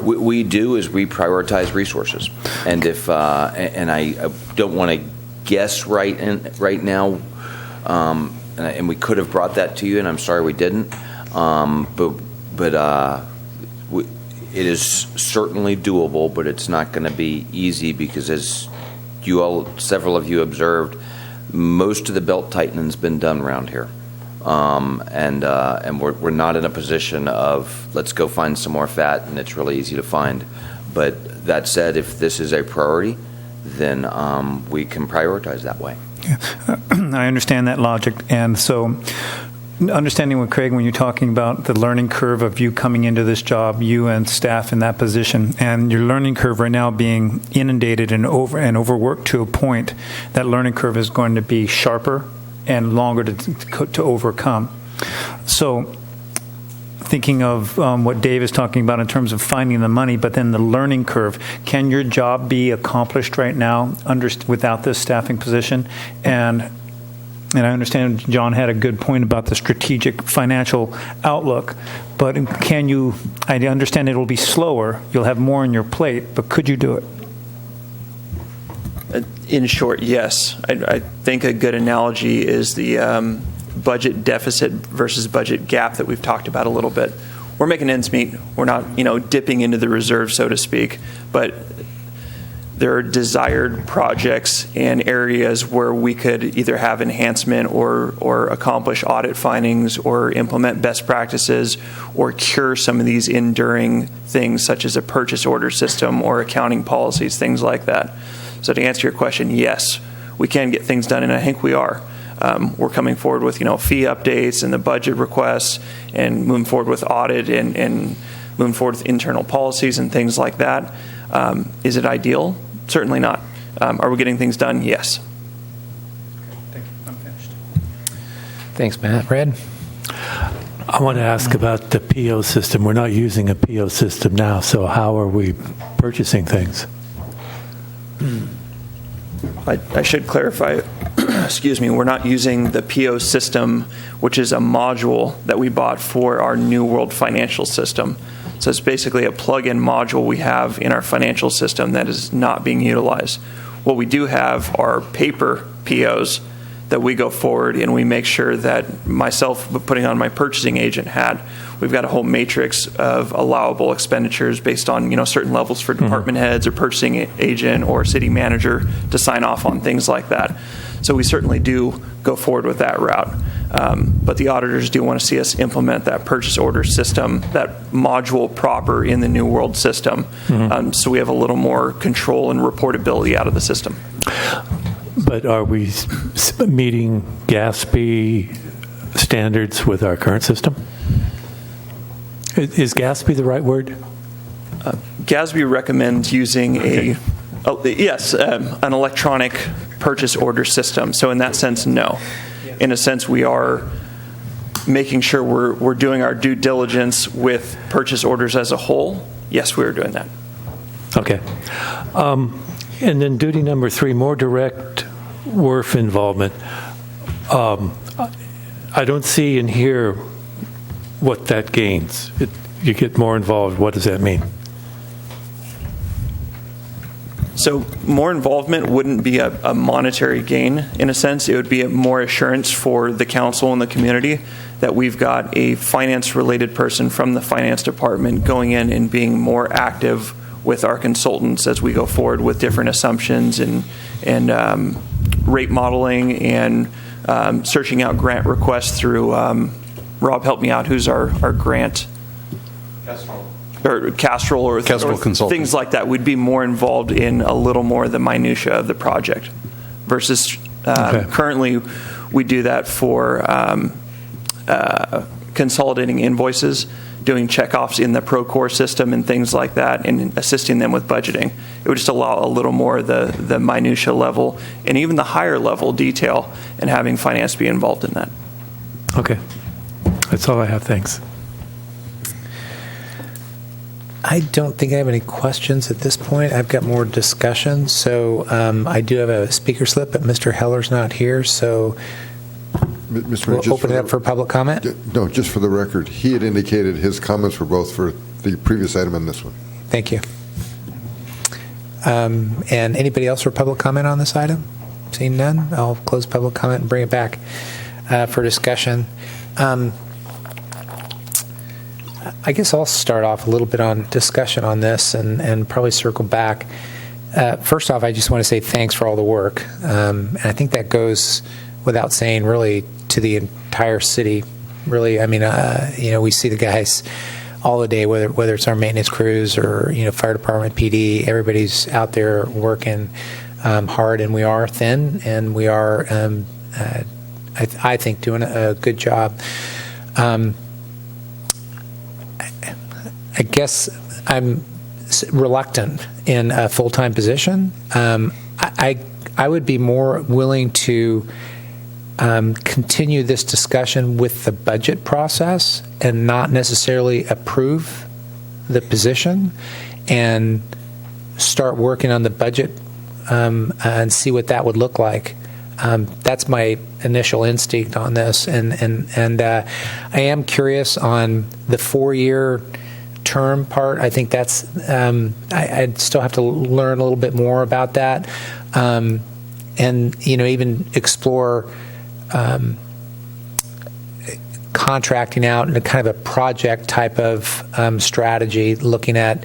we do, is we prioritize resources, and if and I don't want to guess right now, and we could have brought that to you, and I'm sorry we didn't, it is certainly doable, but it's not going to be easy, because as several of you observed, most of the belt tightening has been done around here, and we're not in a position of let's go find some more fat, and it's really easy to find. But that said, if this is a priority, then we can prioritize that way. Yeah. I understand that logic, and so understanding with Craig, when you're talking about the learning curve of you coming into this job, you and staff in that position, and your learning curve right now being inundated and overworked to a point, that learning curve is going to be sharper and longer to overcome. So thinking of what Dave is talking about in terms of finding the money, but then the learning curve, can your job be accomplished right now without this staffing position? And I understand John had a good point about the strategic financial outlook, but I understand it will be slower, you'll have more on your plate, but could you do it? In short, yes. I think a good analogy is the budget deficit versus budget gap that we've talked about a little bit. we're making ends meet. We're not, dipping into the reserve, so to speak, but there are desired projects and areas where we could either have enhancement or accomplish audit findings or implement best practices or cure some of these enduring things such as a purchase order system or accounting policies, things like that. So to answer your question, yes, we can get things done, and I think we are. We're coming forward with, fee updates and the budget requests and moving forward with audit and moving forward with internal policies and things like that. Is it ideal? Certainly not. Are we getting things done? Yes. Thank you. I'm finished. Thanks, Matt. Red? I want to ask about the PO system. We're not using a PO system now, so how are we purchasing things? I should clarify, excuse me, we're not using the PO system, which is a module that we bought for our New World financial system. So it's basically a plug-in module we have in our financial system that is not being utilized. What we do have are paper POs that we go forward and we make sure that myself, putting on my purchasing agent hat, we've got a whole matrix of allowable expenditures based on certain levels for department heads or purchasing agent or city manager to sign off on things like that. So we certainly do go forward with that route. But the auditors do want to see us implement that purchase order system, that module proper in the New World system, so we have a little more control and reportability out of the system. But are we meeting GASB standards with our current system? Is GASB the right word? GASB recommends using an electronic purchase order system. So in that sense, no. In a sense, we are making sure we're doing our due diligence with purchase orders as a whole. Yes, we are doing that. Okay. And then duty number 3, more direct WRF involvement. I don't see and hear what that gains. You get more involved. What does that mean? So more involvement wouldn't be a monetary gain in a sense. It would be more assurance for the council and the community that we've got a finance-related person from the finance department going in and being more active with our consultants as we go forward with different assumptions and rate modeling and searching out grant requests through, Rob, help me out, who's our grant? Castrol or Consulting. Things like that. We'd be more involved in a little more of the minutia of the project versus currently we do that for consolidating invoices, doing checkoffs in the Procore system and things like that, and assisting them with budgeting. It would just allow a little more of the minutia level and even the higher level detail and having finance be involved in that. Okay. That's all I have. Thanks. I don't think I have any questions at this point. I've got more discussion. So I do have a speaker slip, but Mr. Heller's not here. So Mr. we'll open it up for public comment. No, just for the record, he had indicated his comments were both for the previous item and this one. Thank you. And anybody else for public comment on this item? Seeing none, I'll close public comment and bring it back for discussion. I guess I'll start off a little bit on discussion on this and probably circle back. First off, I just want to say thanks for all the work. And I think that goes without saying, really, to the entire city. Really, I mean, we see the guys all the day, whether it's our maintenance crews or, fire department, PD, everybody's out there working hard, and we are thin, and we are, I think, doing a good job. I guess I'm reluctant in a full-time position. I would be more willing to continue this discussion with the budget process and not necessarily approve the position and start working on the budget and see what that would look like. That's my initial instinct on this, and I am curious on the 4-year term part. I think that's I'd still have to learn a little bit more about that, and even explore contracting out in a kind of a project type of strategy, looking at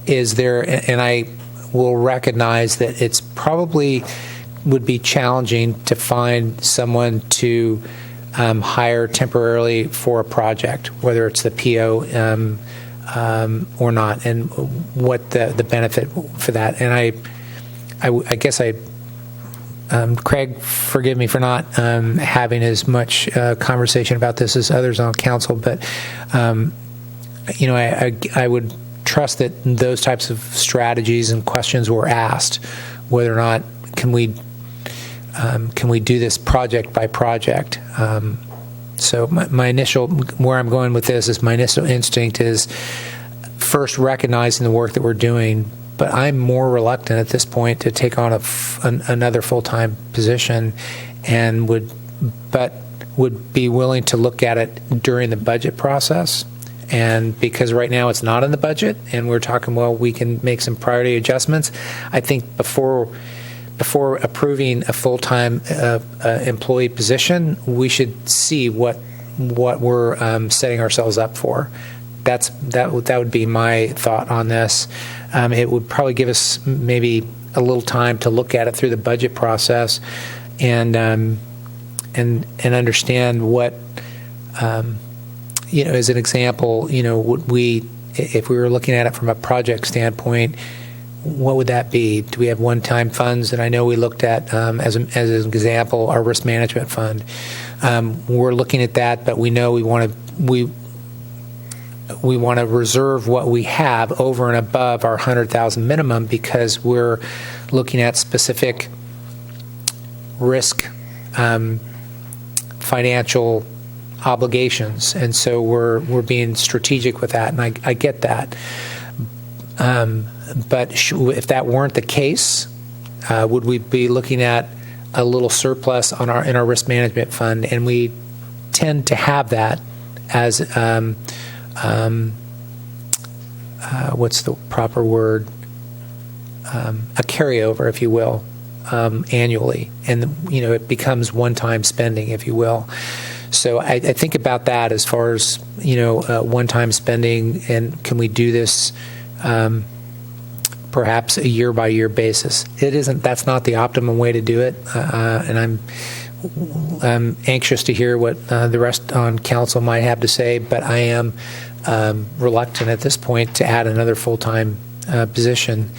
is there, and I will recognize that it's probably would be challenging to find someone to hire temporarily for a project, whether it's the PO or not, and what the benefit for that. And I guess Craig, forgive me for not having as much conversation about this as others on council, but I would trust that those types of strategies and questions were asked, whether or not can we do this project by project. So my initial, where I'm going with this is my initial instinct is first recognizing the work that we're doing, but I'm more reluctant at this point to take on another full-time position, and would be willing to look at it during the budget process. And because right now it's not in the budget, and we're talking, well, we can make some priority adjustments. I think before approving a full-time employee position, we should see what we're setting ourselves up for. That would be my thought on this. It would probably give us maybe a little time to look at it through the budget process, and understand what, as an example, would we, if we were looking at it from a project standpoint, what would that be? Do we have one-time funds? And I know we looked at, as an example, our risk management fund. We're looking at that, but we know we want to reserve what we have over and above our 100,000 minimum, because we're looking at specific risk financial obligations, and so we're being strategic with that, and I get that. But if that weren't the case, would we be looking at a little surplus in our risk management fund? And we tend to have that as what's the proper word? A carryover, if you will, annually, and it becomes one-time spending, if you will. So I think about that as far as one-time spending, and can we do this perhaps a year-by-year basis? That's not the optimum way to do it, and I'm anxious to hear what the rest on council might have to say, but I am reluctant at this point to add another full-time position,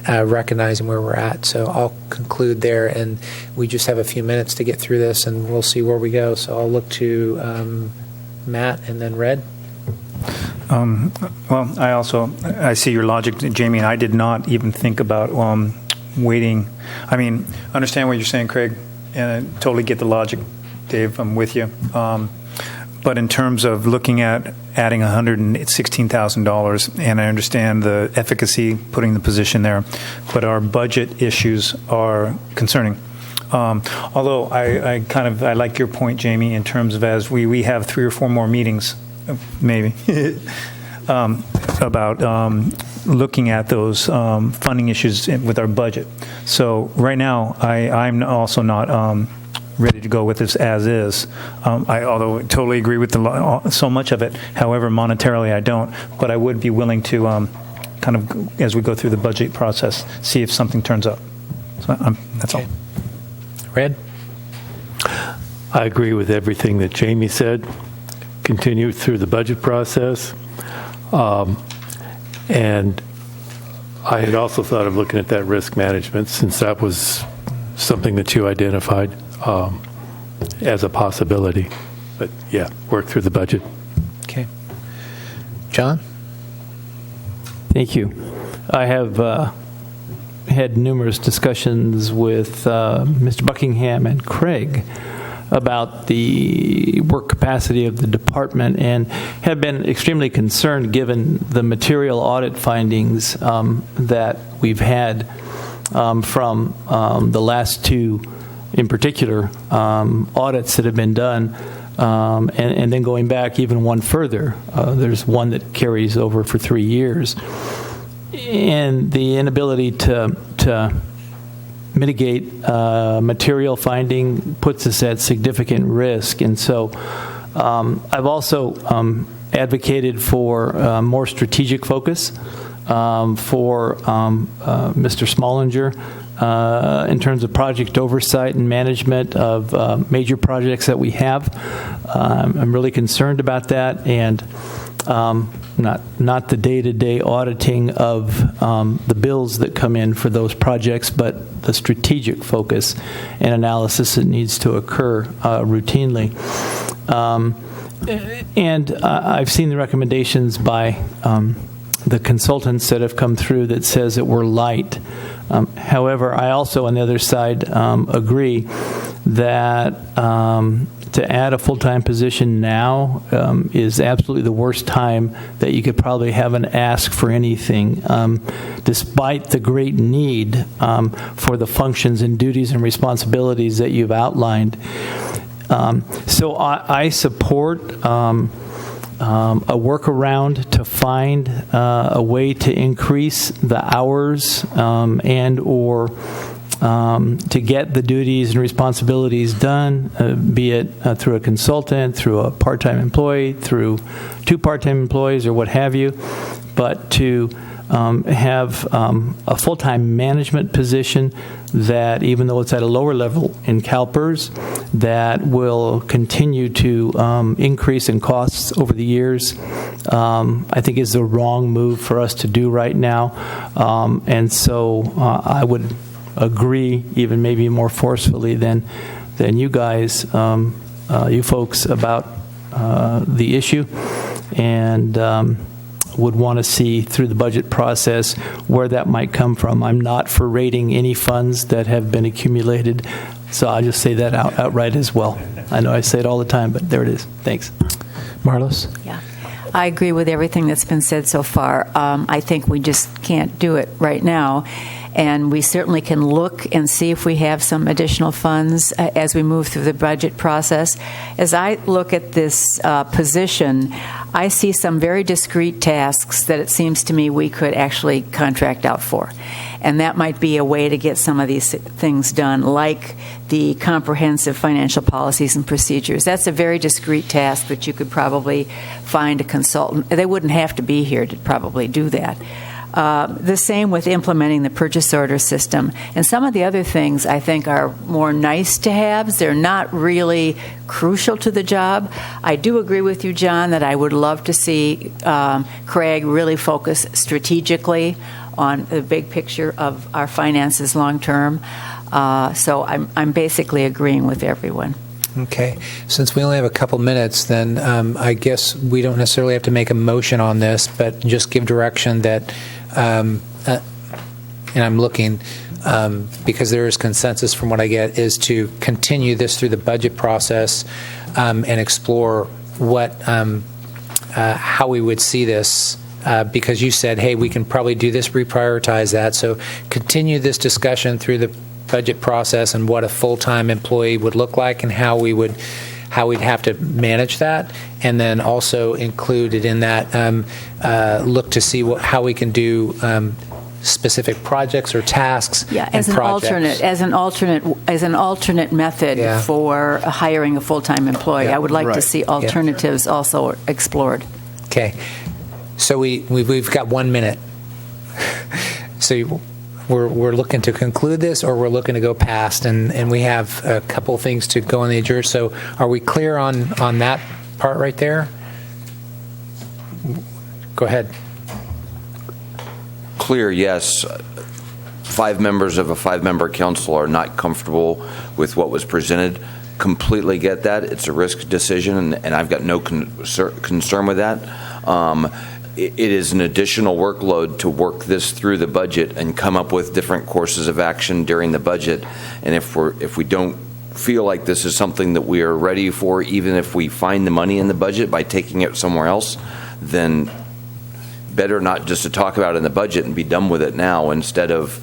recognizing where we're at. So I'll conclude there, and we just have a few minutes to get through this, and we'll see where we go. So I'll look to Matt and then Red. Well, I see your logic, Jamie, and I did not even think about waiting. I mean, understand what you're saying, Craig, and I totally get the logic, Dave. I'm with you. But in terms of looking at adding $116,000, and I understand the efficacy putting the position there, but our budget issues are concerning. Although I like your point, Jamie, in terms of as we have 3 or 4 more meetings, maybe, about looking at those funding issues with our budget. So right now, I'm also not ready to go with this as is. Although I totally agree with so much of it. However, monetarily I don't. But I would be willing to kind of, as we go through the budget process, see if something turns up. So that's all. Red? I agree with everything that Jamie said. Continue through the budget process. And I had also thought of looking at that risk management, since that was something that you identified as a possibility. But yeah, work through the budget. Okay. John? Thank you. I have had numerous discussions with Mr. Buckingham and Craig about the work capacity of the department, and have been extremely concerned given the material audit findings that we've had from the last 2, in particular, audits that have been done, and then going back even one further. There's one that carries over for 3 years. And the inability to mitigate material finding puts us at significant risk. And so I've also advocated for more strategic focus for Mr. Smallinger in terms of project oversight and management of major projects that we have. I'm really concerned about that, and not the day-to-day auditing of the bills that come in for those projects, but the strategic focus and analysis that needs to occur routinely. And I've seen the recommendations by the consultants that have come through that says that we're light. However, I also, on the other side, agree that to add a full-time position now is absolutely the worst time that you could probably have an ask for anything, despite the great need for the functions and duties and responsibilities that you've outlined. So I support a workaround to find a way to increase the hours and or to get the duties and responsibilities done, be it through a consultant, through a part-time employee, through 2 part-time employees, or what have you, but to have a full-time management position that, even though it's at a lower level in CalPERS, that will continue to increase in costs over the years, I think is the wrong move for us to do right now. And so I would agree, even maybe more forcefully than you guys, you folks, about the issue, and would want to see through the budget process where that might come from. I'm not for raiding any funds that have been accumulated, so I'll just say that outright as well. I know I say it all the time, but there it is. Thanks. Marlos? Yeah. I agree with everything that's been said so far. I think we just can't do it right now. And we certainly can look and see if we have some additional funds as we move through the budget process. As I look at this position, I see some very discrete tasks that it seems to me we could actually contract out for. And that might be a way to get some of these things done, like the comprehensive financial policies and procedures. That's a very discrete task that you could probably find a consultant. They wouldn't have to be here to probably do that. The same with implementing the purchase order system. And some of the other things I think are more nice to haves. They're not really crucial to the job. I do agree with you, John, that I would love to see Craig really focus strategically on the big picture of our finances long term. So I'm basically agreeing with everyone. Okay. Since we only have a couple minutes, then I guess we don't necessarily have to make a motion on this, but just give direction that, and I'm looking, because there is consensus from what I get, is to continue this through the budget process and explore what, how we would see this. Because you said, hey, we can probably do this, reprioritize that. So continue this discussion through the budget process and what a full-time employee would look like and how we'd have to manage that, and then also included in that look to see how we can do specific projects or tasks. Yeah, as an alternate method for hiring a full-time employee. Yeah, I would like to see alternatives also explored. Okay, so we've got 1 minute. So we're looking to conclude this, or we're looking to go past, and we have a couple things to go on the agenda. So are we clear on that part right there? Go ahead. Clear, yes. 5 members of a 5-member council are not comfortable with what was presented. Completely get that. It's a risk decision, and I've got no concern with that. It is an additional workload to work this through the budget and come up with different courses of action during the budget. And if we don't feel like this is something that we are ready for, even if we find the money in the budget by taking it somewhere else, then better not just to talk about it in the budget and be done with it now, instead of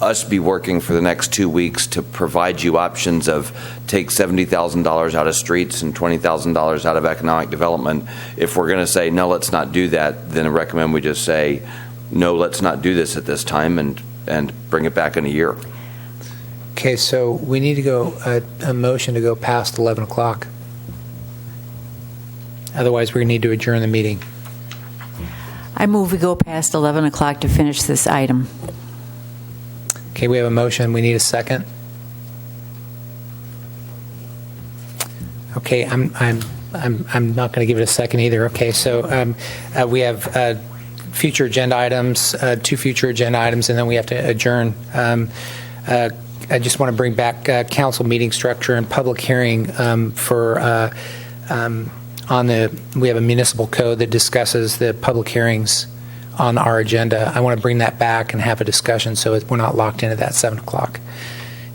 us be working for the next 2 weeks to provide you options of take $70,000 out of streets and $20,000 out of economic development. If we're going to say, no, let's not do that, then I recommend we just say, no, let's not do this at this time, and bring it back in a year. Okay, so we need to go, a motion to go past 11 o'clock. Otherwise, we're going to need to adjourn the meeting. I move we go past 11 o'clock to finish this item. Okay, we have a motion. We need a second. Okay, I'm not going to give it a second either. Okay, so we have future agenda items, 2 future agenda items, and then we have to adjourn. I just want to bring back council meeting structure and public hearing for we have a municipal code that discusses the public hearings on our agenda. I want to bring that back and have a discussion so we're not locked into that 7 o'clock.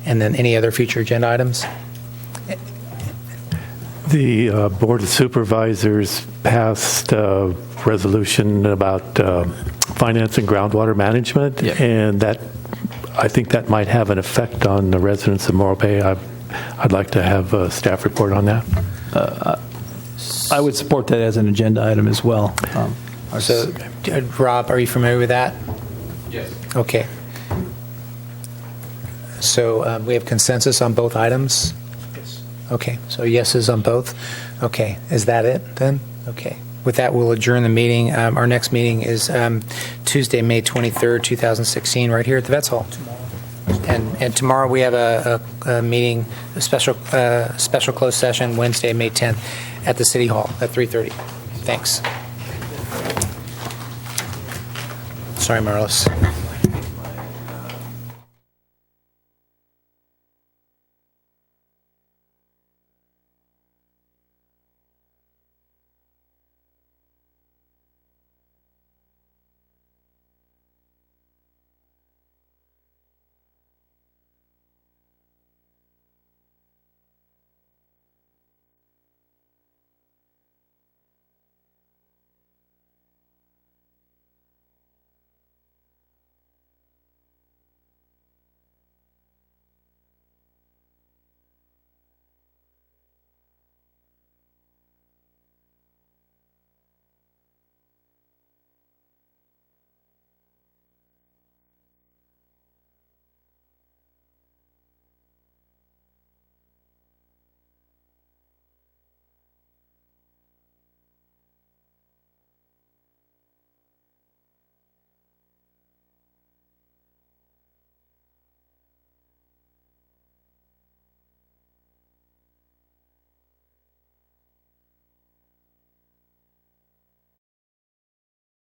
And then any other future agenda items? The Board of Supervisors passed a resolution about finance and groundwater management, and that I think that might have an effect on the residents of Morro Bay. I'd like to have a staff report on that. I would support that as an agenda item as well. So, Rob, are you familiar with that? Yes. Okay. So we have consensus on both items? Yes. Okay, so yeses on both? Okay, is that it then? Okay. With that, we'll adjourn the meeting. Our next meeting is Tuesday, May 23rd, 2016, right here at the Vets Hall. And tomorrow we have a meeting, a special closed session, Wednesday, May 10th, at the City Hall at 3:30. Thanks. Sorry, Marlis.